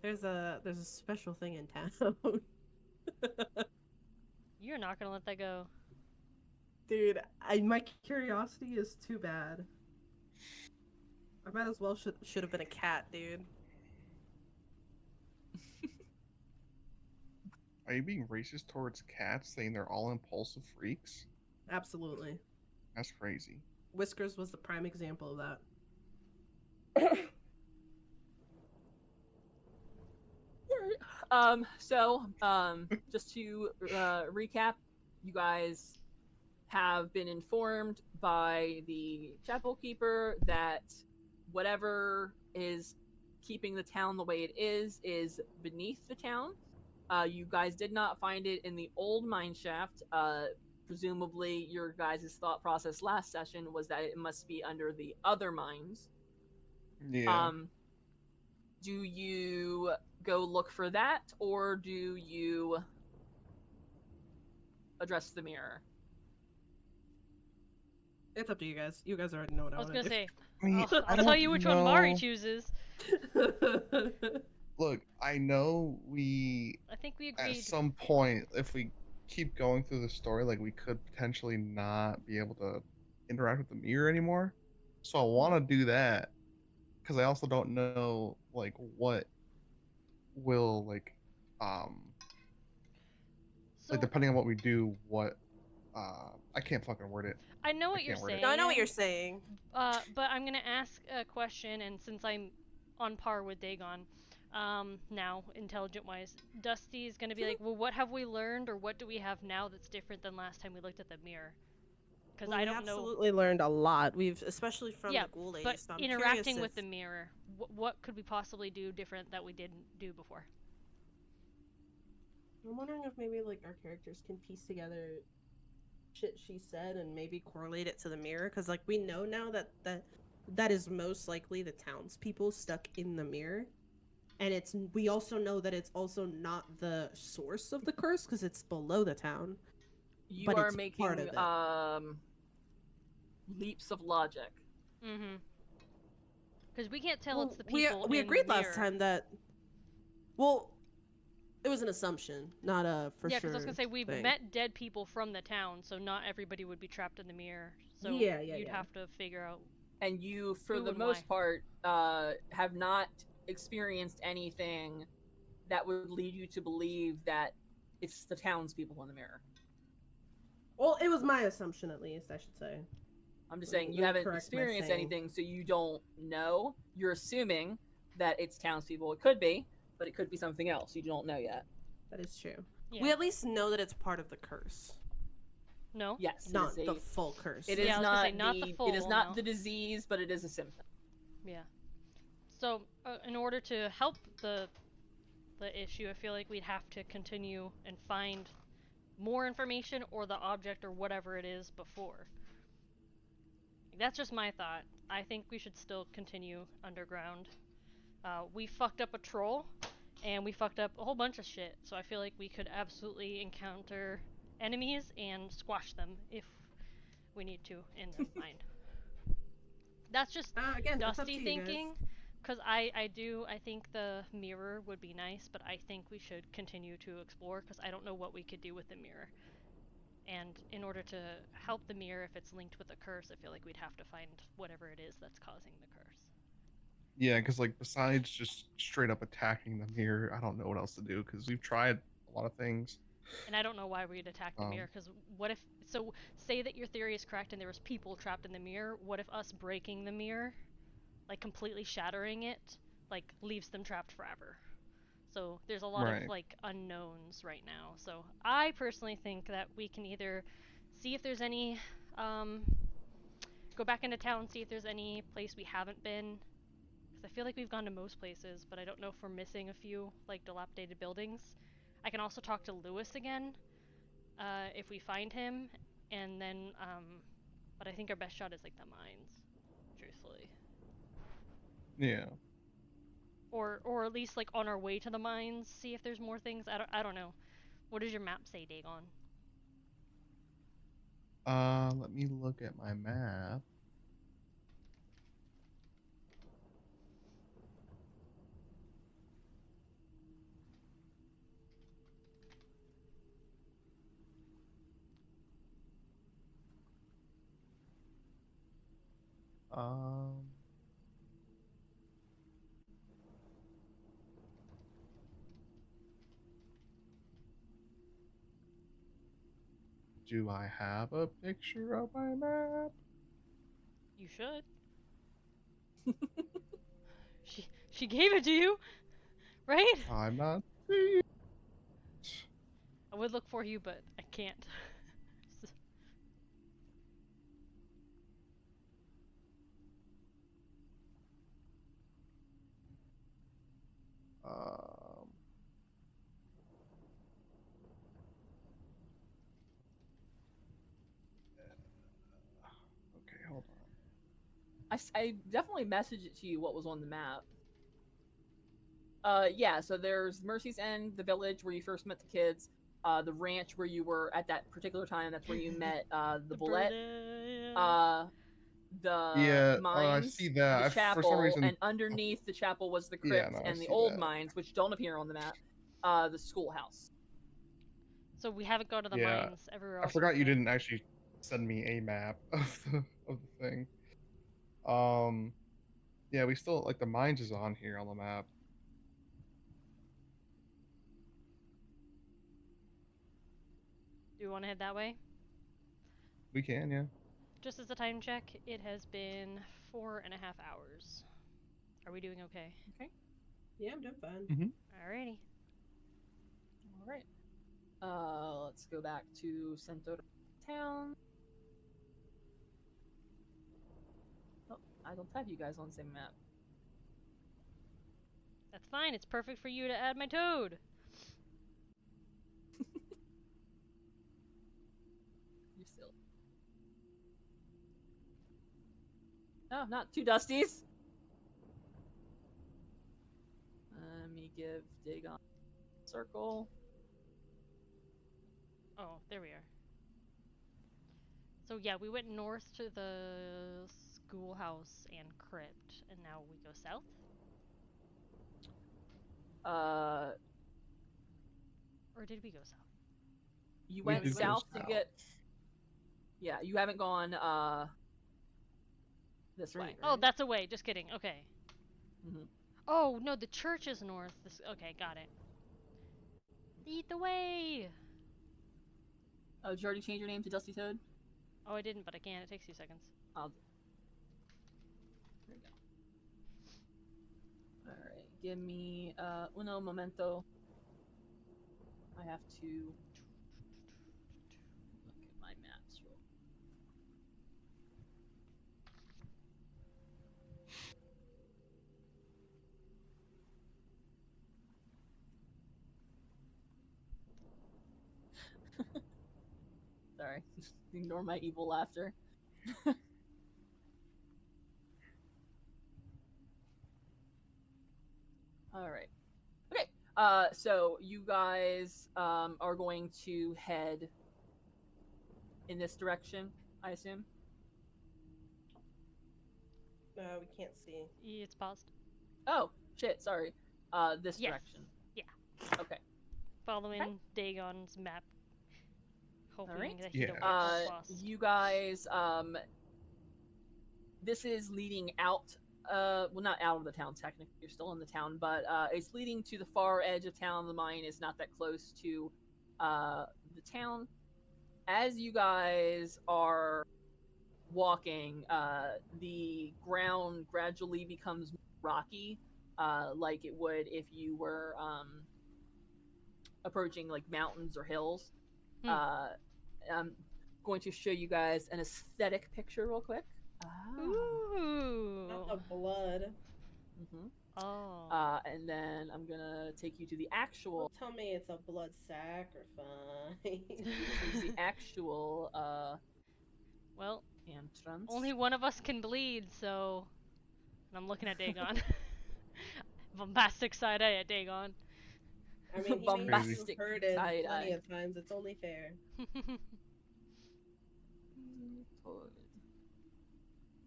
There's a special thing in town. You're not gonna let that go. Dude, my curiosity is too bad. I might as well should have been a cat, dude. Are you being racist towards cats, saying they're all impulsive freaks? Absolutely. That's crazy. Whiskers was the prime example of that. Just to recap, you guys have been informed by the chapel keeper that whatever is keeping the town the way it is beneath the town. You guys did not find it in the old mine shaft. Presumably, your guys' thought process last session was that it must be under the other mines. Yeah. Do you go look for that, or do you address the mirror? It's up to you guys. You guys already know what I I was want gonna say, I mean, I'll I tell don't you which one Mari know. chooses. Look, I know we I think we at agreed. some point, if we keep going through the story, like we could potentially not be able to interact with the mirror anymore. So I want to do that because I also don't know like what will like So depending on what we do, what I can't fucking word it. I know I what you're can't word it. No, I know what saying. you're saying. But I'm gonna ask a question, and since I'm on par with Dagon, now intelligent-wise, Dusty's gonna be like, well, what have we learned, or what do we have now that's different than last time we looked at the mirror? Because I We don't know. absolutely learned a lot. We've, especially from Yeah, the ghoul lady. but So I'm interacting curious with if... the mirror, what could we possibly do different that we didn't do before? I'm wondering if maybe like our characters can piece together shit she said and maybe correlate it to the mirror, because like we know now that is most likely the townspeople stuck in the mirror, and we also know that it's also not the source of the curse because it's below the town. You But are it's making part of it. Leaps of logic. Mm-hmm. Because we can't tell Well, it's the people we in agreed the last mirror. time that, well, it was an assumption, not a for Yeah, sure. because I was gonna say we've thing. met dead people from the town, so not everybody would be trapped in the mirror. So Yeah, you'd have to figure out. And you, for Who the and most why. part, have not experienced anything that would lead you to believe that it's the townspeople in the mirror. Well, it was my assumption, at least, I should say. I'm just Let saying me you haven't correct my experienced saying. anything, so you don't know. You're assuming that it's townspeople. It could be, but it could be something else. You don't know yet. That is true. Yeah. We at least know that it's part of the curse. No. Yes, Not the full curse. It Yeah, is I was gonna say, not the It is full, not no. the disease, but it is a symptom. Yeah. So in order to help the issue, I feel like we'd have to continue and find more information or the object or whatever it is before. That's just my thought. I think we should still continue underground. We fucked up a troll, and we fucked up a whole bunch of shit, so I feel like we could absolutely encounter enemies and squash them if we need to in the mind. That's just again, that's up Dusty to you thinking, guys. because I think the mirror would be nice, but I think we should continue to explore, because I don't know what we could do with the mirror. And in order to help the mirror, if it's linked with a curse, I feel like we'd have to find whatever it is that's causing the curse. Yeah, because like besides just straight up attacking the mirror, I don't know what else to do because we've tried a lot of things. And I don't know why we'd attack the mirror, because what if... So, say that your theory is correct and there was people trapped in the mirror, what if us breaking the mirror, like completely shattering it, like leaves them trapped forever? So there's a lot of like unknowns right now. So I personally think that we can either see if there's any, go back into town, see if there's any place we haven't been. Because I feel like we've gone to most places, but I don't know if we're missing a few, like, dilapidated buildings. I can also talk to Lewis again, if we find him, and then, but I think our best shot is, like, the mines, truthfully. Yeah. Or at least, like, on our way to the mines, see if there's more things. I don't know. What does your map say, Dagon? Let me look at my map. Do I have a picture of my map? You should. She gave it to you, right? I'm not. I would look for you, but I can't. Okay, hold on. I definitely messaged it to you what was on the map. Yeah, so there's Mercy's End, the village where you first met the kids. the ranch where you were at that particular time. That's where you met the bullet. The Yeah, I mines, see that. the For some chapel, reason, and underneath the chapel was the Yeah, crypt, no, I and the see old that. mines, which don't appear on the map, the schoolhouse. So we haven't gone to the Yeah, mines everywhere I else. forgot you didn't actually send me a map of the thing. Yeah, we still like the mines is on here on the map. Do you want to head that way? We can, yeah. Just as a time check, it has been 4.5 hours. Are we doing okay? Okay. Yeah, I'm doing fine. Alrighty. All right. Let's go back to Centaur Town. Oh, I don't have you guys on the same map. That's fine. It's perfect for you to add my toad. You're silly. No, not two Dusties. Let me give Dagon a circle. Oh, there we are. So yeah, we went north to the schoolhouse and crypt, and now we go south? Or did we go south? You We went did go south to south. get... Yeah, you haven't gone, this way, right? Oh, that's away. Just kidding. Okay. Mhm. Oh, no, the church is north. Okay, got it. Lead the way! Oh, did you already change your name to Dusty Toad? Oh, I didn't, but I can. It takes 2 seconds. There we go. Alright, give me, uno momento. I have to look at my maps real. Sorry, ignore my evil laughter. Alright. Okay, so you guys are going to head in this direction, I assume? No, we can't see. It's paused. Oh, shit, sorry. This Yes. direction. Yeah. Okay. Following Dagon's map. Hoping Alright. that he Yeah. don't get lost. You guys, this is leading out, well, not out of the town, technically, you're still in the town, but, it's leading to the far edge of town. The mine is not that close to, the town. As you guys are walking, the ground gradually becomes rocky, like it would if you were, approaching, like, mountains or hills. I'm going to show you guys an aesthetic picture real quick. Ooh. Not the blood. Oh. And then I'm gonna take you to the actual. Don't tell me it's a blood sacrifice. This is the actual Well, entrance. only one of us can bleed, so. And I'm looking at Dagon. Bombastic side eye at Dagon. I mean, he Bombastic heard it side plenty eye. of times. It's only fair.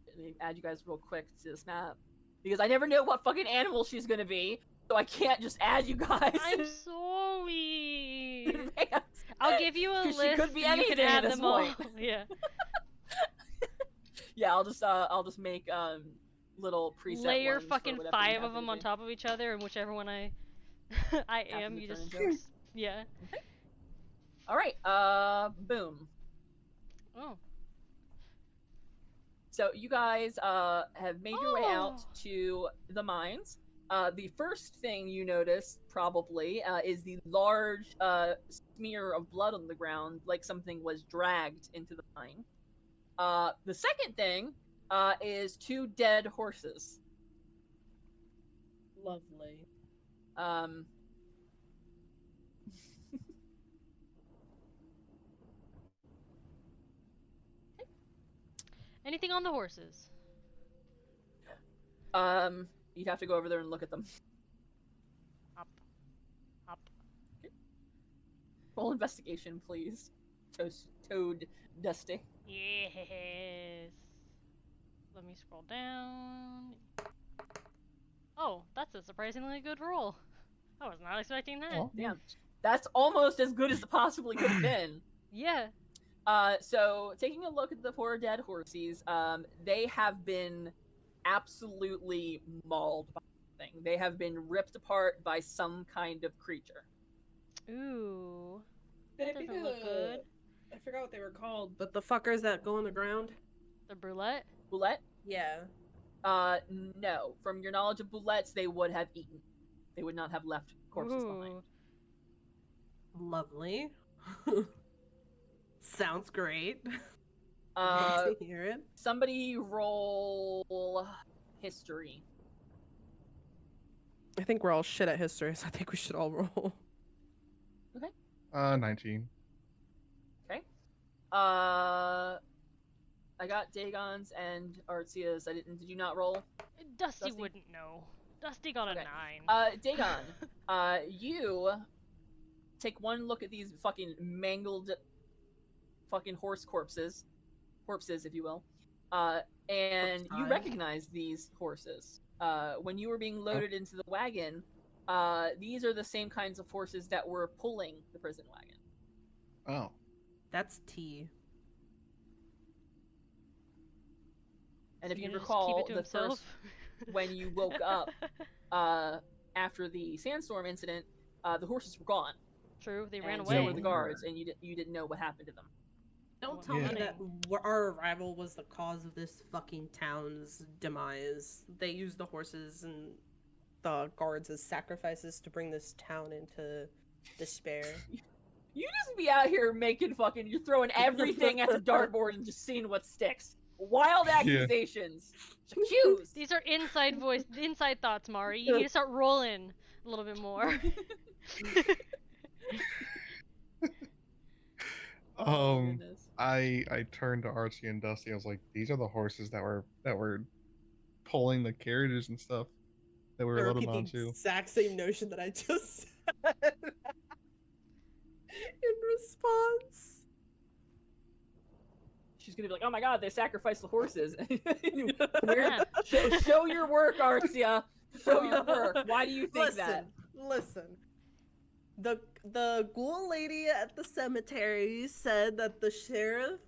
Let me add you guys real quick to this map because I never know what fucking animal she's gonna be, so I can't just add you guys. I'm sorry. in advance. I'll give you a 'Cause list. she could be and you can anything at add this them all. point. Yeah. Yeah, I'll just make little preset Layer ones for fucking whatever you 5 have of me them to on do. top of each other, and whichever one I I am, me you turn just into. yeah. All right, boom. Oh. So you guys have made your way out Oh. to the mines. The first thing you notice probably is the large smear of blood on the ground, like something was dragged into the mine. The second thing is 2 dead horses. Lovely. Anything on the horses? You'd have to go over there and look at them. Up. Up. Roll investigation, please. Toad Dusty. Yes. Let me scroll down. Oh, that's a surprisingly good roll. I was not expecting that. Oh, Damn. That's almost as good as it possibly could have been. Yeah. So taking a look at the poor dead horses, they have been absolutely mauled by something. They have been ripped apart by some kind of creature. Ooh. That doesn't look good. I forgot what they were called, but the fuckers that go on the ground. The brulette? Boulette? Yeah. No. From your knowledge of boulettes, they would have eaten. They would not have left corpses behind. Ooh. Lovely. Sounds great. Uh, Love to hear it. somebody roll history. I think we're all shit at history, so I think we should all roll. 19. Okay. I got Dagon's and Artsia's. Did you not roll? Dusty Dusty? wouldn't know. Dusty got Okay. a 9. Dagon, you take one look at these fucking mangled fucking horse corpses, if you will, and you Corpse recognize these horses. When you were being loaded into the wagon, these are the same kinds of horses that were pulling the prison wagon. Oh. That's T. And if He's you gonna just recall, keep it to the himself. first when you woke up after the sandstorm incident, the horses were gone. True, they ran and away. so were the guards, and you didn't know what happened to them. Don't Well, tell me yeah. that our arrival was the cause of this fucking town's demise. They used the horses and the guards as sacrifices to bring this town into despair. You just be out here making fucking, you're throwing everything at the dartboard and just seeing what sticks. Wild accusations. Accused. These are inside thoughts, Mari. You need to start rolling a little bit more. Oh, my goodness. I turned to Archie and Dusty. I was like, these are the horses that were pulling the carriages and stuff that we were loaded the onto. exact same notion that I just said in response. She's gonna be like, oh my god, they sacrificed the horses. Yeah. show your work, Artsia. Show your work. Why do you think that? Listen. The ghoul lady at the cemetery said that the sheriff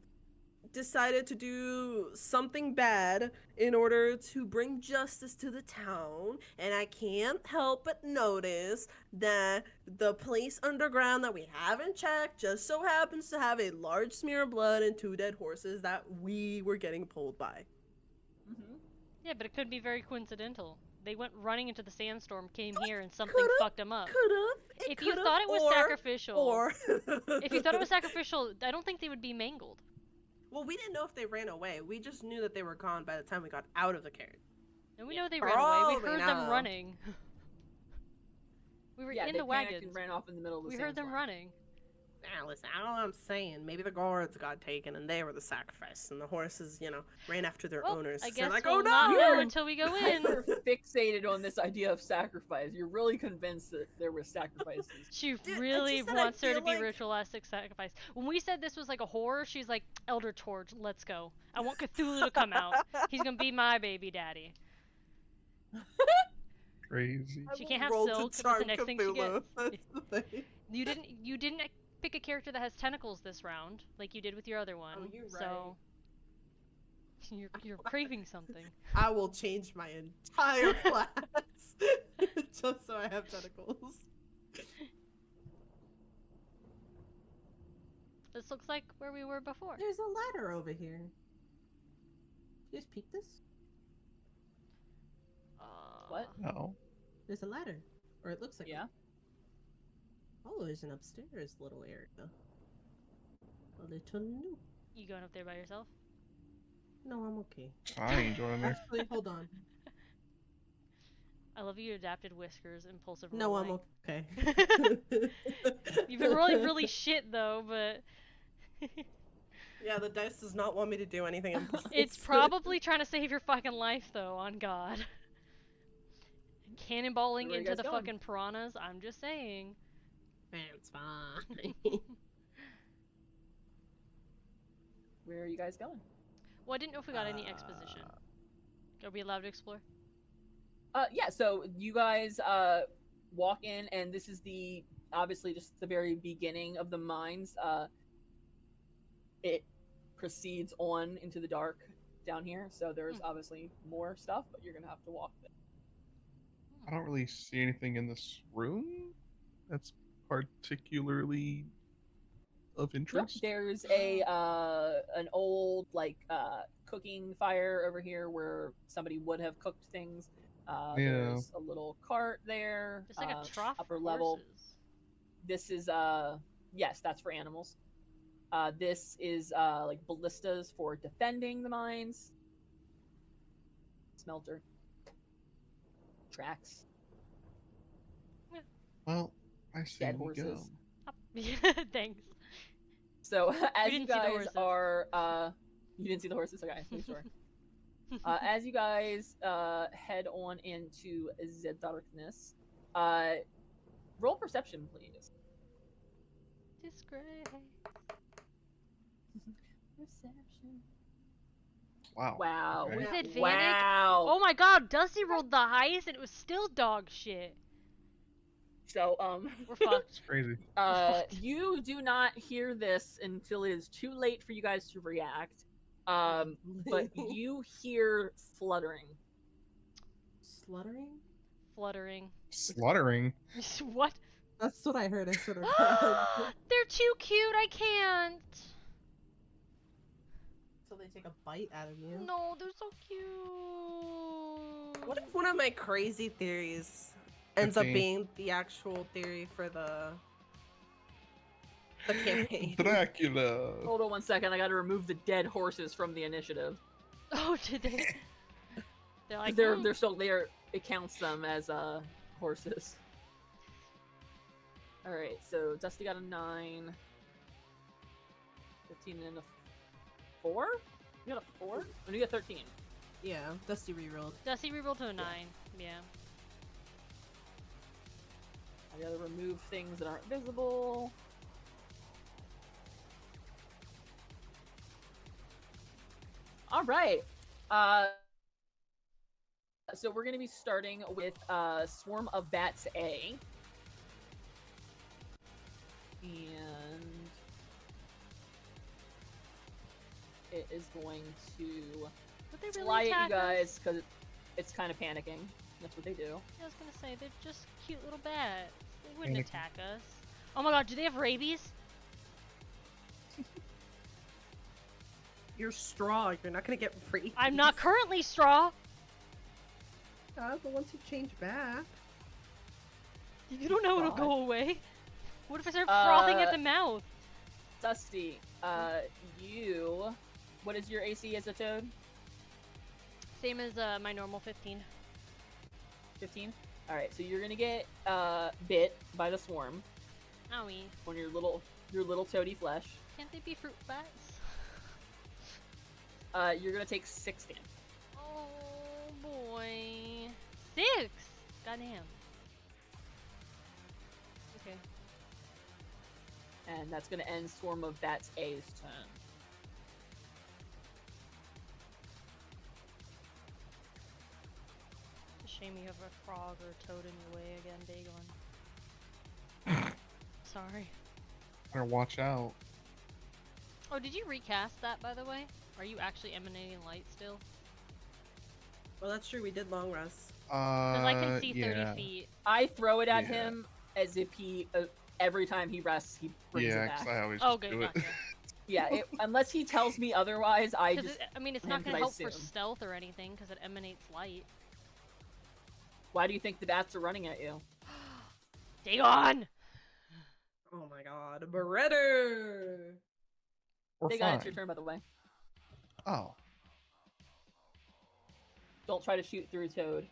decided to do something bad in order to bring justice to the town, and I can't help but notice that the place underground that we haven't checked just so happens to have a large smear of blood and 2 dead horses that we were getting pulled by. Mm-hmm. Yeah, but it could be very coincidental. They went running into the sandstorm, came here, and something Could've, fucked them up. Could've. If you thought it was sacrificial, Or if you thought it was sacrificial, I don't think they would be mangled. Well, we didn't know if they ran away. We just knew that they were gone by the time we got out of the carriage. And we know they ran away. We Probably heard them not. running. We were Yeah, in they the panicked wagons. and ran off in the middle of the We heard them sandstorm. running. Nah, listen, I don't know what I'm saying. Maybe the guards got taken and they were the sacrifice, and the horses, ran after their Well, owners. I So they're guess like, we'll oh not no! know until we go in. You're fixated on this idea of sacrifice. You're really convinced that there were sacrifices. She Dude, really it's just that I wants her to feel be like- ritualistic sacrifice. When we said this was like a horror, she's like, Elder Torch, let's go. I want Cthulhu to come out. He's gonna be my baby daddy. Crazy. I She will can't have roll to silk, 'cause that's the charm next thing she Cthulhu. gets. That's the thing. You didn't pick a character that has tentacles this round, like you did with your other one. Oh, you're So you're craving something. I will change my entire class just so I have tentacles. This looks like where we were before. There's a ladder over here. You just peek this? What? No. There's a ladder. Or it looks like Yeah. it. Oh, there's an upstairs little area. A little new. You going up there by yourself? No, I'm okay. Fine, join there. Actually, hold on. I love you adapted whiskers, impulsive No, I'm rolling. okay. You've been rolling really shit though, but Yeah, the dice does not want me to do anything impulsive. it's probably trying to save your fucking life though, on God. Cannonballing Where are you into guys the going? fucking piranhas, I'm just saying. It's fine. Where are you guys going? Well, I didn't know if we got any exposition. Are we allowed to explore? Yeah, so you guys walk in, and this is obviously just the very beginning of the mines. It proceeds on into the dark down here, so there's obviously more stuff, but you're gonna have to walk there. I don't really see anything in this room that's particularly of Nope, interest. there's an old cooking fire over here where somebody would have cooked things. There's a little cart there. Just like a trough upper of level. horses. This is yes, that's for animals. This is like ballistas for defending the mines. Smelter. Tracks. Well, I see. Dead We go. horses. Thanks. So as you didn't see the guys horses. are you didn't see the horses? Okay, make sure. As you guys head on into the darkness, roll perception, please. Disgrace. Perception. Wow. Wow. Okay. With advantage. Wow. Oh my god, Dusty rolled the highest and it was still dog shit. So We're fucked. It's crazy. you do not hear this until it is too late for you guys to react. But you hear fluttering. Sluttering? Fluttering. Slaughtering. What? That's what I heard. I sort of. They're too cute, I can't. So they take a bite out of you. No, they're so cute. What if one of my crazy theories ends up 15. being the actual theory for the campaign? Dracula. Hold on one second. I got to remove the dead horses from the initiative. Oh, did they? They're like, They're still there. It counts them as horses. All right. So Dusty got a 9. 15 and a 4. You got a 4? Oh, you got 13. Yeah, Dusty rerolled. Dusty rerolled to a 9. Yeah. I gotta remove things that aren't visible. All right. So we're gonna be starting with Swarm of Bats A. And it is going to Would they really fly at attack you us? guys because it's kind of panicking. That's what they do. I was gonna say, they're just cute little bats. They wouldn't Panic. attack us. Oh my god, do they have rabies? You're straw. You're not gonna get free. I'm not currently straw. But once you change back. You don't know it'll God. go away. What if I start frothing at the mouth? Dusty, what is your AC as a toad? Same as my normal 15. 15? Alright, so you're gonna get bit by the swarm Owie. on your little toady flesh. Can't they be fruit bats? You're gonna take 6 damage. Oh boy. 6! Goddamn. Okay. And that's gonna end Swarm of Bats A's turn. It's a shame you have a frog or a toad in your way again, Dagon. Sorry. Better watch out. Oh, did you recast that, by the way? Are you actually emanating light still? Well, that's true. We did long rest. Because I can see 30 yeah. feet. I throw it at Yeah. him as if he, every time he rests, he brings Yeah, it because back. I always Oh, just good, do it. gotcha. Yeah, unless he tells me otherwise, I Because just... I mean, it's him not going to 'cause I help for assume. stealth or anything, because it emanates light. Why do you think the bats are running at you? Dagon! Oh my god, Beretta! We're Dagon, fine. it's your turn, by the way. Oh, Don't try to shoot through Toad.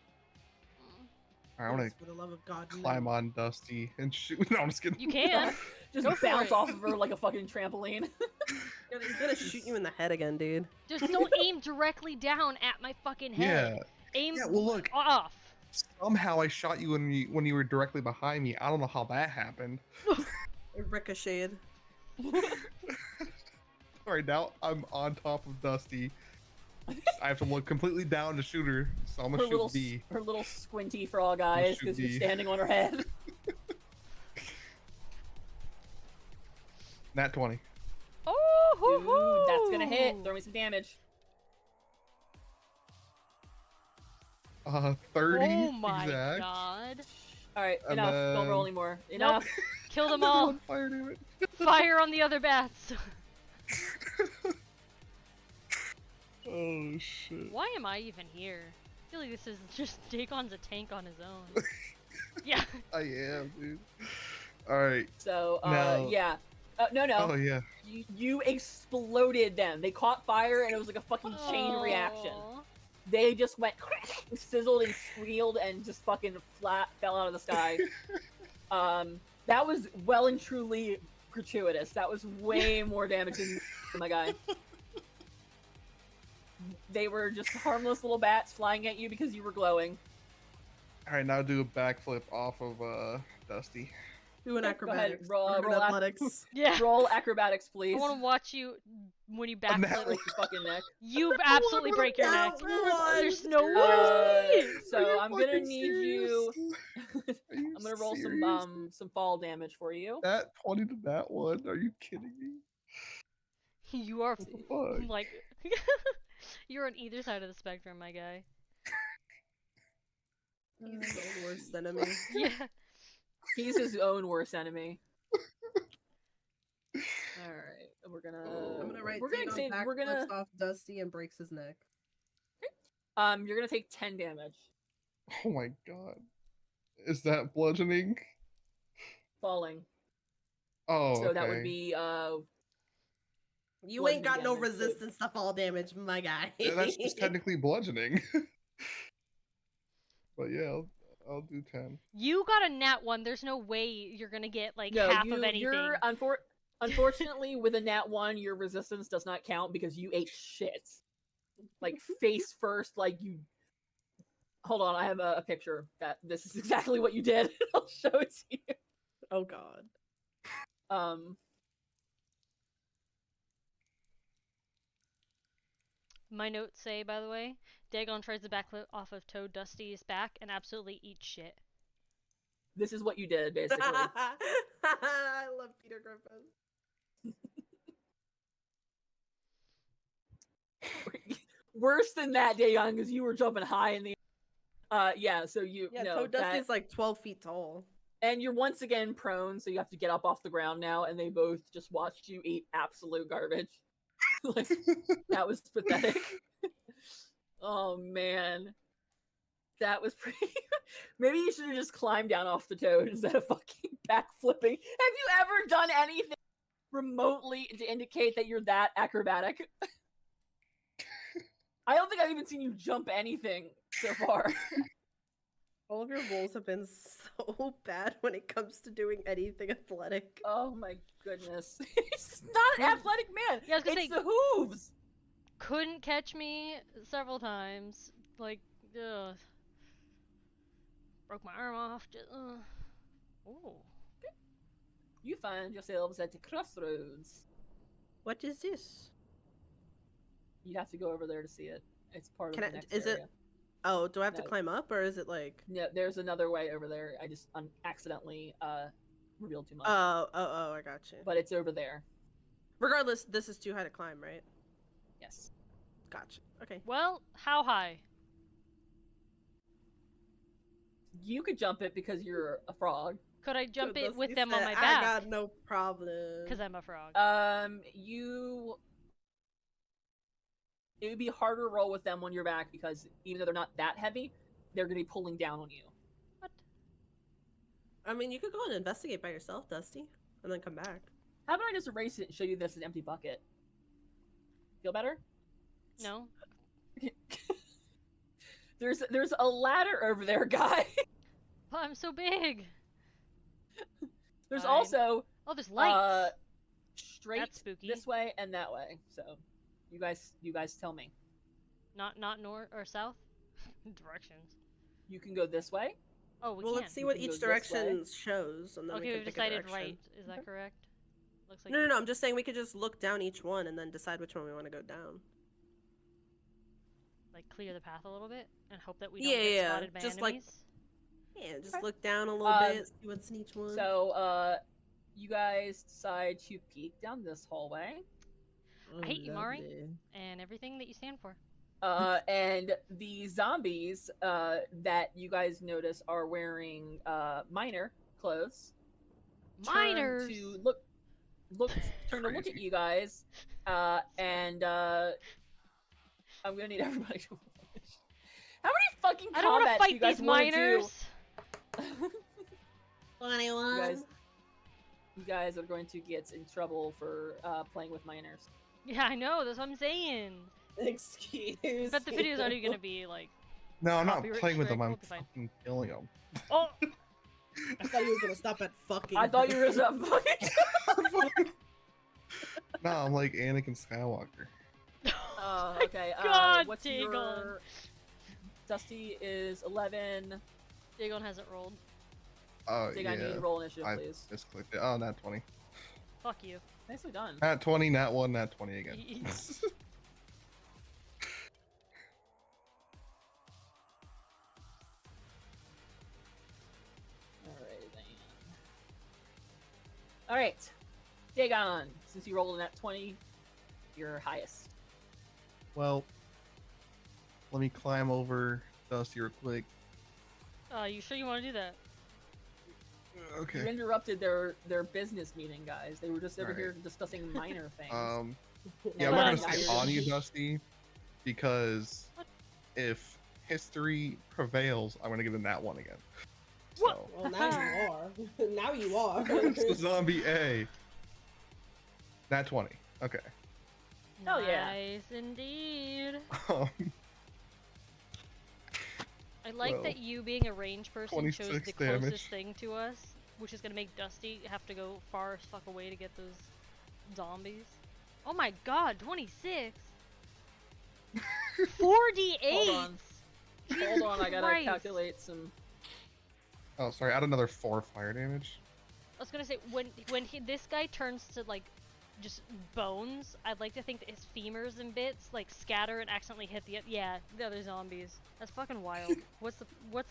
I want Yes, for the love of God, to no. climb on Dusty and shoot. No, I'm just kidding. You can. Just Go for bounce it. off of her like a fucking trampoline. He's gonna shoot you in the head again, dude. Just don't aim directly down at my fucking head. Yeah. Aim Yeah. Well, look. off. Somehow I shot you when you were directly behind me. I don't know how that happened. It ricocheted. All right, now I'm on top of Dusty. I have to look completely down to shoot her, so I'm gonna shoot B. Her little squinty frog eyes shoot because you're B. standing on her head. Nat 20. Oh, Dude, that's gonna hit. Throw me some damage. 30 Oh my exact. god. Alright, And enough. Don't roll then- anymore. Enough. Kill them all. Fire damage. Fire on the other bats. Oh shit. Why am I even here? I feel like this is just Dagon's a tank on his own. Yeah. I am, dude. Alright. So, No. yeah. No. Oh yeah. You exploded them. They caught fire and it was like a fucking chain reaction. Aw. They just went sizzled and squealed and just fucking flat fell out of the sky. That was well and truly gratuitous. That was way more damage than my guy. They were just harmless little bats flying at you because you were glowing. Alright, now do a backflip off of Dusty. Do an Yeah, go ahead, acrobatics. roll or an athletics. Yeah. Roll acrobatics, please. I want to watch you when you nat backflip. Break your fucking neck. You absolutely break your neck. That There's no one. way. So I'm gonna fucking need serious? you. Are you I'm gonna roll serious? some fall damage for you. That 20 to that one? Are you kidding me? You are What the fuck? like you're on either side of the spectrum, my guy. He's the worst enemy. Yeah. He's his own worst enemy. All right, we're gonna. I'm gonna write We're gonna Dagon say we're gonna. backflips off Dusty and breaks his neck. You're gonna take 10 damage Oh my god. Is that bludgeoning? falling. Oh, So that would okay. be You ain't got no damage, so- resistance to fall damage, my guy. Yeah, that's just technically bludgeoning. But yeah, I'll do 10. You got a nat 1. There's no way you're gonna get like no. half of anything. You're unfortunately with a nat 1, your resistance does not count because you ate shit. Like face first, like you. Hold on, I have a picture that this is exactly what you did. I'll show it to you. Oh god. My notes say, by the way, Dagon tries to backflip off of Toad Dusty's back and absolutely eats shit. This is what you did, basically. I love Peter Griffin. Worse than that, Dagon, because you were jumping high in the. Yeah. So you. Yeah, no, Toad Dusty's like 12 feet tall. And you're once again prone, so you have to get up off the ground now. And they both just watched you eat absolute garbage. Like that was pathetic. Oh man, that was pretty. Maybe you should have just climbed down off the toad instead of fucking backflipping. Have you ever done anything remotely to indicate that you're that acrobatic? I don't think I've even seen you jump anything so far. All of your rolls have been so bad when it comes to doing anything athletic. Oh my goodness. He's not an athletic man. Yeah, I was gonna it's say- the hooves. Couldn't catch me several times. Like, ugh. Broke my arm off. Just, Ooh. You find yourselves at the crossroads. What is this? You have to go over there to see it. It's part Can of I- the next is it- area. Oh, do I have to No. climb up or is it like Yeah, there's another way over there. I just accidentally revealed too much. Oh, I got you. But it's over there. Regardless, this is too high to climb, right? Yes. Gotcha. Okay. Well, how high? You could jump it because you're a frog. Could I jump Toad it with Dusty them on said, my I back? got no problem. Because I'm a frog. You. It would be harder to roll with them on your back because even though they're not that heavy, they're going to be pulling down on you. What? I mean, you could go and investigate by yourself, Dusty, and then come back. How about I just erase it and show you this as an empty bucket? Feel better? No? There's a ladder over there, guy. But I'm so big. There's Fine. also Oh, there's lights. straight That's spooky. this way and that way. So you guys tell me. Not north or south? Directions. You can go this way. Oh, we Well, can. let's see You what can go each this way. direction shows, and then we Okay, can we've pick a decided direction. right. Is that correct? Looks like No, no, no. I'm just saying we could just look down each one and then decide which one we want to go down. like clear the path a little bit and hope that we Yeah, don't get yeah, spotted by just, like, enemies. Yeah, just Okay. look down a little bit, see what's in each one. So, you guys decide to peek down this hallway. Oh, I hate you, Mari, lovely. and everything that you stand for. And the zombies that you guys notice are wearing minor clothes. Minors. Turn to look at you guys, and I'm gonna need everybody to. How many fucking I don't want to combats do fight you guys these want to do? minors. 21. You guys are going to get in trouble for playing with minors. Yeah, I know. That's what I'm saying. Excuse But the video's already gonna be like. No, I'm not Copyright playing with them. strike, I'm we'll be fine. fucking killing them. Oh. I thought you was gonna stop at fucking. I thought you were some fucking. No, I'm like Anakin Skywalker. Okay. God, What's Dagon. your? Dusty is 11. Dagon hasn't rolled. Oh Dagon, you need yeah. to roll initiative, I please. just clicked it. Oh, nat 20. Fuck you. Nicely done. Nat 20, nat 1, nat 20 again. Alright, then. Alright. Dagon, since you rolled a nat 20, you're highest. Well, let me climb over Dusty real quick. You sure you want to do that? You Okay. interrupted their business meeting, guys. They were just over here discussing minor things. Yeah, I'm Well, not gonna I'm say not on you, sure. Dusty, because What? if history prevails, I'm gonna get a nat 1 again. What? So, Well, now you are. Now you are. so zombie A. Nat 20. Okay. Hell yeah. Nice indeed. Um, I like Well, that you, being a range person, chose 26 the closest damage. thing to us, which is gonna make Dusty have to go far as fuck away to get those zombies. Oh my god, 26! 48! Hold on. Hold on, I gotta Christ. calculate some. oh, sorry. Add another 4 fire damage. I was gonna say, when this guy turns to, like, just bones, I'd like to think that his femurs and bits, like, scatter and accidentally hit the other zombies. That's fucking wild. What's the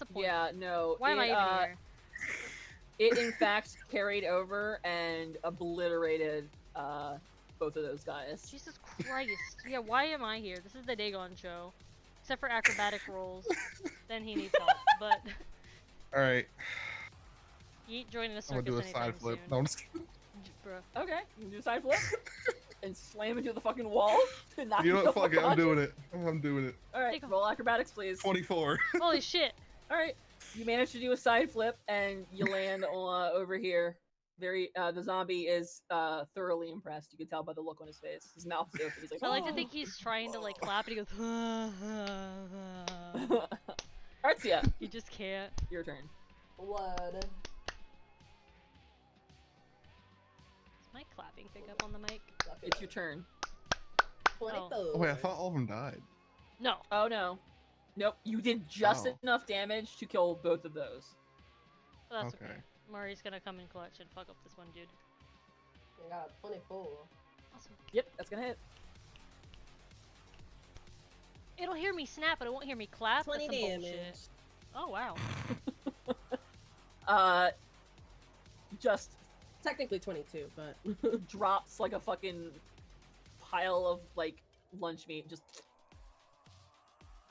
point? Yeah, no. Why am I even here? It in fact carried over and obliterated both of those guys. Jesus Christ. Yeah, why am I here? This is the Dagon show. Except for acrobatic rolls. Then he needs help. But Alright. he ain't joining a I'm circus gonna do a anytime side flip. soon. No, I'm just kidding. Bruh. Okay, you can do a side flip and slam into the fucking wall to knock You know what? yourself Fuck it. I'm unconscious. doing it. I'm doing it. Alright, Take a- roll acrobatics, please. 24. Holy shit. Alright, you managed to do a side flip and you land over here. The zombie is thoroughly impressed. You can tell by the look on his face. His mouth is open. He's like, I like to "Oh." think he's trying to, like, clap and he goes, Artsia, he just can't. your turn. Blood. Does my clapping pick up on the mic? It's your turn. 24. Oh, wait, I thought all of them died. No. Oh no. Nope, you did just Oh. enough damage to kill both of those. Well, that's okay. Okay. Murray's gonna come in clutch and fuck up this one dude. I got 24. Awesome. Yep, that's gonna hit. It'll hear me snap, but it won't hear me clap. 20 That's some damage. bullshit. Oh, wow. Just Technically 22, but drops like a fucking pile of like lunch meat. Just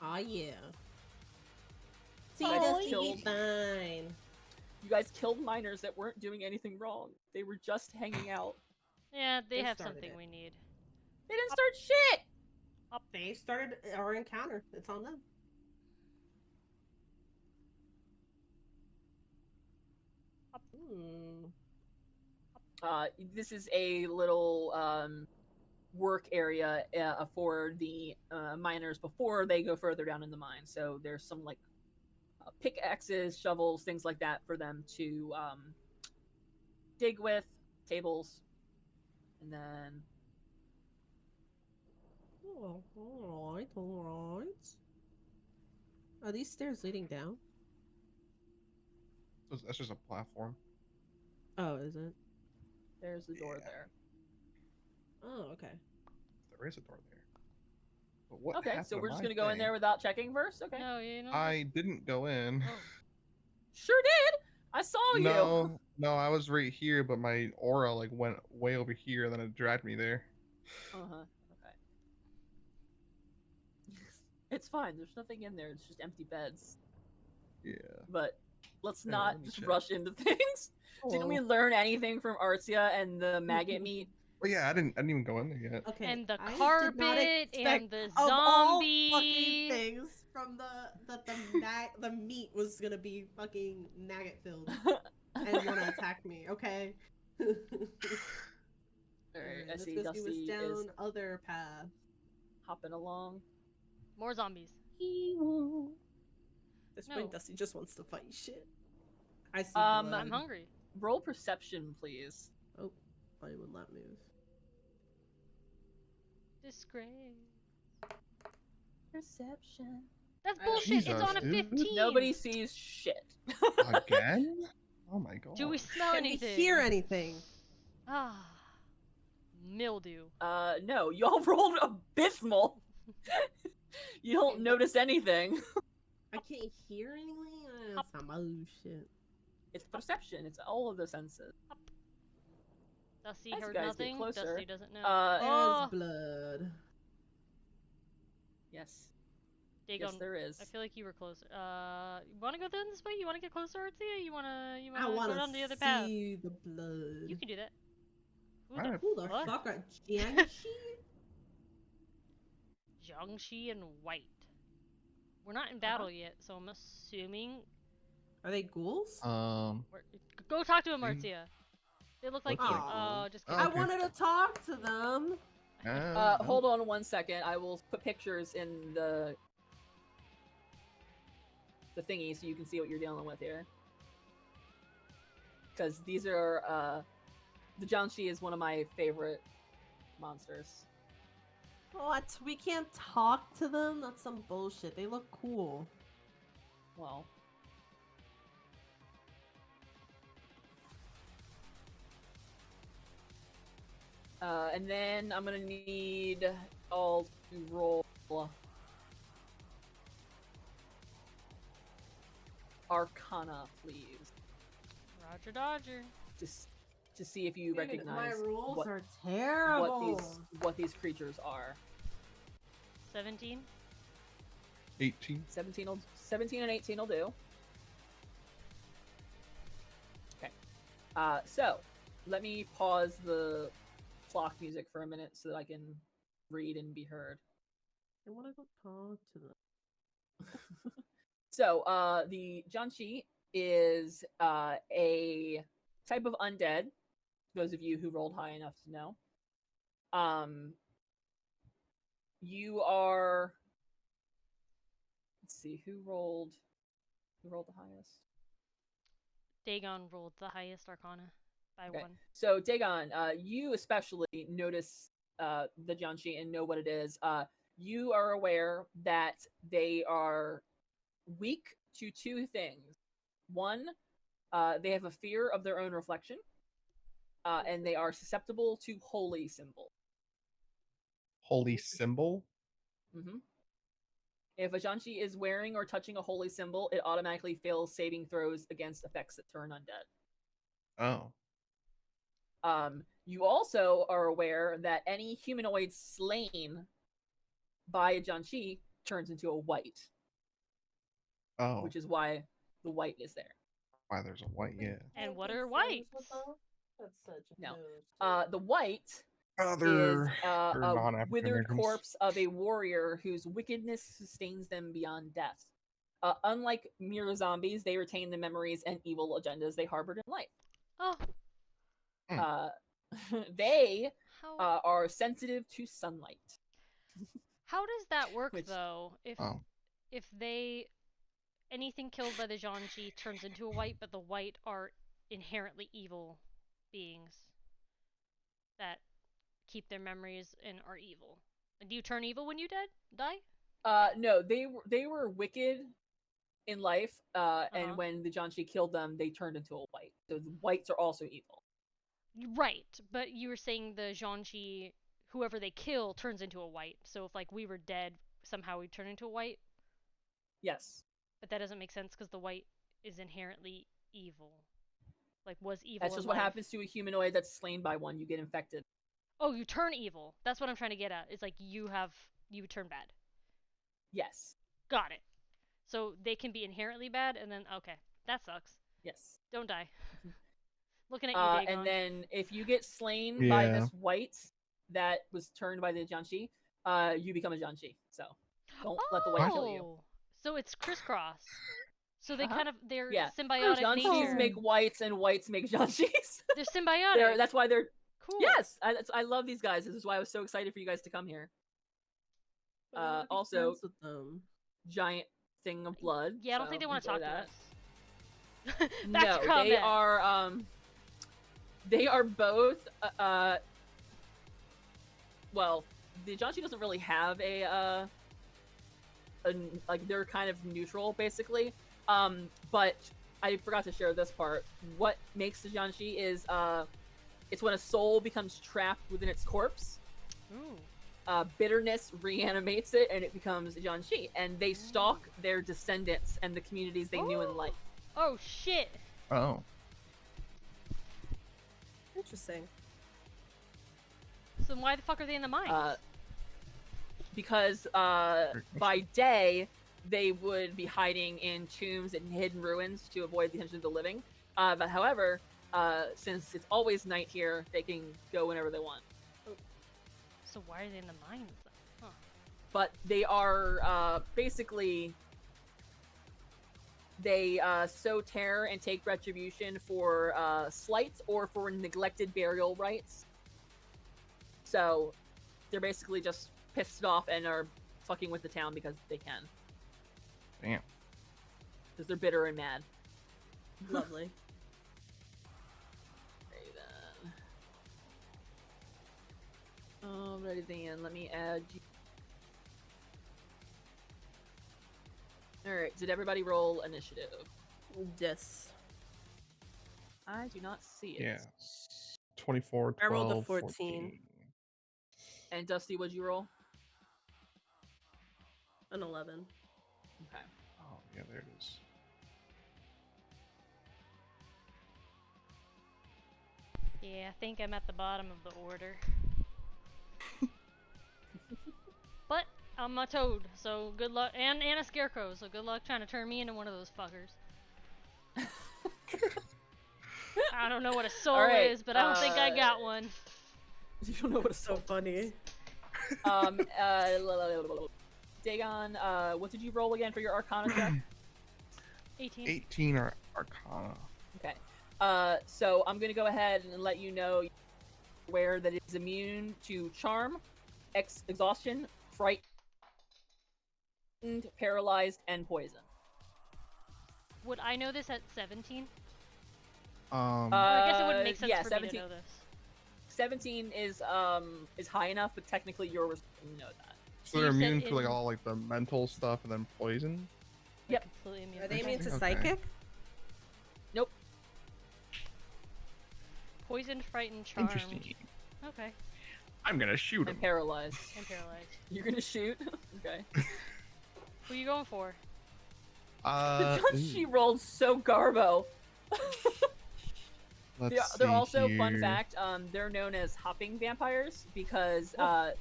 oh yeah. See, Oh, Dusty, yeah. fine. you guys killed miners that weren't doing anything wrong. They were just hanging out. Yeah, they They have started something it. we need. They didn't start shit. They started our encounter. It's on them. Hmm. This is a little work area for the miners before they go further down in the mine. So there's some like pickaxes, shovels, things like that for them to dig with, tables, and then Oh, alright, alright. Are these stairs leading down? That's just a platform. Oh, is it? There's the door Yeah. there. Oh, okay. There is a door there. But what Okay, happened so to we're just my gonna go in thing? there without checking first. Okay. No, you know. I didn't go in. Oh. Sure did. I saw you. No, no, I was right here, but my aura like went way over here, and then it dragged me there. Okay. It's fine. There's nothing in there. It's just empty beds. Yeah. But let's Hang on, not let me just check. rush into things. Didn't we Hello. learn anything from Artsia and the maggot meat? Well, yeah, I didn't even go in there yet. Okay. And the I did not carpet expect and the of all fucking zombie. things from the meat was gonna be fucking nugget filled and wanna attack me. Okay. Alright, I Let's see go Dusty what's down is other path. hopping along. More zombies. This No. point, Dusty just wants to fight shit. I see Um, blood. I'm hungry. Roll perception, please. Oh, I would not move. Disgrace. Perception. That's I don't- bullshit. It's on a Jesus, dude. 15. Nobody sees shit. Again? Oh my god. Do we smell Can we anything? hear anything? Ah. Mildew. No, y'all rolled abysmal. You don't notice anything. I can't hear anything? Hop. That's not my shit. It's perception. It's all of the senses. Dusty As you heard guys get nothing. closer, Dusty doesn't know. There's Oh. blood. Yes. Dagon, Yes, there is. I feel like you were closer. You want to go down this way? You want to get closer, Artsia? You I wanna want go down the to other path? see the blood. You can do that. Who Alright. the Who the what? fuck are Jiangxi? Jiangxi and White. We're not in battle yet, so I'm assuming. Are they ghouls? Go talk to him, Mm. Artsia. They look like Look you. like Oh, just Oh, kidding. I okay. wanted to talk to them. Hold on 1 second. I will put pictures in the thingy so you can see what you're dealing with here. Because these are the Jiangxi is one of my favorite monsters. What? We can't talk to them? That's some bullshit. They look cool. Well, and then I'm gonna need all to roll Arcana, please, Roger Dodger. just to see if you Dude, recognize my rolls what, are terrible. what these creatures are. 17. 18. 17 and 18 will do. Okay. So let me pause the clock music for a minute so that I can read and be heard. I want to go talk to them. So, the Jiangxi is a type of undead. Those of you who rolled high enough to know. You are. Let's see who rolled the highest. Dagon rolled the highest Arcana by Okay. 1. So, Dagon, you especially notice the Jiangxi and know what it is. You are aware that they are weak to 2 things. One, they have a fear of their own reflection, and they are susceptible to holy symbol. Holy symbol? Mm-hmm. If a Jiangxi is wearing or touching a holy symbol, it automatically fails saving throws against effects that turn undead. Oh. You also are aware that any humanoid slain by a Jiangxi turns into a white, Oh. which is why the white is there. Why there's a white, yeah. And what are whites? That's such a No. nose. The white is They're a non-African withered Americans. corpse of a warrior whose wickedness sustains them beyond death. Unlike mere zombies, they retain the memories and evil agendas they harbored in life. Oh, They how are sensitive to sunlight. how does that work Which- though? Oh. If anything killed by the Jiangxi turns into a white, but the white are inherently evil beings that keep their memories and are evil. Do you turn evil when you die? No, they were wicked in life, Uh-huh. and when the Janshi killed them, they turned into a white. So the whites are also evil. Right, but you were saying the Zhanshi, whoever they kill, turns into a white. So if like we were dead, somehow we turn into a white. Yes. But that doesn't make sense because the white is inherently evil. Like was evil. That's just what happens to a humanoid that's slain by one. You get infected. Oh, you turn evil. That's what I'm trying to get at. It's like you turn bad. Yes. Got it. So they can be inherently bad, and then okay, that sucks. Yes. Don't die. Looking at you, Dagon. And then if you get slain by this white that was turned by the Janshi, you become a Janshi. So don't let the white kill you. So it's crisscross. So they they're yeah. symbiotic Janshis nature. make whites and whites make Janshis. They're symbiotic. That's why they're cool. Yes, I love these guys. This is why I was so excited for you guys to come here. Also, giant thing of blood. Yeah, I don't think they want to talk that. to us. No, they are both. Well, the Janshi doesn't really have a like they're kind of neutral basically. But I forgot to share this part. What makes the Janshi is it's when a soul becomes trapped within its corpse. Ooh. Bitterness reanimates it and it becomes a Janshi, and they stalk their descendants and the communities they knew in life. Oh shit. Oh. Interesting. So why the fuck are they in the mines? Because by day they would be hiding in tombs and hidden ruins to avoid the attention of the living. But however, since it's always night here, they can go whenever they want. So why are they in the mines? Huh. But they are basically they sow terror and take retribution for slights or for neglected burial rites. So they're basically just pissed off and are fucking with the town because they can. Damn. Because they're bitter and mad. Lovely. Alrighty then, let me add you. Alright, did everybody roll initiative? Yes. I do not see it. Yeah. 24, 12, I rolled a 14. And Dusty, what'd you roll? An 11. Okay. Oh, yeah, there it is. Yeah, I think I'm at the bottom of the order. But I'm a toad, so good luck, and a scarecrow, so good luck trying to turn me into one of those fuckers. I don't know what a soul is, but I don't think I got one. You don't know what a soul So funny. Dagon, what did you roll again for your Arcana check? 18. 18 are Arcana. Okay. So I'm gonna go ahead and let you know where that is immune to charm, exhaustion, fright, paralyzed, and poison. Would I know this at 17? I guess it wouldn't make sense for 17, me to know this. 17 is high enough, but technically you're supposed to know that. So they're immune to like all like the mental stuff and then poison? Yep. Completely immune. Are they immune to Okay. psychic? Nope. Poisoned, frightened, charmed. Interesting. Okay. I'm gonna shoot him. And paralyzed. And paralyzed. You're gonna shoot? Okay. Who are you going for? She rolled so garbo. They're also, fun fact, they're known as hopping vampires because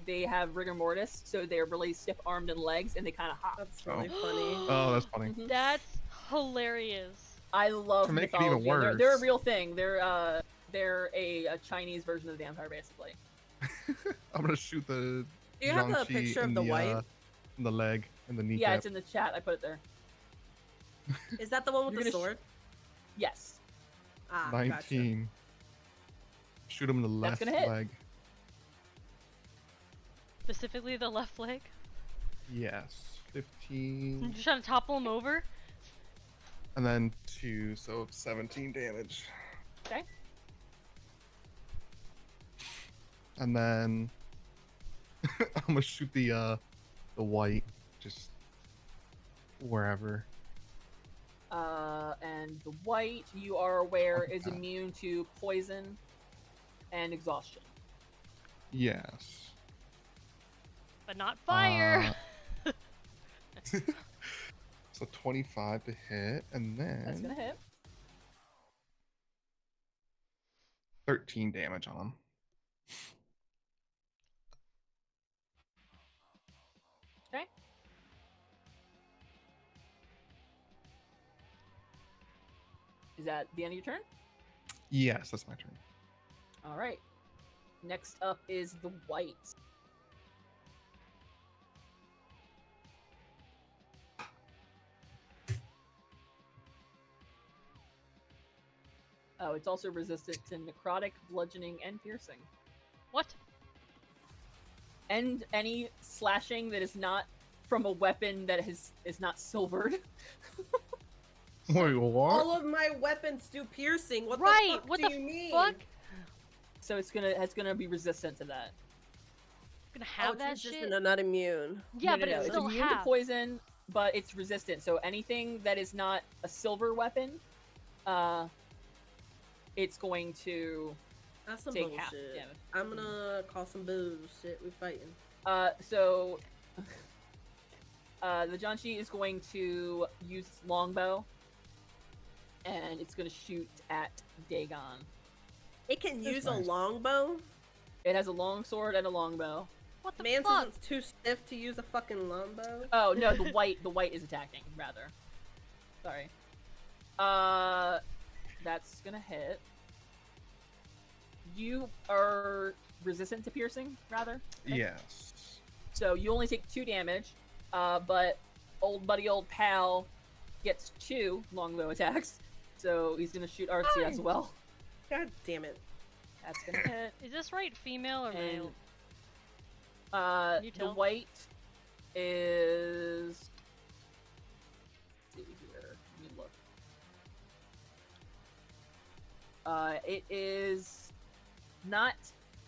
they have rigor mortis, so they're really stiff-armed and legs, and they kind of hop. That's really funny. Oh, that's funny. That's hilarious. I love To make it mythology. even worse. They're a real thing. They're a Chinese version of the vampire, basically. I'm gonna shoot the. Do you have a Jiangxi picture of in the white? In the leg, in the kneecap. Yeah, it's in the chat. I put it there. Is that the one with You're the gonna sword? Yes. Ah, 19. Gotcha. Shoot him in the That's left gonna hit. leg. Specifically the left leg? Yes. I'm 15. just trying to topple him over? And then 2, so 17 damage. Okay. And then I'm gonna shoot the white, just wherever. And the white, you are aware, is immune to poison and exhaustion. Yes. But not fire. So 25 to hit, and That's then gonna hit. 13 damage on him. Okay. Is that the end of your turn? Yes, that's my turn. All right. Next up is the white. Oh, it's also resistant to necrotic, bludgeoning, and piercing. What? And any slashing that is not from a weapon that is not silvered. Wait, what? All of my weapons do piercing. What Right, the fuck what do the you mean? fuck? So it's gonna be resistant to that. Gonna have it's that resistant shit? and not immune. Yeah, No, but no, it's it's still immune to half. poison, but it's resistant. So anything that is not a silver weapon, it's going to That's some take half bullshit. damage. I'm gonna call some bullshit. We fighting. So the Janshi is going to use its longbow, and it's going to shoot at Dagon. It can That's use nice. a longbow. It has a long sword and a longbow. What the Mance fuck? isn't too stiff to use a fucking longbow. Oh no, the white is attacking rather. Sorry. That's gonna hit. You are resistant to piercing, rather. Yes. So you only take 2 damage, but old pal gets 2 longbow attacks. So he's gonna shoot Artsia as well. God damn it. That's gonna hit. Is this right, female or And male? You the tell. white is. Let's see here. Let me look. It is not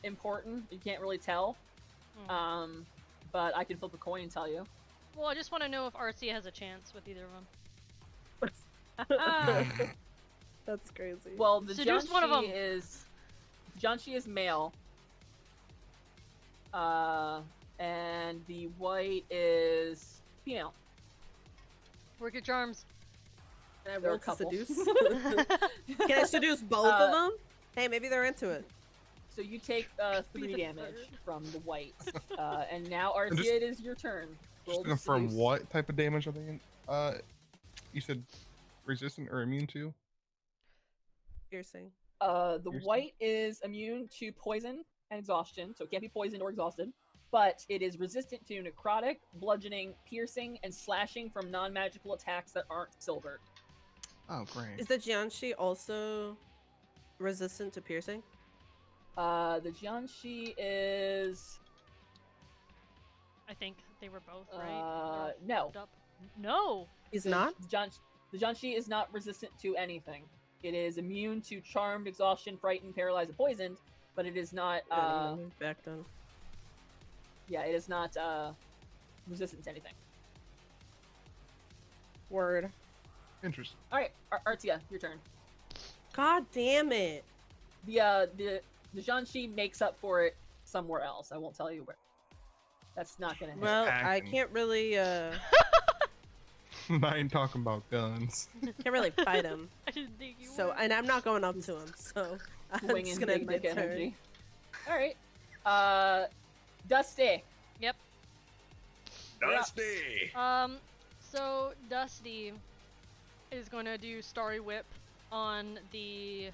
important. You can't really tell. Hmm. But I can flip a coin and tell you. Well, I just want to know if Artsia has a chance with either of them. That's crazy. Well, the Seduce one of them. Janshi is male. And the white is female. Work your charms. Can I They're a roll to couple. seduce? Can I seduce both of them? Hey, maybe they're into it. So you take Be 3 the damage third. from the white. And now Artsia, just- it is your turn. Just Roll to to confirm, seduce. what type of damage are they in? You said resistant or immune to? Piercing. The Piercing. white is immune to poison and exhaustion, so it can't be poisoned or exhausted. But it is resistant to necrotic, bludgeoning, piercing, and slashing from non-magical attacks that aren't silver. Oh, great. Is the Jianshi also resistant to piercing? The Jianshi is I think they were both, right? They were no. fucked up. No! He's not? The Jianshi is not resistant to anything. It is immune to charmed, exhaustion, frightened, paralyzed, and poisoned, but it is not Back then. yeah, it is not resistant to anything. Word. Interesting. Alright, Artsia, your turn. God damn it. The Jianshi makes up for it somewhere else. I won't tell you where. That's not gonna hit. Well, I acting. can't really I ain't talking about guns. can't really fight him. I didn't think you So, were. and I'm not going up to him. So, I'm Swinging just gonna big end my dick turn. energy. Alright. Dusty. Yep. Dusty! So Dusty is gonna do Starry Whip on the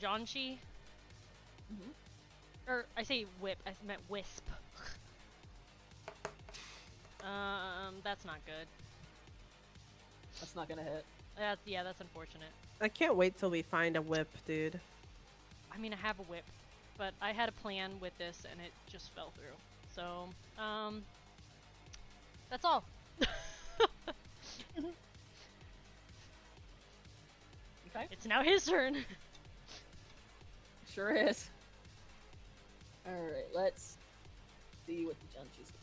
Janshi. Mhm. Or, I say whip, I meant wisp. That's not good. That's not gonna hit. Yeah, that's unfortunate. I can't wait till we find a whip, dude. I mean, I have a whip, but I had a plan with this and it just fell through. So, that's all. Okay. It's now his turn. Sure is. Alright, let's see what the Janshi's do.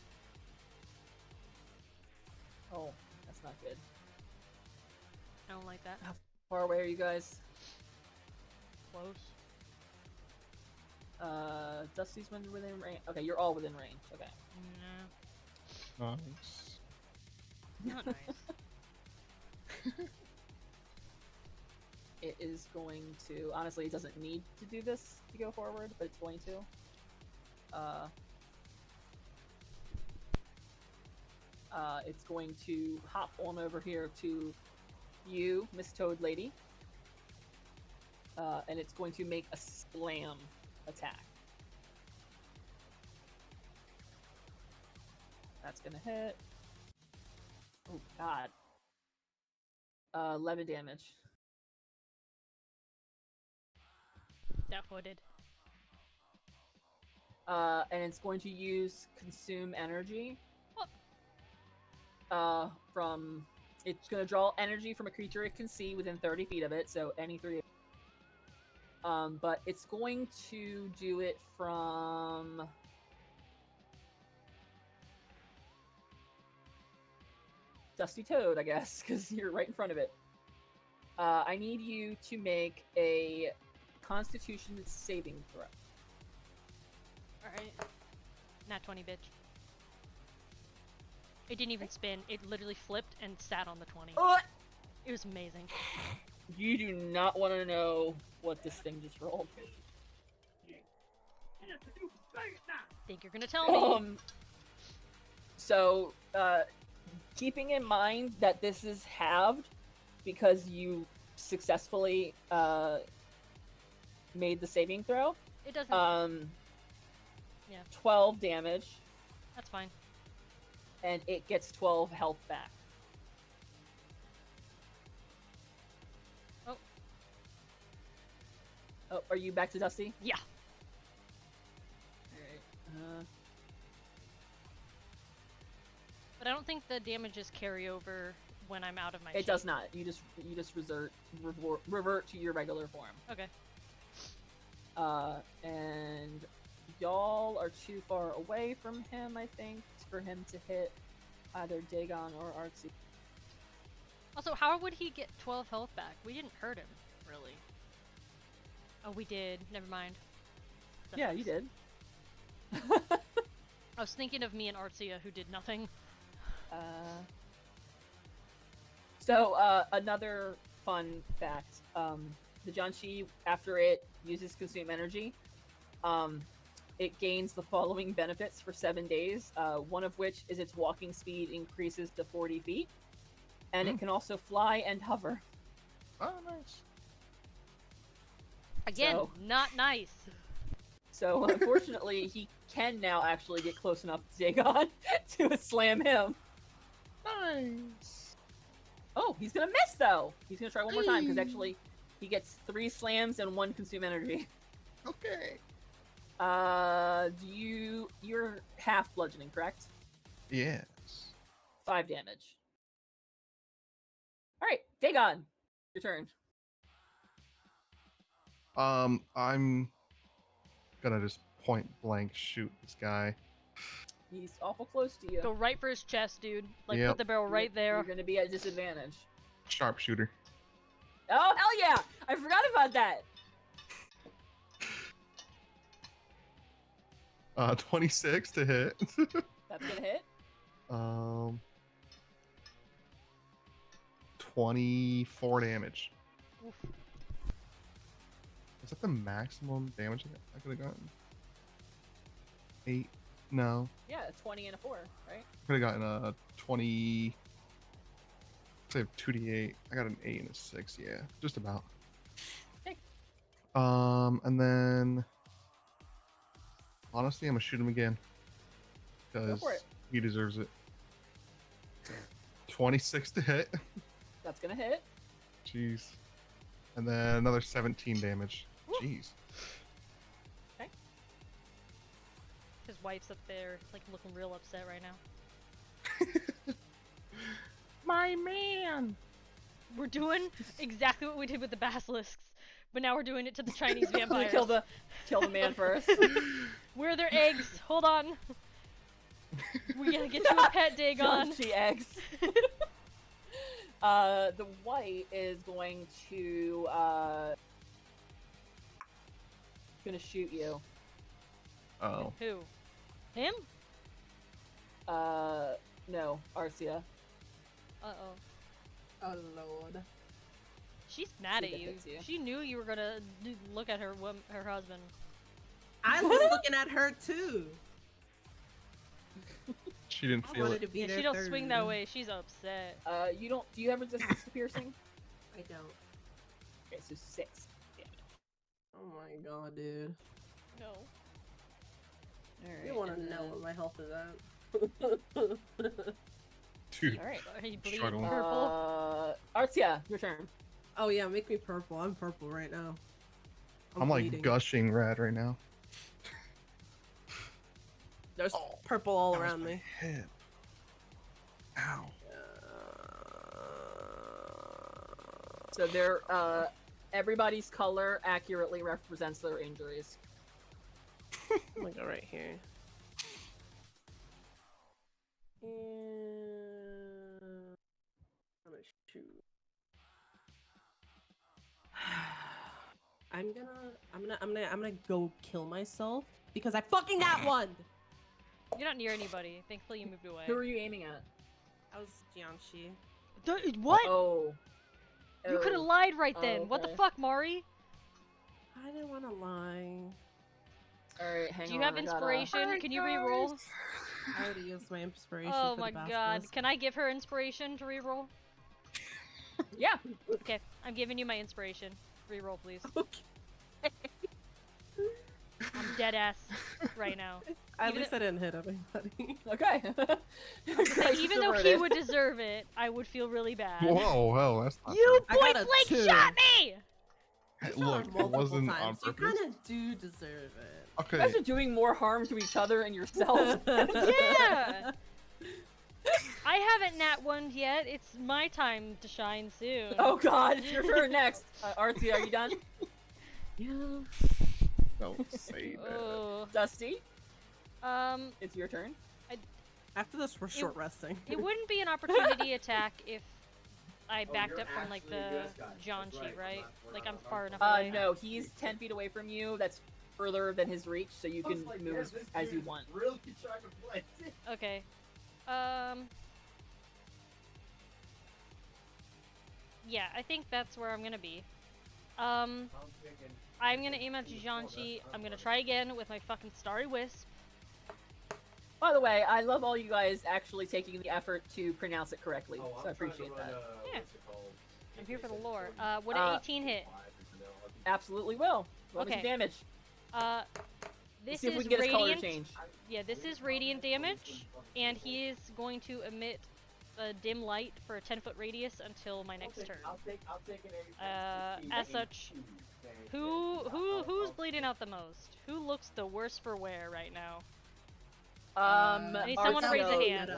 Oh, that's not good. I don't like that. How far away are you guys? Close. Dusty's within range. Okay, you're all within range. Okay. No. Nice. Not nice. It is going to. Honestly, it doesn't need to do this to go forward, but it's going to. It's going to hop on over here to you, Miss Toad Lady. And it's going to make a slam attack. That's gonna hit. Oh god. 11 damage. That footed. And it's going to use consume energy. What? It's going to draw energy from a creature it can see within 30 feet of it, so any 3. But it's going to do it from Dusty Toad, I guess, because you're right in front of it. I need you to make a Constitution saving throw. Alright. Nat 20, bitch. It didn't even spin. It literally flipped and sat on the 20. It was amazing. You do not want to know what this thing just rolled. Think you're gonna tell me? So, keeping in mind that this is halved because you successfully made the saving throw. It doesn't. Yeah. 12 damage, That's fine. and it gets 12 health back. Oh, are you back to Dusty? Yeah. Alright. But I don't think the damages carry over when I'm out of my It shape. does not. You just revert to your regular form. Okay. And y'all are too far away from him, I think, for him to hit either Dagon or Artsia. Also, how would he get 12 health back? We didn't hurt him, really. Oh, we did. Never mind. That Yeah, sucks. you did. I was thinking of me and Artsia, who did nothing. Another fun fact. The Janshi, after it uses consume energy, it gains the following benefits for 7 days, one of which is its walking speed increases to 40 feet, and it can also fly and hover. Oh, nice. Again, So- not nice. So, unfortunately, he can now actually get close enough to Dagon to slam him. Nice. Oh, he's gonna miss, though! He's gonna try one more time, because actually, he gets 3 slams and 1 consume energy. Okay. You're half bludgeoning, correct? Yes. 5 damage. Alright, Dagon, your turn. I'm gonna just point blank shoot this guy. He's awful close to you. Go right for his chest, dude. Like, Yep. put the barrel right there. You're gonna be at disadvantage. Sharpshooter. Oh, hell yeah! I forgot about that! 26 to hit. That's gonna hit. 24 damage. Oof. Is that the maximum damage I could have gotten? 8? No. Yeah, a 20 and a 4, right? Could have gotten a 20. I have 2d8. I got an 8 and a 6. Yeah, just about. Okay. And then honestly, I'm gonna shoot him again because for it. he deserves it. 26 to hit. That's gonna hit. Jeez. And then another 17 damage. Woo. Jeez. His wife's up there, like, looking real upset right now. My man. We're doing exactly what we did with the basilisks, but now we're doing it to the Chinese vampires. kill the man first. Where are their eggs? Hold on. We gotta get you a pet, Dagon. She eggs. The white is going to gonna shoot you. Oh. Who? Him? No, Artsia. Uh-oh. Oh lord. She's mad See at that you. hits you. She knew you were gonna look at her husband. I was looking at her too. She didn't I feel wanted it. to be Yeah, there she don't swing third. that way. She's upset. You don't. Do you have resistance to piercing? I don't. Okay, so 6 damage. Oh my god, dude. No. Alright. You want to and know then- what my health is at? Dude, Alright. Are you bleeding Struggling. purple? Artsia, your turn. Oh yeah, make me purple. I'm purple right now. I'm like bleeding. gushing red right now. There's purple all That was around my me. hip. Ow. So they're everybody's color accurately represents their injuries. I'm gonna go right here. And I'm gonna shoot. I'm gonna go kill myself because I fucking got one. You're not near anybody. Thankfully, you moved away. Who are you aiming at? I was Jianxi. What? Oh. You could have Oh. lied right then. What the okay. fuck, Mari? I didn't want to lie. Alright, hang on. Do you have I gotta- inspiration? Can you reroll? I already used my inspiration. Oh for my the god. basilisk. Can I give her inspiration to reroll? Yeah. Okay, I'm giving you my inspiration. Reroll, please. I'm dead ass right now. At Even least I didn't hit anybody. Okay. Even though he would deserve it, I would feel really bad. Whoa, hell, that's not You I got point a blank 2. shot me! Hey, You saw look, it it multiple wasn't on times. You purpose. kind of do deserve it. You Okay, guys are doing more harm to each other and yourselves. Yeah! I haven't nat one yet. It's my time to shine soon. Oh god, it's your turn next. Artsia, are you done? Yeah. don't say that. Oh. Dusty, Um, it's your turn. After this, we're short resting. it wouldn't be an opportunity attack if I backed you're up from like actually the this guy. John That's sheet, right. right? We're Like not- I'm far enough Uh, away. no, he's 10 feet away from you. That's further than his reach, so you I was can like, move yeah, as, this as you dude's want. Really trying to play. Okay. Yeah, I think that's where I'm gonna be. I'm thinking. I'm gonna aim at Jianxi. I'm gonna try again with my fucking Starry Wisp. By the way, I love all you guys actually taking the effort to pronounce it correctly, Oh, so I appreciate that. Yeah. What's it called? I'm here for the 18 lore. cents. Would an 18 hit? Absolutely will. Roll me some Okay. damage. This See if we is can get his color radiant. change. Yeah, this is radiant damage, and he is going to emit a dim light for a 10-foot radius until my next turn. I'll take an 18. As such, who's bleeding out the most? Who looks the worst for wear right now? I need someone to raise a Artsia- hand.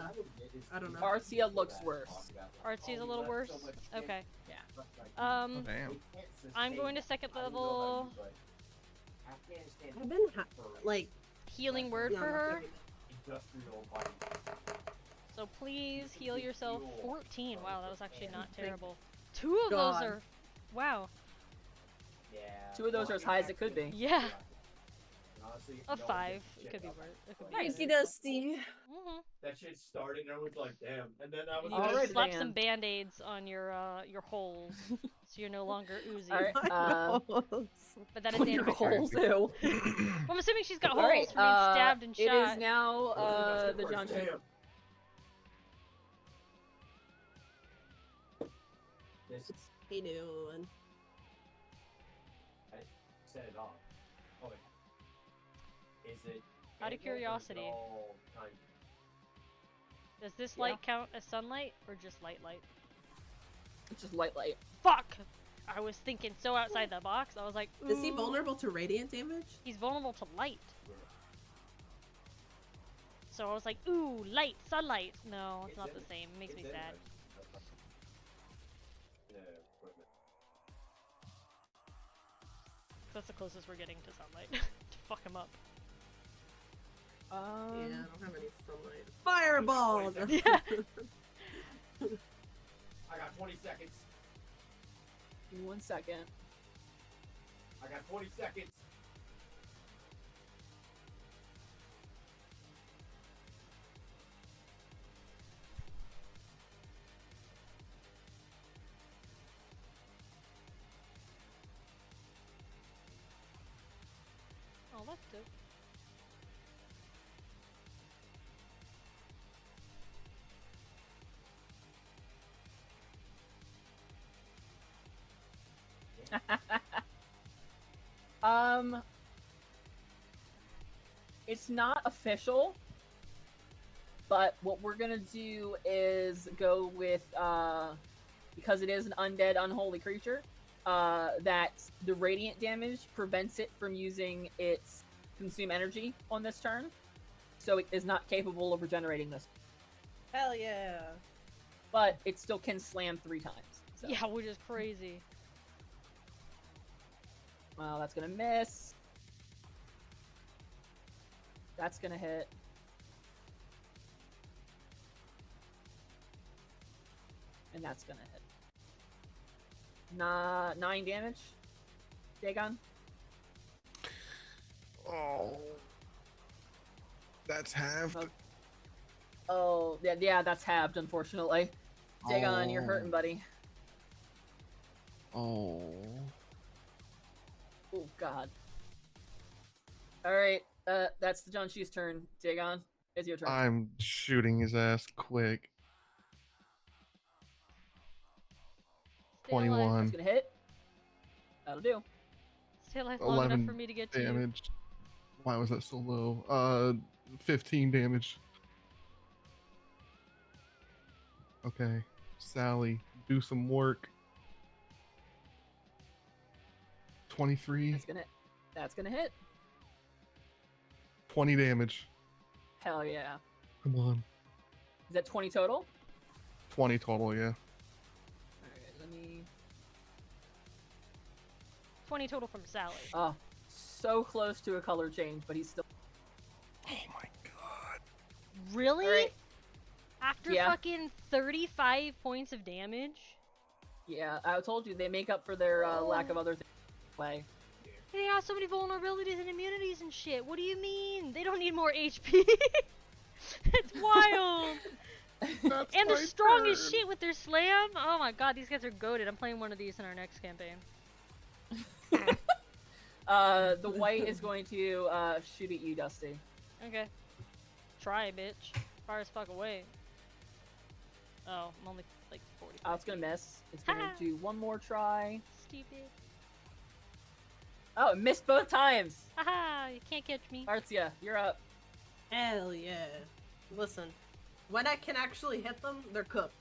I don't know. Artsia looks worse. Artsie's a little worse? Okay. Yeah. Oh, damn. I'm going to second level I've been like healing word for Yeah, her. Industrial body. So please heal yourself. 14. Wow, that was actually not Thank- terrible. 2 of God. those are. Wow. Yeah. 2 of those are as high as it could be. Yeah. Honestly, A no one 5. gives a It shit could be about worse. that. It could be Nice. better. Dusty. Mhm. That shit started and I was like, damn. And then I was You All need like, to right, slap Dan. some band-aids on your holes, so you're no longer oozy. Alright, But that is on the your end of her turn. hole too. Well, I'm assuming she's got holes Alright, from being stabbed and it shot. is now the Damn. John Shea. This Hey, doing. set it off. Oh wait. Is it? Out of ambient or is it curiosity. all time? Does this Yeah. light count as sunlight or just light? It's just light. Fuck! I was thinking so outside the box. I was like, Is he ooh, vulnerable to radiant damage? He's vulnerable to light. So I was like, ooh, light, sunlight. No, it's not the same. It makes me sad. That's the closest we're getting to sunlight. To fuck him up. Yeah, I don't have any sunlight. Fireball! Yeah. I got 20 seconds. Give me 1 second. I got 20 seconds. Oh, that's dope. It's not official, but what we're gonna do is go with, because it is an undead, unholy creature, that the radiant damage prevents it from using its consume energy on this turn, so it is not capable of regenerating this. Hell yeah. But it still can slam 3 times. So. Yeah, which is crazy. Well, that's gonna miss. That's gonna hit. And that's gonna hit. 9 damage. Dagon. Oh. That's halved. Oh, yeah, that's halved, unfortunately. Dagon, you're hurting, buddy. Oh. Oh, God. Alright, that's the John Shee's turn. Dagon, it's your turn. I'm shooting his ass quick. Stay alive. 21 That's gonna hit. That'll do. Stay alive long enough 11 for me to get to you. damage. Why was that so low? 15 damage. Okay, Sally, do some work. 23, That's gonna hit. 20 damage. Hell yeah. Come on. Is that 20 total? 20 total, yeah. Alright, let me... 20 total from Sally. Oh, so close to a color change, but he's still... Oh my god. Really? Alright. After Yeah. fucking 35 points of damage? Yeah, I told you, they make up for their lack of other things to play. They have so many vulnerabilities and immunities and shit. What do you mean? They don't need more HP. It's wild. That's And they're my strong as turn. shit with their slam. Oh my god, these guys are goated. I'm playing one of these in our next campaign. The white is going to shoot at you, Dusty. Okay. Try, bitch. Far as fuck away. Oh, I'm only like 40. Oh, it's gonna miss. It's gonna Ha! do one more try. Stupid. Oh, it missed both times! Haha, you can't catch me. Artsia, you're up. Hell yeah. Listen, when I can actually hit them, they're cooked.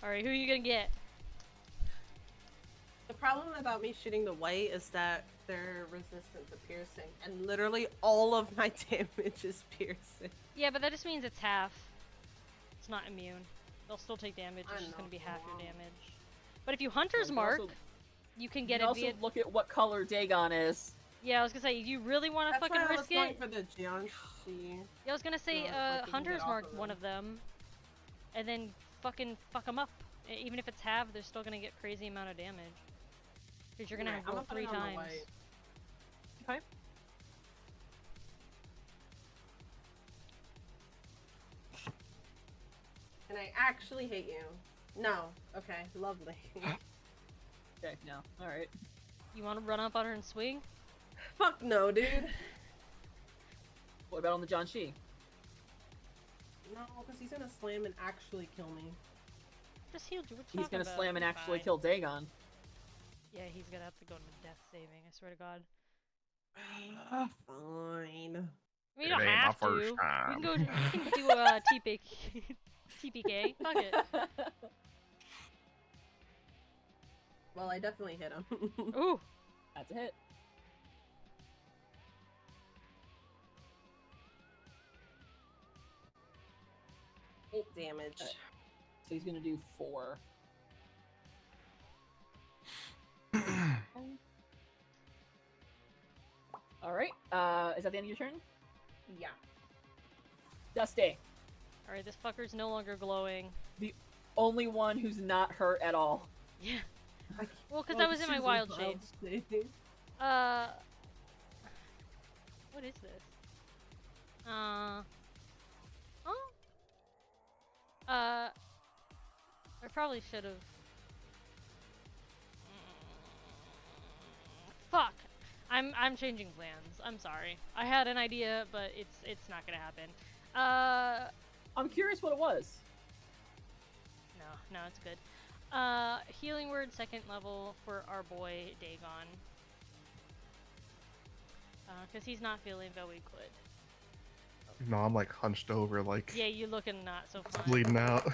Alright, who are you gonna get? The problem about me shooting the white is that they're resistant to piercing, and literally all of my damage is piercing. Yeah, but that just means it's half. It's not immune. They'll still take damage, I it's just gonna be know. half your damage. But if you Hunter's You can Mark, also- you can You get can it also via... look at what color Dagon is. Yeah, I was gonna say, you really want to That's fucking why I was risk going it? for the Jiangxi. Yeah, I was gonna say, so, like, we can Hunter's get off Mark of one them. of them, and then fucking fuck them up. Even if it's half, they're still gonna get crazy amount of damage. Because you're gonna Alright, have roll I'm gonna 3 put it on the times. white. Okay. And I actually hate you. No. Okay, lovely. Okay, no. Alright. You want to run up on her and swing? Fuck no, dude. What about on the John Shi? No, because he's gonna slam and actually kill me. Just healed you. What you He's talking gonna about? slam and You're actually fine. kill Dagon. Yeah, he's gonna have to go into death saving. I swear to God. Fine. I mean, you don't have to. We can go. We can do a TPK. Fuck it. Well, I definitely hit him. Ooh. That's a hit. Eight damage. So he's gonna do 4. Alright, is that the end of your turn? Yeah. Dusty. All right, this fucker's no longer glowing. only one who's not hurt at all. Yeah. Well, because I was in my wild shape. What is this? I probably should have. Fuck. I'm changing plans. I'm sorry. I had an idea, but it's not gonna happen. I'm curious what it was. No, it's good. Healing word 2nd level for our boy Dagon. Cause he's not feeling very good. No, I'm like hunched over, like Yeah, you looking not so fine. bleeding out.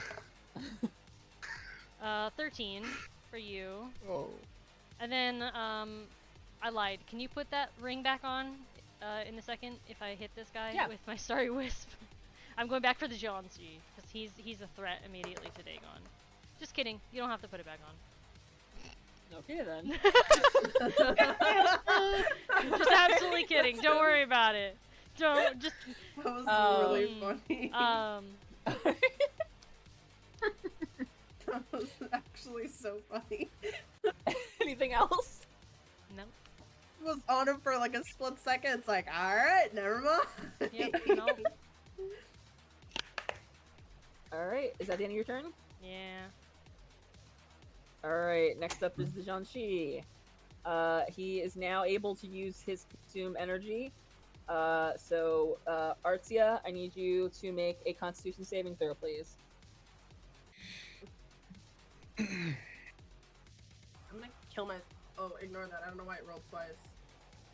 13 for you. Oh. And then, I lied. Can you put that ring back on, in a second if I hit this guy with my Starry Wisp? I'm going back for the Johnsy, because he's a threat immediately to Dagon. Just kidding. You don't have to put it back on. Okay then. Just absolutely kidding. Don't worry about it. Don't just. That was really funny. That was actually so funny. Anything else? No. Was on him for like a split second. It's like, all right, never mind. Yep. No. All right. Is that the end of your turn? Yeah. All right. Next up is the Jiangxi. He is now able to use his consume energy. So Artsia, I need you to make a Constitution saving throw, please. I'm gonna kill my. Oh, ignore that. I don't know why it rolled twice.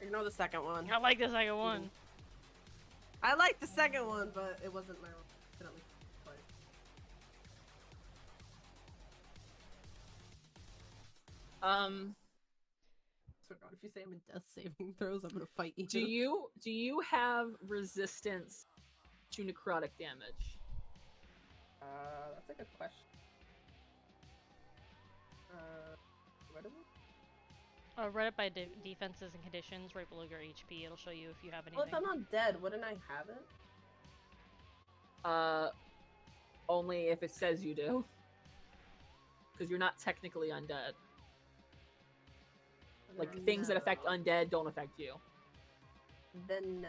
Ignore the second one. I like the second one. I like the second one, but it wasn't my roll. Accidentally twice. So God, if you say I'm in death saving throws, I'm gonna fight you. Do you have resistance to necrotic damage? That's a good question. Where do we? Right up by defenses and conditions, right below your HP. It'll show you if you have anything. Well, if I'm not dead, wouldn't I have it? Only if it says you do. Because you're not technically undead. Like, things that affect undead don't affect you. Then no.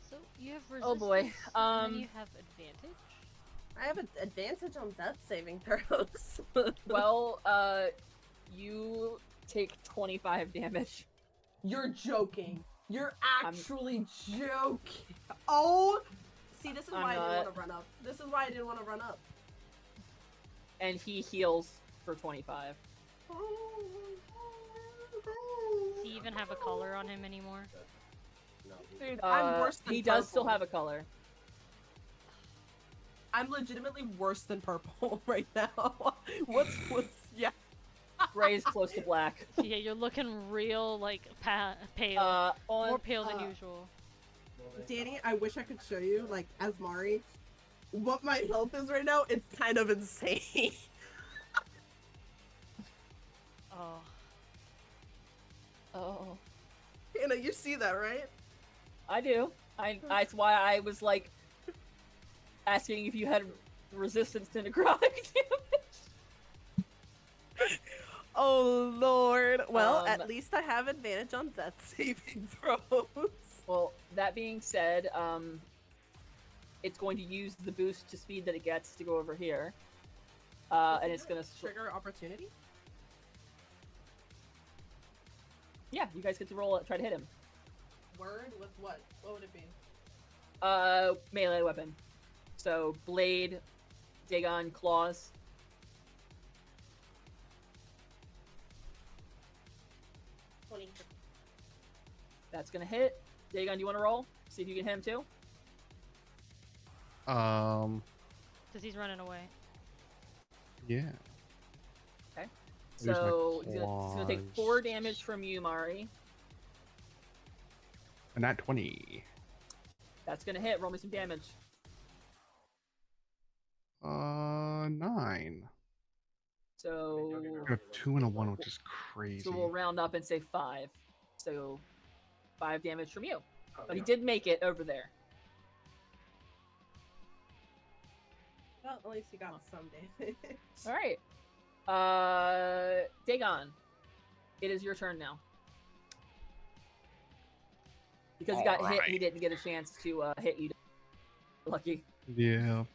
So you have resistance. Oh boy. And then you have advantage. I have an advantage on death saving throws. Well, you take 25 damage. You're joking. You're actually joking. Oh! See, this is why I didn't want to run up. This is why I didn't want to run up. And he heals for 25. Does he even have a color on him anymore? Dude, I'm worse than he purple. does still have a color. I'm legitimately worse than purple right now. What's yeah. Gray is close to black. Yeah, you're looking real, like, pale. More pale than usual. Danii, I wish I could show you, like, as Mari, what my health is right now. It's kind of insane. Oh. Oh. Hannah, you see that, right? I do. That's why I was, like, asking if you had resistance to necrotic damage. Oh, Lord. Well, at least I have advantage on death saving throws. Well, that being said, it's going to use the boost to speed that it gets to go over here. And it's going to trigger opportunity? Yeah, you guys get to roll it, try to hit him. Word with what? What would it be? Melee weapon. So, blade, Dagon, claws. That's gonna hit. Dagon, do you want to roll? See if you can hit him too? Because he's running away. Yeah. Okay. Use my So, he's gonna take 4 damage from you, Mari. And that 20. That's gonna hit. Roll me some damage. 9. So, I got 2 and a 1, which is crazy. so we'll round up and say 5. So, 5 damage from you. But he did make it over there. Well, at least you got some damage. All right. Dagon, it is your turn now. Because he got hit, he didn't get a chance to hit you. Lucky. Yeah.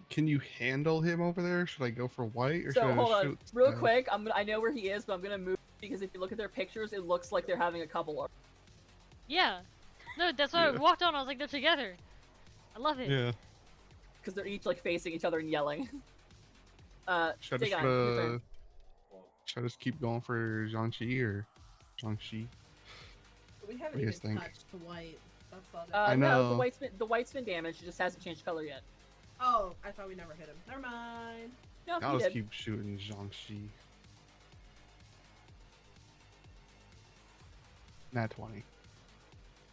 Can you handle him over there? Should I go for white or should So I hold on, shoot real guys? quick. I know where he is, but I'm gonna move because if you look at their pictures, it looks like they're having a couple. Yeah. No, that's why I walked on. I was like, they're together. I love it. Yeah. Because they're each like facing each other and yelling. Should Dagon, your I turn. just keep going for Zhangxi or Zhangxi? We What haven't do you even guys think? touched white. That's all. I No, know. the white's been damaged. It just hasn't changed color yet. Oh, I thought we never hit him. Never mind. No, I'll you just did. keep shooting Zhangxi. Nat 20.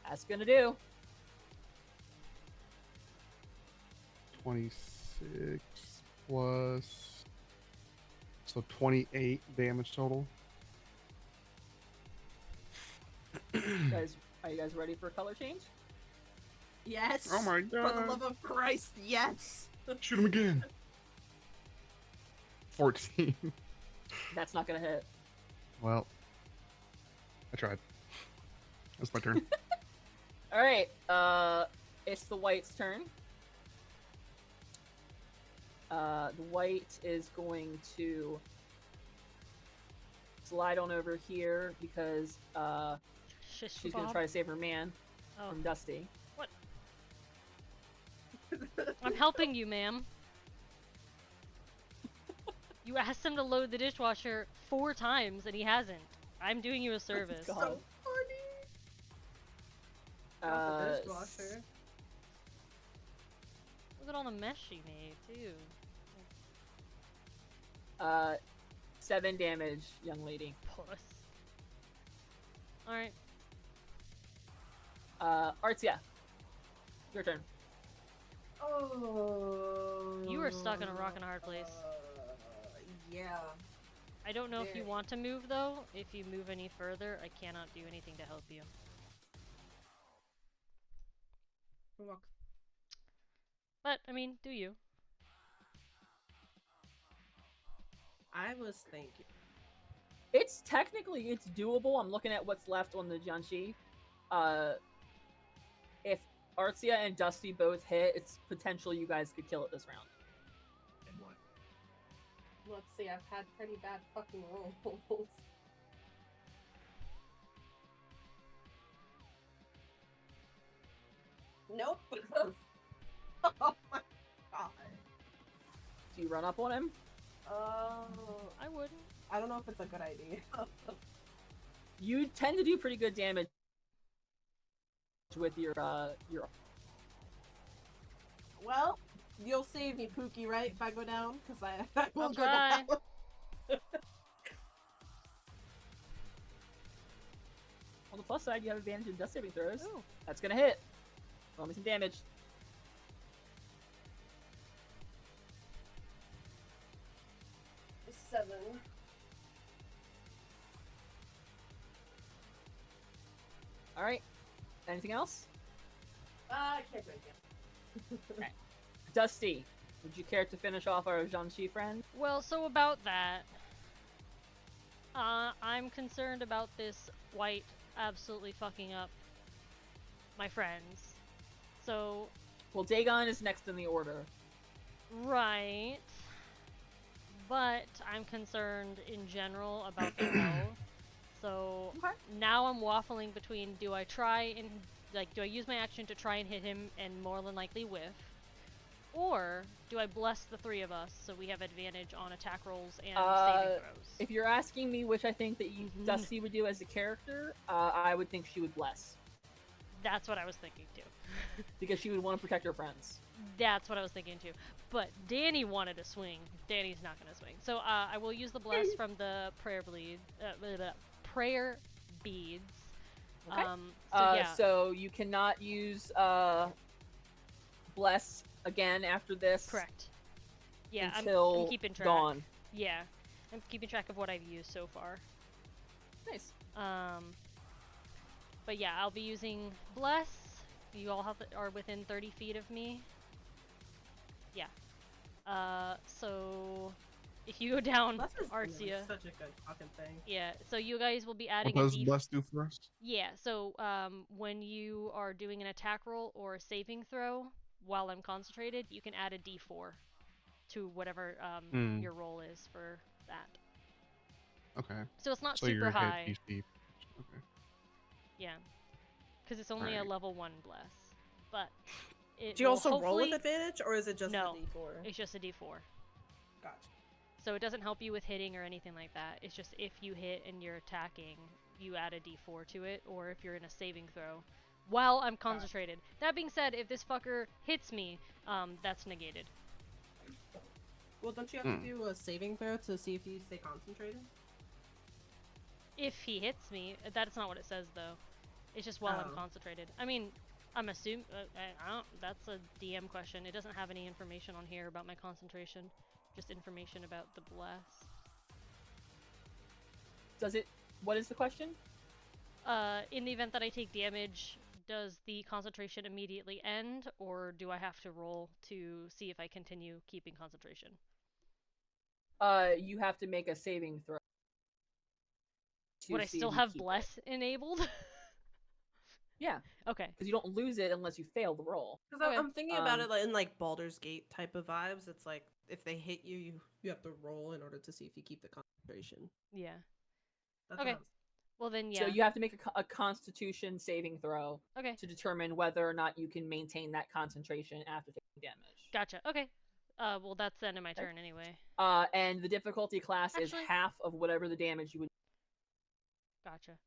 That's gonna do. 26 plus. So 28 damage total. Guys, are you guys ready for a color change? Yes. Oh my For the god. love of Christ, yes. Shoot him again. 14. That's not gonna hit. Well, I tried. That's my turn. All right. It's the white's turn. The white is going to slide on over here because Shish she's gonna kebab. try to save her man Oh, from Dusty. what? I'm helping you, ma'am. You asked him to load the dishwasher 4 times and he hasn't. I'm doing you a service. God. So funny. Not the dishwasher. Look at all the mess she made, too. 7 damage, young lady. Puss. Alright. Artsia, your turn. Oh. You are stuck in a rock and a hard place. Yeah. I don't know if you Very. want to move, though. If you move any further, I cannot do anything to help you. Look. But, I mean, do you. I was thinking. It's doable. I'm looking at what's left on the Jianxi. If Artsia and Dusty both hit, it's potential you guys could kill it this round. And what? Let's see, I've had pretty bad fucking rolls. Nope. Oh my god. Do you run up on him? I wouldn't. I don't know if it's a good idea. You tend to do pretty good damage with your Well, you'll save me, Pookie, right? If I go down, because I will I'll go try. down. On the plus side, you have advantage in death saving throws. Ooh. That's gonna hit. Roll me some damage. Seven. All right. Anything else? I can't do it. Dusty, would you care to finish off our Jianxi friend? Well, so about that, I'm concerned about this white absolutely fucking up my friends. So, Well, Dagon is next in the order. right. But I'm concerned in general about their health. So Okay. now I'm waffling between do I try and do I use my action to try and hit him and more than likely whiff? Or do I bless the 3 of us so we have advantage on attack rolls and saving throws? If you're asking me which I think that Dusty would do as a character, I would think she would bless. That's what I was thinking too. Because she would want to protect her friends. That's what I was thinking too. But Danii wanted to swing. Dani's not going to swing. So I will use the bless from the prayer beads. Okay. So yeah. So you cannot use bless again after this. Correct. Yeah, Until I'm keeping track. dawn. Yeah, I'm keeping track of what I've used so far. Nice. But yeah, I'll be using bless. You all are within 30 feet of me. So if you go down Bless is Artsia, such a good fucking thing. yeah, so you guys will be What adding a does D4. bless do for us? Yeah, so when you are doing an attack roll or a saving throw while I'm concentrated, you can add a D4 to whatever your roll is for that. Okay. So it's not So super your hit high. DC. Okay. Yeah, because it's only a Alright. level 1 bless. But it Do you will also roll with hopefully- advantage, or is it just No, the D4? it's just a D4. Gotcha. So it doesn't help you with hitting or anything like that. It's just if you hit and you're attacking, you add a D4 to it, or if you're in a saving throw while I'm concentrated. That being said, if this fucker hits me, that's negated. Well, don't you have to do a saving throw to see if you stay concentrated? If he hits me, that's not what it says though. It's just while I'm concentrated. I mean, I'm assuming I don't. That's a DM question. It doesn't have any information on here about my concentration. Just information about the bless. Does it? What is the question? In the event that I take damage, does the concentration immediately end, or do I have to roll to see if I continue keeping concentration? You have to make a saving throw. Would I still have bless enabled? Yeah. Okay. Because you don't lose it unless you fail the roll. Because Okay. I'm thinking about it in like Baldur's Gate type of vibes. It's like if they hit you, you have to roll in order to see if you keep the concentration. Yeah. That's Okay. what I was- Well then, yeah. So you have to make a Constitution saving throw Okay. to determine whether or not you can maintain that concentration after taking damage. Gotcha. Okay. Well, that's the end of my turn anyway. And the difficulty class is Actually- half of whatever the damage you would. Gotcha.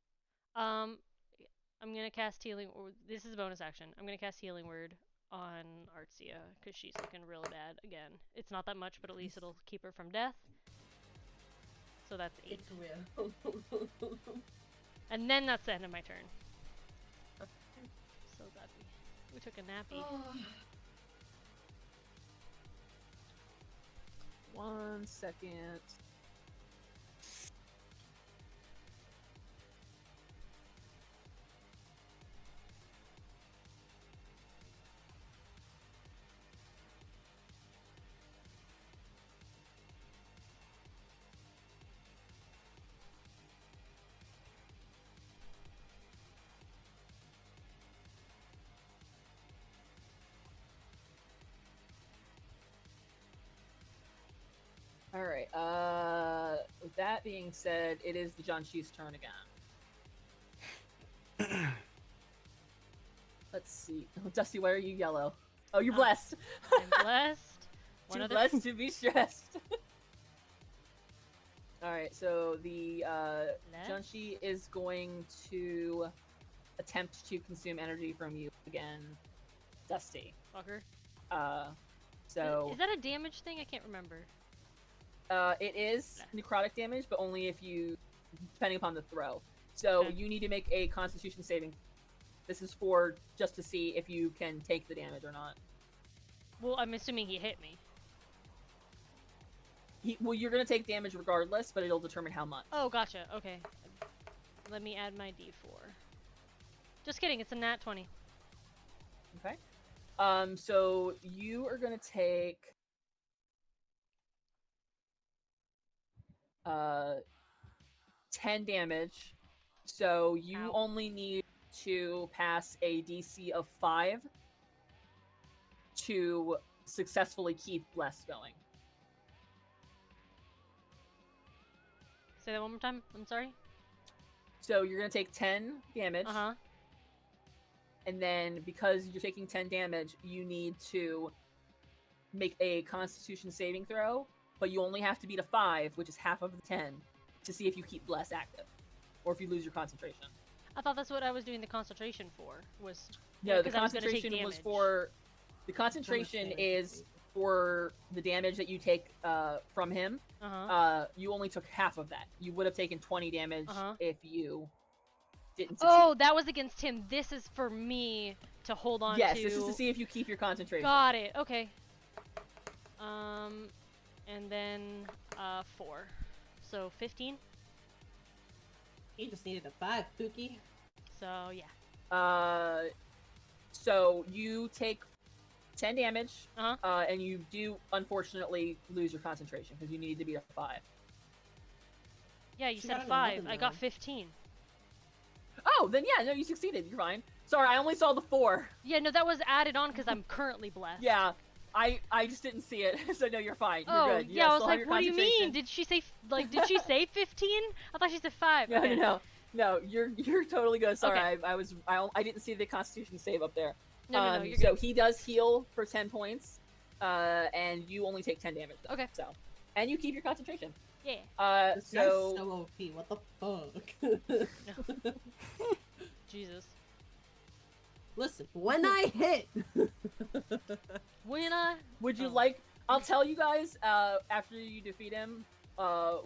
I'm gonna cast healing. This is a bonus action. I'm gonna cast healing word on Artsia because she's looking real bad again. It's not that much, but at least it'll keep her from death. So that's 8. It's weird. And then that's the end of my turn. So glad we took a nappy. 1 second. All right. With that being said, it is the John Chi's turn again. Let's see. Oh, Dusty, why are you yellow? Oh, you're blessed. I'm blessed. Too blessed to be stressed. All right. So the John Chi is going to attempt to consume energy from you again, Dusty. Fucker. So is that a damage thing? I can't remember. It is necrotic damage, but only if you, depending upon the throw. So Okay. you need to make a Constitution saving. This is for just to see if you can take the damage or not. Well, I'm assuming he hit me. Well, you're gonna take damage regardless, but it'll determine how much. Oh, gotcha. Okay. Let me add my D4. Just kidding. It's a nat 20. Okay. So you are gonna take 10 damage. So you Ow. only need to pass a DC of 5 to successfully keep bless going. Say that one more time. I'm sorry. So you're gonna take 10 damage, Uh-huh. and then because you're taking 10 damage, you need to make a Constitution saving throw, but you only have to beat a 5, which is half of the 10, to see if you keep bless active, or if you lose your concentration. I thought that's what I was doing the concentration for. Was No, the 'cause I was gonna take concentration was damage. for. The concentration damage is for the damage that you take from him. Uh-huh. You only took half of that. You would have taken 20 damage Uh-huh. if you didn't succeed. Oh, that was against him. This is for me to hold on Yes, to. this is to see if you keep your concentration. Got it. Okay. And then 4. So 15. He just needed a 5, Pookie. So yeah. So you take 10 damage, Uh-huh. and you do unfortunately lose your concentration because you need to be a 5. Yeah, you She said got an 5. 11 I got though. 15. Oh, then yeah, no, you succeeded. You're fine. Sorry, I only saw the 4. Yeah, no, that was added on because I'm currently blessed. Yeah, I just didn't see it, so no, you're fine. You're Oh, good. You yeah, I was still have like, your what do you mean? concentration. Did she say, did she say 15? I thought she said 5. No, Okay. no, you're totally good. Sorry, Okay. I didn't see the Constitution save up there. No, you're so good. he does heal for 10 points, and you only take 10 damage. Though, Okay. So, and you keep your concentration. Yeah. This guy's so OP. What the fuck? Jesus. Listen, when I hit. Would you Oh. like? I'll tell you guys after you defeat him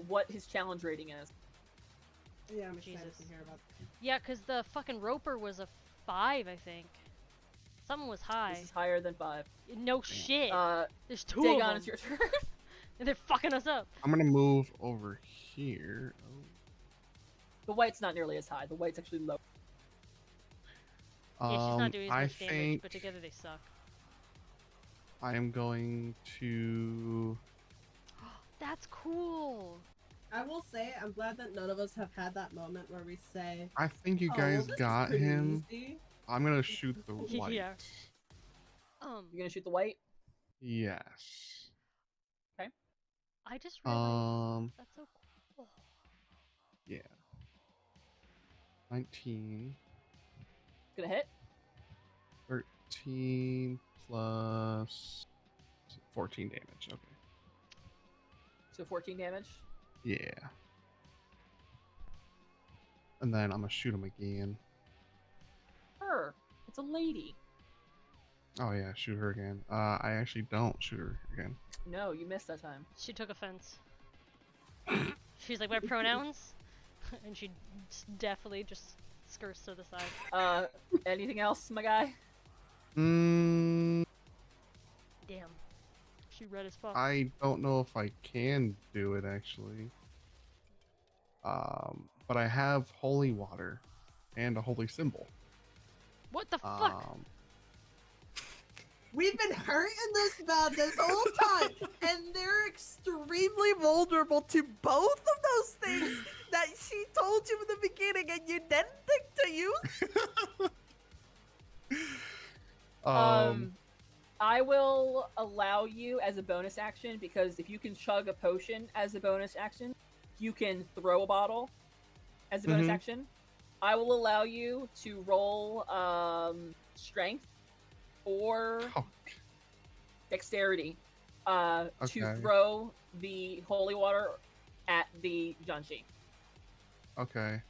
what his challenge rating is. Yeah, I'm excited Jesus. to hear about. Yeah, because the fucking roper was a 5, I think. Something was high. This is higher than 5. No shit. There's 2 Dagon, of them. it's your turn. And they're fucking us up. I'm gonna move over here. The white's not nearly as high. The white's actually low. Yeah, she's not doing as I much damage, think but together they suck. I am going to. That's cool. I will say, I'm glad that none of us have had that moment where we say, I think you "Oh, guys this is got pretty him. easy." I'm gonna shoot the white. Yeah. You're gonna shoot the white. Yes. I just realized that's so cool. Yeah. 19. Gonna hit. 13 plus 14 damage. Okay. So 14 damage. Yeah. And then I'm gonna shoot him again. Her. It's a lady. Oh yeah, shoot her again. I actually don't shoot her again. No, you missed that time. She took offense. She's like, my pronouns? And she definitely just skirts to the side. Anything else, my guy? Mm, Damn. She red as fuck. I don't know if I can do it actually. But I have holy water and a holy symbol. What the fuck? We've been hurting this bad this whole time, and they're extremely vulnerable to both of those things that she told you in the beginning, and you didn't think to use. I will allow you as a bonus action because if you can chug a potion as a bonus action, you can throw a bottle as a bonus action. I will allow you to roll strength or dexterity to throw the holy water at the Janshi. Okay.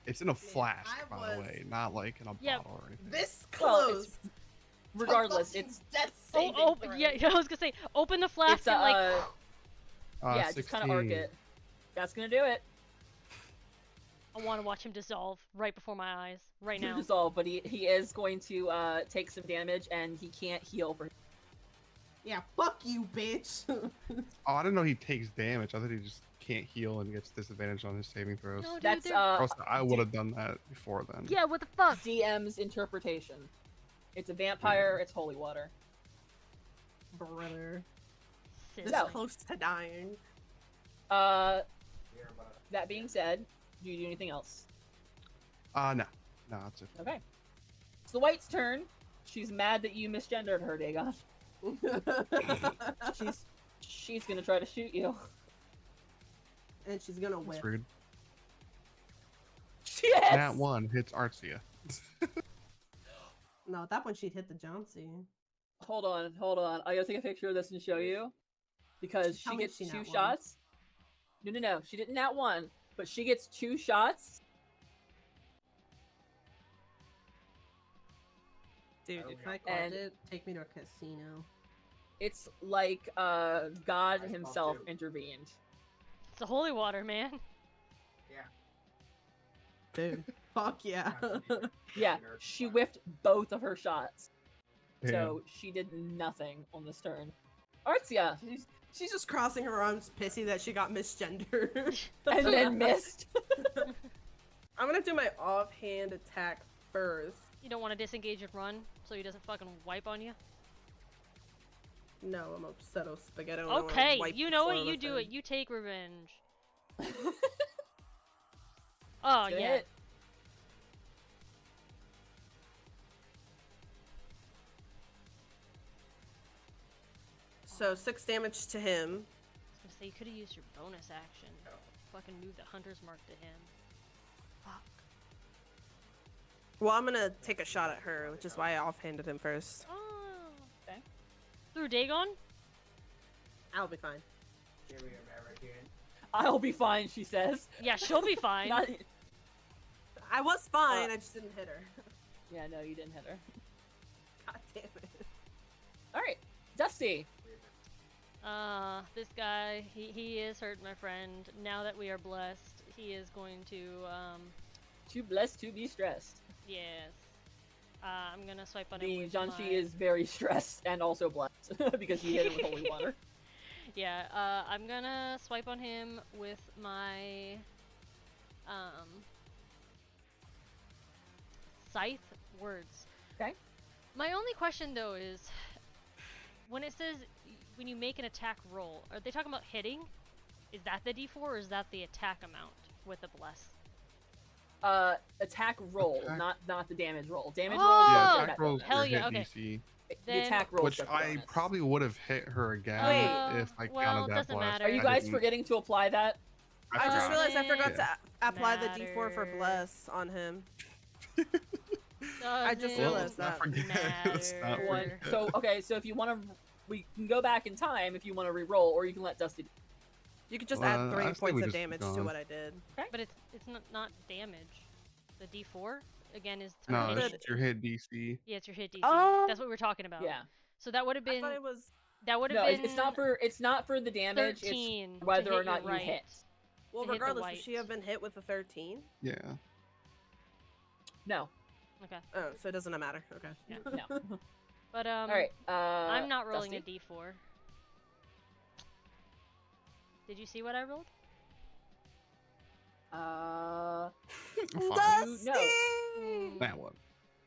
It's in a flask, I by the way, not like in a bottle or anything. This Well, close. Regardless, it's Yeah, I was gonna say, open the flask it's and like, yeah, 16. just kind of arc it. That's gonna do it. I want to watch him dissolve right before my eyes, right now. Dissolve, but he is going to take some damage and he can't heal for. Yeah, fuck you, bitch. Oh, I didn't know he takes damage. I thought he just can't heal and gets disadvantage on his saving throws. No, dude, That's they're- I would have done that before then. Yeah, what the fuck? DM's interpretation. It's a vampire. It's holy water. Brother. This Sis. is close to dying. That being said, do you do anything else? No, that's it. Okay. It's the white's turn. She's mad that you misgendered her, Dagon. She's gonna try to shoot you. And she's gonna whip. That's rude. Yes! That one hits Artsia. No, at that point she'd hit the Johnson. Hold on. I gotta take a picture of this and show you. Because Tell she me gets she 2 nat one. shots. No. She didn't nat 1. But she gets 2 shots. Dude, if I called it, take me to a casino. It's like God himself intervened. It's the holy water, man. Dude, fuck yeah. Yeah, she whiffed both of her shots. Damn. So she did nothing on this turn. Artsia! She's just crossing her arms, pissy that she got misgendered. And then missed. I'm gonna do my offhand attack first. You don't want to disengage and run, so he doesn't fucking wipe on you? No, I'm upset of spaghetti. I don't wanna Okay, wipe you the know floor what? You with do it. it. You take revenge. Oh, Good yeah. hit. So 6 damage to him. I was gonna say, you could have used your bonus action. Fucking move the hunter's mark to him. Fuck. Well, I'm gonna take a shot at her, which is why I offhanded him first. Oh. Okay. Through Dagon? I'll be fine. I'll be fine, she says. Yeah, she'll be fine. Not- I was fine, I just didn't hit her. Yeah, no, you didn't hit her. God damn it. Alright, Dusty. This guy, he is hurting my friend. Now that we are blessed, he is going to, Too blessed to be stressed. yes. I'm gonna swipe on him The with Janshi my... is very stressed and also blessed because he hit him with holy water. Yeah, I'm gonna swipe on him with my, scythe words. Okay. My only question though is, when it says when you make an attack roll, are they talking about hitting? Is that the D4 or is that the attack amount with a bless? Attack roll, Attack. not the damage roll. Damage Oh! roll. Yeah, Oh, attack rolls hell your yeah, hit okay. DC, The Then- attack roll. which I probably would have hit her again Wait. if I Well, counted that doesn't blast. matter. Are you I guys didn't. forgetting to apply that? I just forgot. realized I forgot Doesn't to apply the D4 for matter. bless on him. I just Doesn't realized Let's not forget. Let's not matter. One. forget. So okay, so if you want to, we can go back in time if you want to re-roll, or you can let Dusty. You could just Well, add I 3 say we points of just keep damage to going. what I did. But it's not damage. The D4 again is No, hit. But- it's your hit DC. Yeah, it's your hit DC. Oh. That's what we're talking about. Yeah. So that would have I been thought it was. that would have No, been it's not for the damage. 13 It's whether to or hit not your you right. hit. Well, to hit the regardless, would she white. have been hit with a 13? Yeah. No, Okay. Oh, so it doesn't matter. Okay. Yeah. no. But All right. I'm not rolling Dusty? a D4. Did you see what I rolled? I'm fine. No. Mm, That one.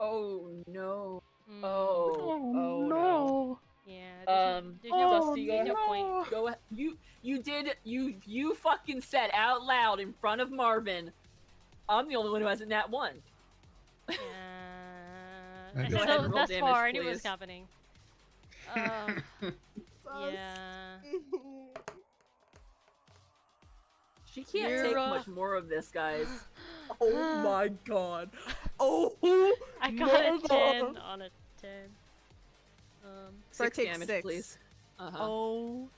Oh no. mm, Oh no. Yeah. There's no, Dusty, there's no point. Go. You fucking said out loud in front of Marvin. I'm the only one who hasn't nat one. Yeah. Go I ahead said and roll thus damage, far, I knew it was please. happening. Yeah. She can't You're, take much more of this, guys. Oh my god. Oh. I got a no. 10 on a 10. So I 6 take damage, 6. please. Uh-huh. Oh.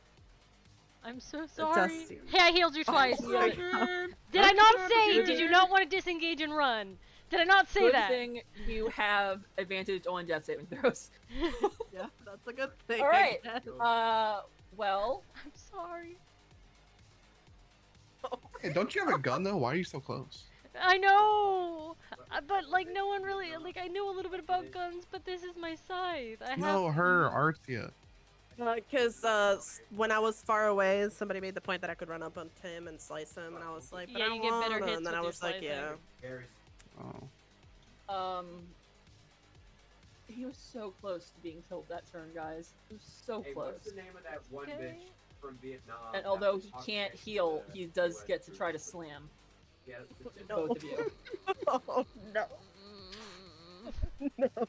I'm so sorry. Dusty. Hey, I healed you twice. my Did I not say? Good. Did you not want to disengage and run? Did I not say Good that? thing you have advantage on death saving throws. Yeah, that's a good thing. All right. I guess. Well, I'm sorry. Hey, don't you have a gun though? Why are you so close? I know, but like no one really like. I know a little bit about guns, but this is my scythe. I have. No, her, Artsia. Because when I was far away, somebody made the point that I could run up onto him and slice him, and I was like, but Yeah, I you get better wanna, hits and then with I your was like, slicing. yeah. Oh. he was so close to being killed that turn, guys. He was so Hey, close. what's the name of that one Okay. bitch from Vietnam? And that although was he talking can't next heal, to he the does US get to try to trooper? slam Yeah, No. both of you. Oh no.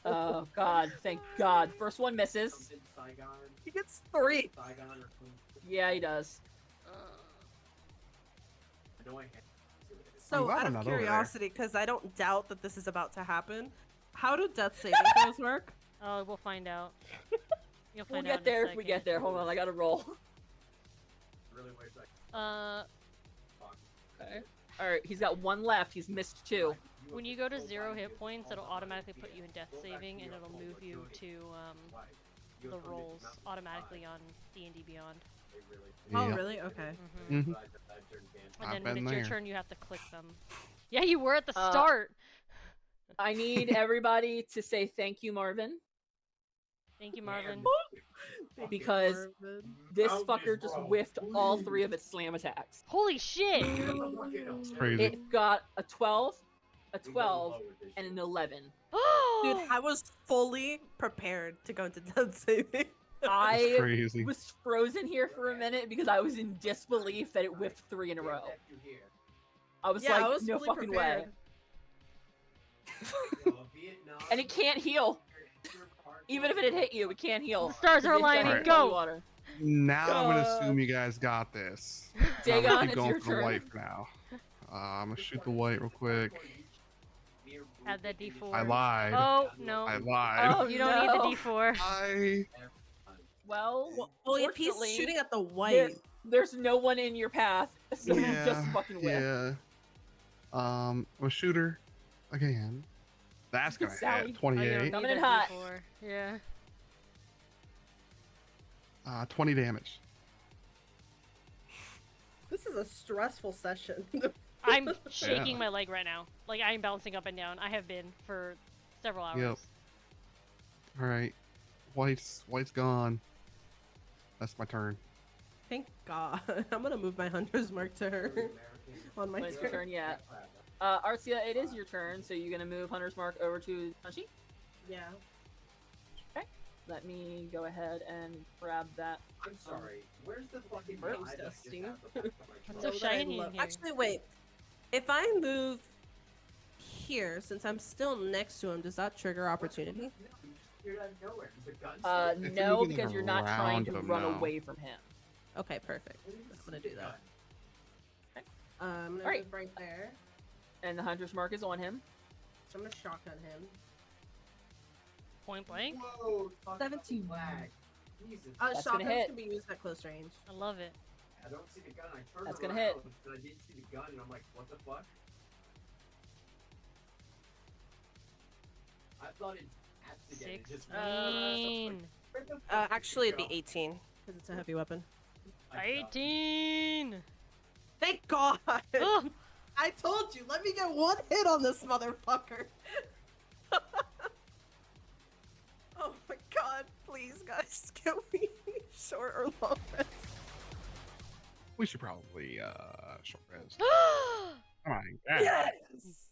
Oh God! Thank God. First one misses. Something Saigon, He gets 3. Saigon or something. Yeah, he does. I know I had to do it. So, glad out I'm of not over there. curiosity, because I don't doubt that this is about to happen, how do death saving throws work? Oh, we'll find out. You'll We'll find out get in there a if we get second. there. Hold on, I gotta roll. Really wish I Okay. All right, he's got 1 left. He's missed 2. When you go to 0 hit points, it'll automatically put you in death saving, and it'll move you to the rolls automatically on D&D Beyond. Oh, Yeah. really? Okay. Hmm Mhm. And I've then when been it's your there. turn, you have to click them. Yeah, you were at the Uh, start. I need everybody to say thank you, Marvin. Thank you, Marvin. Because this fucker just whiffed all 3 of its slam attacks. Holy shit! It's crazy. It got a 12, a 12, and an 11. Dude, I was fully prepared to go into death saving. I crazy. was frozen here for a minute because I was in disbelief that it whiffed 3 in a row. I was like, I was no fully fucking prepared. way. And it can't heal. Even if it had hit you, it can't heal. The stars are 'cause it got aligning, hit with go! holy water. Now I'm gonna God. assume you guys got this. Dagon, I'm gonna keep it's going your for the turn. white for now. I'm gonna shoot the white real quick. Add that D4. I lied. Oh, no. I lied. Oh, You don't need the D4. Well, Well, if he's fortunately, shooting at the white, there's no one in your path, so you just fucking whiff. Yeah. I'm a shooter again. That's gonna Sally. hit. Oh, you 28. don't Coming need in that hot. D4. Yeah. 20 damage. this is a stressful session. I'm shaking my leg right now. Like, I'm bouncing up and down. I have been for several hours. Yep. All right. White's gone. That's my turn. Thank God. I'm gonna move my hunter's mark to her on my But it's your turn. turn, yeah. Artsia, it is your turn, so you're gonna move Hunter's Mark over to Tanshi. Yeah. Let me go ahead and grab that. I'm sorry. Where's the fucking Burp guy that dusting. just happened to my It's truck? so shiny in here. Actually, wait. If I move here, since I'm still next to him, does that trigger opportunity? You're out of nowhere. There's a gun If No, you're moving because you're not trying around to him, run no. away from him. Okay, perfect. I'm gonna do that. I'm gonna Alright. move right there. And the Hunter's Mark is on him. So I'm gonna shotgun him. Point blank. Whoa, fucking 17. flag. Jesus. That's gonna Shotguns hit. can be used at close range. I love it. I don't see the gun. I turned That's around gonna hit. and I didn't see the gun, and I'm like, what the fuck? I thought it tapped again. It just 16. where the fuck did Actually, it it'd be go? 18 because it's a heavy weapon. I got it. 18. Thank God! Ugh. I told you. Let me get one hit on this motherfucker. Oh my God! Please, guys, can we short or long rest? We should probably short rest. Come on, guys. Yes.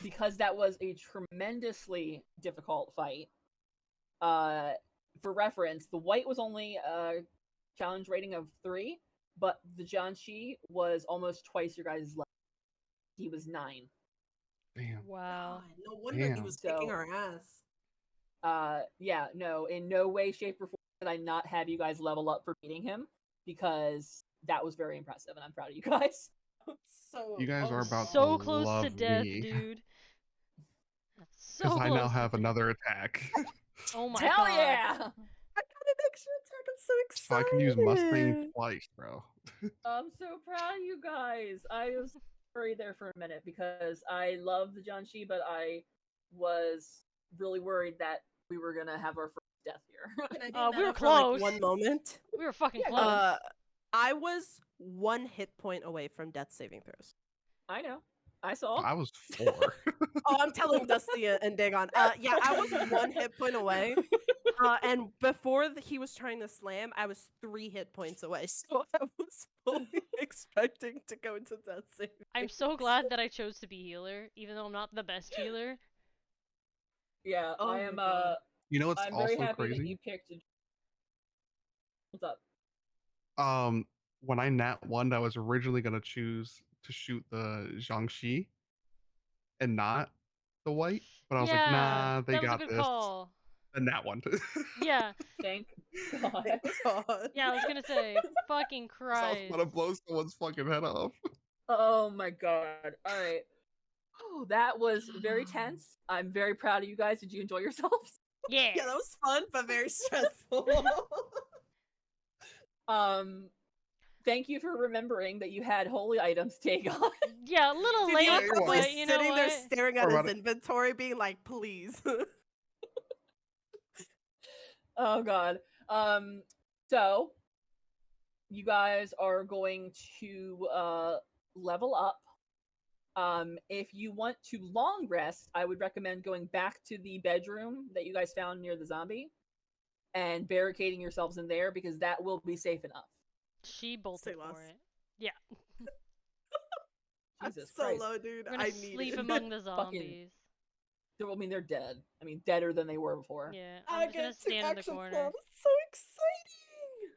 Because that was a tremendously difficult fight. For reference, the white was only a challenge rating of 3, but the Jianxi was almost twice your guys' level. He was 9. Damn. Wow. God, no wonder he Damn. was kicking So- our ass. Yeah, no, in no way, shape, or form did I not have you guys level up for beating him, because that was very impressive, and I'm proud of you guys. So You guys are about So to close to love death, me. dude. That's so Because close. I now to have death. another attack. Oh my Hell god. yeah! I got an extra attack. I'm so excited. So I can use Mustang twice, bro. I'm so proud of you guys. I was worried there for a minute because I love the Jianxi, but I was really worried that we were gonna have our first death here. Can I be We were meta for, like, close. one moment. We were fucking Yeah, close. I was 1 hit point away from death saving throws. I know. I saw. I was 4. Oh, I'm telling Dusty and Dagon. Yeah, I was 1 hit point away. And before he was trying to slam, I was 3 hit points away. So I was fully expecting to go into death saving. I'm so glad that I chose to be healer, even though I'm not the best healer. Yeah, Oh I my am. God. You know what's I'm very also happy that crazy? you picked. What's up? When I nat 1, I was originally gonna choose to shoot the Jiangxi and not the white, but I was like, nah, they that was a got good this. call. And that one. Yeah, Thank God. Thank God. yeah, I was gonna say, fucking So I was Christ. gonna blow someone's fucking head off. Oh my God. All right. Oh, that was very tense. I'm very proud of you guys. Did you enjoy yourselves? Yeah. Yeah, that was fun, but very stressful. Thank you for remembering that you had holy items to take on. Yeah, a little Dude, late, he was you're probably but you know sitting there what? staring at Or his about it. inventory, being like, please. Oh God. So you guys are going to level up. If you want to long rest, I would recommend going back to the bedroom that you guys found near the zombie and barricading yourselves in there because that will be safe enough. She bolted Say for less. it. Yeah, Jesus so Christ. low, dude. we're gonna I need sleep it. among the zombies. I mean, they're dead. I mean, deader than they were before. Yeah, I I'm just gonna get 2 stand in the actions corner. now. That's so exciting.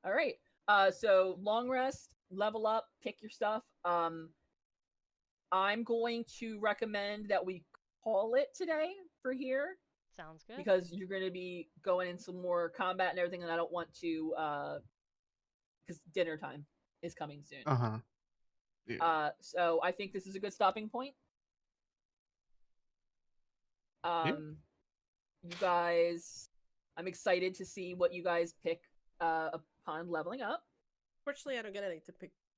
All right. So long rest, level up, pick your stuff. I'm going to recommend that we call it today for here Sounds good. because you're going to be going in some more combat and everything, and I don't want to because dinner time is coming soon. Yeah. So I think this is a good stopping point. You guys, I'm excited to see what you guys pick upon leveling up. Fortunately, I don't get any to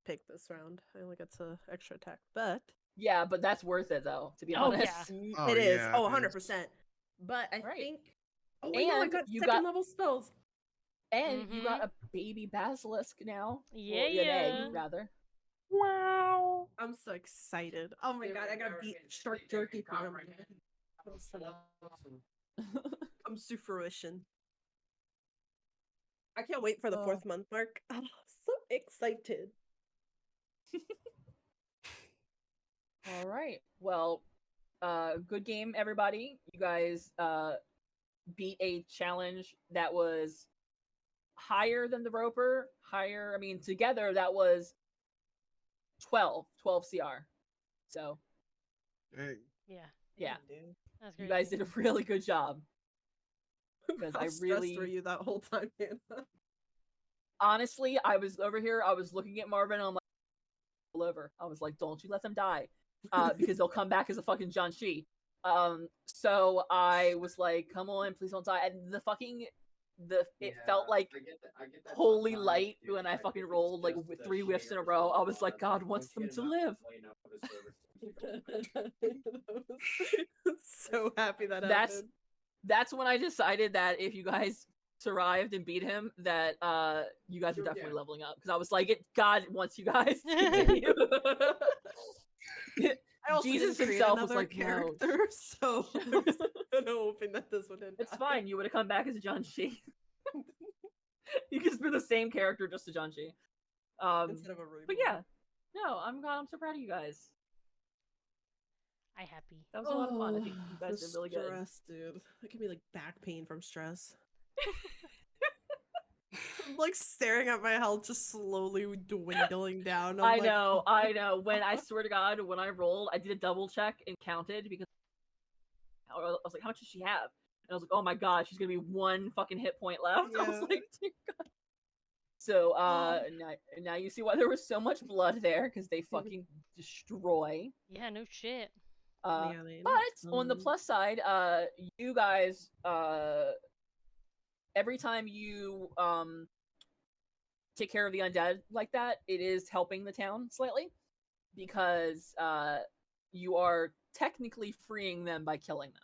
pick this round. I only get to extra attack, but Yeah, but that's worth it though, to be Oh, honest. yeah. Oh, it is. yeah, Oh, it is. 100%. But I Right. think. Oh, wait, no, I And got you second got- level spells. And you got a baby basilisk now. Yeah, Well, an egg, yeah. rather. Wow. I'm so excited. Oh my god, I got beat shark jerky for him. Comes to fruition. I can't wait for the 4th month mark. I'm so excited. All right. Well, good game, everybody. You guys beat a challenge that was higher than the roper. Higher, I mean, together that was 12 CR. So, Hey. Yeah, that's great. you guys did a really good job. Because How I stressed really were you that whole time, Hannah? honestly, I was over here, I was looking at Marvin, and I'm like, all over. I was like, don't you let them die. Because they'll come back as a fucking John Shi. So I was like, come on, please don't die. And it felt like I get that holy sometimes, light dude, when I if fucking it's rolled like just the 3 whiffs in a shares row. of I was like, God wants them once to you get live. enough play enough of the servers. So happy that That's happened. that's when I decided that if you guys survived and beat him, that you guys were definitely leveling up. Because I was like, God wants you guys to continue. I also Jesus didn't create himself was another like, no. character, so I'm just kinda hoping that this one didn't It's die. fine. You would have come back as a John Shi. You just be the same character, just a John Shi. Instead of a Ruby. But yeah, no, I'm so proud of you guys. I happy. That was a lot of fun. I think you guys the did really good. stress, dude. That give me like back pain from stress. I'm like staring at my health just slowly dwindling down. I I'm know. When I swear to God, when I rolled, I did a double check and counted because I was like, how much does she have? And I was like, oh my God, she's gonna be 1 fucking hit point left. I was Yeah. like, dear God. So now you see why there was so much blood there because they fucking destroy. Yeah, no shit. Yeah, they But on the plus side, you guys, every time you take care of the undead like that, it is helping the town slightly because you are technically freeing them by killing them.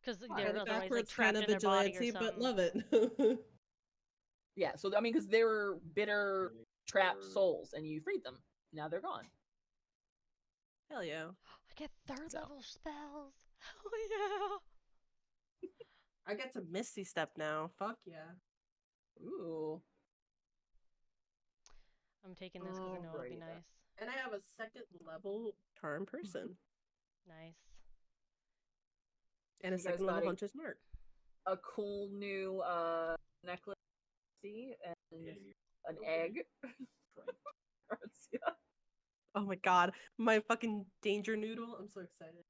Because Kinda they're otherwise like backwards trapped kind of in their body or vigilante, something. but love it. Yeah, so I mean, because they were bitter, trapped souls, and you freed them. Now they're gone. Hell yeah. I get 3rd So. level spells. Oh yeah. I get to Misty Step now. Fuck yeah. Ooh. I'm taking this because I know it'll be Alrighty then. nice. And I have a 2nd level Charm Person. Nice. And a You guys 2nd level got Hunter's Mark. a cool new necklace, see, and an egg. Artsia. Oh my god. My fucking Danger Noodle. I'm so excited.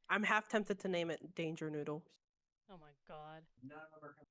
I'm half tempted to name it Danger Noodle. Oh my god. None of them are